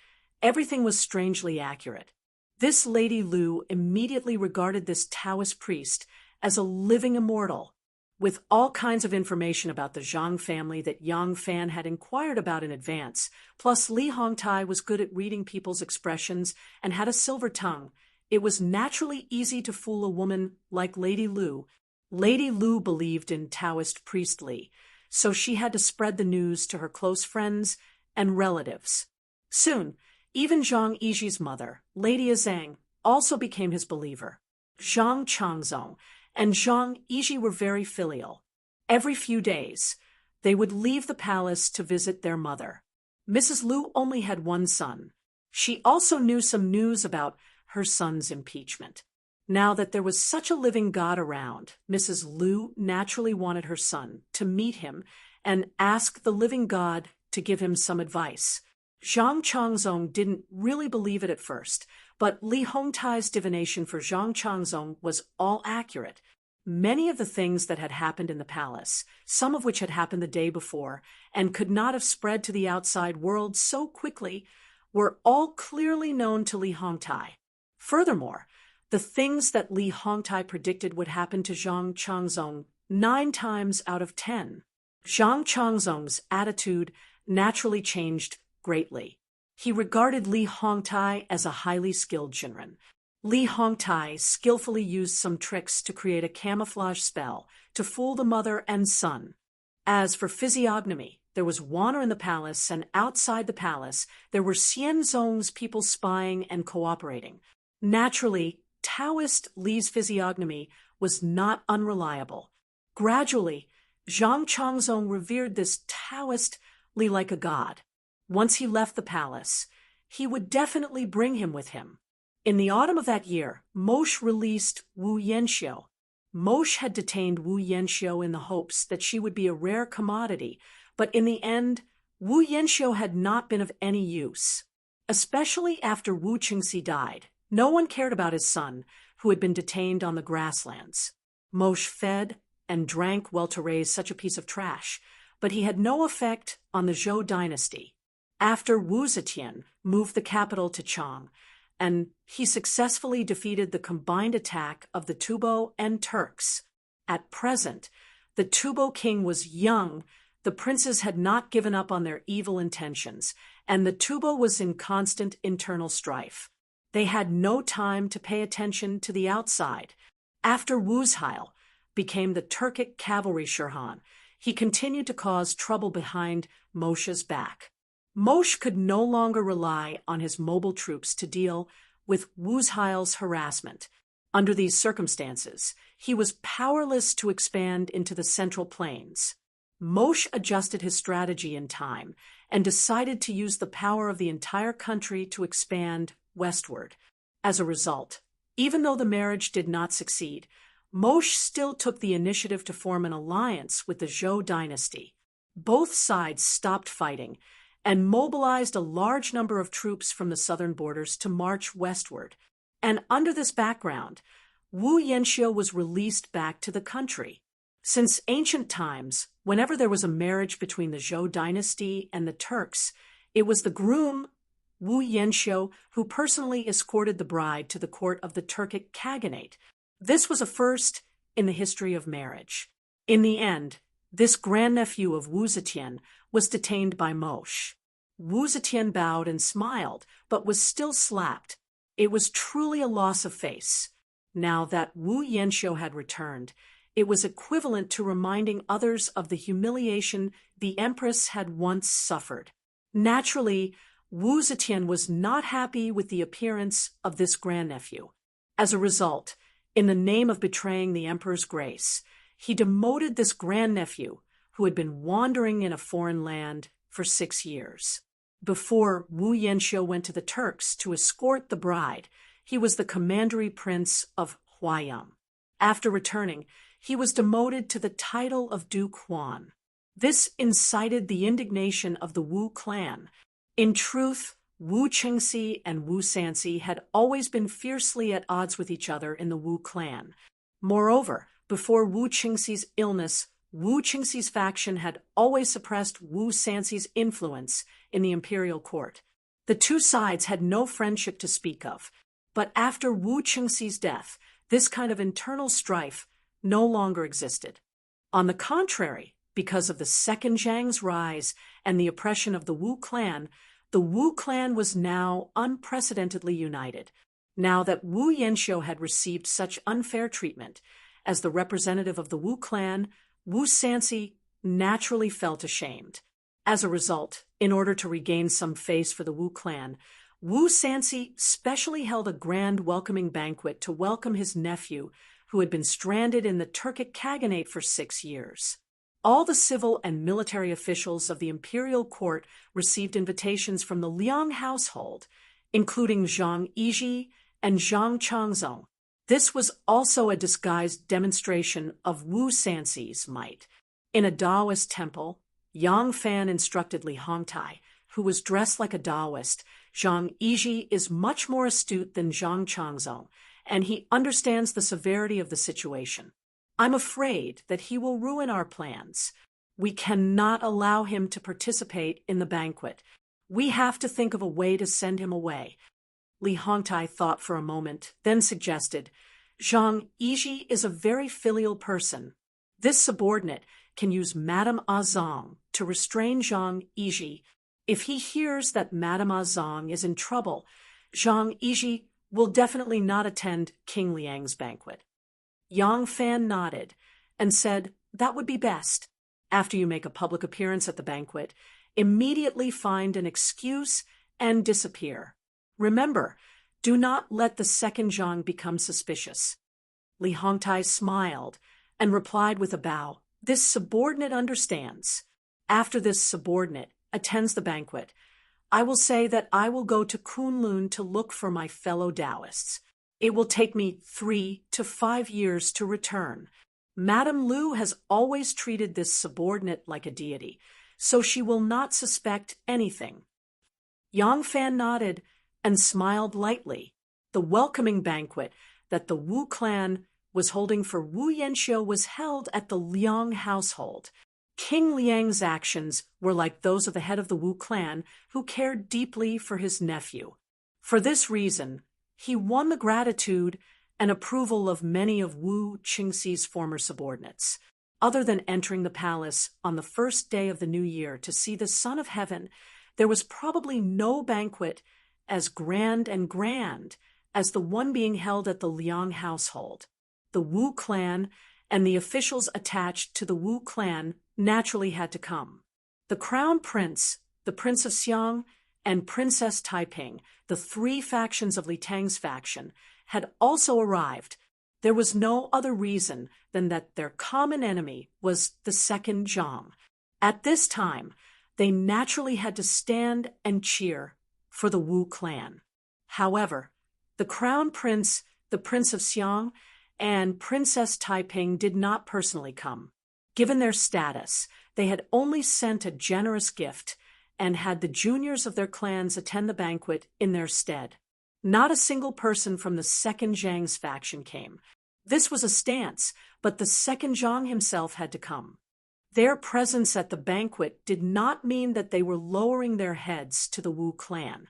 everything was strangely accurate. This Lady Lu immediately regarded this Taoist priest as a living immortal. With all kinds of information about the Zhang family that Yang Fan had inquired about in advance, plus Li Hongtai was good at reading people's expressions and had a silver tongue, it was naturally easy to fool a woman like Lady Lu. Lady Lu believed in Taoist priestly, so she had to spread the news to her close friends and relatives. Soon, even Zhang Yiji's mother, Lady Zhang, also became his believer. Zhang Changzong and Zhang Yiji were very filial. Every few days, they would leave the palace to visit their mother. Mrs. Lu only had one son. She also knew some news about her son's impeachment. Now that there was such a living God around, Mrs. Lu naturally wanted her son to meet him and ask the living God to give him some advice. Zhang Changzong didn't really believe it at first, but Li Hongtai's divination for Zhang Changzong was all accurate. Many of the things that had happened in the palace, some of which had happened the day before and could not have spread to the outside world so quickly, were all clearly known to Li Hongtai. Furthermore, the things that Li Hongtai predicted would happen to Zhang Changzong 9 times out of 10. Zhang Changzong's attitude naturally changed greatly. He regarded Li Hongtai as a highly skilled Jinren. Li Hongtai skillfully used some tricks to create a camouflage spell to fool the mother and son. As for physiognomy, there was honor in the palace, and outside the palace, there were Xianzong's people spying and cooperating. Naturally, Taoist Li's physiognomy was not unreliable. Gradually, Zhang Changzong revered this Taoist Li like a god. Once he left the palace, he would definitely bring him with him. In the autumn of that year, Moshe released Wu Yanxiu. Moshe had detained Wu Yanxiu in the hopes that she would be a rare commodity, but in the end, Wu Yanxiu had not been of any use. Especially after Wu Qingxi died, no one cared about his son, who had been detained on the grasslands. Moshe fed and drank well to raise such a piece of trash, but he had no effect on the Zhou dynasty. After Wu Zetian moved the capital to Chang, and he successfully defeated the combined attack of the Tubo and Turks. At present, the Tubo king was young, the princes had not given up on their evil intentions, and the Tubo was in constant internal strife. They had no time to pay attention to the outside. After Wuzheil became the Turkic cavalry Shirhan, he continued to cause trouble behind Moshe's back. Moshe could no longer rely on his mobile troops to deal with Wuzheil's harassment. Under these circumstances, he was powerless to expand into the Central Plains. Moshe adjusted his strategy in time and decided to use the power of the entire country to expand westward. As a result, even though the marriage did not succeed, Moshe still took the initiative to form an alliance with the Zhou dynasty. Both sides stopped fighting and mobilized a large number of troops from the southern borders to march westward. And under this background, Wu Yanxiu was released back to the country. Since ancient times, whenever there was a marriage between the Zhou dynasty and the Turks, it was the groom, Wu Yanxiu, who personally escorted the bride to the court of the Turkic Khaganate. This was a first in the history of marriage. In the end, this grandnephew of Wu Zetian was detained by Moshe. Wu Zetian bowed and smiled, but was still slapped. It was truly a loss of face. Now that Wu Yanxiu had returned, it was equivalent to reminding others of the humiliation the empress had once suffered. Naturally, Wu Zetian was not happy with the appearance of this grandnephew. As a result, in the name of betraying the emperor's grace, he demoted this grandnephew, who had been wandering in a foreign land for 6 years. Before Wu Yanxiu went to the Turks to escort the bride, he was the commandery prince of Huayang. After returning, he was demoted to the title of Duke Huan. This incited the indignation of the Wu clan. In truth, Wu Qingxi and Wu Sanxi had always been fiercely at odds with each other in the Wu clan. Moreover, before Wu Qingxi's illness, Wu Qingxi's faction had always suppressed Wu Sanxi's influence in the imperial court. The two sides had no friendship to speak of, but after Wu Qingxi's death, this kind of internal strife no longer existed. On the contrary, because of the second Zhang's rise and the oppression of the Wu clan was now unprecedentedly united. Now that Wu Yanxiu had received such unfair treatment, as the representative of the Wu clan, Wu Sanxi naturally felt ashamed. As a result, in order to regain some face for the Wu clan, Wu Sanxi specially held a grand welcoming banquet to welcome his nephew, who had been stranded in the Turkic Khaganate for 6 years. All the civil and military officials of the imperial court received invitations from the Liang household, including Zhang Yizhi and Zhang Changzong. This was also a disguised demonstration of Wu Sanxi's might. In a Taoist temple, Yang Fan instructed Li Hongtai, who was dressed like a Taoist, Zhang Yizhi is much more astute than Zhang Changzong, and he understands the severity of the situation. I'm afraid that he will ruin our plans. We cannot allow him to participate in the banquet. We have to think of a way to send him away. Li Hongtai thought for a moment, then suggested, Zhang Yizhi is a very filial person. This subordinate can use Madame Azong to restrain Zhang Yizhi. If he hears that Madame Azong is in trouble, Zhang Yizhi will definitely not attend King Liang's banquet. Yang Fan nodded and said, that would be best. After you make a public appearance at the banquet, immediately find an excuse and disappear. Remember, do not let the second Zhang become suspicious. Li Hongtai smiled and replied with a bow, this subordinate understands. After this subordinate attends the banquet, I will say that I will go to Kunlun to look for my fellow Taoists. It will take me 3 to 5 years to return. Madame Lu has always treated this subordinate like a deity, so she will not suspect anything. Yang Fan nodded and smiled lightly. The welcoming banquet that the Wu clan was holding for Wu Yanxiu was held at the Liang household. King Liang's actions were like those of the head of the Wu clan, who cared deeply for his nephew. For this reason, he won the gratitude and approval of many of Wu Qingxi's former subordinates. Other than entering the palace on the first day of the new year to see the Son of Heaven, there was probably no banquet as grand as the one being held at the Liang household. The Wu clan and the officials attached to the Wu clan naturally had to come. The crown prince, the Prince of Xiang, and Princess Taiping, the 3 factions of Li Tang's faction, had also arrived. There was no other reason than that their common enemy was the second Zhang. At this time, they naturally had to stand and cheer for the Wu clan. However, the crown prince, the Prince of Xiang, and Princess Taiping did not personally come. Given their status, they had only sent a generous gift and had the juniors of their clans attend the banquet in their stead. Not a single person from the second Zhang's faction came. This was a stance, but the second Zhang himself had to come. Their presence at the banquet did not mean that they were lowering their heads to the Wu clan.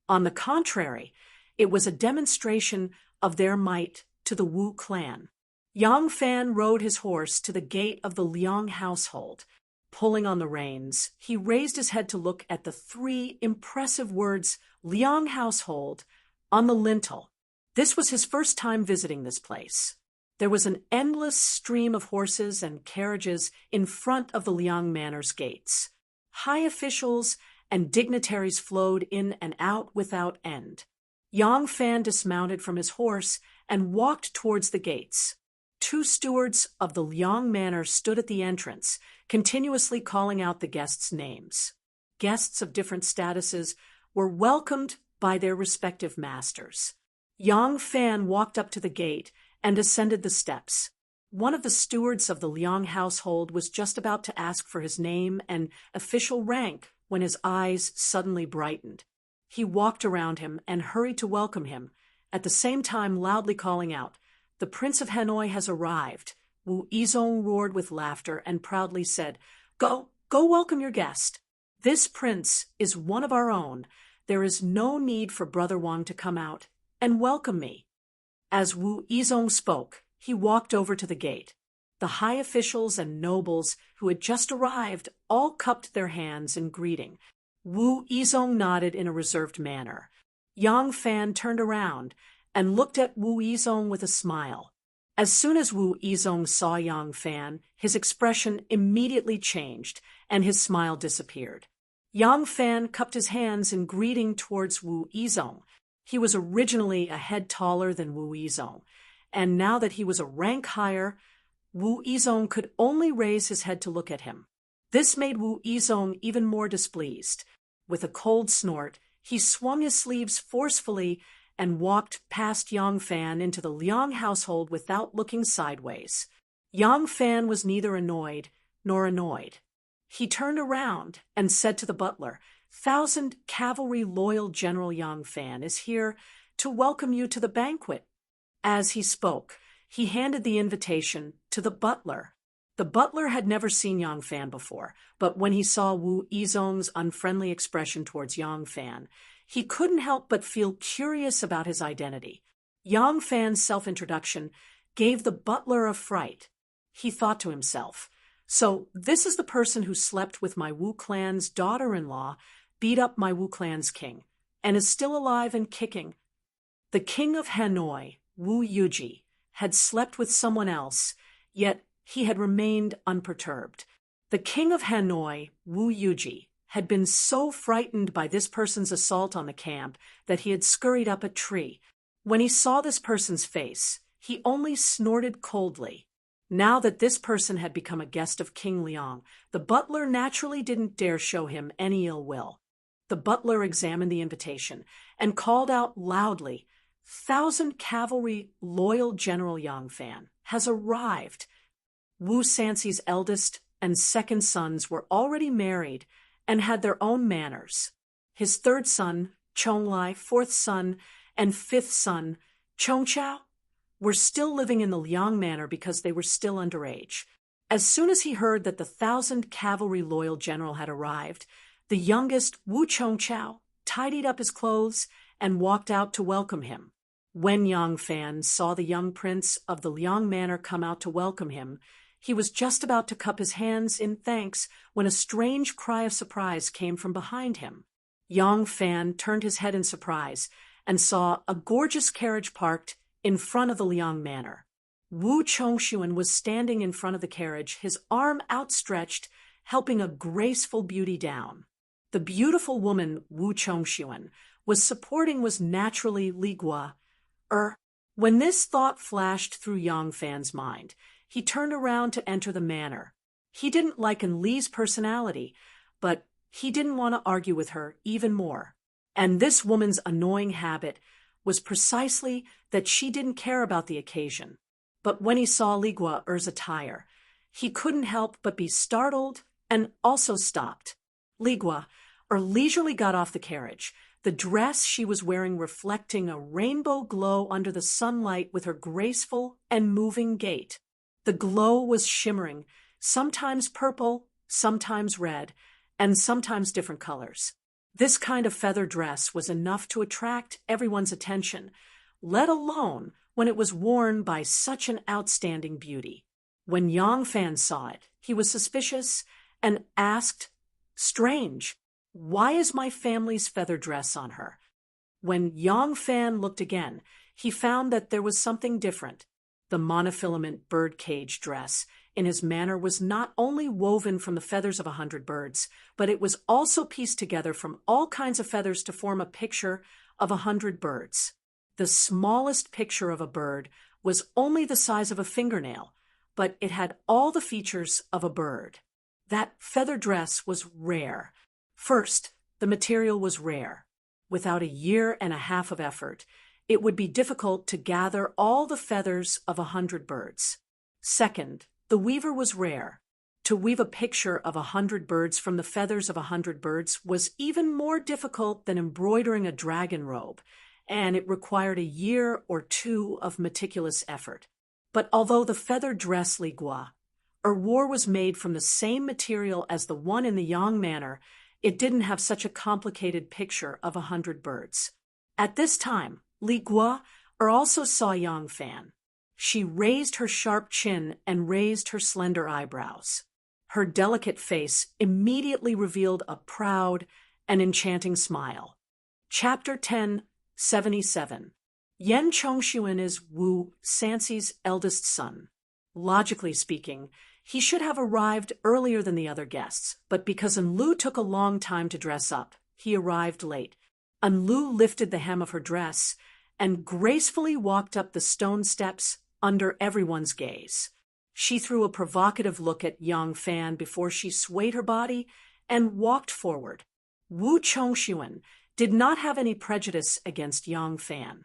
On the contrary, it was a demonstration of their might to the Wu clan. Yang Fan rode his horse to the gate of the Liang household. Pulling on the reins, he raised his head to look at the 3 impressive words Liang household on the lintel. This was his first time visiting this place. There was an endless stream of horses and carriages in front of the Liang Manor's gates. High officials and dignitaries flowed in and out without end. Yang Fan dismounted from his horse and walked towards the gates. 2 stewards of the Liang Manor stood at the entrance, continuously calling out the guests' names. Guests of different statuses were welcomed by their respective masters. Yang Fan walked up to the gate and ascended the steps. One of the stewards of the Liang household was just about to ask for his name and official rank when his eyes suddenly brightened. He walked around him and hurried to welcome him, at the same time loudly calling out, "The Prince of Hanoi has arrived." Wu Yizong roared with laughter and proudly said, Go welcome your guest. This prince is one of our own. There is no need for Brother Wang to come out and welcome me." As Wu Yizong spoke, he walked over to the gate. The high officials and nobles who had just arrived all cupped their hands in greeting. Wu Yizong nodded in a reserved manner. Yang Fan turned around and looked at Wu Yizong with a smile. As soon as Wu Yizong saw Yang Fan, his expression immediately changed and his smile disappeared. Yang Fan cupped his hands in greeting towards Wu Yizong. He was originally a head taller than Wu Yizong, and now that he was a rank higher, Wu Yizong could only raise his head to look at him. This made Wu Yizong even more displeased. With a cold snort, he swung his sleeves forcefully and walked past Yang Fan into the Liang household without looking sideways. Yang Fan was neither annoyed nor annoyed. He turned around and said to the butler, "1,000 cavalry loyal General Yang Fan is here to welcome you to the banquet." As he spoke, he handed the invitation to the butler. The butler had never seen Yang Fan before, but when he saw Wu Yizong's unfriendly expression towards Yang Fan, he couldn't help but feel curious about his identity. Yang Fan's self-introduction gave the butler a fright. He thought to himself, "So this is the person who slept with my Wu clan's daughter-in-law, beat up my Wu clan's king, and is still alive and kicking." The king of Hanoi, Wu Yuji, had slept with someone else, yet he had remained unperturbed. The king of Hanoi, Wu Yuji, had been so frightened by this person's assault on the camp that he had scurried up a tree. When he saw this person's face, he only snorted coldly. Now that this person had become a guest of King Liang, the butler naturally didn't dare show him any ill will. The butler examined the invitation and called out loudly, "1,000 cavalry loyal General Yang Fan has arrived." Wu Sanxi's eldest and second sons were already married and had their own manors. His third son, Chonglai, fourth son, and fifth son, Chongqiao, were still living in the Liang manor because they were still underage. As soon as he heard that the 1,000 cavalry loyal general had arrived, the youngest, Wu Chongqiao, tidied up his clothes and walked out to welcome him. When Yang Fan saw the young prince of the Liang manor come out to welcome him, he was just about to cup his hands in thanks when a strange cry of surprise came from behind him. Yang Fan turned his head in surprise and saw a gorgeous carriage parked in front of the Liang manor. Wu Chongxuan was standing in front of the carriage, his arm outstretched, helping a graceful beauty down. The beautiful woman Wu Chongxuan was supporting was naturally Li Gua. When this thought flashed through Yang Fan's mind, he turned around to enter the manor. He didn't like Li's personality, but he didn't want to argue with her even more. And this woman's annoying habit was precisely that she didn't care about the occasion. But when he saw Li Gua's attire, he couldn't help but be startled and also stopped. Li Gua leisurely got off the carriage, the dress she was wearing reflecting a rainbow glow under the sunlight with her graceful and moving gait. The glow was shimmering, sometimes purple, sometimes red, and sometimes different colors. This kind of feather dress was enough to attract everyone's attention, let alone when it was worn by such an outstanding beauty. When Yang Fan saw it, he was suspicious and asked, "Strange, why is my family's feather dress on her?" When Yang Fan looked again, he found that there was something different. The monofilament birdcage dress in his manor was not only woven from the feathers of 100 birds, but it was also pieced together from all kinds of feathers to form a picture of 100 birds. The smallest picture of a bird was only the size of a fingernail, but it had all the features of a bird. That feather dress was rare. First, the material was rare. Without a year and a half of effort, it would be difficult to gather all the feathers of 100 birds. Second, the weaver was rare. To weave a picture of 100 birds from the feathers of 100 birds was even more difficult than embroidering a dragon robe, and it required a year or two of meticulous effort. But although the feather dress Li Gua wore was made from the same material as the one in the Yang manor, it didn't have such a complicated picture of 100 birds. At this time, Li Gua also saw Yang Fan. She raised her sharp chin and raised her slender eyebrows. Her delicate face immediately revealed a proud and enchanting smile. Chapter 1077. Yan Chongxuan is Wu Sanxi's eldest son. Logically speaking, he should have arrived earlier than the other guests, but because Enlu took a long time to dress up, he arrived late. Enlu lifted the hem of her dress and gracefully walked up the stone steps under everyone's gaze. She threw a provocative look at Yang Fan before she swayed her body and walked forward. Wu Chongxuan did not have any prejudice against Yang Fan.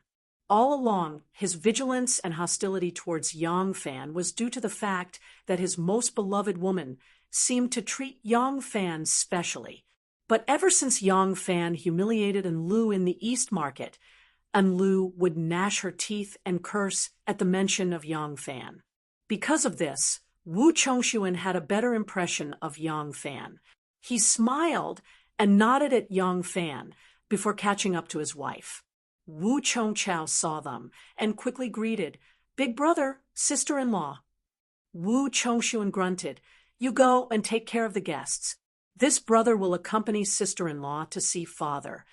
All along, his vigilance and hostility towards Yang Fan was due to the fact that his most beloved woman seemed to treat Yang Fan specially. But ever since Yang Fan humiliated Enlu in the East Market, Enlu would gnash her teeth and curse at the mention of Yang Fan. Because of this, Wu Chongxuan had a better impression of Yang Fan. He smiled and nodded at Yang Fan before catching up to his wife. Wu Chongqiao saw them and quickly greeted, "Big brother, sister-in-law." Wu Chongxuan grunted, "You go and take care of the guests. This brother will accompany sister-in-law to see father."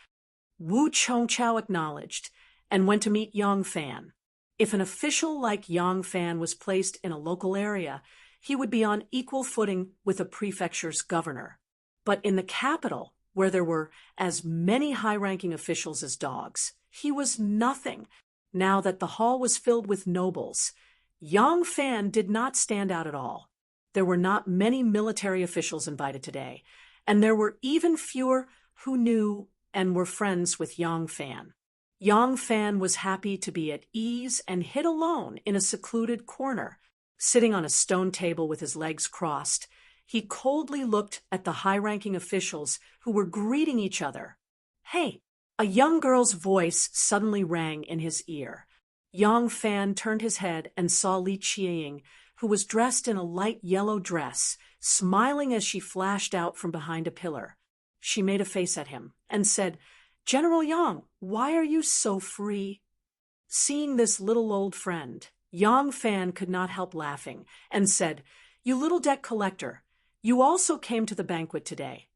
Wu Chongqiao acknowledged and went to meet Yang Fan. If an official like Yang Fan was placed in a local area, he would be on equal footing with a prefecture's governor. But in the capital, where there were as many high-ranking officials as dogs, he was nothing. Now that the hall was filled with nobles, Yang Fan did not stand out at all. There were not many military officials invited today, and there were even fewer who knew and were friends with Yang Fan. Yang Fan was happy to be at ease and hid alone in a secluded corner, sitting on a stone table with his legs crossed. He coldly looked at the high-ranking officials who were greeting each other. "Hey!" A young girl's voice suddenly rang in his ear. Yang Fan turned his head and saw Li Qiang, who was dressed in a light yellow dress, smiling as she flashed out from behind a pillar. She made a face at him and said, "General Yang, why are you so free?" Seeing this little old friend, Yang Fan could not help laughing and said, "You little debt collector, you also came to the banquet today."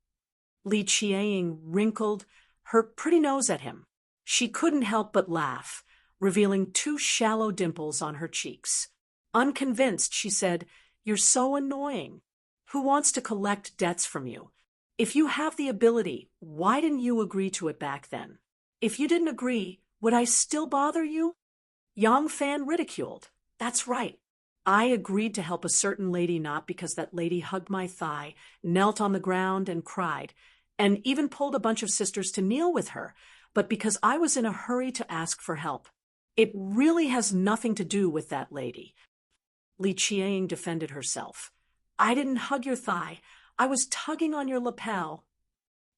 Li Qiang wrinkled her pretty nose at him. She couldn't help but laugh, revealing two shallow dimples on her cheeks. Unconvinced, she said, "You're so annoying. Who wants to collect debts from you? If you have the ability, why didn't you agree to it back then? If you didn't agree, would I still bother you?" Yang Fan ridiculed. "That's right. I agreed to help a certain lady not because that lady hugged my thigh, knelt on the ground and cried, and even pulled a bunch of sisters to kneel with her, but because I was in a hurry to ask for help. It really has nothing to do with that lady." Li Qiang defended herself. "I didn't hug your thigh. I was tugging on your lapel."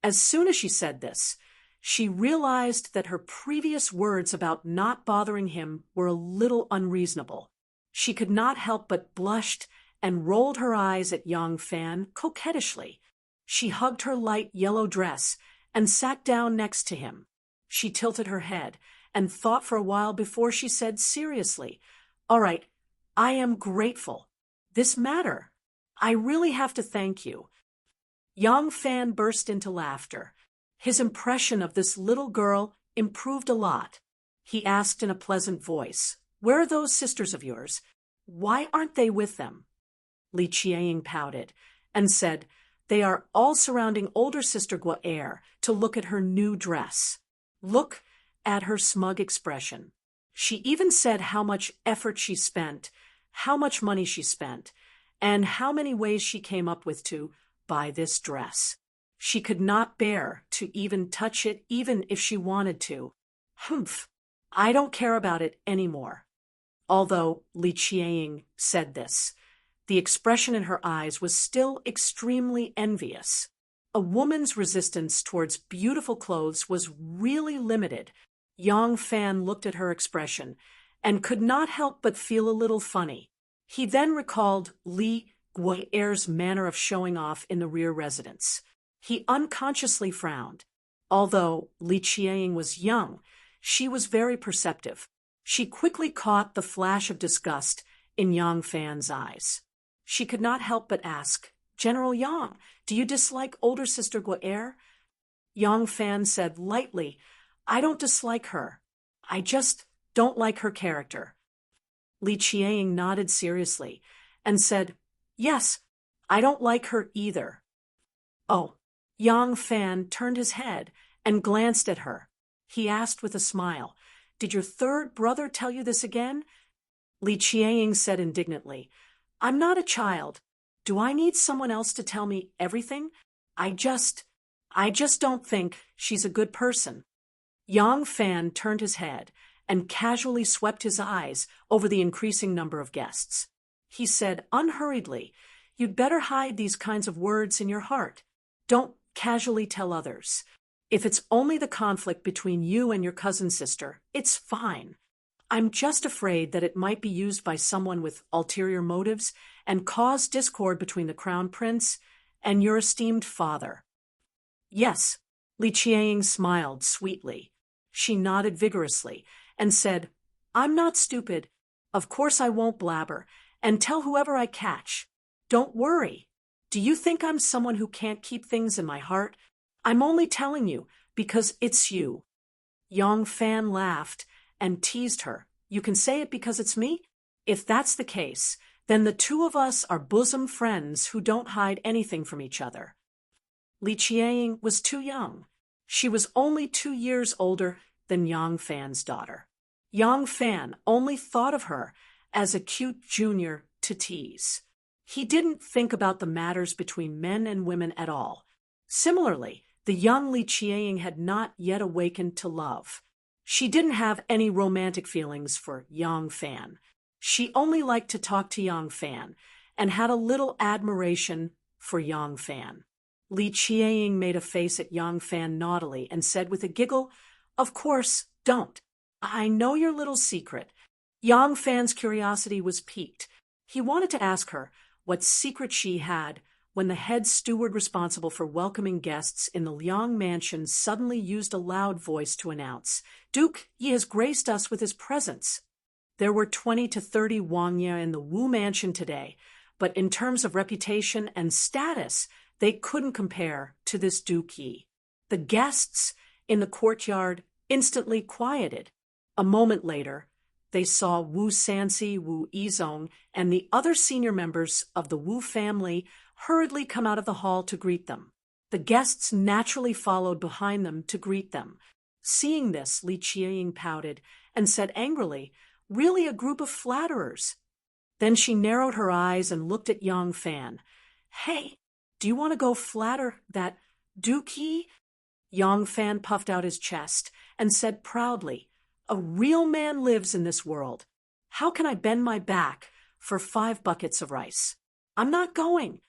As soon as she said this, she realized that her previous words about not bothering him were a little unreasonable. She could not help but blushed and rolled her eyes at Yang Fan coquettishly. She hugged her light yellow dress and sat down next to him. She tilted her head and thought for a while before she said seriously, "All right, I am grateful. This matter. I really have to thank you." Yang Fan burst into laughter. His impression of this little girl improved a lot. He asked in a pleasant voice, "Where are those sisters of yours? Why aren't they with them?" Li Qiang pouted and said, "They are all surrounding older sister Guaer to look at her new dress. Look at her smug expression. She even said how much effort she spent, how much money she spent, and how many ways she came up with to buy this dress. She could not bear to even touch it even if she wanted to. Humph, I don't care about it anymore." Although Li Qiang said this, the expression in her eyes was still extremely envious. A woman's resistance towards beautiful clothes was really limited. Yang Fan looked at her expression and could not help but feel a little funny. He then recalled Li Guaer's manner of showing off in the rear residence. He unconsciously frowned. Although Li Qiang was young, she was very perceptive. She quickly caught the flash of disgust in Yang Fan's eyes. She could not help but ask, "General Yang, do you dislike older sister Guaer?" Yang Fan said lightly, "I don't dislike her. I just don't like her character." Li Qiang nodded seriously and said, "Yes, I don't like her either." "Oh." Yang Fan turned his head and glanced at her. He asked with a smile, "Did your third brother tell you this again?" Li Qiang said indignantly, "I'm not a child. Do I need someone else to tell me everything? I just don't think she's a good person." Yang Fan turned his head and casually swept his eyes over the increasing number of guests. He said unhurriedly, "You'd better hide these kinds of words in your heart. Don't casually tell others. If it's only the conflict between you and your cousin sister, it's fine. I'm just afraid that it might be used by someone with ulterior motives and cause discord between the crown prince and your esteemed father." "Yes." Li Qiang smiled sweetly. She nodded vigorously and said, "I'm not stupid. Of course I won't blabber and tell whoever I catch. Don't worry. Do you think I'm someone who can't keep things in my heart? I'm only telling you because it's you." Yang Fan laughed and teased her. "You can say it because it's me? If that's the case, then the two of us are bosom friends who don't hide anything from each other." Li Qiang was too young. She was only 2 years older than Yang Fan's daughter. Yang Fan only thought of her as a cute junior to tease. He didn't think about the matters between men and women at all. Similarly, The young Li Qiang had not yet awakened to love. She didn't have any romantic feelings for Yang Fan. She only liked to talk to Yang Fan and had a little admiration for Yang Fan. Li Qiang made a face at Yang Fan naughtily and said with a giggle, "Of course, don't. I know your little secret." Yang Fan's curiosity was piqued. He wanted to ask her what secret she had when the head steward responsible for welcoming guests in the Liang mansion suddenly used a loud voice to announce, "Duke Yi has graced us with his presence." There were 20 to 30 Wangya in the Wu mansion today, but in terms of reputation and status, they couldn't compare to this Duke Yi. The guests in the courtyard instantly quieted. A moment later, they saw Wu Sanxi, Wu Yizong, and the other senior members of the Wu family hurriedly come out of the hall to greet them. The guests naturally followed behind them to greet them. Seeing this, Li Qiang pouted and said angrily, "Really a group of flatterers." Then she narrowed her eyes and looked at Yang Fan. "Hey, do you want to go flatter that Duke Yi?" Yang Fan puffed out his chest and said proudly, "A real man lives in this world. How can I bend my back for 5 buckets of rice? I'm not going."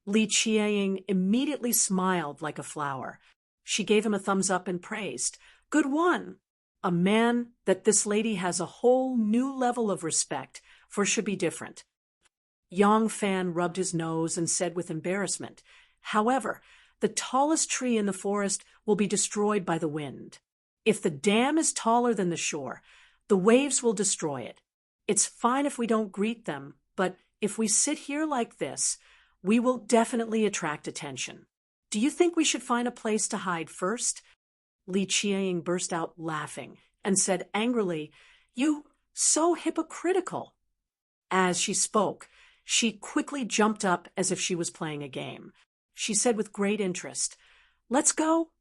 Li Qiang immediately smiled like a flower. She gave him a thumbs up and praised, "Good one. A man that this lady has a whole new level of respect for should be different." Yang Fan rubbed his nose and said with embarrassment, "However, the tallest tree in the forest will be destroyed by the wind. If the dam is taller than the shore, the waves will destroy it. It's fine if we don't greet them, but if we sit here like this, we will definitely attract attention. Do you think we should find a place to hide first?" Li Qiang burst out laughing and said angrily, "You so hypocritical." As she spoke, she quickly jumped up as if she was playing a game. She said with great interest, "Let's go."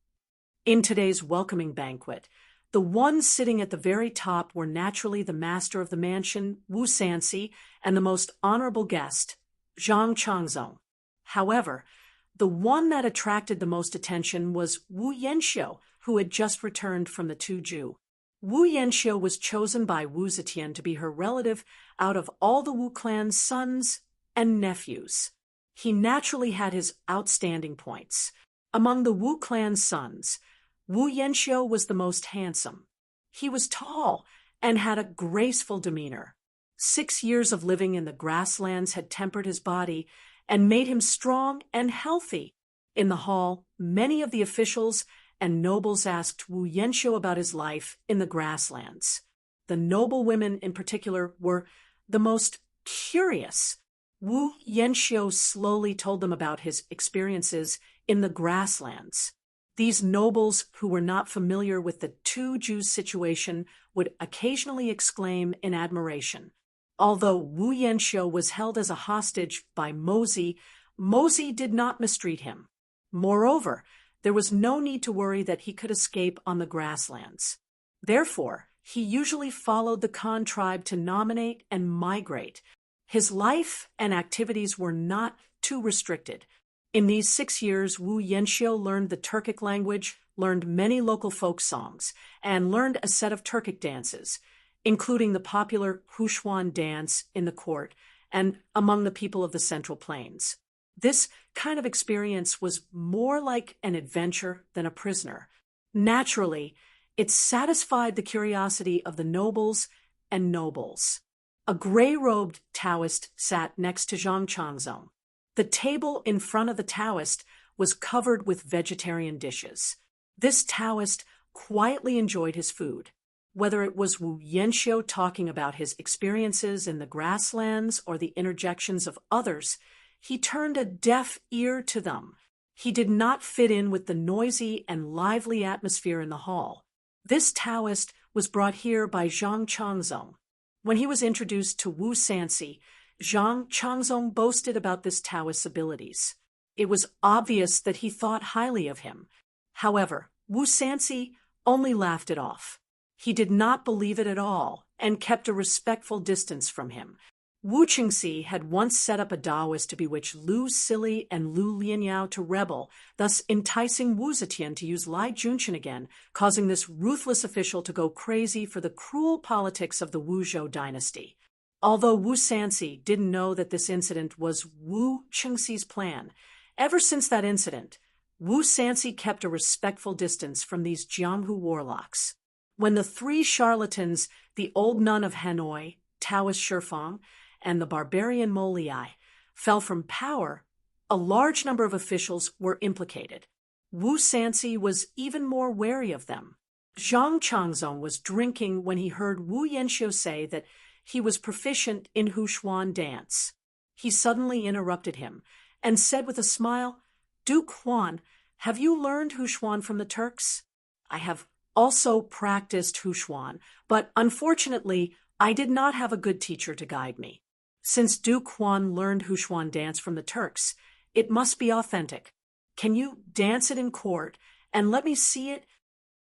In today's welcoming banquet, the ones sitting at the very top were naturally the master of the mansion, Wu Sanxi, and the most honorable guest, Zhang Changzong. However, the one that attracted the most attention was Wu Yanxiu, who had just returned from the Tuju. Wu Yanxiu was chosen by Wu Zetian to be her relative out of all the Wu clan's sons and nephews. He naturally had his outstanding points. Among the Wu clan's sons, Wu Yanxiu was the most handsome. He was tall and had a graceful demeanor. 6 years of living in the grasslands had tempered his body and made him strong and healthy. In the hall, many of the officials and nobles asked Wu Yanxiu about his life in the grasslands. The noble women in particular were the most curious. Wu Yanxiu slowly told them about his experiences in the grasslands. These nobles who were not familiar with the Tuju situation would occasionally exclaim in admiration. Although Wu Yanxiu was held as a hostage by Mozi, Mozi did not mistreat him. Moreover, there was no need to worry that he could escape on the grasslands. Therefore, he usually followed the Khan tribe to nominate and migrate. His life and activities were not too restricted. In these 6 years, Wu Yanxiu learned the Turkic language, learned many local folk songs, and learned a set of Turkic dances, including the popular Hushuan dance in the court and among the people of the Central Plains. This kind of experience was more like an adventure than a prisoner. Naturally, it satisfied the curiosity of the nobles and nobles. A gray-robed Taoist sat next to Zhang Changzong. The table in front of the Taoist was covered with vegetarian dishes. This Taoist quietly enjoyed his food. Whether it was Wu Yanxiu talking about his experiences in the grasslands or the interjections of others, he turned a deaf ear to them. He did not fit in with the noisy and lively atmosphere in the hall. This Taoist was brought here by Zhang Changzong. When he was introduced to Wu Sanxi, Zhang Changzong boasted about this Taoist's abilities. It was obvious that he thought highly of him. However, Wu Sanxi only laughed it off. He did not believe it at all and kept a respectful distance from him. Wu Qingxi had once set up a Taoist to bewitch Lu Sili and Lu Lianyao to rebel, thus enticing Wu Zetian to use Lai Junqian again, causing this ruthless official to go crazy for the cruel politics of the Wuzhou dynasty. Although Wu Sanxi didn't know that this incident was Wu Qingxi's plan, ever since that incident, Wu Sanxi kept a respectful distance from these Jianghu warlocks. When the three charlatans, the old nun of Hanoi, Taoist Shifeng, and the barbarian Molei, fell from power, a large number of officials were implicated. Wu Sanxi was even more wary of them. Zhang Changzong was drinking when he heard Wu Yanxiu say that he was proficient in Hushuan dance. He suddenly interrupted him and said with a smile, "Duke Huan, have you learned Hushuan from the Turks?" "I have also practiced Hushuan, but unfortunately, I did not have a good teacher to guide me. Since Duke Huan learned Hushuan dance from the Turks, it must be authentic. Can you dance it in court and let me see it?"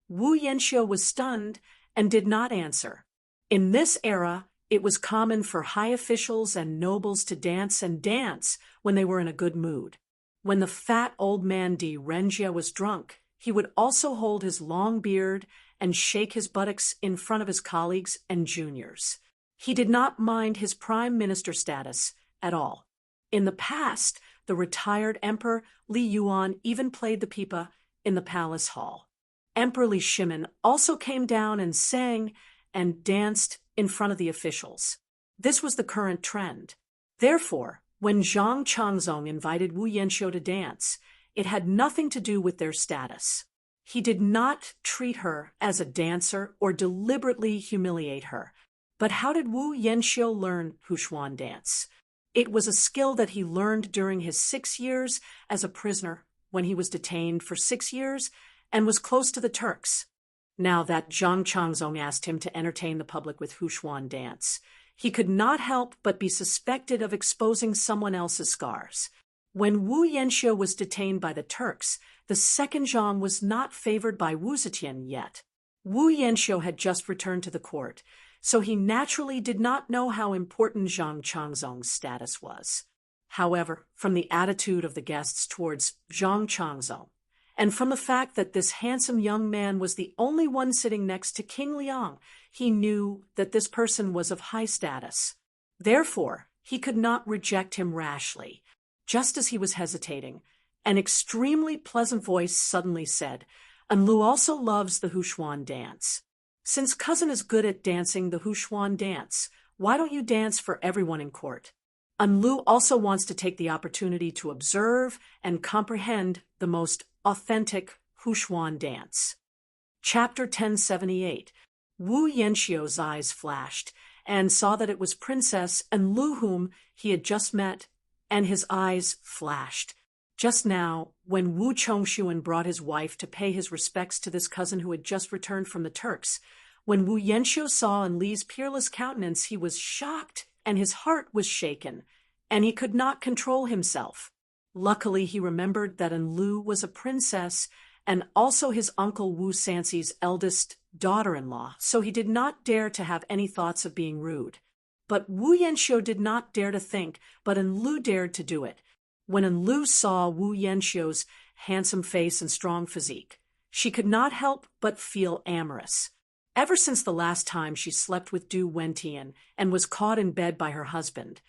Wu Yanxiu was stunned and did not answer. In this era, it was common for high officials and nobles to dance and dance when they were in a good mood. When the fat old man Di Renjia was drunk, he would also hold his long beard and shake his buttocks in front of his colleagues and juniors. He did not mind his prime minister status at all. In the past, the retired Emperor Li Yuan even played the pipa in the palace hall. Emperor Li Shimin also came down and sang and danced in front of the officials. This was the current trend. Therefore, when Zhang Changzong invited Wu Yanxiu to dance, it had nothing to do with their status. He did not treat her as a dancer or deliberately humiliate her. But how did Wu Yanxiu learn Hushuan dance? It was a skill that he learned during his 6 years as a prisoner, when he was detained for 6 years and was close to the Turks. Now that Zhang Changzong asked him to entertain the public with Hushuan dance, he could not help but be suspected of exposing someone else's scars. When Wu Yanxiu was detained by the Turks, the second Zhang was not favored by Wu Zetian yet. Wu Yanxiu had just returned to the court, so he naturally did not know how important Zhang Changzong's status was. However, from the attitude of the guests towards Zhang Changzong, and from the fact that this handsome young man was the only one sitting next to King Liang, he knew that this person was of high status. Therefore, he could not reject him rashly. Just as he was hesitating, an extremely pleasant voice suddenly said, "Enlu also loves the Hushuan dance. Since cousin is good at dancing the Hushuan dance, why don't you dance for everyone in court? Enlu also wants to take the opportunity to observe and comprehend the most authentic Hushuan dance." Chapter 1078. Wu Yanxiu's eyes flashed and saw that it was Princess Enlu whom he had just met, and his eyes flashed. Just now, when Wu Chongshuan brought his wife to pay his respects to this cousin who had just returned from the Turks, when Wu Yanxiu saw Enli's peerless countenance, he was shocked and his heart was shaken, and he could not control himself. Luckily, he remembered that Enlu was a princess and also his uncle Wu Sanxi's eldest daughter-in-law, so he did not dare to have any thoughts of being rude. But Wu Yanxiu did not dare to think, but Enlu dared to do it. When Enlu saw Wu Yanxiu's handsome face and strong physique, she could not help but feel amorous. Ever since the last time she slept with Du Wentian and was caught in bed by her husband,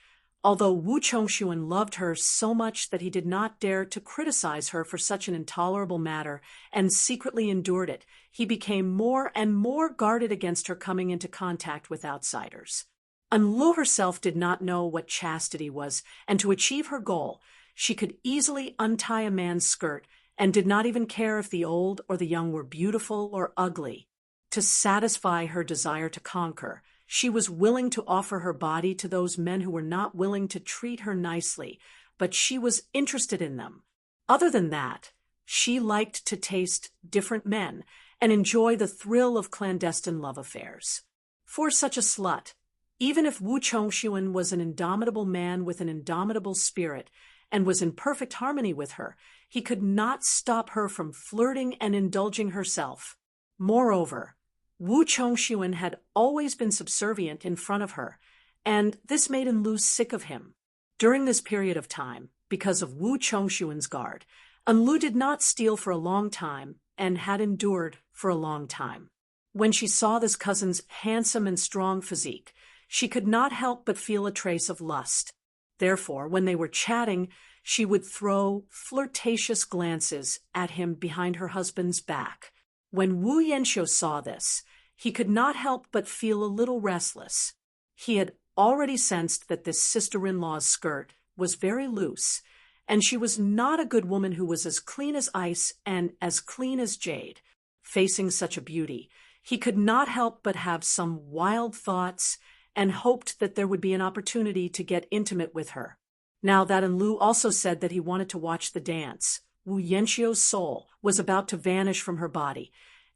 although Wu Chongshuan loved her so much that he did not dare to criticize her for such an intolerable matter and secretly endured it, he became more and more guarded against her coming into contact with outsiders. Enlu herself did not know what chastity was, and to achieve her goal, she could easily untie a man's skirt and did not even care if the old or the young were beautiful or ugly. To satisfy her desire to conquer, she was willing to offer her body to those men who were not willing to treat her nicely, but she was interested in them. Other than that, she liked to taste different men and enjoy the thrill of clandestine love affairs. For such a slut, even if Wu Chongshuan was an indomitable man with an indomitable spirit and was in perfect harmony with her, he could not stop her from flirting and indulging herself. Moreover, Wu Chongshuan had always been subservient in front of her, and this made Enlu sick of him. During this period of time, because of Wu Chongshuan's guard, Enlu did not steal for a long time and had endured for a long time. When she saw this cousin's handsome and strong physique, she could not help but feel a trace of lust. Therefore, when they were chatting, she would throw flirtatious glances at him behind her husband's back. When Wu Yanxiu saw this, he could not help but feel a little restless. He had already sensed that this sister-in-law's skirt was very loose, and she was not a good woman who was as clean as ice and as clean as jade. Facing such a beauty, he could not help but have some wild thoughts and hoped that there would be an opportunity to get intimate with her. Now that Enlu also said that he wanted to watch the dance, Wu Yanxiu's soul was about to vanish from her body.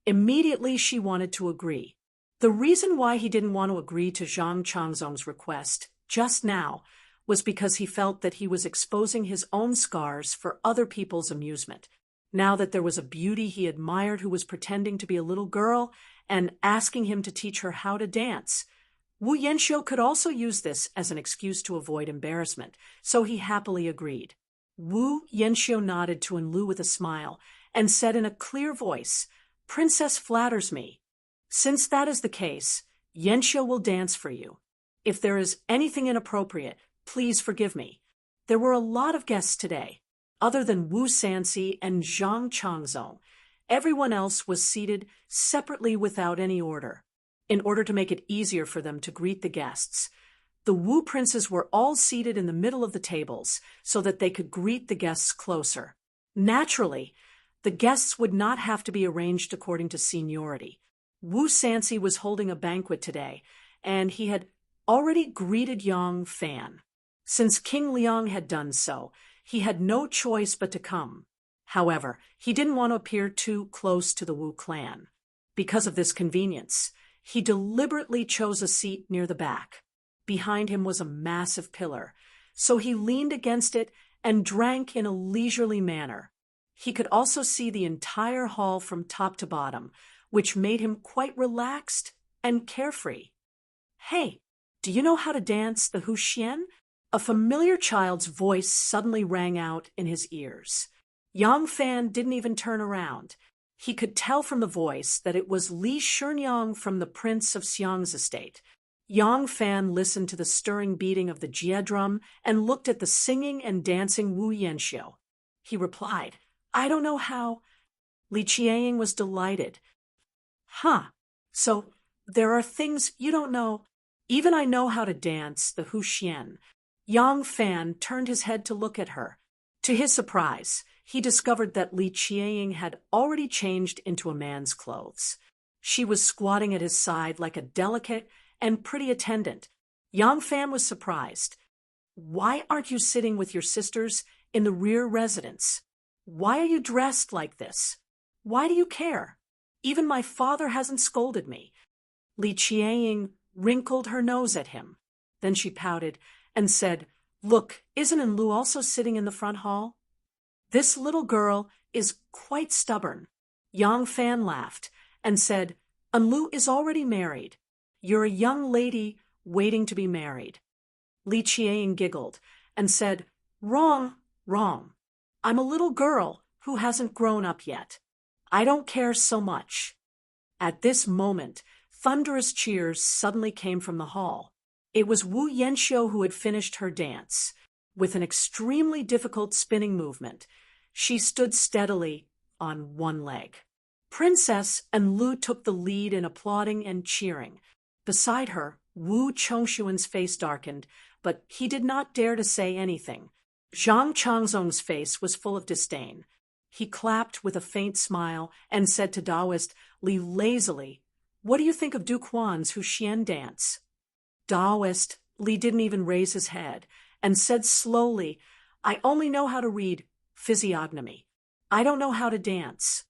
Immediately she wanted to agree. The reason why he didn't want to agree to Zhang Changzong's request just now was because he felt that he was exposing his own scars for other people's amusement. Now that there was a beauty he admired who was pretending to be a little girl and asking him to teach her how to dance, Wu Yanxiu could also use this as an excuse to avoid embarrassment, so he happily agreed. Wu Yanxiu nodded to Enlu with a smile and said in a clear voice, "Princess flatters me. Since that is the case, Yanxiu will dance for you. If there is anything inappropriate, please forgive me." There were a lot of guests today. Other than Wu Sanxi and Zhang Changzong, everyone else was seated separately without any order. In order to make it easier for them to greet the guests, the Wu princes were all seated in the middle of the tables so that they could greet the guests closer. Naturally, the guests would not have to be arranged according to seniority. Wu Sanxi was holding a banquet today, and he had already greeted Yang Fan. Since King Liang had done so, he had no choice but to come. However, he didn't want to appear too close to the Wu clan. Because of this convenience, he deliberately chose a seat near the back. Behind him was a massive pillar, so he leaned against it and drank in a leisurely manner. He could also see the entire hall from top to bottom, which made him quite relaxed and carefree. "Hey, do you know how to dance the Huxian?" A familiar child's voice suddenly rang out in his ears. Yang Fan didn't even turn around. He could tell from the voice that it was Li Shinyang from the Prince of Xiang's estate. Yang Fan listened to the stirring beating of the jia drum and looked at the singing and dancing Wu Yanxiu. He replied, "I don't know how." Li Qiang was delighted. "Huh, so there are things you don't know. Even I know how to dance the Huxian." Yang Fan turned his head to look at her. To his surprise, he discovered that Li Qiang had already changed into a man's clothes. She was squatting at his side like a delicate and pretty attendant. Yang Fan was surprised. "Why aren't you sitting with your sisters in the rear residence? Why are you dressed like this? Why do you care? Even my father hasn't scolded me." Li Qiang wrinkled her nose at him. Then she pouted and said, "Look, isn't Enlu also sitting in the front hall? This little girl is quite stubborn." Yang Fan laughed and said, "Enlu is already married. You're a young lady waiting to be married." Li Qiang giggled and said, "Wrong, wrong. I'm a little girl who hasn't grown up yet. I don't care so much." At this moment, thunderous cheers suddenly came from the hall. It was Wu Yanxiu who had finished her dance. With an extremely difficult spinning movement, she stood steadily on one leg. Princess and Lu took the lead in applauding and cheering. Beside her, Wu Chongshuan's face darkened, but he did not dare to say anything. Zhang Changzong's face was full of disdain. He clapped with a faint smile and said to Daoist Li lazily, "What do you think of Du Quan's Huxian dance?" Daoist Li didn't even raise his head and said slowly, "I only know how to read physiognomy. I don't know how to dance."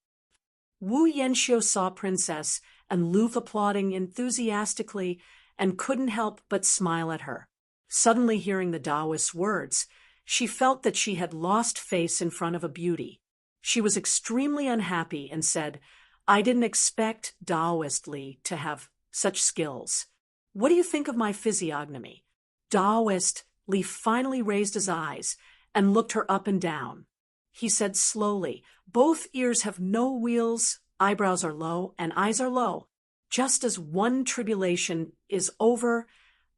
Wu Yanxiu saw Princess and Lu applauding enthusiastically and couldn't help but smile at her. Suddenly hearing the Taoist's words, she felt that she had lost face in front of a beauty. She was extremely unhappy and said, "I didn't expect Taoist Li to have such skills. What do you think of my physiognomy?" Taoist, Li finally raised his eyes and looked her up and down. He said slowly, "Both ears have no wheels, eyebrows are low, and eyes are low. Just as one tribulation is over,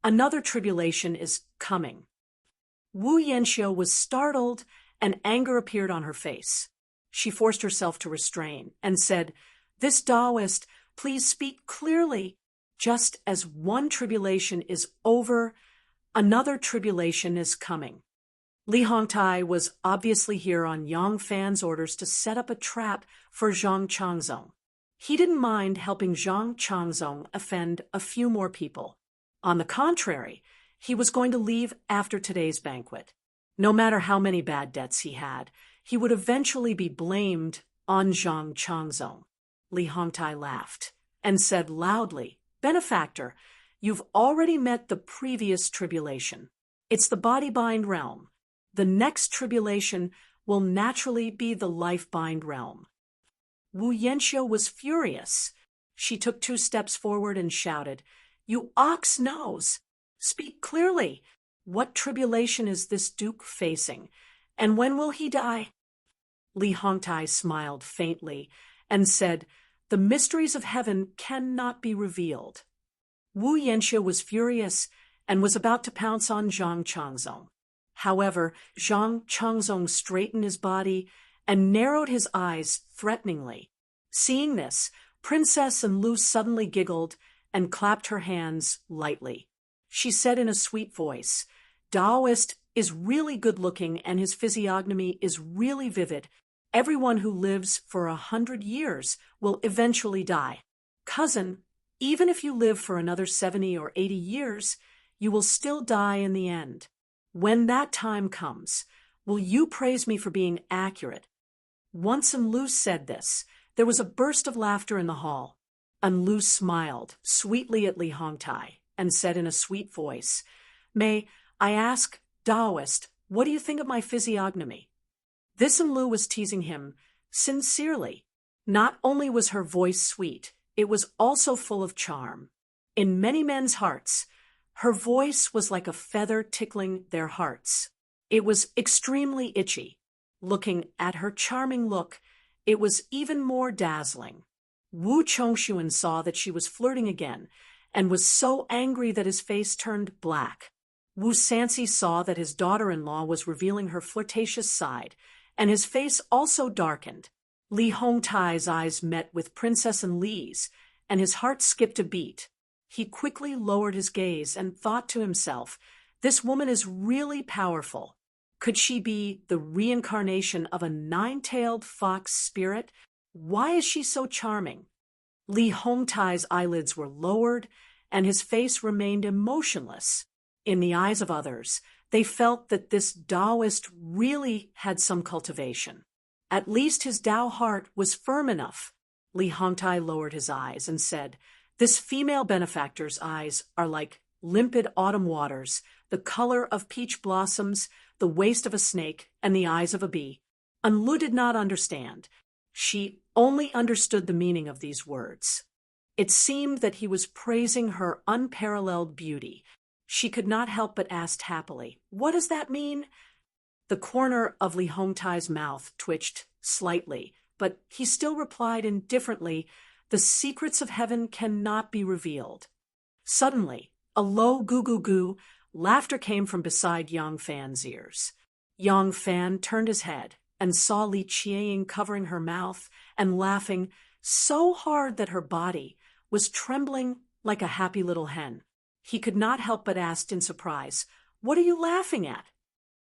another tribulation is coming." Wu Yanxiu was startled, and anger appeared on her face. She forced herself to restrain and said, "This Taoist, please speak clearly. Just as one tribulation is over, another tribulation is coming." Li Hongtai was obviously here on Yang Fan's orders to set up a trap for Zhang Changzong. He didn't mind helping Zhang Changzong offend a few more people. On the contrary, he was going to leave after today's banquet. No matter how many bad debts he had, he would eventually be blamed on Zhang Changzong. Li Hongtai laughed and said loudly, "Benefactor, you've already met the previous tribulation. It's the body-bind realm. The next tribulation will naturally be the life-bind realm." Wu Yanxiu was furious. She took 2 steps forward and shouted, "You ox nose! Speak clearly. What tribulation is this duke facing, and when will he die?" Li Hongtai smiled faintly and said, "The mysteries of heaven cannot be revealed." Wu Yanxiu was furious and was about to pounce on Zhang Changzong. However, Zhang Changzong straightened his body and narrowed his eyes threateningly. Seeing this, Princess Enlu suddenly giggled and clapped her hands lightly. She said in a sweet voice, "Taoist is really good-looking and his physiognomy is really vivid. Everyone who lives for 100 years will eventually die. Cousin, even if you live for another 70 or 80 years, you will still die in the end. When that time comes, will you praise me for being accurate?" Once Enlu said this, there was a burst of laughter in the hall. Enlu smiled sweetly at Li Hongtai and said in a sweet voice, "May I ask, Taoist, what do you think of my physiognomy?" This Enlu was teasing him sincerely. Not only was her voice sweet, it was also full of charm. In many men's hearts, her voice was like a feather tickling their hearts. It was extremely itchy. Looking at her charming look, it was even more dazzling. Wu Chongshuan saw that she was flirting again and was so angry that his face turned black. Wu Sanxi saw that his daughter-in-law was revealing her flirtatious side, and his face also darkened. Li Hongtai's eyes met with Princess Enli's, and his heart skipped a beat. He quickly lowered his gaze and thought to himself, "This woman is really powerful. Could she be the reincarnation of a 9-tailed fox spirit? Why is she so charming?" Li Hongtai's eyelids were lowered, and his face remained emotionless. In the eyes of others, they felt that this Taoist really had some cultivation. At least his Tao heart was firm enough. Li Hongtai lowered his eyes and said, "This female benefactor's eyes are like limpid autumn waters, the color of peach blossoms, the waist of a snake, and the eyes of a bee." Enlu did not understand. She only understood the meaning of these words. It seemed that he was praising her unparalleled beauty. She could not help but ask happily, "What does that mean?" The corner of Li Hongtai's mouth twitched slightly, but he still replied indifferently, "The secrets of heaven cannot be revealed." Suddenly, a low goo-goo-goo laughter came from beside Yang Fan's ears. Yang Fan turned his head and saw Li Qieying covering her mouth and laughing so hard that her body was trembling like a happy little hen. He could not help but ask in surprise, "What are you laughing at?"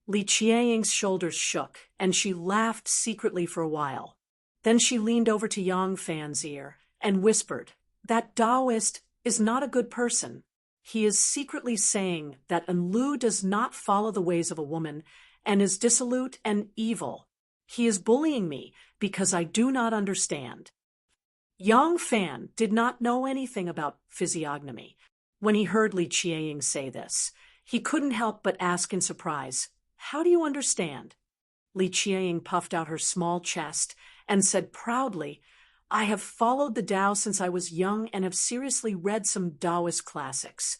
Li Qieying's shoulders shook, and she laughed secretly for a while. Then she leaned over to Yang Fan's ear and whispered, "That Taoist is not a good person. He is secretly saying that Enlu does not follow the ways of a woman and is dissolute and evil. He is bullying me because I do not understand." Yang Fan did not know anything about physiognomy. When he heard Li Qieying say this, he couldn't help but ask in surprise, "How do you understand?" Li Qieying puffed out her small chest and said proudly, "I have followed the Tao since I was young and have seriously read some Taoist classics."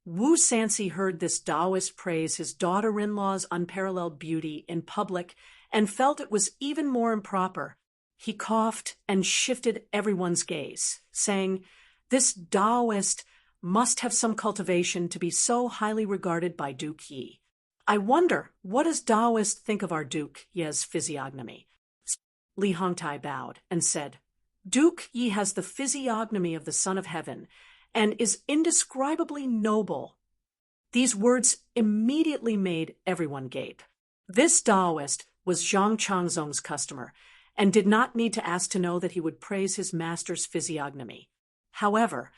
Wu Sansi heard this Taoist praise his daughter-in-law's unparalleled beauty in public and felt it was even more improper. He coughed and shifted everyone's gaze, saying, "This Taoist must have some cultivation to be so highly regarded by Duke Yi. I wonder, what does Taoist think of our Duke Ye's physiognomy?" Li Hongtai bowed and said, "Duke Yi has the physiognomy of the Son of Heaven and is indescribably noble." These words immediately made everyone gape. This Taoist was Zhang Changzong's customer and did not need to ask to know that he would praise his master's physiognomy. However,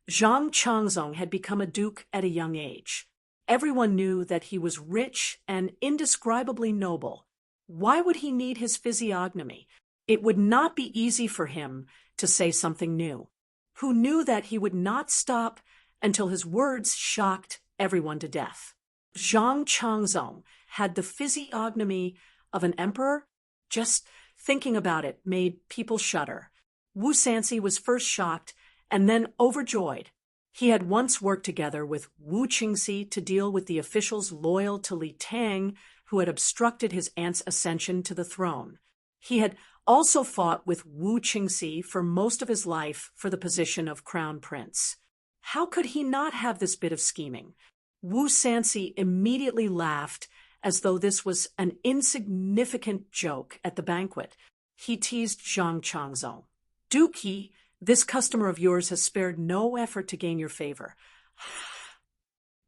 Zhang Changzong had become a duke at a young age. Everyone knew that he was rich and indescribably noble. Why would he need his physiognomy? It would not be easy for him to say something new. Who knew that he would not stop until his words shocked everyone to death? Zhang Changzong had the physiognomy of an emperor? Just thinking about it made people shudder. Wu Sansi was first shocked and then overjoyed. He had once worked together with Wu Qingxi to deal with the officials loyal to Li Tang, who had obstructed his aunt's ascension to the throne. He had also fought with Wu Qingxi for most of his life for the position of crown prince. How could he not have this bit of scheming? Wu Sansi immediately laughed as though this was an insignificant joke at the banquet. He teased Zhang Changzong. "Duke Yi, this customer of yours has spared no effort to gain your favor."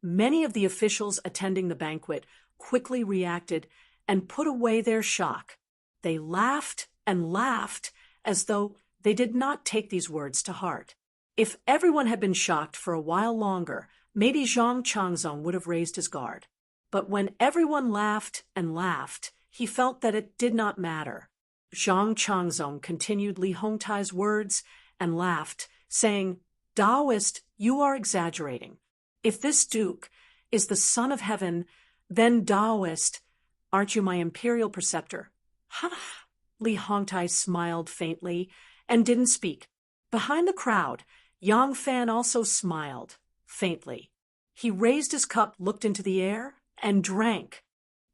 Many of the officials attending the banquet quickly reacted and put away their shock. They laughed and laughed as though they did not take these words to heart. If everyone had been shocked for a while longer, maybe Zhang Changzong would have raised his guard. But when everyone laughed and laughed, he felt that it did not matter. Zhang Changzong continued Li Hongtai's words and laughed, saying, "Taoist, you are exaggerating. If this duke is the Son of Heaven, then Taoist, aren't you my imperial preceptor?" "Ha!" Li Hongtai smiled faintly and didn't speak. Behind the crowd, Yang Fan also smiled faintly. He raised his cup, looked into the air, and drank.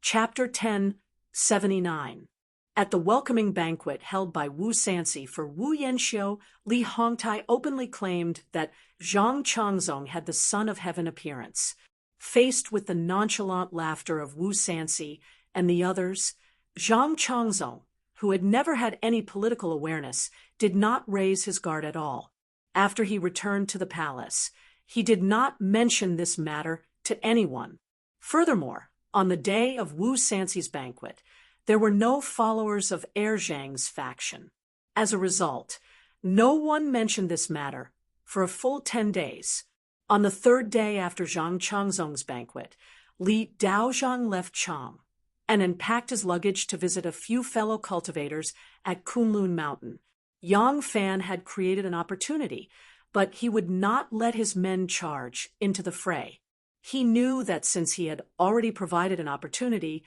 Chapter 10:79. At the welcoming banquet held by Wu Sansi for Wu Yanxiu, Li Hongtai openly claimed that Zhang Changzong had the Son of Heaven appearance. Faced with the nonchalant laughter of Wu Sansi and the others, Zhang Changzong, who had never had any political awareness, did not raise his guard at all. After he returned to the palace, he did not mention this matter to anyone. Furthermore, on the day of Wu Sansi's banquet, there were no followers of Zhang's faction. As a result, no one mentioned this matter for a full 10 days. On the third day after Zhang Changzong's banquet, Li Daozhang left Chang and unpacked his luggage to visit a few fellow cultivators at Kunlun Mountain. Yang Fan had created an opportunity, but he would not let his men charge into the fray. He knew that since he had already provided an opportunity,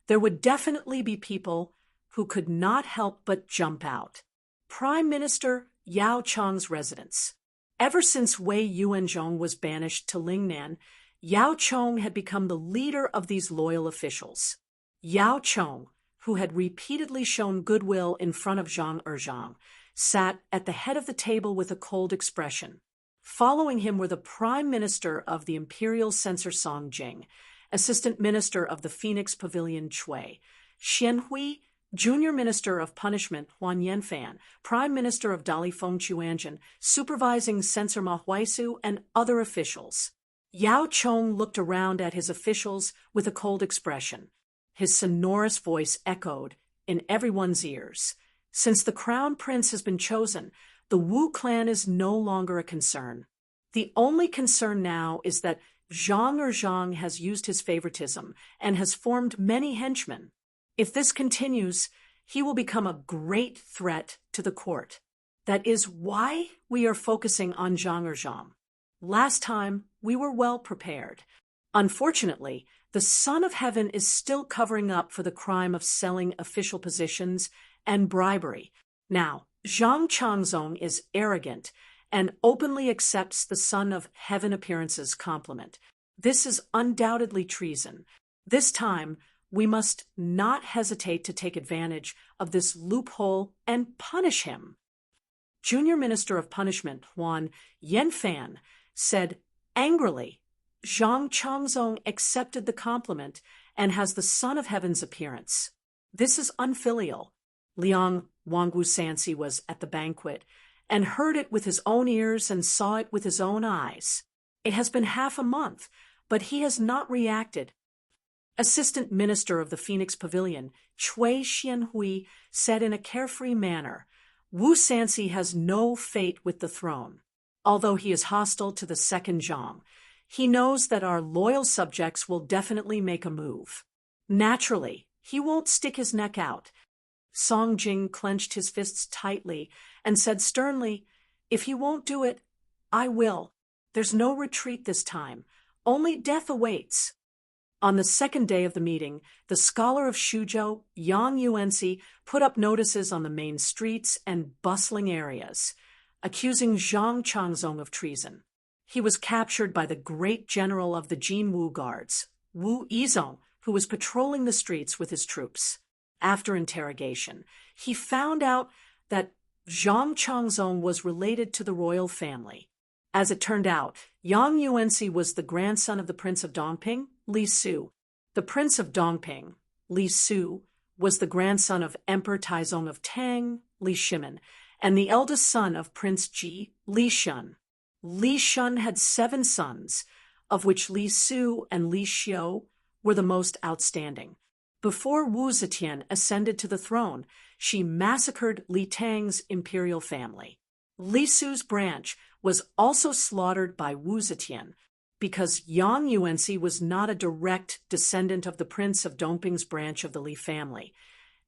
there would definitely be people who could not help but jump out. Prime Minister Yao Chong's residence. Ever since Wei Yuanzhong was banished to Lingnan, Yao Chong had become the leader of these loyal officials. Yao Chong, who had repeatedly shown goodwill in front of Zhang Erzhang, sat at the head of the table with a cold expression. Following him were the Prime Minister of the Imperial Censor Song Jing, Assistant Minister of the Phoenix Pavilion Chui, Xian Hui, Junior Minister of Punishment Huan Yanfan, Prime Minister of Dalifeng Chuanjin, Supervising Censor Ma Huaisu, and other officials. Yao Chong looked around at his officials with a cold expression. His sonorous voice echoed in everyone's ears. Since the crown prince has been chosen, the Wu clan is no longer a concern. The only concern now is that Zhang Erzhang has used his favoritism and has formed many henchmen. If this continues, he will become a great threat to the court. That is why we are focusing on Zhang Erzhang. Last time, we were well prepared. Unfortunately, the Son of Heaven is still covering up for the crime of selling official positions and bribery. Now, Zhang Changzong is arrogant and openly accepts the Son of Heaven appearance's compliment. This is undoubtedly treason. This time, we must not hesitate to take advantage of this loophole and punish him. Junior Minister of Punishment Huan Yanfan said angrily, Zhang Changzong accepted the compliment and has the Son of Heaven's appearance. This is unfilial. Liang Wangwu Sansi was at the banquet and heard it with his own ears and saw it with his own eyes. It has been half a month, but he has not reacted. Assistant Minister of the Phoenix Pavilion, Cui Xianhui, said in a carefree manner, Wu Sansi has no fate with the throne. Although he is hostile to the second Zhang, he knows that our loyal subjects will definitely make a move. Naturally, he won't stick his neck out. Song Jing clenched his fists tightly and said sternly, If he won't do it, I will. There's no retreat this time. Only death awaits. On the second day of the meeting, the scholar of Shuzhou, Yang Yuanxi, put up notices on the main streets and bustling areas, accusing Zhang Changzong of treason. He was captured by the great general of the Jinwu Guards, Wu Yizong, who was patrolling the streets with his troops. After interrogation, he found out that Zhang Changzong was related to the royal family. As it turned out, Yang Yuanxi was the grandson of the Prince of Dongping, Li Su. The Prince of Dongping, Li Su, was the grandson of Emperor Taizong of Tang, Li Shimin, and the eldest son of Prince Ji, Li Shun. Li Shun had 7 sons, of which Li Su and Li Xiu were the most outstanding. Before Wu Zetian ascended to the throne, she massacred Li Tang's imperial family. Li Su's branch was also slaughtered by Wu Zetian because Yang Yuanxi was not a direct descendant of the Prince of Dongping's branch of the Li family,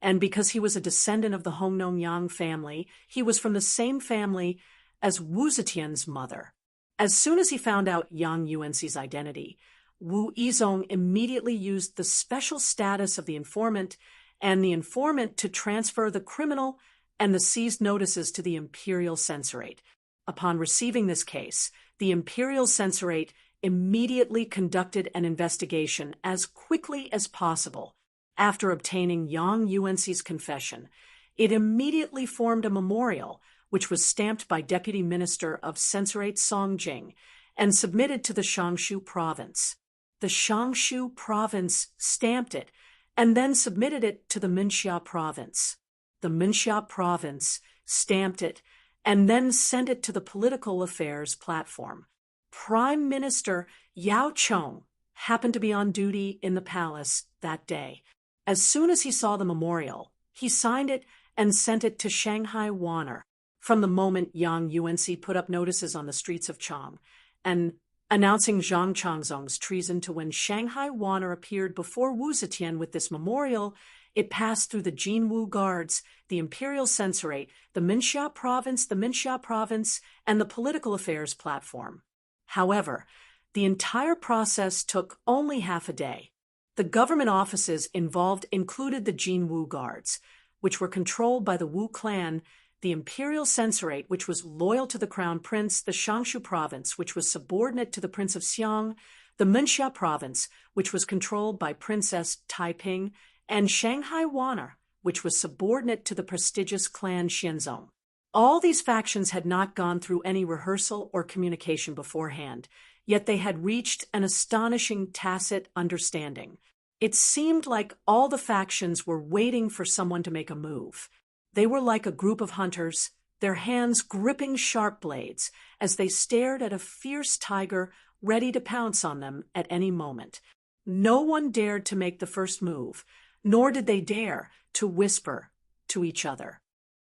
and because he was a descendant of the Hongnong Yang family, he was from the same family as Wu Zetian's mother. As soon as he found out Yang Yuanxi's identity, Wu Yizong immediately used the special status of the informant and the informant to transfer the criminal and the seized notices to the Imperial Censorate. Upon receiving this case, the Imperial Censorate immediately conducted an investigation as quickly as possible. After obtaining Yang Yuanxi's confession, it immediately formed a memorial, which was stamped by Deputy Minister of Censorate Song Jing and submitted to the Shangshu province. The Shangshu province stamped it and then submitted it to the Minxia province. The Minxia province stamped it and then sent it to the Political Affairs platform. Prime Minister Yao Chong happened to be on duty in the palace that day. As soon as he saw the memorial, he signed it and sent it to Shanghai Wanner. From the moment Yang Yuanxi put up notices on the streets of Chang and announcing Zhang Changzong's treason to when Shanghai Wanner appeared before Wu Zetian with this memorial, it passed through the Jinwu Guards, the Imperial Censorate, the Minxia province, and the Political Affairs platform. However, the entire process took only half a day. The government offices involved included the Jinwu Guards, which were controlled by the Wu clan, the Imperial Censorate, which was loyal to the Crown Prince, the Shangshu province, which was subordinate to the Prince of Xiang, the Minxia province, which was controlled by Princess Taiping, and Shanghai Wanner, which was subordinate to the prestigious clan Xianzong. All these factions had not gone through any rehearsal or communication beforehand, yet they had reached an astonishing tacit understanding. It seemed like all the factions were waiting for someone to make a move. They were like a group of hunters, their hands gripping sharp blades as they stared at a fierce tiger ready to pounce on them at any moment. No one dared to make the first move, nor did they dare to whisper to each other.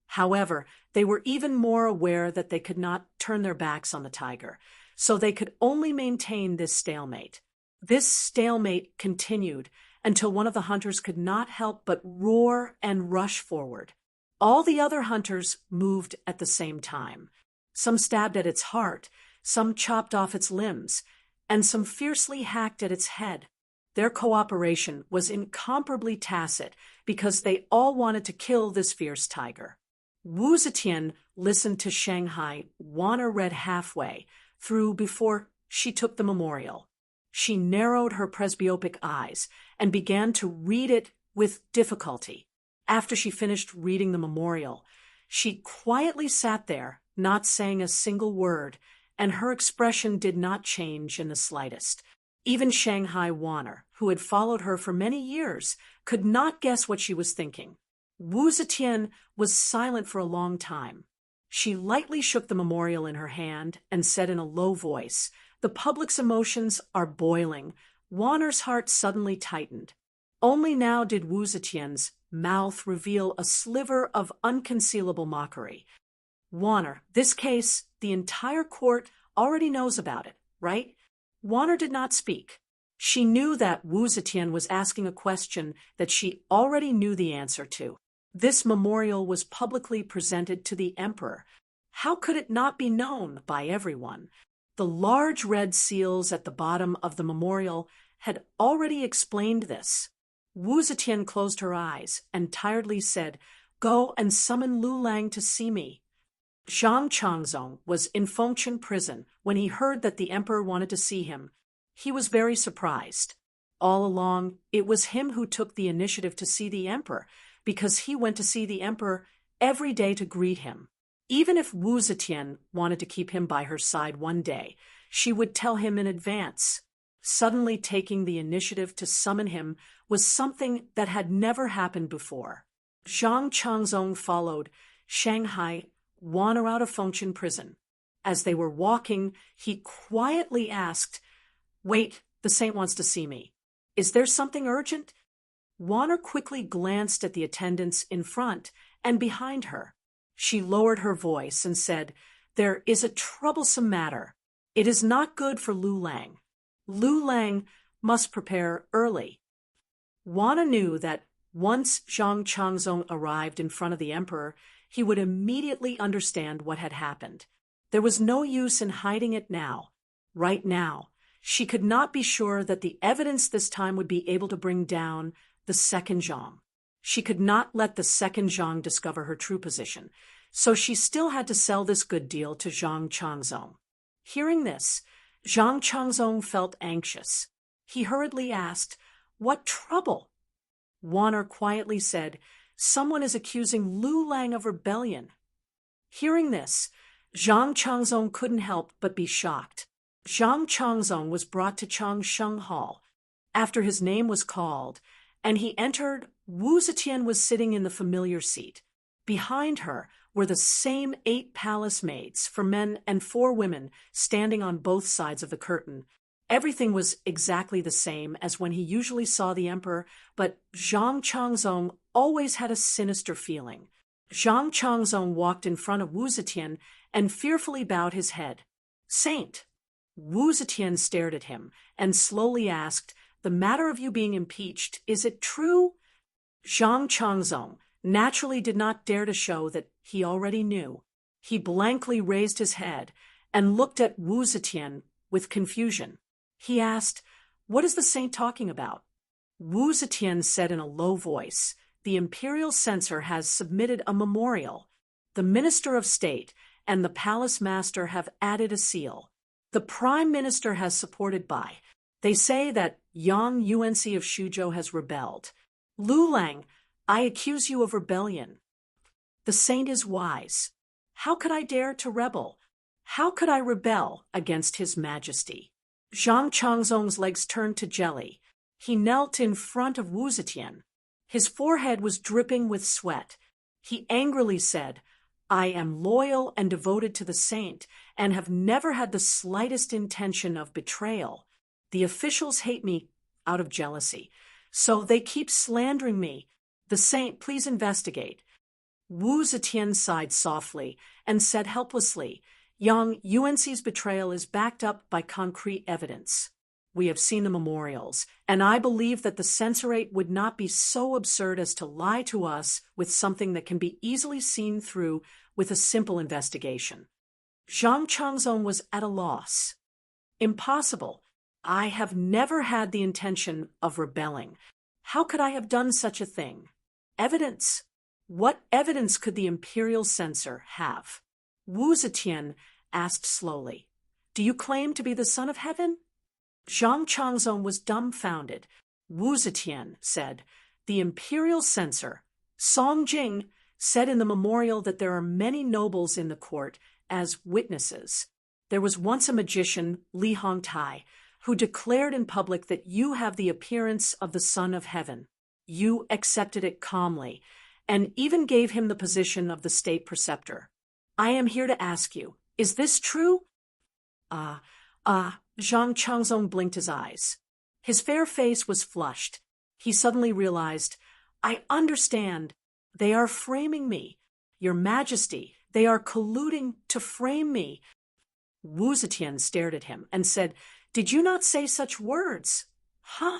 However, they were even more aware that they could not turn their backs on the tiger, so they could only maintain this stalemate. This stalemate continued until one of the hunters could not help but roar and rush forward. All the other hunters moved at the same time. Some stabbed at its heart, some chopped off its limbs, and some fiercely hacked at its head. Their cooperation was incomparably tacit because they all wanted to kill this fierce tiger. Wu Zetian listened to Shanghai, Wanner read halfway through before she took the memorial. She narrowed her presbyopic eyes and began to read it with difficulty. After she finished reading the memorial, she quietly sat there, not saying a single word, and her expression did not change in the slightest. Even Shanghai Wanner, who had followed her for many years, could not guess what she was thinking. Wu Zetian was silent for a long time. She lightly shook the memorial in her hand and said in a low voice, "The public's emotions are boiling." Wanner's heart suddenly tightened. Only now did Wu Zetian's mouth reveal a sliver of unconcealable mockery. "Wanner, this case, the entire court already knows about it, right?" Wanner did not speak. She knew that Wu Zetian was asking a question that she already knew the answer to. This memorial was publicly presented to the emperor. How could it not be known by everyone? The large red seals at the bottom of the memorial had already explained this. Wu Zetian closed her eyes and tiredly said, "Go and summon Lu Lang to see me." Zhang Changzong was in Fengchen prison when he heard that the emperor wanted to see him. He was very surprised. All along, it was him who took the initiative to see the emperor, because he went to see the emperor every day to greet him. Even if Wu Zetian wanted to keep him by her side one day, she would tell him in advance. Suddenly taking the initiative to summon him was something that had never happened before. Zhang Changzong followed Shanghai Wanner out of Fengchen prison. As they were walking, he quietly asked, "Wait, the saint wants to see me. Is there something urgent?" Wanner quickly glanced at the attendants in front and behind her. She lowered her voice and said, "There is a troublesome matter. It is not good for Lu Lang. Lu Lang must prepare early." Wanner knew that once Zhang Changzong arrived in front of the emperor, he would immediately understand what had happened. There was no use in hiding it now. Right now, she could not be sure that the evidence this time would be able to bring down the second Zhang. She could not let the second Zhang discover her true position, so she still had to sell this good deal to Zhang Changzong. Hearing this, Zhang Changzong felt anxious. He hurriedly asked, "What trouble?" Wanner quietly said, "Someone is accusing Lu Lang of rebellion." Hearing this, Zhang Changzong couldn't help but be shocked. Zhang Changzong was brought to Changsheng Hall. After his name was called, and he entered, Wu Zetian was sitting in the familiar seat. Behind her were the same 8 palace maids, for men and 4 women, standing on both sides of the curtain. Everything was exactly the same as when he usually saw the emperor, but Zhang Changzong always had a sinister feeling. Zhang Changzong walked in front of Wu Zetian and fearfully bowed his head. "Saint!" Wu Zetian stared at him and slowly asked, "The matter of you being impeached, is it true?" Zhang Changzong naturally did not dare to show that he already knew. He blankly raised his head and looked at Wu Zetian with confusion. He asked, "What is the saint talking about?" Wu Zetian said in a low voice, "The imperial censor has submitted a memorial. The minister of state and the palace master have added a seal. The prime minister has supported by. They say that Yang Yuanci of Shuzhou has rebelled. Lu Lang, I accuse you of rebellion. The saint is wise. How could I dare to rebel? How could I rebel against his majesty?" Zhang Changzong's legs turned to jelly. He knelt in front of Wu Zetian. His forehead was dripping with sweat. He angrily said, "I am loyal and devoted to the saint and have never had the slightest intention of betrayal. The officials hate me out of jealousy, so they keep slandering me. The saint, please investigate." Wu Zetian sighed softly and said helplessly, "Yang Yuanci's betrayal is backed up by concrete evidence. We have seen the memorials, and I believe that the censorate would not be so absurd as to lie to us with something that can be easily seen through with a simple investigation." Zhang Changzong was at a loss. "Impossible. I have never had the intention of rebelling. How could I have done such a thing? Evidence? What evidence could the imperial censor have?" Wu Zetian asked slowly. Do you claim to be the son of heaven? Zhang Changzong was dumbfounded. Wu Zetian said, the imperial censor, Song Jing, said in the memorial that there are many nobles in the court as witnesses. There was once a magician, Li Hongtai, who declared in public that you have the appearance of the Son of Heaven. You accepted it calmly, and even gave him the position of the state preceptor. I am here to ask you, is this true? Zhang Changzong blinked his eyes. His fair face was flushed. He suddenly realized, I understand. They are framing me. Your Majesty, they are colluding to frame me. Wu Zetian stared at him and said, Did you not say such words? Huh?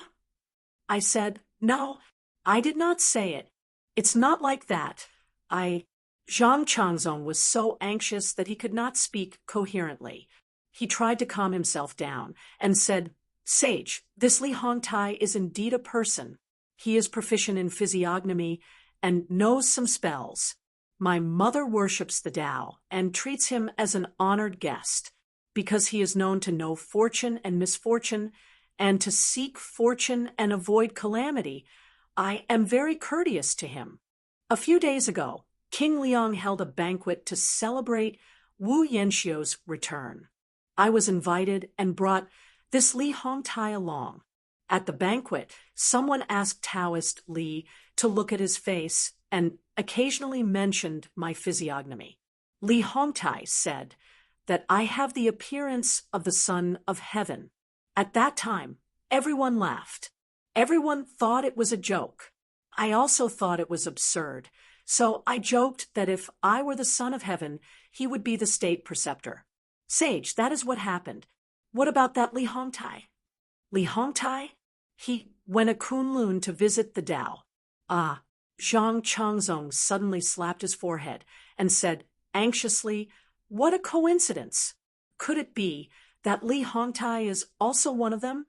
I said, No, I did not say it. It's not like that. Zhang Changzong was so anxious that he could not speak coherently. He tried to calm himself down and said, Sage, this Li Hongtai is indeed a person. He is proficient in physiognomy and knows some spells. My mother worships the Tao and treats him as an honored guest, because he is known to know fortune and misfortune, and to seek fortune and avoid calamity. I am very courteous to him. A few days ago, King Liang held a banquet to celebrate Wu Yanxiu's return. I was invited and brought this Li Hongtai along. At the banquet, someone asked Taoist Li to look at his face and occasionally mentioned my physiognomy. Li Hongtai said that I have the appearance of the Son of Heaven. At that time, everyone laughed. Everyone thought it was a joke. I also thought it was absurd, so I joked that if I were the Son of Heaven, he would be the state preceptor. Sage, that is what happened. What about that Li Hongtai? Li Hongtai? He went to Kunlun to visit the Tao. Zhang Changzong suddenly slapped his forehead and said anxiously, What a coincidence! Could it be that Li Hongtai is also one of them?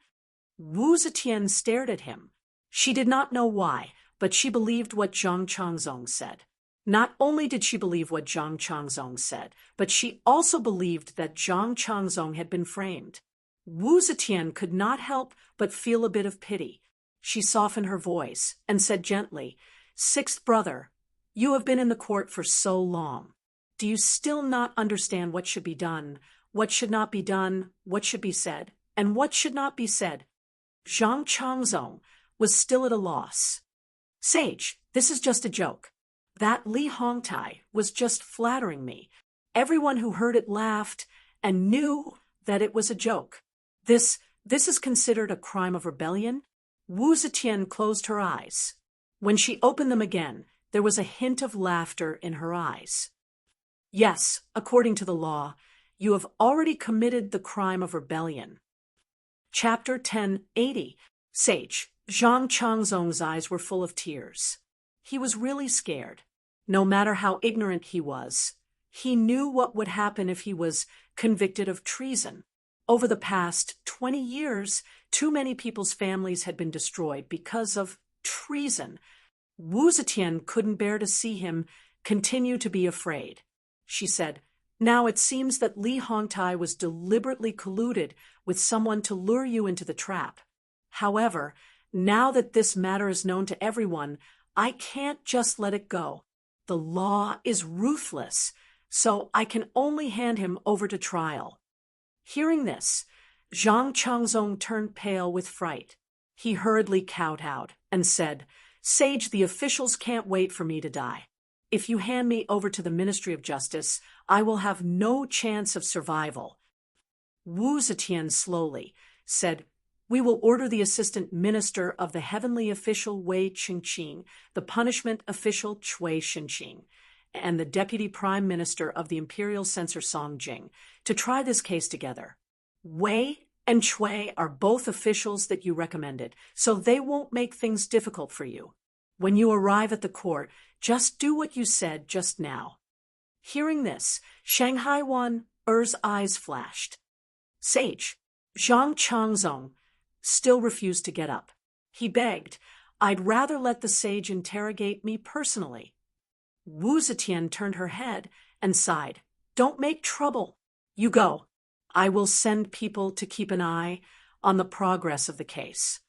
Wu Zetian stared at him. She did not know why, but she believed what Zhang Changzong said. Not only did she believe what Zhang Changzong said, but she also believed that Zhang Changzong had been framed. Wu Zetian could not help but feel a bit of pity. She softened her voice and said gently, Sixth brother, you have been in the court for so long. Do you still not understand what should be done, what should not be done, what should be said, and what should not be said? Zhang Changzong was still at a loss. Sage, this is just a joke. That Li Hongtai was just flattering me. Everyone who heard it laughed and knew that it was a joke. This is considered a crime of rebellion? Wu Zetian closed her eyes. When she opened them again, there was a hint of laughter in her eyes. Yes, according to the law, you have already committed the crime of rebellion. Chapter 1080. Sage. Zhang Changzong's eyes were full of tears. He was really scared. No matter how ignorant he was, he knew what would happen if he was convicted of treason. Over the past 20 years, too many people's families had been destroyed because of treason. Wu Zetian couldn't bear to see him continue to be afraid. She said, Now it seems that Li Hongtai was deliberately colluded with someone to lure you into the trap. However, now that this matter is known to everyone, I can't just let it go. The law is ruthless, so I can only hand him over to trial. Hearing this, Zhang Changzong turned pale with fright. He hurriedly kowtowed and said, Sage, the officials can't wait for me to die. If you hand me over to the Ministry of Justice, I will have no chance of survival. Wu Zetian slowly said, We will order the assistant minister of the heavenly official Wei Qingqing, the punishment official Chui Xinqing, and the deputy prime minister of the imperial censor Song Jing to try this case together. Wei and Chui are both officials that you recommended, so they won't make things difficult for you. When you arrive at the court, just do what you said just now. Hearing this, Shanghai Wan Er's eyes flashed. Sage, Zhang Changzong still refused to get up. He begged, I'd rather let the sage interrogate me personally. Wu Zetian turned her head and sighed. Don't make trouble. You go. I will send people to keep an eye on the progress of the case.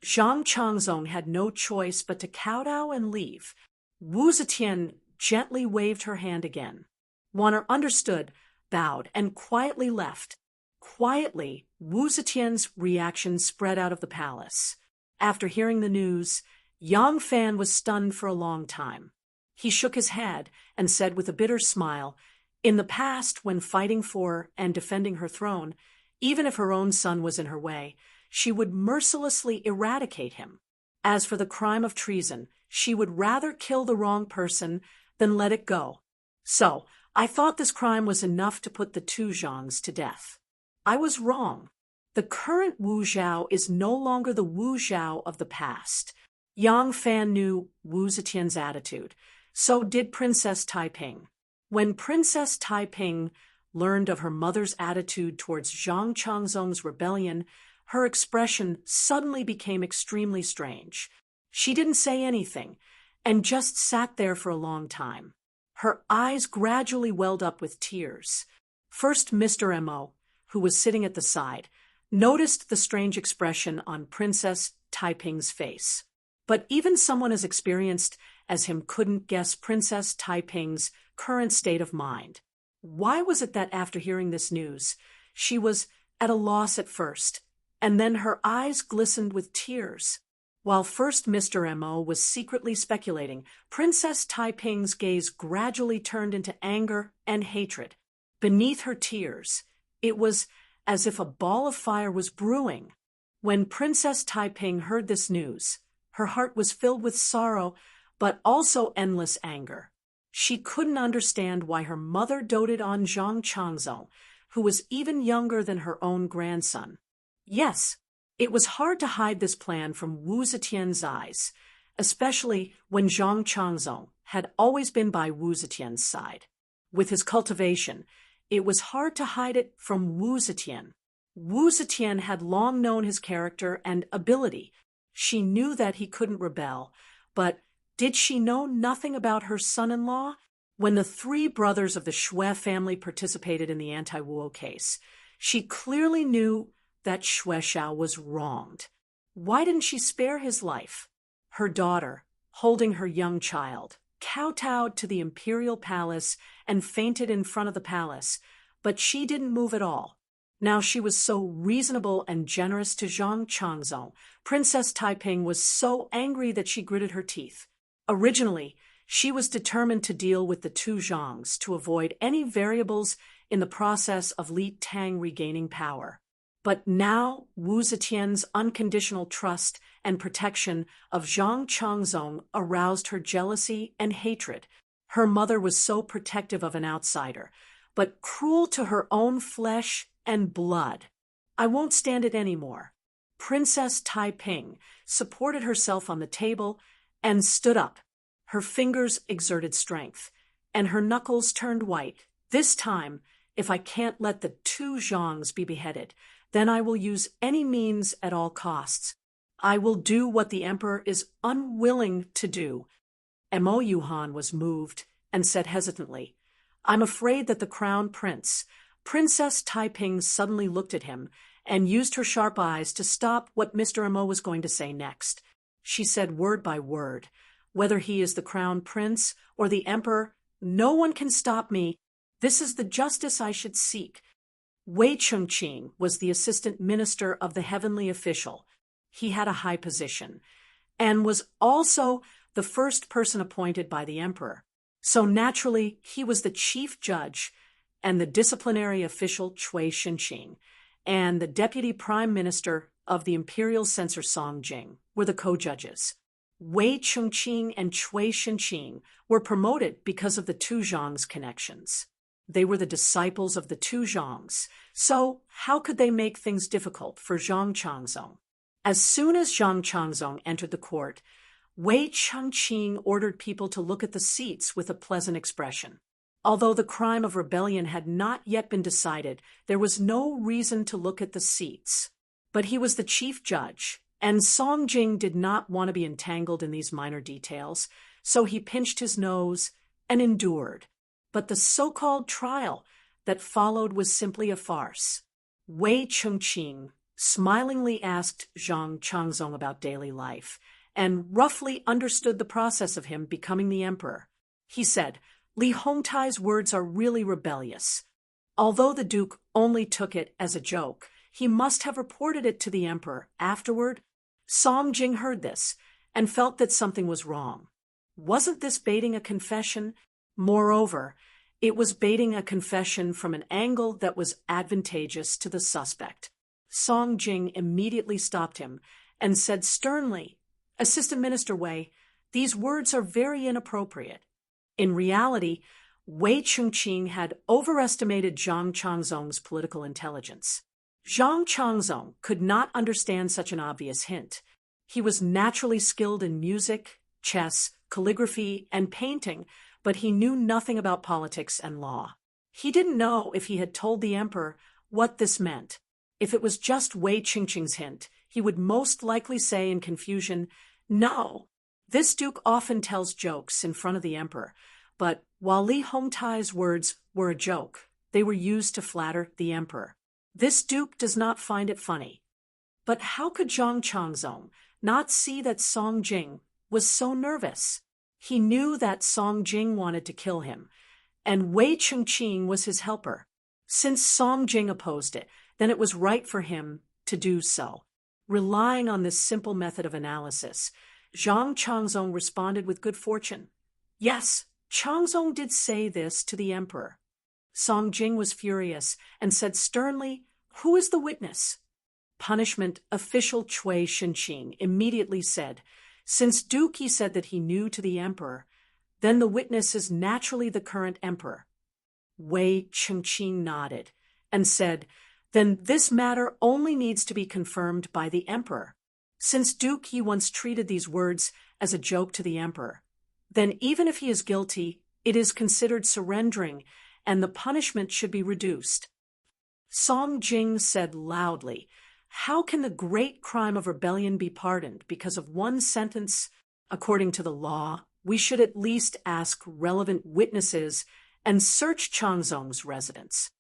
Zhang Changzong had no choice but to kowtow and leave. Wu Zetian gently waved her hand again. Wanner understood, bowed, and quietly left. Quietly, Wu Zetian's reaction spread out of the palace. After hearing the news, Yang Fan was stunned for a long time. He shook his head and said with a bitter smile, in the past, when fighting for and defending her throne, even if her own son was in her way, she would mercilessly eradicate him. As for the crime of treason, she would rather kill the wrong person than let it go. So, I thought this crime was enough to put the two Zhangs to death. I was wrong. The current Wu Zhao is no longer the Wu Zhao of the past. Yang Fan knew Wu Zetian's attitude. So did Princess Taiping. When Princess Taiping learned of her mother's attitude towards Zhang Changzong's rebellion, her expression suddenly became extremely strange. She didn't say anything, and just sat there for a long time. Her eyes gradually welled up with tears. First Mr. Mo, who was sitting at the side, noticed the strange expression on Princess Taiping's face. But even someone as experienced as him couldn't guess Princess Taiping's current state of mind. Why was it that after hearing this news, she was at a loss at first, and then her eyes glistened with tears? While first Mr. Mo was secretly speculating, Princess Taiping's gaze gradually turned into anger and hatred. Beneath her tears, it was as if a ball of fire was brewing. When Princess Taiping heard this news, her heart was filled with sorrow, but also endless anger. She couldn't understand why her mother doted on Zhang Changzong, who was even younger than her own grandson. Yes, it was hard to hide this plan from Wu Zetian's eyes, especially when Zhang Changzong had always been by Wu Zetian's side. With his cultivation, it was hard to hide it from Wu Zetian. Wu Zetian had long known his character and ability. She knew that he couldn't rebel, but did she know nothing about her son-in-law? When the three brothers of the Xue family participated in the anti-Wu case, she clearly knew that Xue Xiao was wronged. Why didn't she spare his life? Her daughter, holding her young child, kowtowed to the imperial palace and fainted in front of the palace, but she didn't move at all. Now she was so reasonable and generous to Zhang Changzong. Princess Taiping was so angry that she gritted her teeth. Originally, she was determined to deal with the two Zhangs to avoid any variables in the process of Li Tang regaining power. But now Wu Zetian's unconditional trust and protection of Zhang Changzong aroused her jealousy and hatred. Her mother was so protective of an outsider, but cruel to her own flesh and blood. I won't stand it anymore. Princess Taiping supported herself on the table and stood up. Her fingers exerted strength, and her knuckles turned white. This time, if I can't let the two Zhangs be beheaded, then I will use any means at all costs. I will do what the emperor is unwilling to do. Mo Yuhan was moved and said hesitantly, I'm afraid that the crown prince. Princess Taiping suddenly looked at him and used her sharp eyes to stop what Mr. Mo was going to say next. She said word by word, whether he is the crown prince or the emperor, no one can stop me. This is the justice I should seek. Wei Chengqing was the assistant minister of the heavenly official. He had a high position and was also the first person appointed by the emperor. So naturally, he was the chief judge, and the disciplinary official Cui Xinqing and the deputy prime minister of the imperial censor Song Jing were the co-judges. Wei Chengqing and Cui Xinqing were promoted because of the two Zhangs' connections. They were the disciples of the two Zhangs, so how could they make things difficult for Zhang Changzong? As soon as Zhang Changzong entered the court, Wei Chengqing ordered people to look at the seats with a pleasant expression. Although the crime of rebellion had not yet been decided, there was no reason to look at the seats. But he was the chief judge, and Song Jing did not want to be entangled in these minor details, so he pinched his nose and endured. But the so-called trial that followed was simply a farce. Wei Chengqing smilingly asked Zhang Changzong about daily life and roughly understood the process of him becoming the emperor. He said, Li Hongtai's words are really rebellious. Although the duke only took it as a joke, he must have reported it to the emperor afterward. Song Jing heard this and felt that something was wrong. Wasn't this baiting a confession? Moreover, it was baiting a confession from an angle that was advantageous to the suspect. Song Jing immediately stopped him and said sternly, Assistant Minister Wei, these words are very inappropriate. In reality, Wei Chengqing had overestimated Zhang Changzong's political intelligence. Zhang Changzong could not understand such an obvious hint. He was naturally skilled in music, chess, calligraphy, and painting, but he knew nothing about politics and law. He didn't know if he had told the emperor what this meant. If it was just Wei Chengqing's hint, he would most likely say in confusion, No, this duke often tells jokes in front of the emperor, but while Li Hongtai's words were a joke, they were used to flatter the emperor. This duke does not find it funny. But how could Zhang Changzong not see that Song Jing was so nervous? He knew that Song Jing wanted to kill him, and Wei Chengqing was his helper. Since Song Jing opposed it, then it was right for him to do so. Relying on this simple method of analysis, Zhang Changzong responded with good fortune. Yes, Changzong did say this to the emperor. Song Jing was furious and said sternly, Who is the witness? Punishment official Cui Shenqing immediately said, Since Duke he said that he knew to the emperor, then the witness is naturally the current emperor. Wei Chengqing nodded and said, Then this matter only needs to be confirmed by the emperor. Since Duke he once treated these words as a joke to the emperor, then even if he is guilty, it is considered surrendering, and the punishment should be reduced. Song Jing said loudly, How can the great crime of rebellion be pardoned because of one sentence? According to the law, we should at least ask relevant witnesses and search Changzong's residence.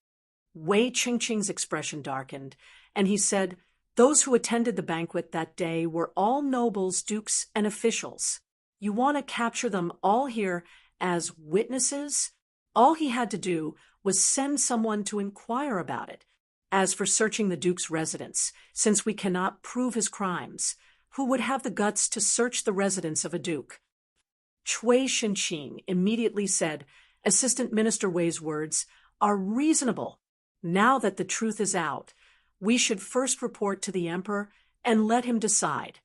Wei Chengqing's expression darkened, and he said, Those who attended the banquet that day were all nobles, dukes, and officials. You want to capture them all here as witnesses? All he had to do was send someone to inquire about it. As for searching the duke's residence, since we cannot prove his crimes, who would have the guts to search the residence of a duke? Cui Shenqing immediately said, Assistant Minister Wei's words are reasonable. Now that the truth is out, we should first report to the emperor and let him decide.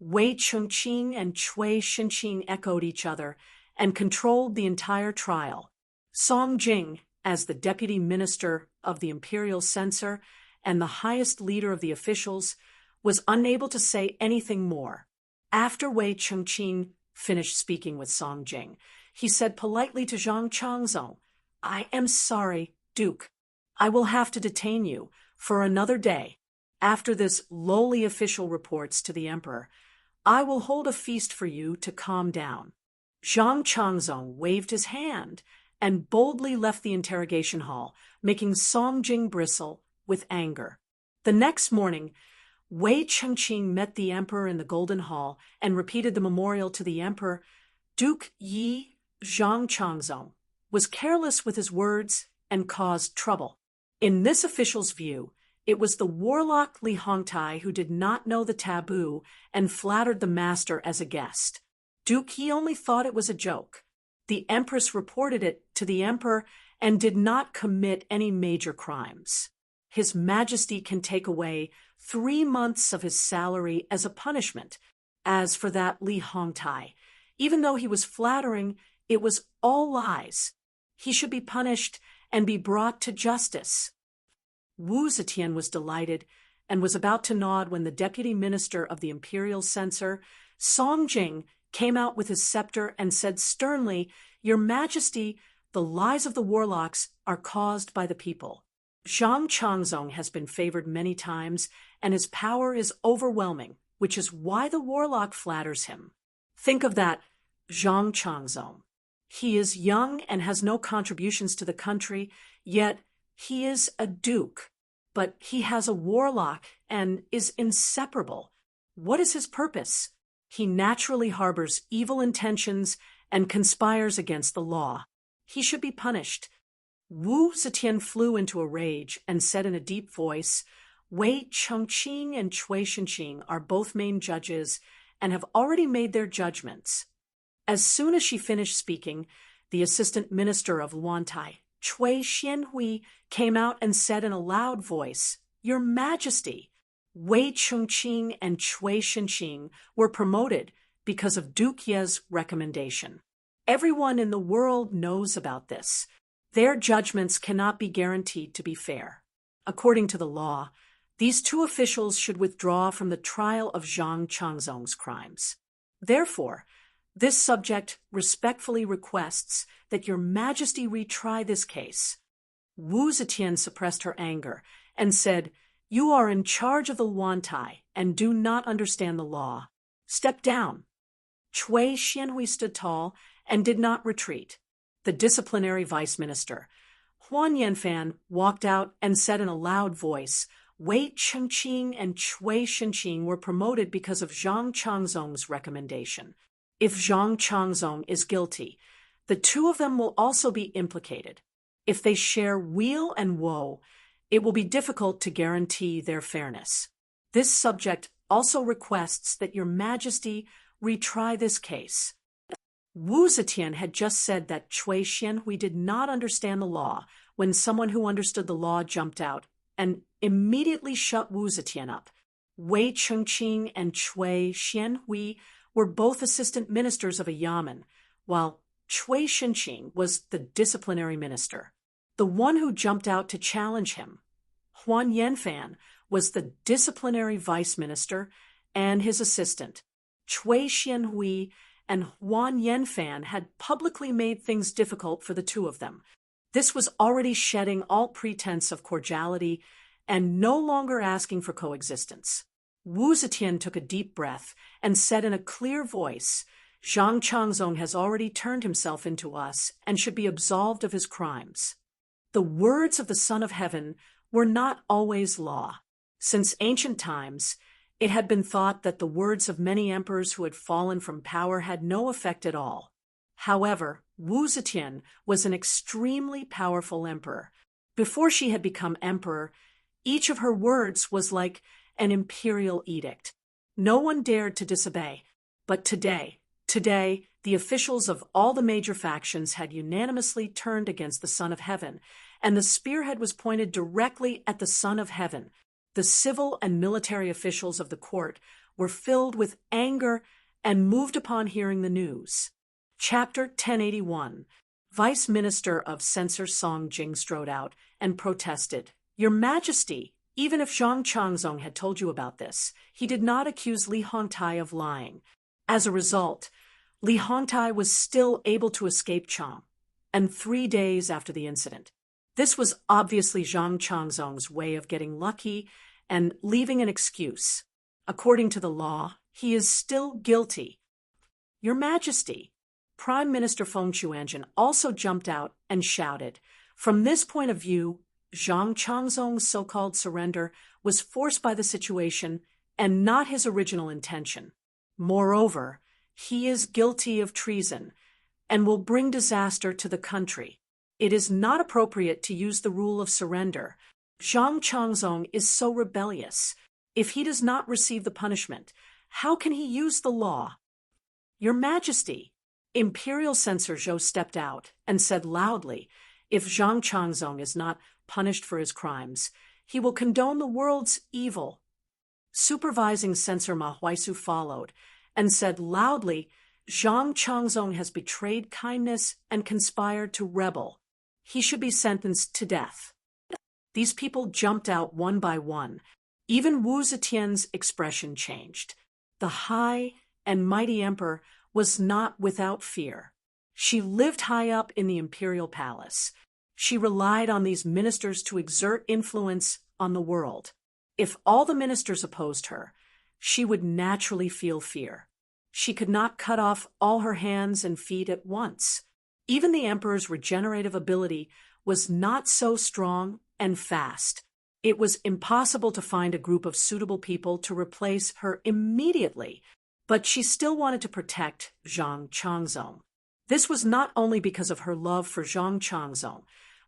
Wei Chengqing and Cui Shenqing echoed each other and controlled the entire trial. Song Jing, as the deputy minister of the imperial censor and the highest leader of the officials, was unable to say anything more. After Wei Chengqing finished speaking with Song Jing, he said politely to Zhang Changzong, I am sorry, Duke. I will have to detain you for another day. After this lowly official reports to the emperor, I will hold a feast for you to calm down. Zhang Changzong waved his hand and boldly left the interrogation hall, making Song Jing bristle with anger. The next morning, Wei Chengqing met the emperor in the Golden Hall and repeated the memorial to the emperor. Duke Yi Zhang Changzong was careless with his words and caused trouble. In this official's view, it was the warlock Li Hongtai who did not know the taboo and flattered the master as a guest. Duke Yi only thought it was a joke. The empress reported it to the emperor and did not commit any major crimes. His Majesty can take away 3 months of his salary as a punishment. As for that Li Hongtai, even though he was flattering, it was all lies. He should be punished and be brought to justice. Wu Zetian was delighted and was about to nod when the deputy minister of the imperial censor, Song Jing, came out with his scepter and said sternly, Your Majesty, the lies of the warlocks are caused by the people. Zhang Changzong has been favored many times, and his power is overwhelming, which is why the warlock flatters him. Think of that, Zhang Changzong. He is young and has no contributions to the country, yet he is a duke. But he has a warlock and is inseparable. What is his purpose? He naturally harbors evil intentions and conspires against the law. He should be punished. Wu Zetian flew into a rage and said in a deep voice, Wei Chengqing and Cui Shenqing are both main judges and have already made their judgments. As soon as she finished speaking, the assistant minister of Luantai, Cui Xianhui, came out and said in a loud voice, Your Majesty, Wei Chengqing and Cui Shenqing were promoted because of Duke Ye's recommendation. Everyone in the world knows about this. Their judgments cannot be guaranteed to be fair. According to the law, these two officials should withdraw from the trial of Zhang Changzong's crimes. Therefore, this subject respectfully requests that Your Majesty retry this case. Wu Zetian suppressed her anger and said, You are in charge of the Luantai and do not understand the law. Step down. Cui Xianhui stood tall and did not retreat. The disciplinary vice minister, Huan Yanfan, walked out and said in a loud voice, Wei Chengqing and Cui Shenqing were promoted because of Zhang Changzong's recommendation. If Zhang Changzong is guilty, the two of them will also be implicated. If they share weal and woe, it will be difficult to guarantee their fairness. This subject also requests that Your Majesty retry this case. Wu Zetian had just said that Cui Xianhui did not understand the law when someone who understood the law jumped out and immediately shut Wu Zetian up. Wei Chengqing and Cui Xianhui were both assistant ministers of a yamen, while Cui Shenqing was the disciplinary minister. The one who jumped out to challenge him, Huan Yanfan, was the disciplinary vice minister and his assistant. Cui Xianhui and Huan Yanfan had publicly made things difficult for the two of them. This was already shedding all pretense of cordiality and no longer asking for coexistence. Wu Zetian took a deep breath and said in a clear voice, Zhang Changzong has already turned himself into us and should be absolved of his crimes. The words of the Son of Heaven were not always law. Since ancient times, it had been thought that the words of many emperors who had fallen from power had no effect at all. However, Wu Zetian was an extremely powerful emperor. Before she had become emperor, each of her words was like an imperial edict. No one dared to disobey. But today, the officials of all the major factions had unanimously turned against the Son of Heaven, and the spearhead was pointed directly at the Son of Heaven. The civil and military officials of the court were filled with anger and moved upon hearing the news. Chapter 1081. Vice Minister of Censor Song Jing strode out and protested, Your Majesty, even if Zhang Changzong had told you about this, he did not accuse Li Hongtai of lying. As a result, Li Hongtai was still able to escape Chang, and 3 days after the incident. This was obviously Zhang Changzong's way of getting lucky and leaving an excuse. According to the law, he is still guilty. Your Majesty, Prime Minister Feng Chuanjin also jumped out and shouted, From this point of view, Zhang Changzong's so-called surrender was forced by the situation and not his original intention. Moreover, he is guilty of treason and will bring disaster to the country. It is not appropriate to use the rule of surrender. Zhang Changzong is so rebellious. If he does not receive the punishment, how can he use the law? Your Majesty, Imperial Censor Zhou stepped out and said loudly, If Zhang Changzong is not punished for his crimes, he will condone the world's evil. Supervising Censor Ma Huaisu followed and said loudly, Zhang Changzong has betrayed kindness and conspired to rebel. He should be sentenced to death. These people jumped out one by one. Even Wu Zetian's expression changed. The high and mighty emperor was not without fear. She lived high up in the imperial palace. She relied on these ministers to exert influence on the world. If all the ministers opposed her, she would naturally feel fear. She could not cut off all her hands and feet at once. Even the emperor's regenerative ability was not so strong and fast. It was impossible to find a group of suitable people to replace her immediately, but she still wanted to protect Zhang Changzong. This was not only because of her love for Zhang Changzong,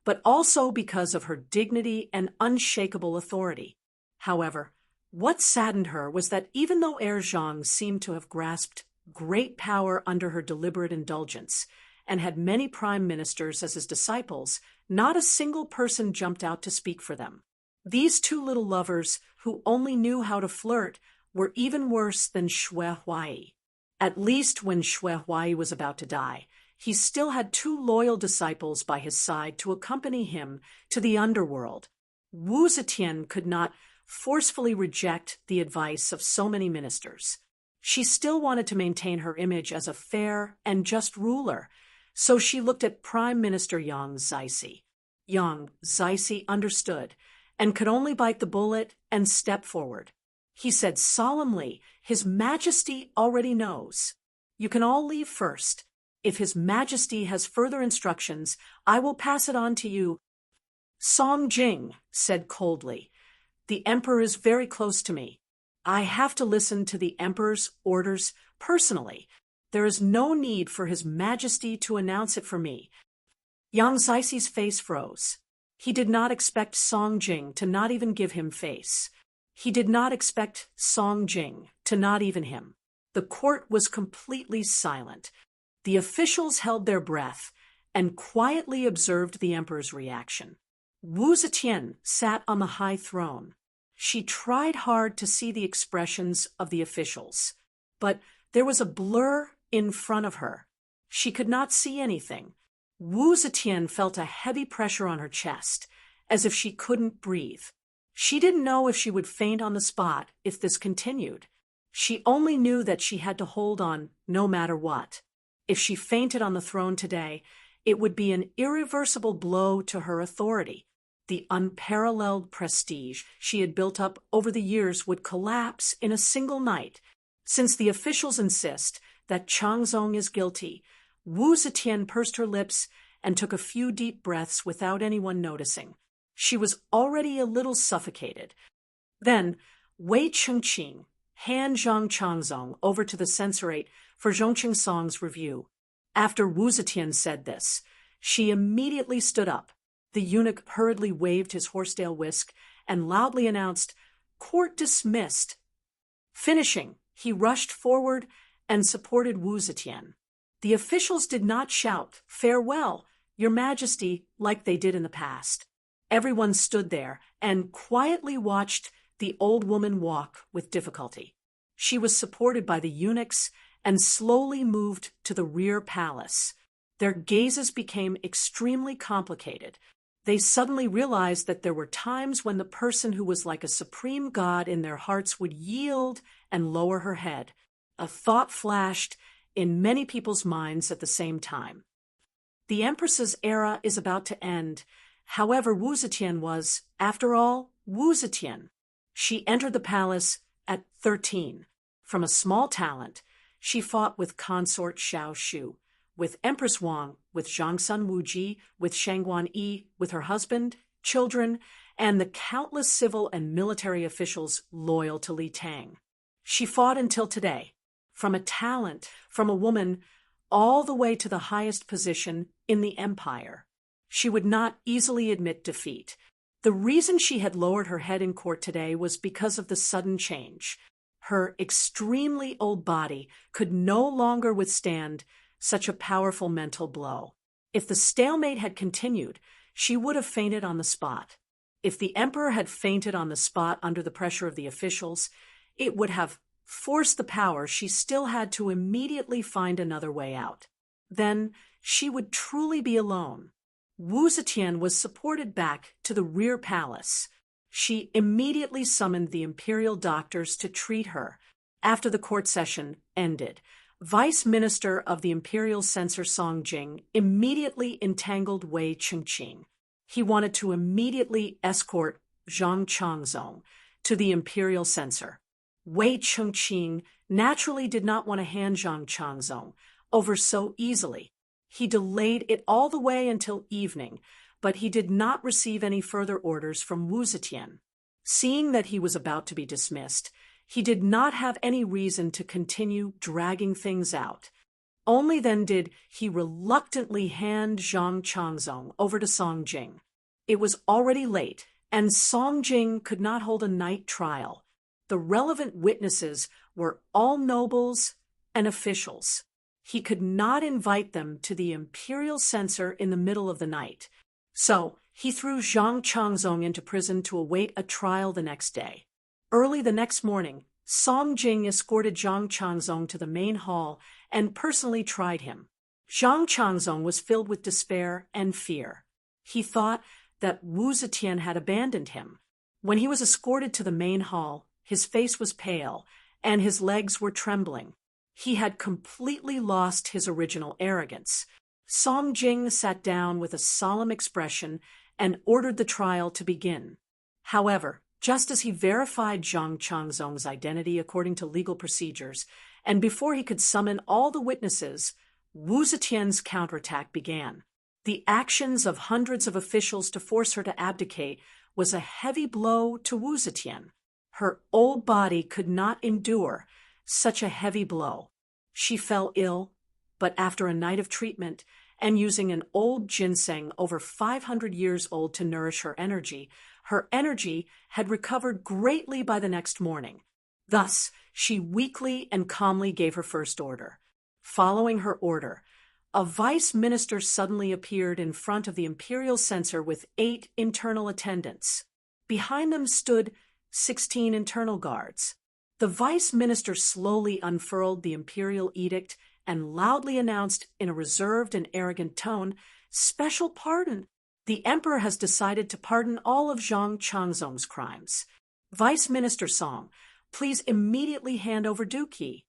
but also because of her dignity and unshakable authority. However, what saddened her was that even though heir Zhang seemed to have grasped great power under her deliberate indulgence and had many prime ministers as his disciples, not a single person jumped out to speak for them. These two little lovers, who only knew how to flirt, were even worse than Xue Huai. At least when Xue Huai was about to die, he still had two loyal disciples by his side to accompany him to the underworld. Wu Zetian could not forcefully reject the advice of so many ministers. She still wanted to maintain her image as a fair and just ruler, so she looked at Prime Minister Yang Zixi. Yang Zixi understood and could only bite the bullet and step forward. He said solemnly, "His Majesty already knows. You can all leave first. If His Majesty has further instructions, I will pass it on to you." Song Jing said coldly, "The Emperor is very close to me. I have to listen to the Emperor's orders personally. There is no need for His Majesty to announce it for me." Yang Zixi's face froze. He did not expect Song Jing to not even give him face. He did not expect Song Jing to not even him. The court was completely silent. The officials held their breath and quietly observed the emperor's reaction. Wu Zetian sat on the high throne. She tried hard to see the expressions of the officials, but there was a blur in front of her. She could not see anything. Wu Zetian felt a heavy pressure on her chest, as if she couldn't breathe. She didn't know if she would faint on the spot if this continued. She only knew that she had to hold on no matter what. If she fainted on the throne today, it would be an irreversible blow to her authority. The unparalleled prestige she had built up over the years would collapse in a single night. Since the officials insist that Changzong is guilty, Wu Zetian pursed her lips and took a few deep breaths without anyone noticing. She was already a little suffocated. Then Wei Chengqing hand Zhang Changzong over to the censorate for Zhongqing Song's review. After Wu Zetian said this, she immediately stood up. The eunuch hurriedly waved his horsetail whisk and loudly announced, "Court dismissed." Finishing, he rushed forward and supported Wu Zetian. The officials did not shout, "Farewell, Your Majesty," like they did in the past. Everyone stood there and quietly watched the old woman walk with difficulty. She was supported by the eunuchs and slowly moved to the rear palace. Their gazes became extremely complicated. They suddenly realized that there were times when the person who was like a supreme god in their hearts would yield and lower her head. A thought flashed in many people's minds at the same time. The Empress's era is about to end. However, Wu Zetian was, after all, Wu Zetian. She entered the palace at 13. From a small talent, she fought with consort Xiao Shu, with Empress Wang, with Zhangsun Wuji, with Shangguan Yi, with her husband, children, and the countless civil and military officials loyal to Li Tang. She fought until today, from a talent, from a woman, all the way to the highest position in the empire. She would not easily admit defeat. The reason she had lowered her head in court today was because of the sudden change. Her extremely old body could no longer withstand such a powerful mental blow. If the stalemate had continued, she would have fainted on the spot. If the emperor had fainted on the spot under the pressure of the officials, it would have forced the power she still had to immediately find another way out. Then she would truly be alone. Wu Zetian was supported back to the rear palace. She immediately summoned the imperial doctors to treat her. After the court session ended, Vice Minister of the Imperial Censor Song Jing immediately entangled Wei Chengqing. He wanted to immediately escort Zhang Changzong to the Imperial Censor. Wei Chengqing naturally did not want to hand Zhang Changzong over so easily. He delayed it all the way until evening, but he did not receive any further orders from Wu Zetian. Seeing that he was about to be dismissed, he did not have any reason to continue dragging things out. Only then did he reluctantly hand Zhang Changzong over to Song Jing. It was already late, and Song Jing could not hold a night trial. The relevant witnesses were all nobles and officials. He could not invite them to the imperial censor in the middle of the night. So he threw Zhang Changzong into prison to await a trial the next day. Early the next morning, Song Jing escorted Zhang Changzong to the main hall and personally tried him. Zhang Changzong was filled with despair and fear. He thought that Wu Zetian had abandoned him. When he was escorted to the main hall, his face was pale and his legs were trembling. He had completely lost his original arrogance. Song Jing sat down with a solemn expression and ordered the trial to begin. However, just as he verified Zhang Changzong's identity according to legal procedures, and before he could summon all the witnesses, Wu Zetian's counterattack began. The actions of hundreds of officials to force her to abdicate was a heavy blow to Wu Zetian. Her old body could not endure such a heavy blow. She fell ill, but after a night of treatment and using an old ginseng over 500 years old to nourish her energy had recovered greatly by the next morning. Thus, she weakly and calmly gave her first order. Following her order, a vice minister suddenly appeared in front of the imperial censor with 8 internal attendants. Behind them stood 16 internal guards. The vice minister slowly unfurled the imperial edict and loudly announced in a reserved and arrogant tone, "Special pardon. The emperor has decided to pardon all of Zhang Changzong's crimes. Vice Minister Song, please immediately hand over Duqi."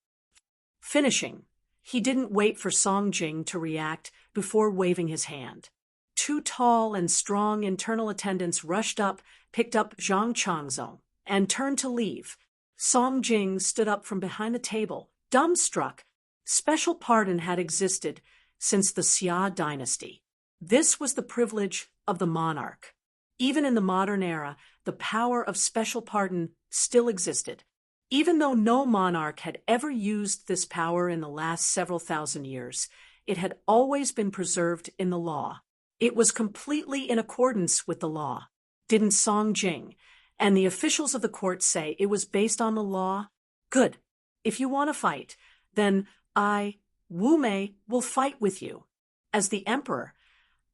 Finishing, he didn't wait for Song Jing to react before waving his hand. 2 tall and strong internal attendants rushed up, picked up Zhang Changzong, and turned to leave. Song Jing stood up from behind the table, dumbstruck. Special pardon had existed since the Xia dynasty. This was the privilege of the monarch. Even in the modern era, the power of special pardon still existed. Even though no monarch had ever used this power in the last several thousand years, it had always been preserved in the law. It was completely in accordance with the law. Didn't Song Jing and the officials of the court say it was based on the law? Good. If you want to fight, then I, Wu Mei, will fight with you. As the emperor,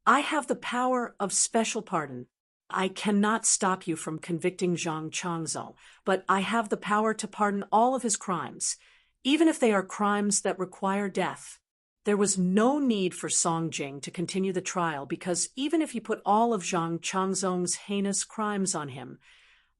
I have the power of special pardon. I cannot stop you from convicting Zhang Changzong, but I have the power to pardon all of his crimes, even if they are crimes that require death. There was no need for Song Jing to continue the trial because even if he put all of Zhang Changzong's heinous crimes on him,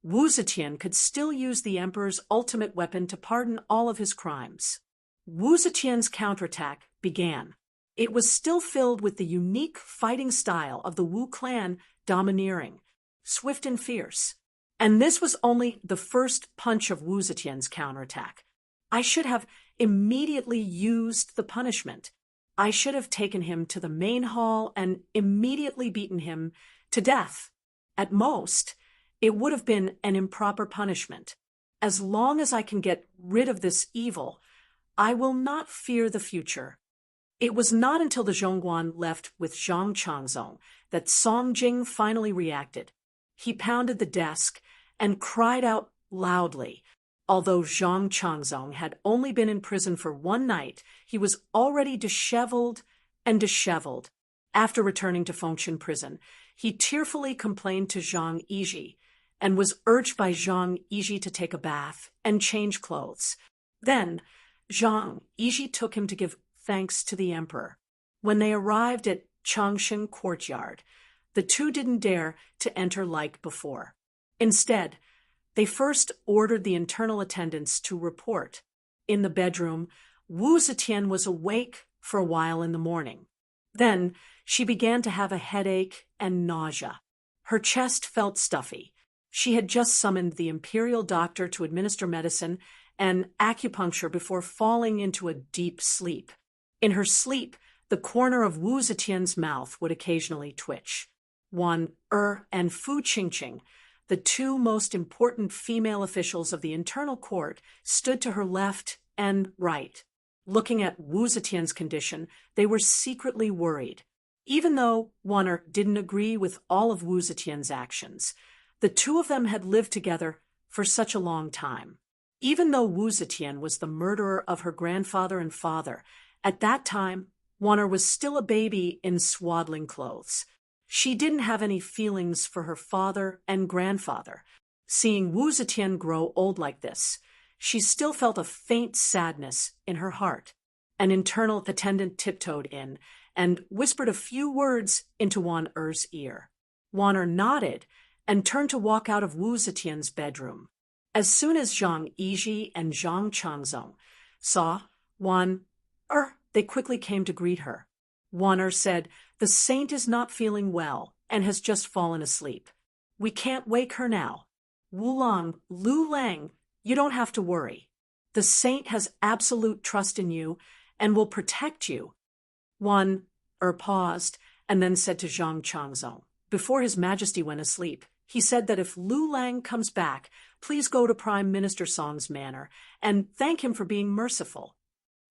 Wu Zetian could still use the emperor's ultimate weapon to pardon all of his crimes. Wu Zetian's counterattack began. It was still filled with the unique fighting style of the Wu clan, domineering, swift and fierce. And this was only the first punch of Wu Zetian's counterattack. I should have immediately used the punishment. I should have taken him to the main hall and immediately beaten him to death. At most, it would have been an improper punishment. As long as I can get rid of this evil, I will not fear the future. It was not until the Zhongguan left with Zhang Changzong that Song Jing finally reacted. He pounded the desk and cried out loudly. Although Zhang Changzong had only been in prison for 1 night, he was already disheveled and disheveled. After returning to Fengshan prison, he tearfully complained to Zhang Yiji and was urged by Zhang Yiji to take a bath and change clothes. Then, Zhang Yiji took him to give thanks to the emperor. When they arrived at Changshen courtyard, the two didn't dare to enter like before. Instead, they first ordered the internal attendants to report. In the bedroom, Wu Zetian was awake for a while in the morning. Then she began to have a headache and nausea. Her chest felt stuffy. She had just summoned the imperial doctor to administer medicine and acupuncture before falling into a deep sleep. In her sleep, The corner of Wu Zetian's mouth would occasionally twitch. And Fu Qingqing, the two most important female officials of the internal court, stood to her left and right. Looking at Wu Zetian's condition, they were secretly worried. Even though Wan didn't agree with all of Wu Zetian's actions, the two of them had lived together for such a long time. Even though Wu Zetian was the murderer of her grandfather and father, at that time, Wan was still a baby in swaddling clothes. She didn't have any feelings for her father and grandfather. Seeing Wu Zetian grow old like this, she still felt a faint sadness in her heart. An internal attendant tiptoed in and whispered a few words into Wan Er's ear. Wan nodded and turned to walk out of Wu Zetian's bedroom. As soon as Zhang Yizhi and Zhang Changzong saw Wan they quickly came to greet her. Wan said, "The saint is not feeling well and has just fallen asleep. We can't wake her now. Lu Lang, you don't have to worry. The saint has absolute trust in you and will protect you." Wan paused and then said to Zhang Changzong, before His Majesty went asleep, he said that if Lu Lang comes back, please go to Prime Minister Song's manor and thank him for being merciful.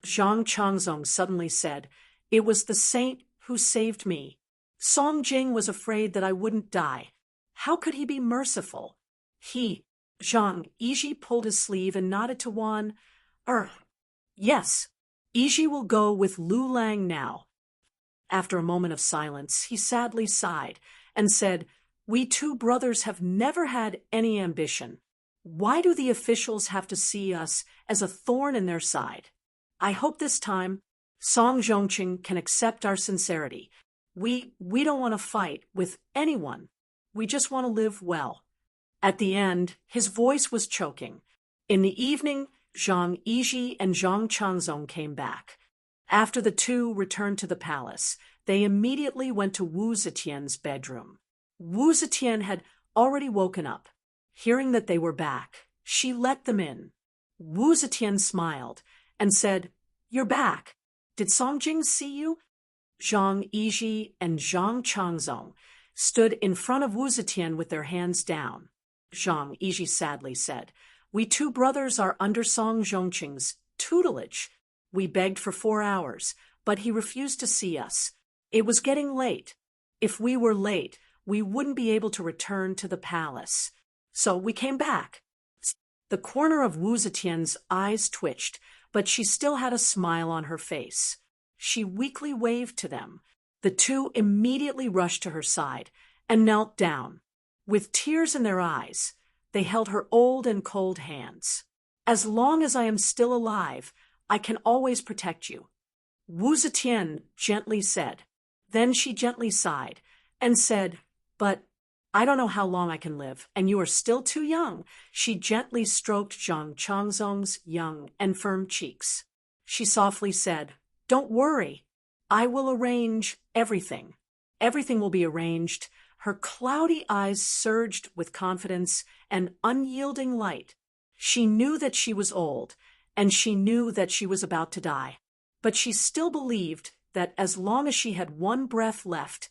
Zhang Changzong suddenly said, "It was the saint who saved me. Song Jing was afraid that I wouldn't die. How could he be merciful?" Zhang Yizhi pulled his sleeve and nodded to Wan. Yes, Yizhi will go with Lu Lang now." After a moment of silence, he sadly sighed and said, "We two brothers have never had any ambition. Why do the officials have to see us as a thorn in their side? I hope this time Song Zhongqing can accept our sincerity. We don't want to fight with anyone. We just want to live well." At the end, his voice was choking. In the evening, Zhang Yizhi and Zhang Changzong came back. After the two returned to the palace, they immediately went to Wu Zetian's bedroom. Wu Zetian had already woken up. Hearing that they were back, she let them in. Wu Zetian smiled and said, "You're back. Did Song Jing see you?" Zhang Yizhi and Zhang Changzong stood in front of Wu Zetian with their hands down. Zhang Yizhi sadly said, "We two brothers are under Song Zhongqing's tutelage. We begged for 4 hours, but he refused to see us. It was getting late. If we were late, we wouldn't be able to return to the palace. So we came back." The corner of Wu Zetian's eyes twitched, but she still had a smile on her face. She weakly waved to them. The two immediately rushed to her side and knelt down. With tears in their eyes, they held her old and cold hands. "As long as I am still alive, I can always protect you," Wu Zetian gently said. Then she gently sighed and said, "But I don't know how long I can live, and you are still too young." She gently stroked Zhang Changzong's young and firm cheeks. She softly said, "Don't worry. I will arrange everything. Everything will be arranged." Her cloudy eyes surged with confidence and unyielding light. She knew that she was old, and she knew that she was about to die. But she still believed that as long as she had one breath left,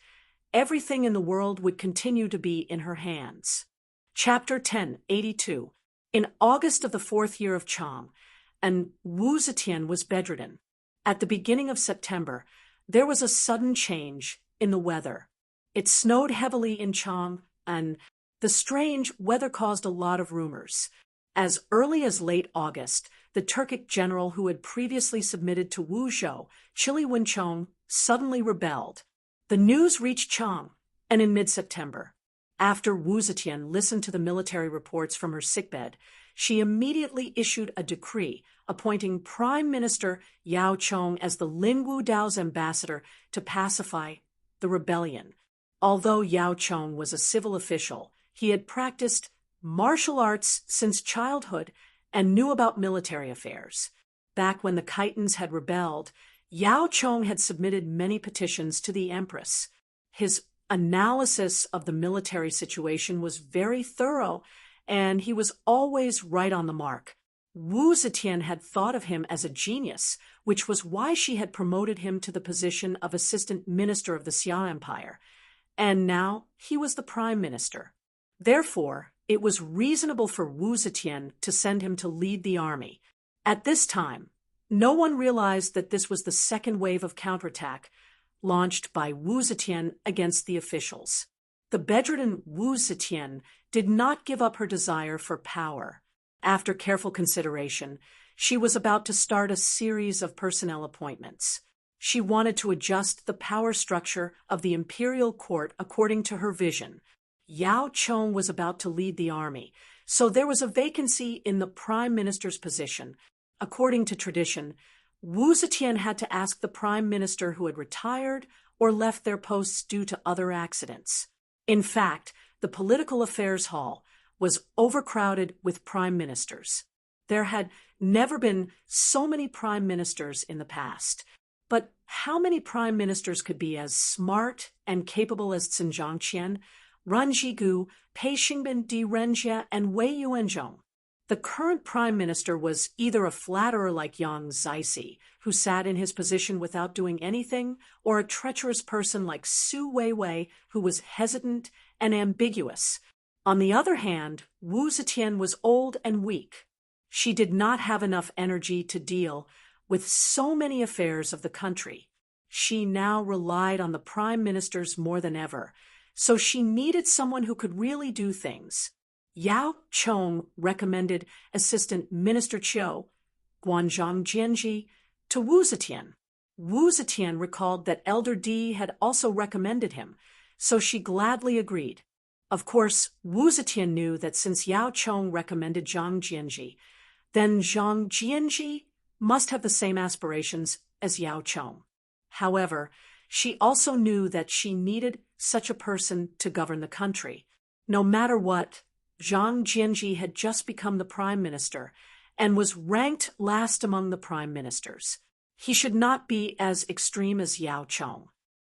everything in the world would continue to be in her hands. Chapter 1082. In August of the 4th year of Chang, and Wu Zetian was bedridden. At the beginning of September, there was a sudden change in the weather. It snowed heavily in Chang, and the strange weather caused a lot of rumors. As early as late August, the Turkic general who had previously submitted to Wu Zhou, Chili Wenchong, suddenly rebelled. The news reached Chang, and in mid-September, after Wu Zetian listened to the military reports from her sickbed, she immediately issued a decree appointing Prime Minister Yao Chong as the Lingwu Dao's ambassador to pacify the rebellion. Although Yao Chong was a civil official, he had practiced martial arts since childhood and knew about military affairs. Back when the Khitans had rebelled, Yao Chong had submitted many petitions to the Empress. His analysis of the military situation was very thorough, and he was always right on the mark. Wu Zetian had thought of him as a genius, which was why she had promoted him to the position of assistant minister of the Xia Empire, and now he was the prime minister. Therefore, it was reasonable for Wu Zetian to send him to lead the army. At this time, no one realized that this was the second wave of counterattack launched by Wu Zetian against the officials. The bedridden Wu Zetian did not give up her desire for power. After careful consideration, she was about to start a series of personnel appointments. She wanted to adjust the power structure of the imperial court according to her vision. Yao Chong was about to lead the army, so there was a vacancy in the prime minister's position. According to tradition, Wu Zetian had to ask the prime minister who had retired or left their posts due to other accidents. In fact, the political affairs hall was overcrowded with prime ministers. There had never been so many prime ministers in the past. But how many prime ministers could be as smart and capable as Cin Zhangqian, Ren Zhigu, Pei Xingbin Di Renjia, and Wei Yuanzhong? The current prime minister was either a flatterer like Yang Zixi, who sat in his position without doing anything, or a treacherous person like Su Weiwei, who was hesitant and ambiguous. On the other hand, Wu Zetian was old and weak. She did not have enough energy to deal with so many affairs of the country. She now relied on the prime ministers more than ever, so she needed someone who could really do things. Yao Chong recommended Assistant Minister Qiu, Guanzhong Jianji, to Wu Zetian. Wu Zetian recalled that Elder Di had also recommended him, so she gladly agreed. Of course, Wu Zetian knew that since Yao Chong recommended Zhang Jianji, then Zhang Jianji must have the same aspirations as Yao Chong. However, she also knew that she needed such a person to govern the country. No matter what, Zhang Jianji had just become the prime minister and was ranked last among the prime ministers. He should not be as extreme as Yao Chong.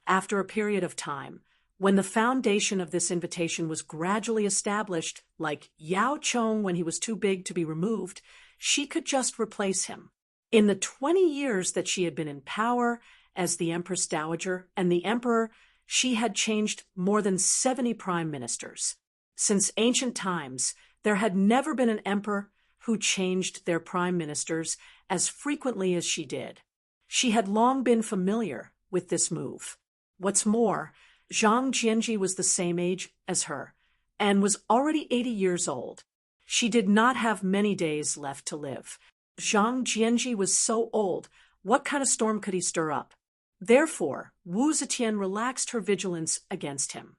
After a period of time, when the foundation of this invitation was gradually established, like Yao Chong when he was too big to be removed, she could just replace him. In the 20 years that she had been in power as the Empress Dowager and the Emperor, she had changed more than 70 prime ministers. Since ancient times, there had never been an emperor who changed their prime ministers as frequently as she did. She had long been familiar with this move. What's more, Zhang Jianji was the same age as her and was already 80 years old. She did not have many days left to live. Zhang Jianji was so old, what kind of storm could he stir up? Therefore, Wu Zetian relaxed her vigilance against him.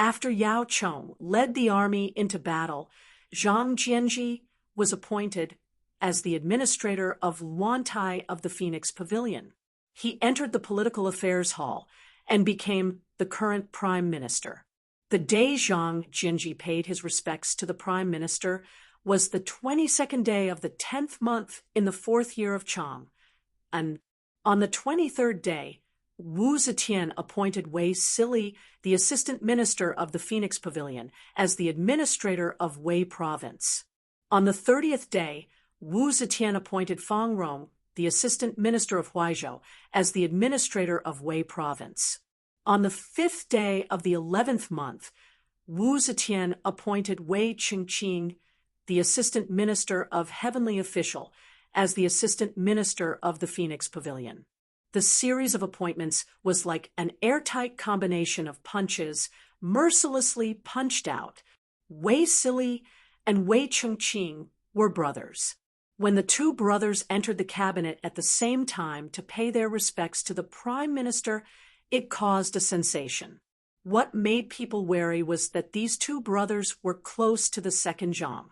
After Yao Chong led the army into battle, Zhang Jianji was appointed as the administrator of Luantai of the Phoenix Pavilion. He entered the political affairs hall and became the current prime minister. The day Zhang Jianji paid his respects to the prime minister was the 22nd day of the 10th month in the 4th year of Chang. And on the 23rd day, Wu Zetian appointed Wei Sili, the assistant minister of the Phoenix Pavilion, as the administrator of Wei Province. On the 30th day, Wu Zetian appointed Fang Rong, the assistant minister of Huaizhou, as the administrator of Wei Province. On the 5th day of the 11th month, Wu Zetian appointed Wei Qingqing, the assistant minister of Heavenly Official, as the assistant minister of the Phoenix Pavilion. The series of appointments was like an airtight combination of punches, mercilessly punched out. Wei Sili and Wei Qingqing were brothers. When the two brothers entered the cabinet at the same time to pay their respects to the prime minister, it caused a sensation. What made people wary was that these two brothers were close to the second Zhang.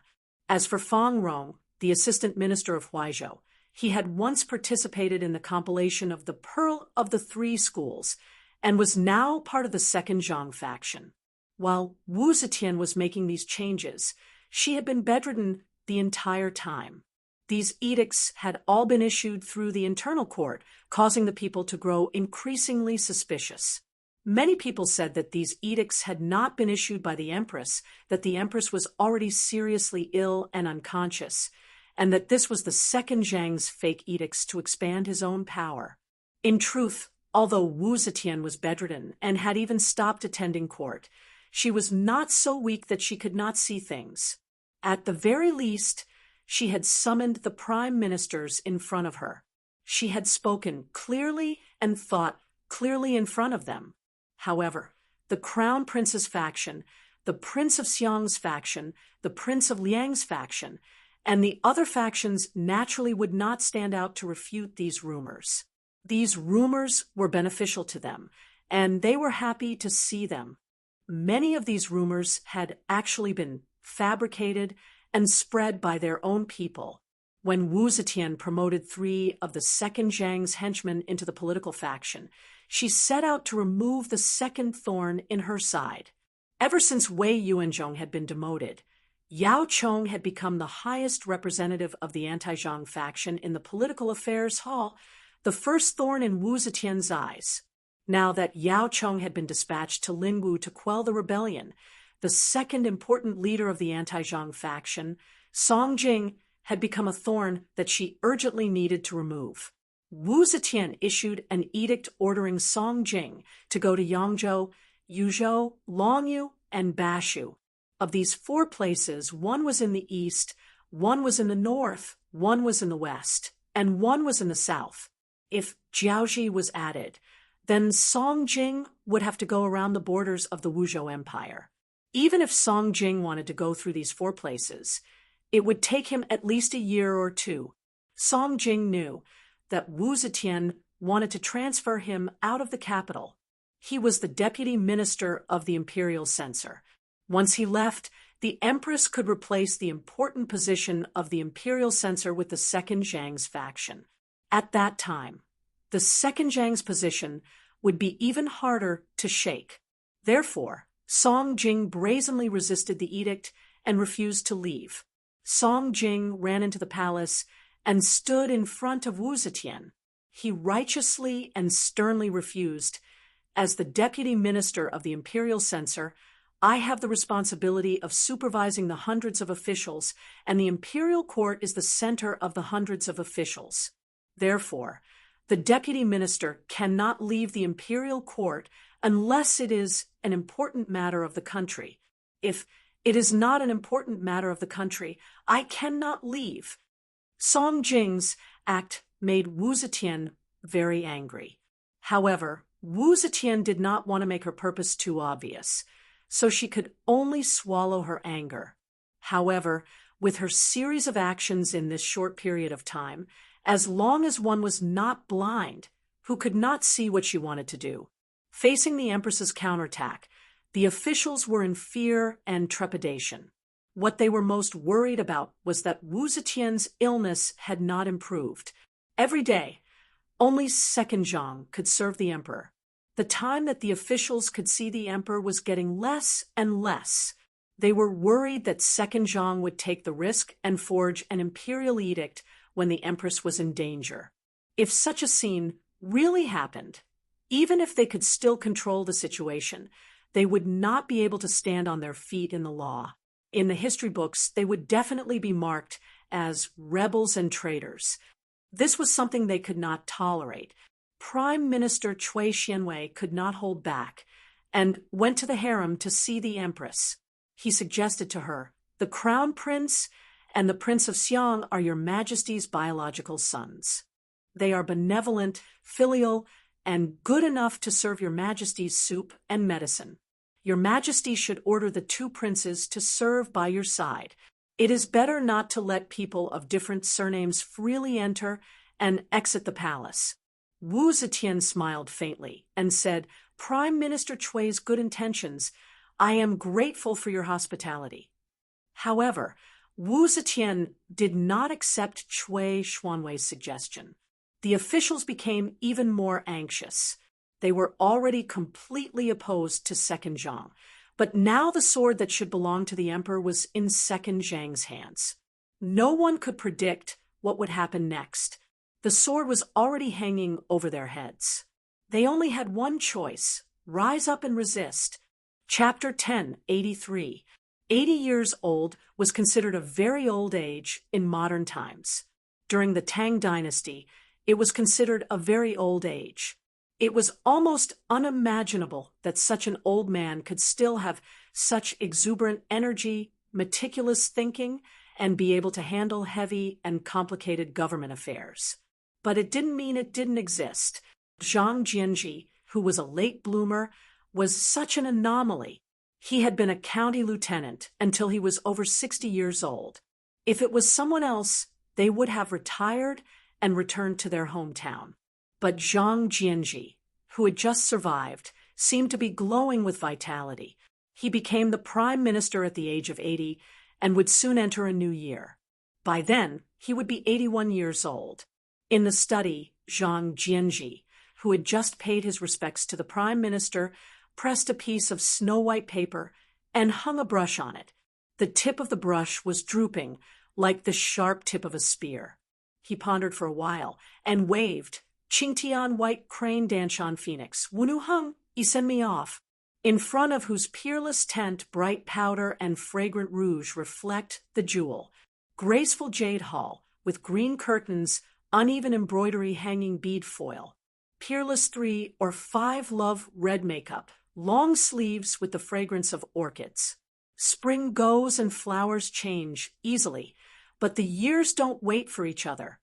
As for Fang Rong, the assistant minister of Huaizhou, he had once participated in the compilation of the Pearl of the Three Schools and was now part of the second Zhang faction. While Wu Zetian was making these changes, she had been bedridden the entire time. These edicts had all been issued through the internal court, causing the people to grow increasingly suspicious. Many people said that these edicts had not been issued by the Empress, that the Empress was already seriously ill and unconscious, and that this was the second Zhang's fake edicts to expand his own power. In truth, although Wu Zetian was bedridden and had even stopped attending court, she was not so weak that she could not see things. At the very least, she had summoned the prime ministers in front of her. She had spoken clearly and thought clearly in front of them. However, the Crown Prince's faction, the Prince of Xiang's faction, the Prince of Liang's faction, and the other factions naturally would not stand out to refute these rumors. These rumors were beneficial to them, and they were happy to see them. Many of these rumors had actually been fabricated and spread by their own people. When Wu Zetian promoted 3 of the second Zhang's henchmen into the political faction, she set out to remove the second thorn in her side. Ever since Wei Yuanzhong had been demoted, Yao Chong had become the highest representative of the anti-Zhang faction in the political affairs hall, the first thorn in Wu Zetian's eyes. Now that Yao Chong had been dispatched to Linwu to quell the rebellion, the second important leader of the anti-Zhang faction, Song Jing, had become a thorn that she urgently needed to remove. Wu Zetian issued an edict ordering Song Jing to go to Yangzhou, Yuzhou, Longyu, and Bashu. Of these 4 places, one was in the east, one was in the north, one was in the west, and one was in the south. If Jiaozhi was added, then Song Jing would have to go around the borders of the Wuzhou Empire. Even if Song Jing wanted to go through these 4 places, it would take him at least a year or 2. Song Jing knew that Wu Zetian wanted to transfer him out of the capital. He was the deputy minister of the imperial censor. Once he left, the empress could replace the important position of the imperial censor with the second Zhang's faction. At that time, the second Zhang's position would be even harder to shake. Therefore, Song Jing brazenly resisted the edict and refused to leave. Song Jing ran into the palace and stood in front of Wu Zetian. He righteously and sternly refused. As the deputy minister of the imperial censor, I have the responsibility of supervising the hundreds of officials, and the imperial court is the center of the hundreds of officials. Therefore, the deputy minister cannot leave the imperial court unless it is an important matter of the country. If it is not an important matter of the country, I cannot leave. Song Jing's act made Wu Zetian very angry. However, Wu Zetian did not want to make her purpose too obvious, so she could only swallow her anger. However, with her series of actions in this short period of time, as long as one was not blind, who could not see what she wanted to do, facing the Empress's counterattack, the officials were in fear and trepidation. What they were most worried about was that Wu Zetian's illness had not improved. Every day, only second Zhang could serve the emperor. The time that the officials could see the emperor was getting less and less. They were worried that second Zhang would take the risk and forge an imperial edict when the empress was in danger. If such a scene really happened, even if they could still control the situation, they would not be able to stand on their feet in the law. In the history books, they would definitely be marked as rebels and traitors. This was something they could not tolerate. Prime Minister Cui Xianwei could not hold back and went to the harem to see the empress. He suggested to her, "The crown prince and the Prince of Xiang are your majesty's biological sons. They are benevolent, filial, and good enough to serve your majesty's soup and medicine. Your majesty should order the 2 princes to serve by your side. It is better not to let people of different surnames freely enter and exit the palace." Wu Zetian smiled faintly and said, "Prime Minister Cui's good intentions. I am grateful for your hospitality." However, Wu Zetian did not accept Cui Xuanwei's suggestion. The officials became even more anxious. They were already completely opposed to second Zhang, but now the sword that should belong to the emperor was in second Zhang's hands. No one could predict what would happen next. The sword was already hanging over their heads. They only had one choice: rise up and resist. Chapter 10, 83. 80 years old was considered a very old age in modern times. During the Tang dynasty, it was considered a very old age. It was almost unimaginable that such an old man could still have such exuberant energy, meticulous thinking, and be able to handle heavy and complicated government affairs. But it didn't mean it didn't exist. Zhang Jianji, who was a late bloomer, was such an anomaly. He had been a county lieutenant until he was over 60 years old. If it was someone else, they would have retired and returned to their hometown. But Zhang Jianji, who had just survived, seemed to be glowing with vitality. He became the prime minister at the age of 80 and would soon enter a new year. By then, he would be 81 years old. In the study, Zhang Jianji, who had just paid his respects to the prime minister, pressed a piece of snow-white paper and hung a brush on it. The tip of the brush was drooping, like the sharp tip of a spear. He pondered for a while and waved, "Qingtian white crane danshan phoenix, wunu hung, he send me off," in front of whose peerless tent bright powder and fragrant rouge reflect the jewel. Graceful jade hall, with green curtains, uneven embroidery hanging bead foil. Peerless 3 or 5 love red makeup, long sleeves with the fragrance of orchids. Spring goes and flowers change easily, but the years don't wait for each other.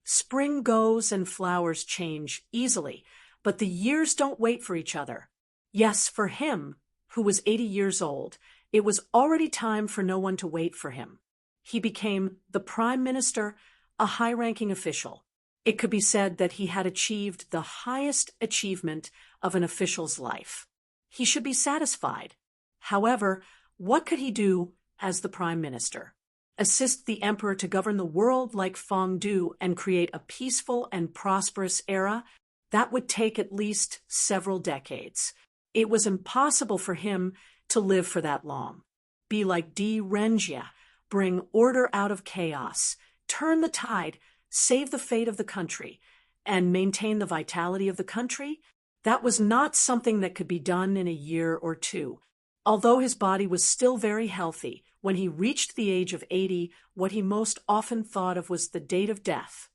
Spring goes and flowers change easily, but the years don't wait for each other. Yes, for him, who was 80 years old, it was already time for no one to wait for him. He became the prime minister, a high-ranking official. It could be said that he had achieved the highest achievement of an official's life. He should be satisfied. However, what could he do as the prime minister? Assist the emperor to govern the world like Fengdu and create a peaceful and prosperous era? That would take at least several decades. It was impossible for him to live for that long. Be like Di Renjia, bring order out of chaos, turn the tide, save the fate of the country, and maintain the vitality of the country? That was not something that could be done in a year or two. Although his body was still very healthy, when he reached the age of 80, what he most often thought of was the date of death.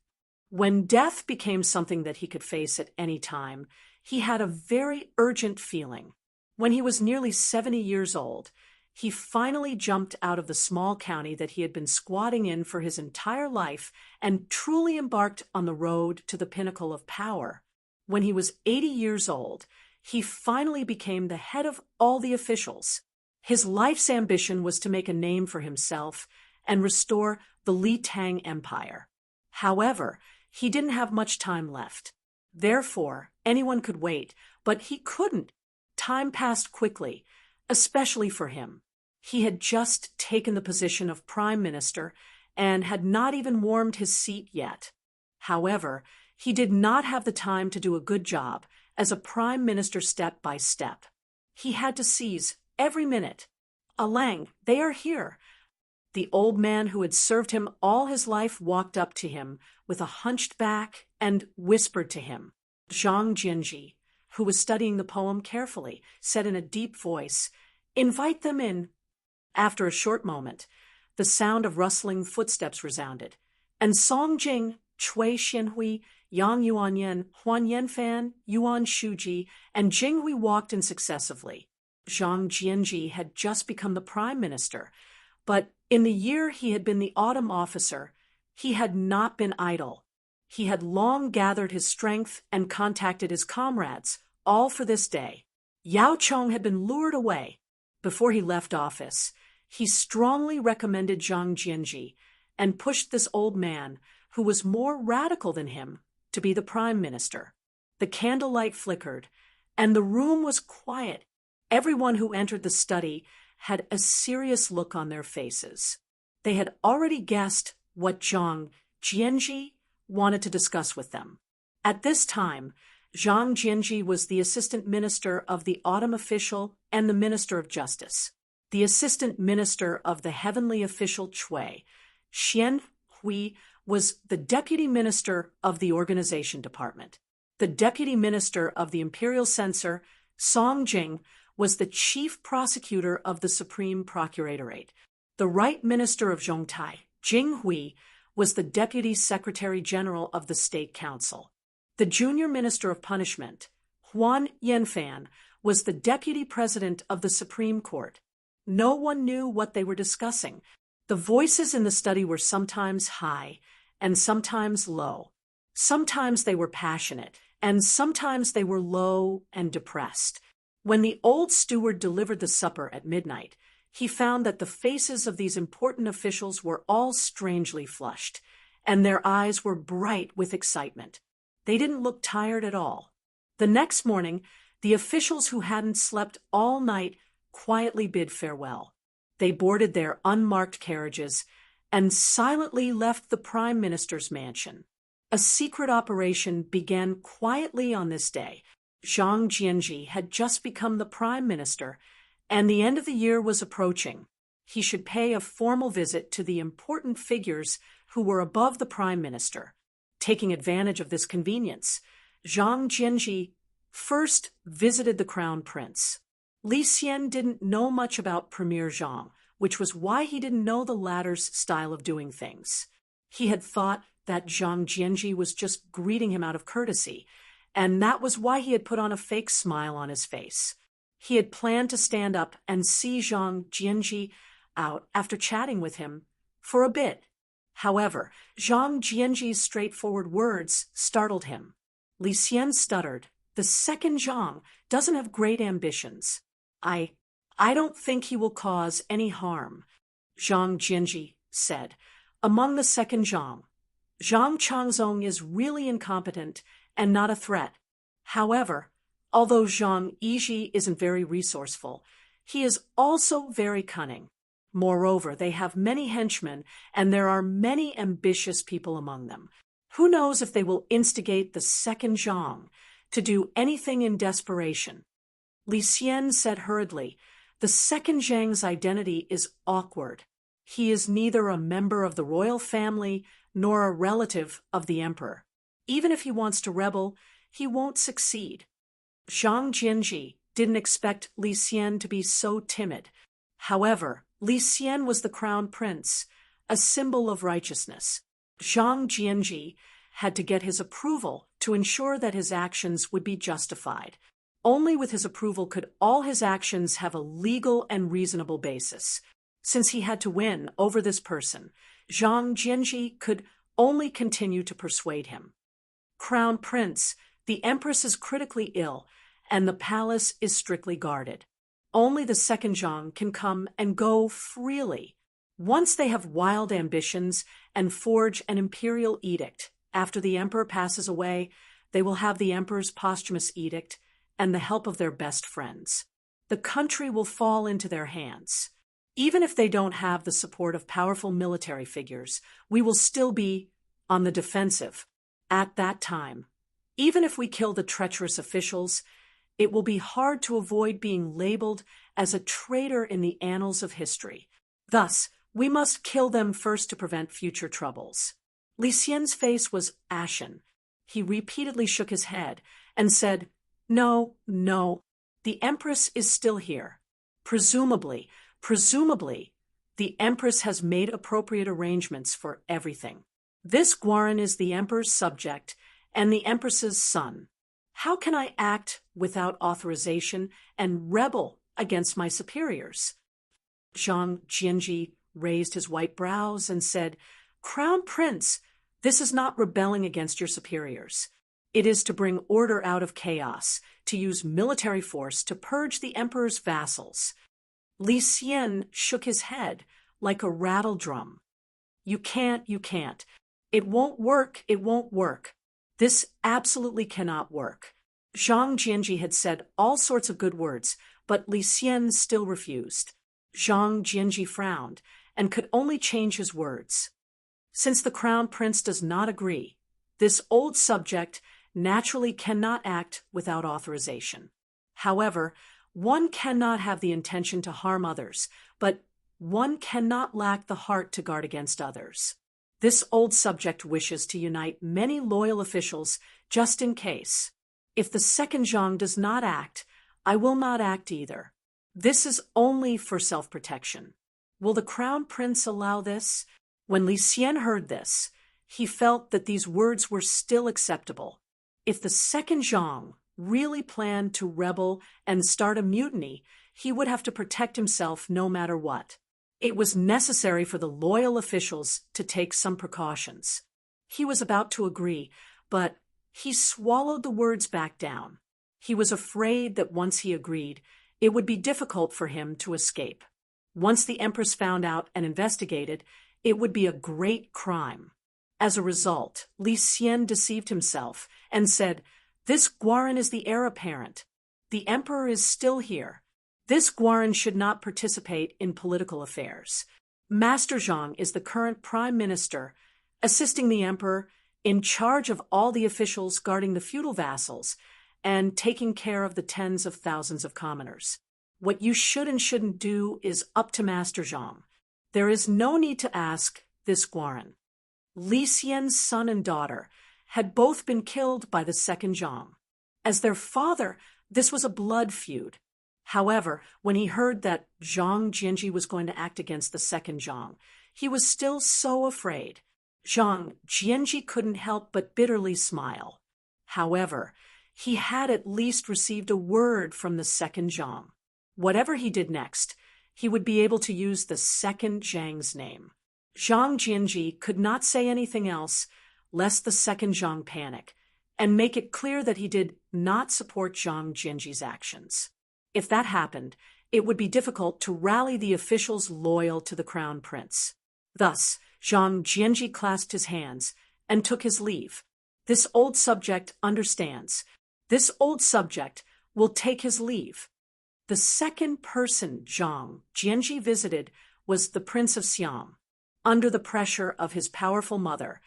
When death became something that he could face at any time, he had a very urgent feeling. When he was nearly 70 years old, he finally jumped out of the small county that he had been squatting in for his entire life and truly embarked on the road to the pinnacle of power. When he was 80 years old, he finally became the head of all the officials. His life's ambition was to make a name for himself and restore the Li Tang Empire. However, he didn't have much time left. Therefore, anyone could wait, but he couldn't. Time passed quickly, especially for him. He had just taken the position of prime minister and had not even warmed his seat yet. However, he did not have the time to do a good job as a prime minister step by step. He had to seize every minute. "Alang, they are here." The old man who had served him all his life walked up to him with a hunched back and whispered to him. Zhang Jianji, who was studying the poem carefully, said in a deep voice, "Invite them in." After a short moment, the sound of rustling footsteps resounded, and Song Jing, Chui Xianhui, Yang Yuanyan, Huan Yanfan, Yuan Shuji, and Jinghui walked in successively. Zhang Jianji had just become the prime minister, but in the year he had been the autumn officer, he had not been idle. He had long gathered his strength and contacted his comrades, all for this day. Yao Chong had been lured away. Before he left office, he strongly recommended Zhang Jianji and pushed this old man, who was more radical than him, to be the prime minister. The candlelight flickered, and the room was quiet. Everyone who entered the study had a serious look on their faces. They had already guessed what Zhang Jianji wanted to discuss with them. At this time, Zhang Jianji was the assistant minister of the autumn official and the minister of justice. The assistant minister of the heavenly official Chui, Xian Hui, was the deputy minister of the organization department. The deputy minister of the imperial censor, Song Jing, was the chief prosecutor of the Supreme Procuratorate. The right minister of Zhongtai, Jing Hui, was the deputy secretary general of the State Council. The junior minister of punishment, Huan Yanfan, was the deputy president of the Supreme Court. No one knew what they were discussing. The voices in the study were sometimes high and sometimes low. Sometimes they were passionate, and sometimes they were low and depressed. When the old steward delivered the supper at midnight, he found that the faces of these important officials were all strangely flushed, and their eyes were bright with excitement. They didn't look tired at all. The next morning, the officials who hadn't slept all night quietly bid farewell. They boarded their unmarked carriages and silently left the Prime Minister's mansion. A secret operation began quietly on this day. Zhang Jianji had just become the Prime Minister, and the end of the year was approaching. He should pay a formal visit to the important figures who were above the Prime Minister. Taking advantage of this convenience, Zhang Jianji first visited the Crown Prince. Li Xian didn't know much about Premier Zhang, which was why he didn't know the latter's style of doing things. He had thought that Zhang Jianji was just greeting him out of courtesy, and that was why he had put on a fake smile on his face. He had planned to stand up and see Zhang Jianji out after chatting with him for a bit. However, Zhang Jianji's straightforward words startled him. Li Xian stuttered, "The second Zhang doesn't have great ambitions. I don't think he will cause any harm," Zhang Jianji said. "Among the second Zhang, Zhang Changzong is really incompetent and not a threat. However, although Zhang Yiji isn't very resourceful, he is also very cunning. Moreover, they have many henchmen, and there are many ambitious people among them. Who knows if they will instigate the second Zhang to do anything in desperation?" Li Xian said hurriedly, "The second Zhang's identity is awkward. He is neither a member of the royal family nor a relative of the emperor. Even if he wants to rebel, he won't succeed." Zhang Jianji didn't expect Li Xian to be so timid. However, Li Xian was the crown prince, a symbol of righteousness. Zhang Jianji had to get his approval to ensure that his actions would be justified. Only with his approval could all his actions have a legal and reasonable basis. Since he had to win over this person, Zhang Jianji could only continue to persuade him. "Crown Prince, the Empress is critically ill, and the palace is strictly guarded. Only the second Zhang can come and go freely. Once they have wild ambitions and forge an imperial edict, after the emperor passes away, they will have the emperor's posthumous edict and the help of their best friends. The country will fall into their hands. Even if they don't have the support of powerful military figures, we will still be on the defensive at that time. Even if we kill the treacherous officials, it will be hard to avoid being labeled as a traitor in the annals of history. Thus, we must kill them first to prevent future troubles." Li Xian's face was ashen. He repeatedly shook his head and said, No, the Empress is still here. Presumably, the Empress has made appropriate arrangements for everything. This Guaran is the Emperor's subject and the Empress's son. How can I act without authorization and rebel against my superiors?" Zhang Jianji raised his white brows and said, "Crown Prince, this is not rebelling against your superiors. It is to bring order out of chaos, to use military force to purge the emperor's vassals." Li Xian shook his head like a rattle drum. You can't. It won't work. This absolutely cannot work." Zhang Jianji had said all sorts of good words, but Li Xian still refused. Zhang Jianji frowned and could only change his words. Since the crown prince does not agree, this old subject naturally cannot act without authorization. However, one cannot have the intention to harm others, but one cannot lack the heart to guard against others. This old subject wishes to unite many loyal officials just in case. If the second Zhang does not act, I will not act either. This is only for self-protection. Will the crown prince allow this? When Li Xian heard this, he felt that these words were still acceptable. If the second Zhang really planned to rebel and start a mutiny, he would have to protect himself no matter what. It was necessary for the loyal officials to take some precautions. He was about to agree, but he swallowed the words back down. He was afraid that once he agreed, it would be difficult for him to escape. Once the Empress found out and investigated, it would be a great crime. As a result, Li Xian deceived himself and said, "This Guaran is the heir apparent. The emperor is still here. This Guaran should not participate in political affairs. Master Zhang is the current prime minister, assisting the emperor, in charge of all the officials guarding the feudal vassals, and taking care of the tens of thousands of commoners. What you should and shouldn't do is up to Master Zhang. There is no need to ask this Guaran." Li Xian's son and daughter had both been killed by the second Zhang. As their father, this was a blood feud. However, when he heard that Zhang Jianji was going to act against the second Zhang, he was still so afraid. Zhang Jianji couldn't help but bitterly smile. However, he had at least received a word from the second Zhang. Whatever he did next, he would be able to use the second Zhang's name. Zhang Jianji could not say anything else, lest the second Zhang panic, and make it clear that he did not support Zhang Jianji's actions. If that happened, it would be difficult to rally the officials loyal to the crown prince. Thus, Zhang Jianji clasped his hands and took his leave. This old subject understands. This old subject will take his leave. The second person Zhang Jianji visited was the Prince of Xiang. Under the pressure of his powerful mother,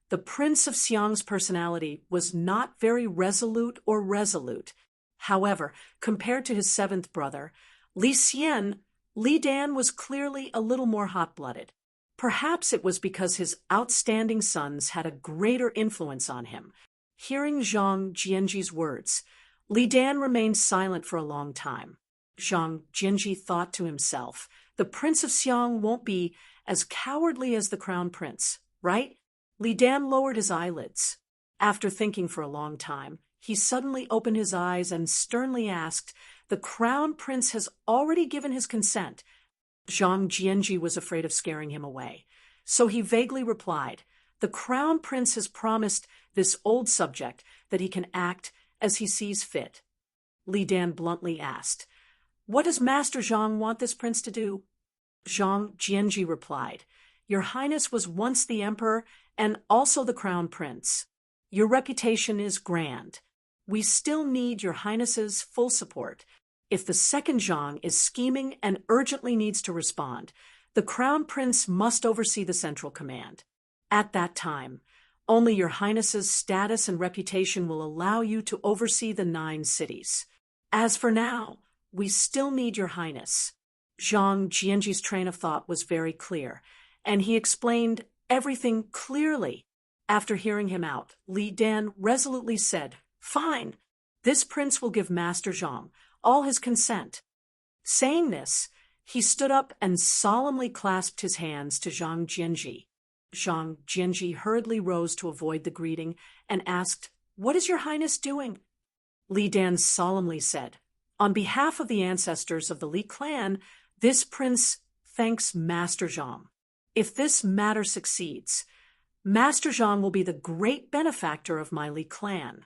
the Prince of Xiang's personality was not very resolute. However, compared to his seventh brother, Li Xian, Li Dan was clearly a little more hot-blooded. Perhaps it was because his outstanding sons had a greater influence on him. Hearing Zhang Jianji's words, Li Dan remained silent for a long time. Zhang Jianji thought to himself, the Prince of Xiang won't be as cowardly as the crown prince, right? Li Dan lowered his eyelids. After thinking for a long time, he suddenly opened his eyes and sternly asked, "The crown prince has already given his consent." Zhang Jianji was afraid of scaring him away, so he vaguely replied, "The crown prince has promised this old subject that he can act as he sees fit." Li Dan bluntly asked, "What does Master Zhang want this prince to do?" Zhang Jianji replied, "Your Highness was once the emperor and also the crown prince. Your reputation is grand. We still need your Highness's full support. If the second Zhang is scheming and urgently needs to respond, the crown prince must oversee the central command. At that time, only your Highness's status and reputation will allow you to oversee the 9 cities. As for now, we still need your Highness." Zhang Jianji's train of thought was very clear, and he explained everything clearly. After hearing him out, Li Dan resolutely said, "Fine, this prince will give Master Zhang all his consent." Saying this, he stood up and solemnly clasped his hands to Zhang Jianji. Zhang Jianji hurriedly rose to avoid the greeting and asked, "What is your Highness doing?" Li Dan solemnly said, "On behalf of the ancestors of the Li clan, this prince thanks Master Zhang. If this matter succeeds, Master Zhang will be the great benefactor of my Li clan."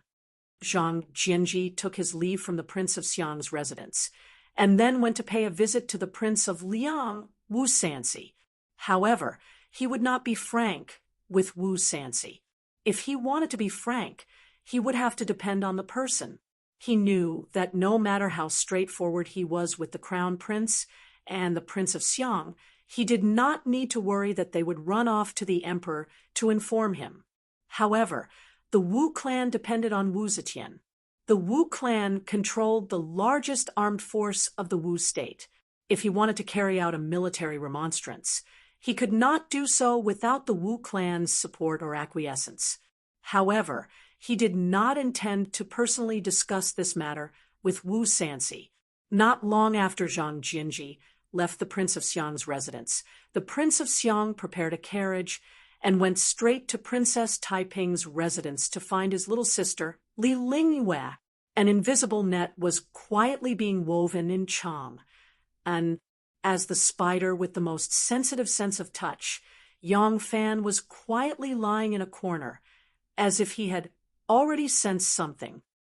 Zhang Jianji took his leave from the Prince of Xiang's residence, and then went to pay a visit to the Prince of Liang, Wu Sanxi. However, he would not be frank with Wu Sanxi. If he wanted to be frank, he would have to depend on the person. He knew that no matter how straightforward he was with the Crown Prince and the Prince of Xiang, he did not need to worry that they would run off to the Emperor to inform him. However, the Wu clan depended on Wu Zetian. The Wu clan controlled the largest armed force of the Wu state. If he wanted to carry out a military remonstrance, he could not do so without the Wu clan's support or acquiescence. However, he did not intend to personally discuss this matter with Wu Sanxi. Not long after Zhang Jinji left the Prince of Xiang's residence, the Prince of Xiang prepared a carriage and went straight to Princess Taiping's residence to find his little sister, Li Lingyue. An invisible net was quietly being woven in Chang, and as the spider with the most sensitive sense of touch, Yang Fan was quietly lying in a corner, as if he had already sensed something.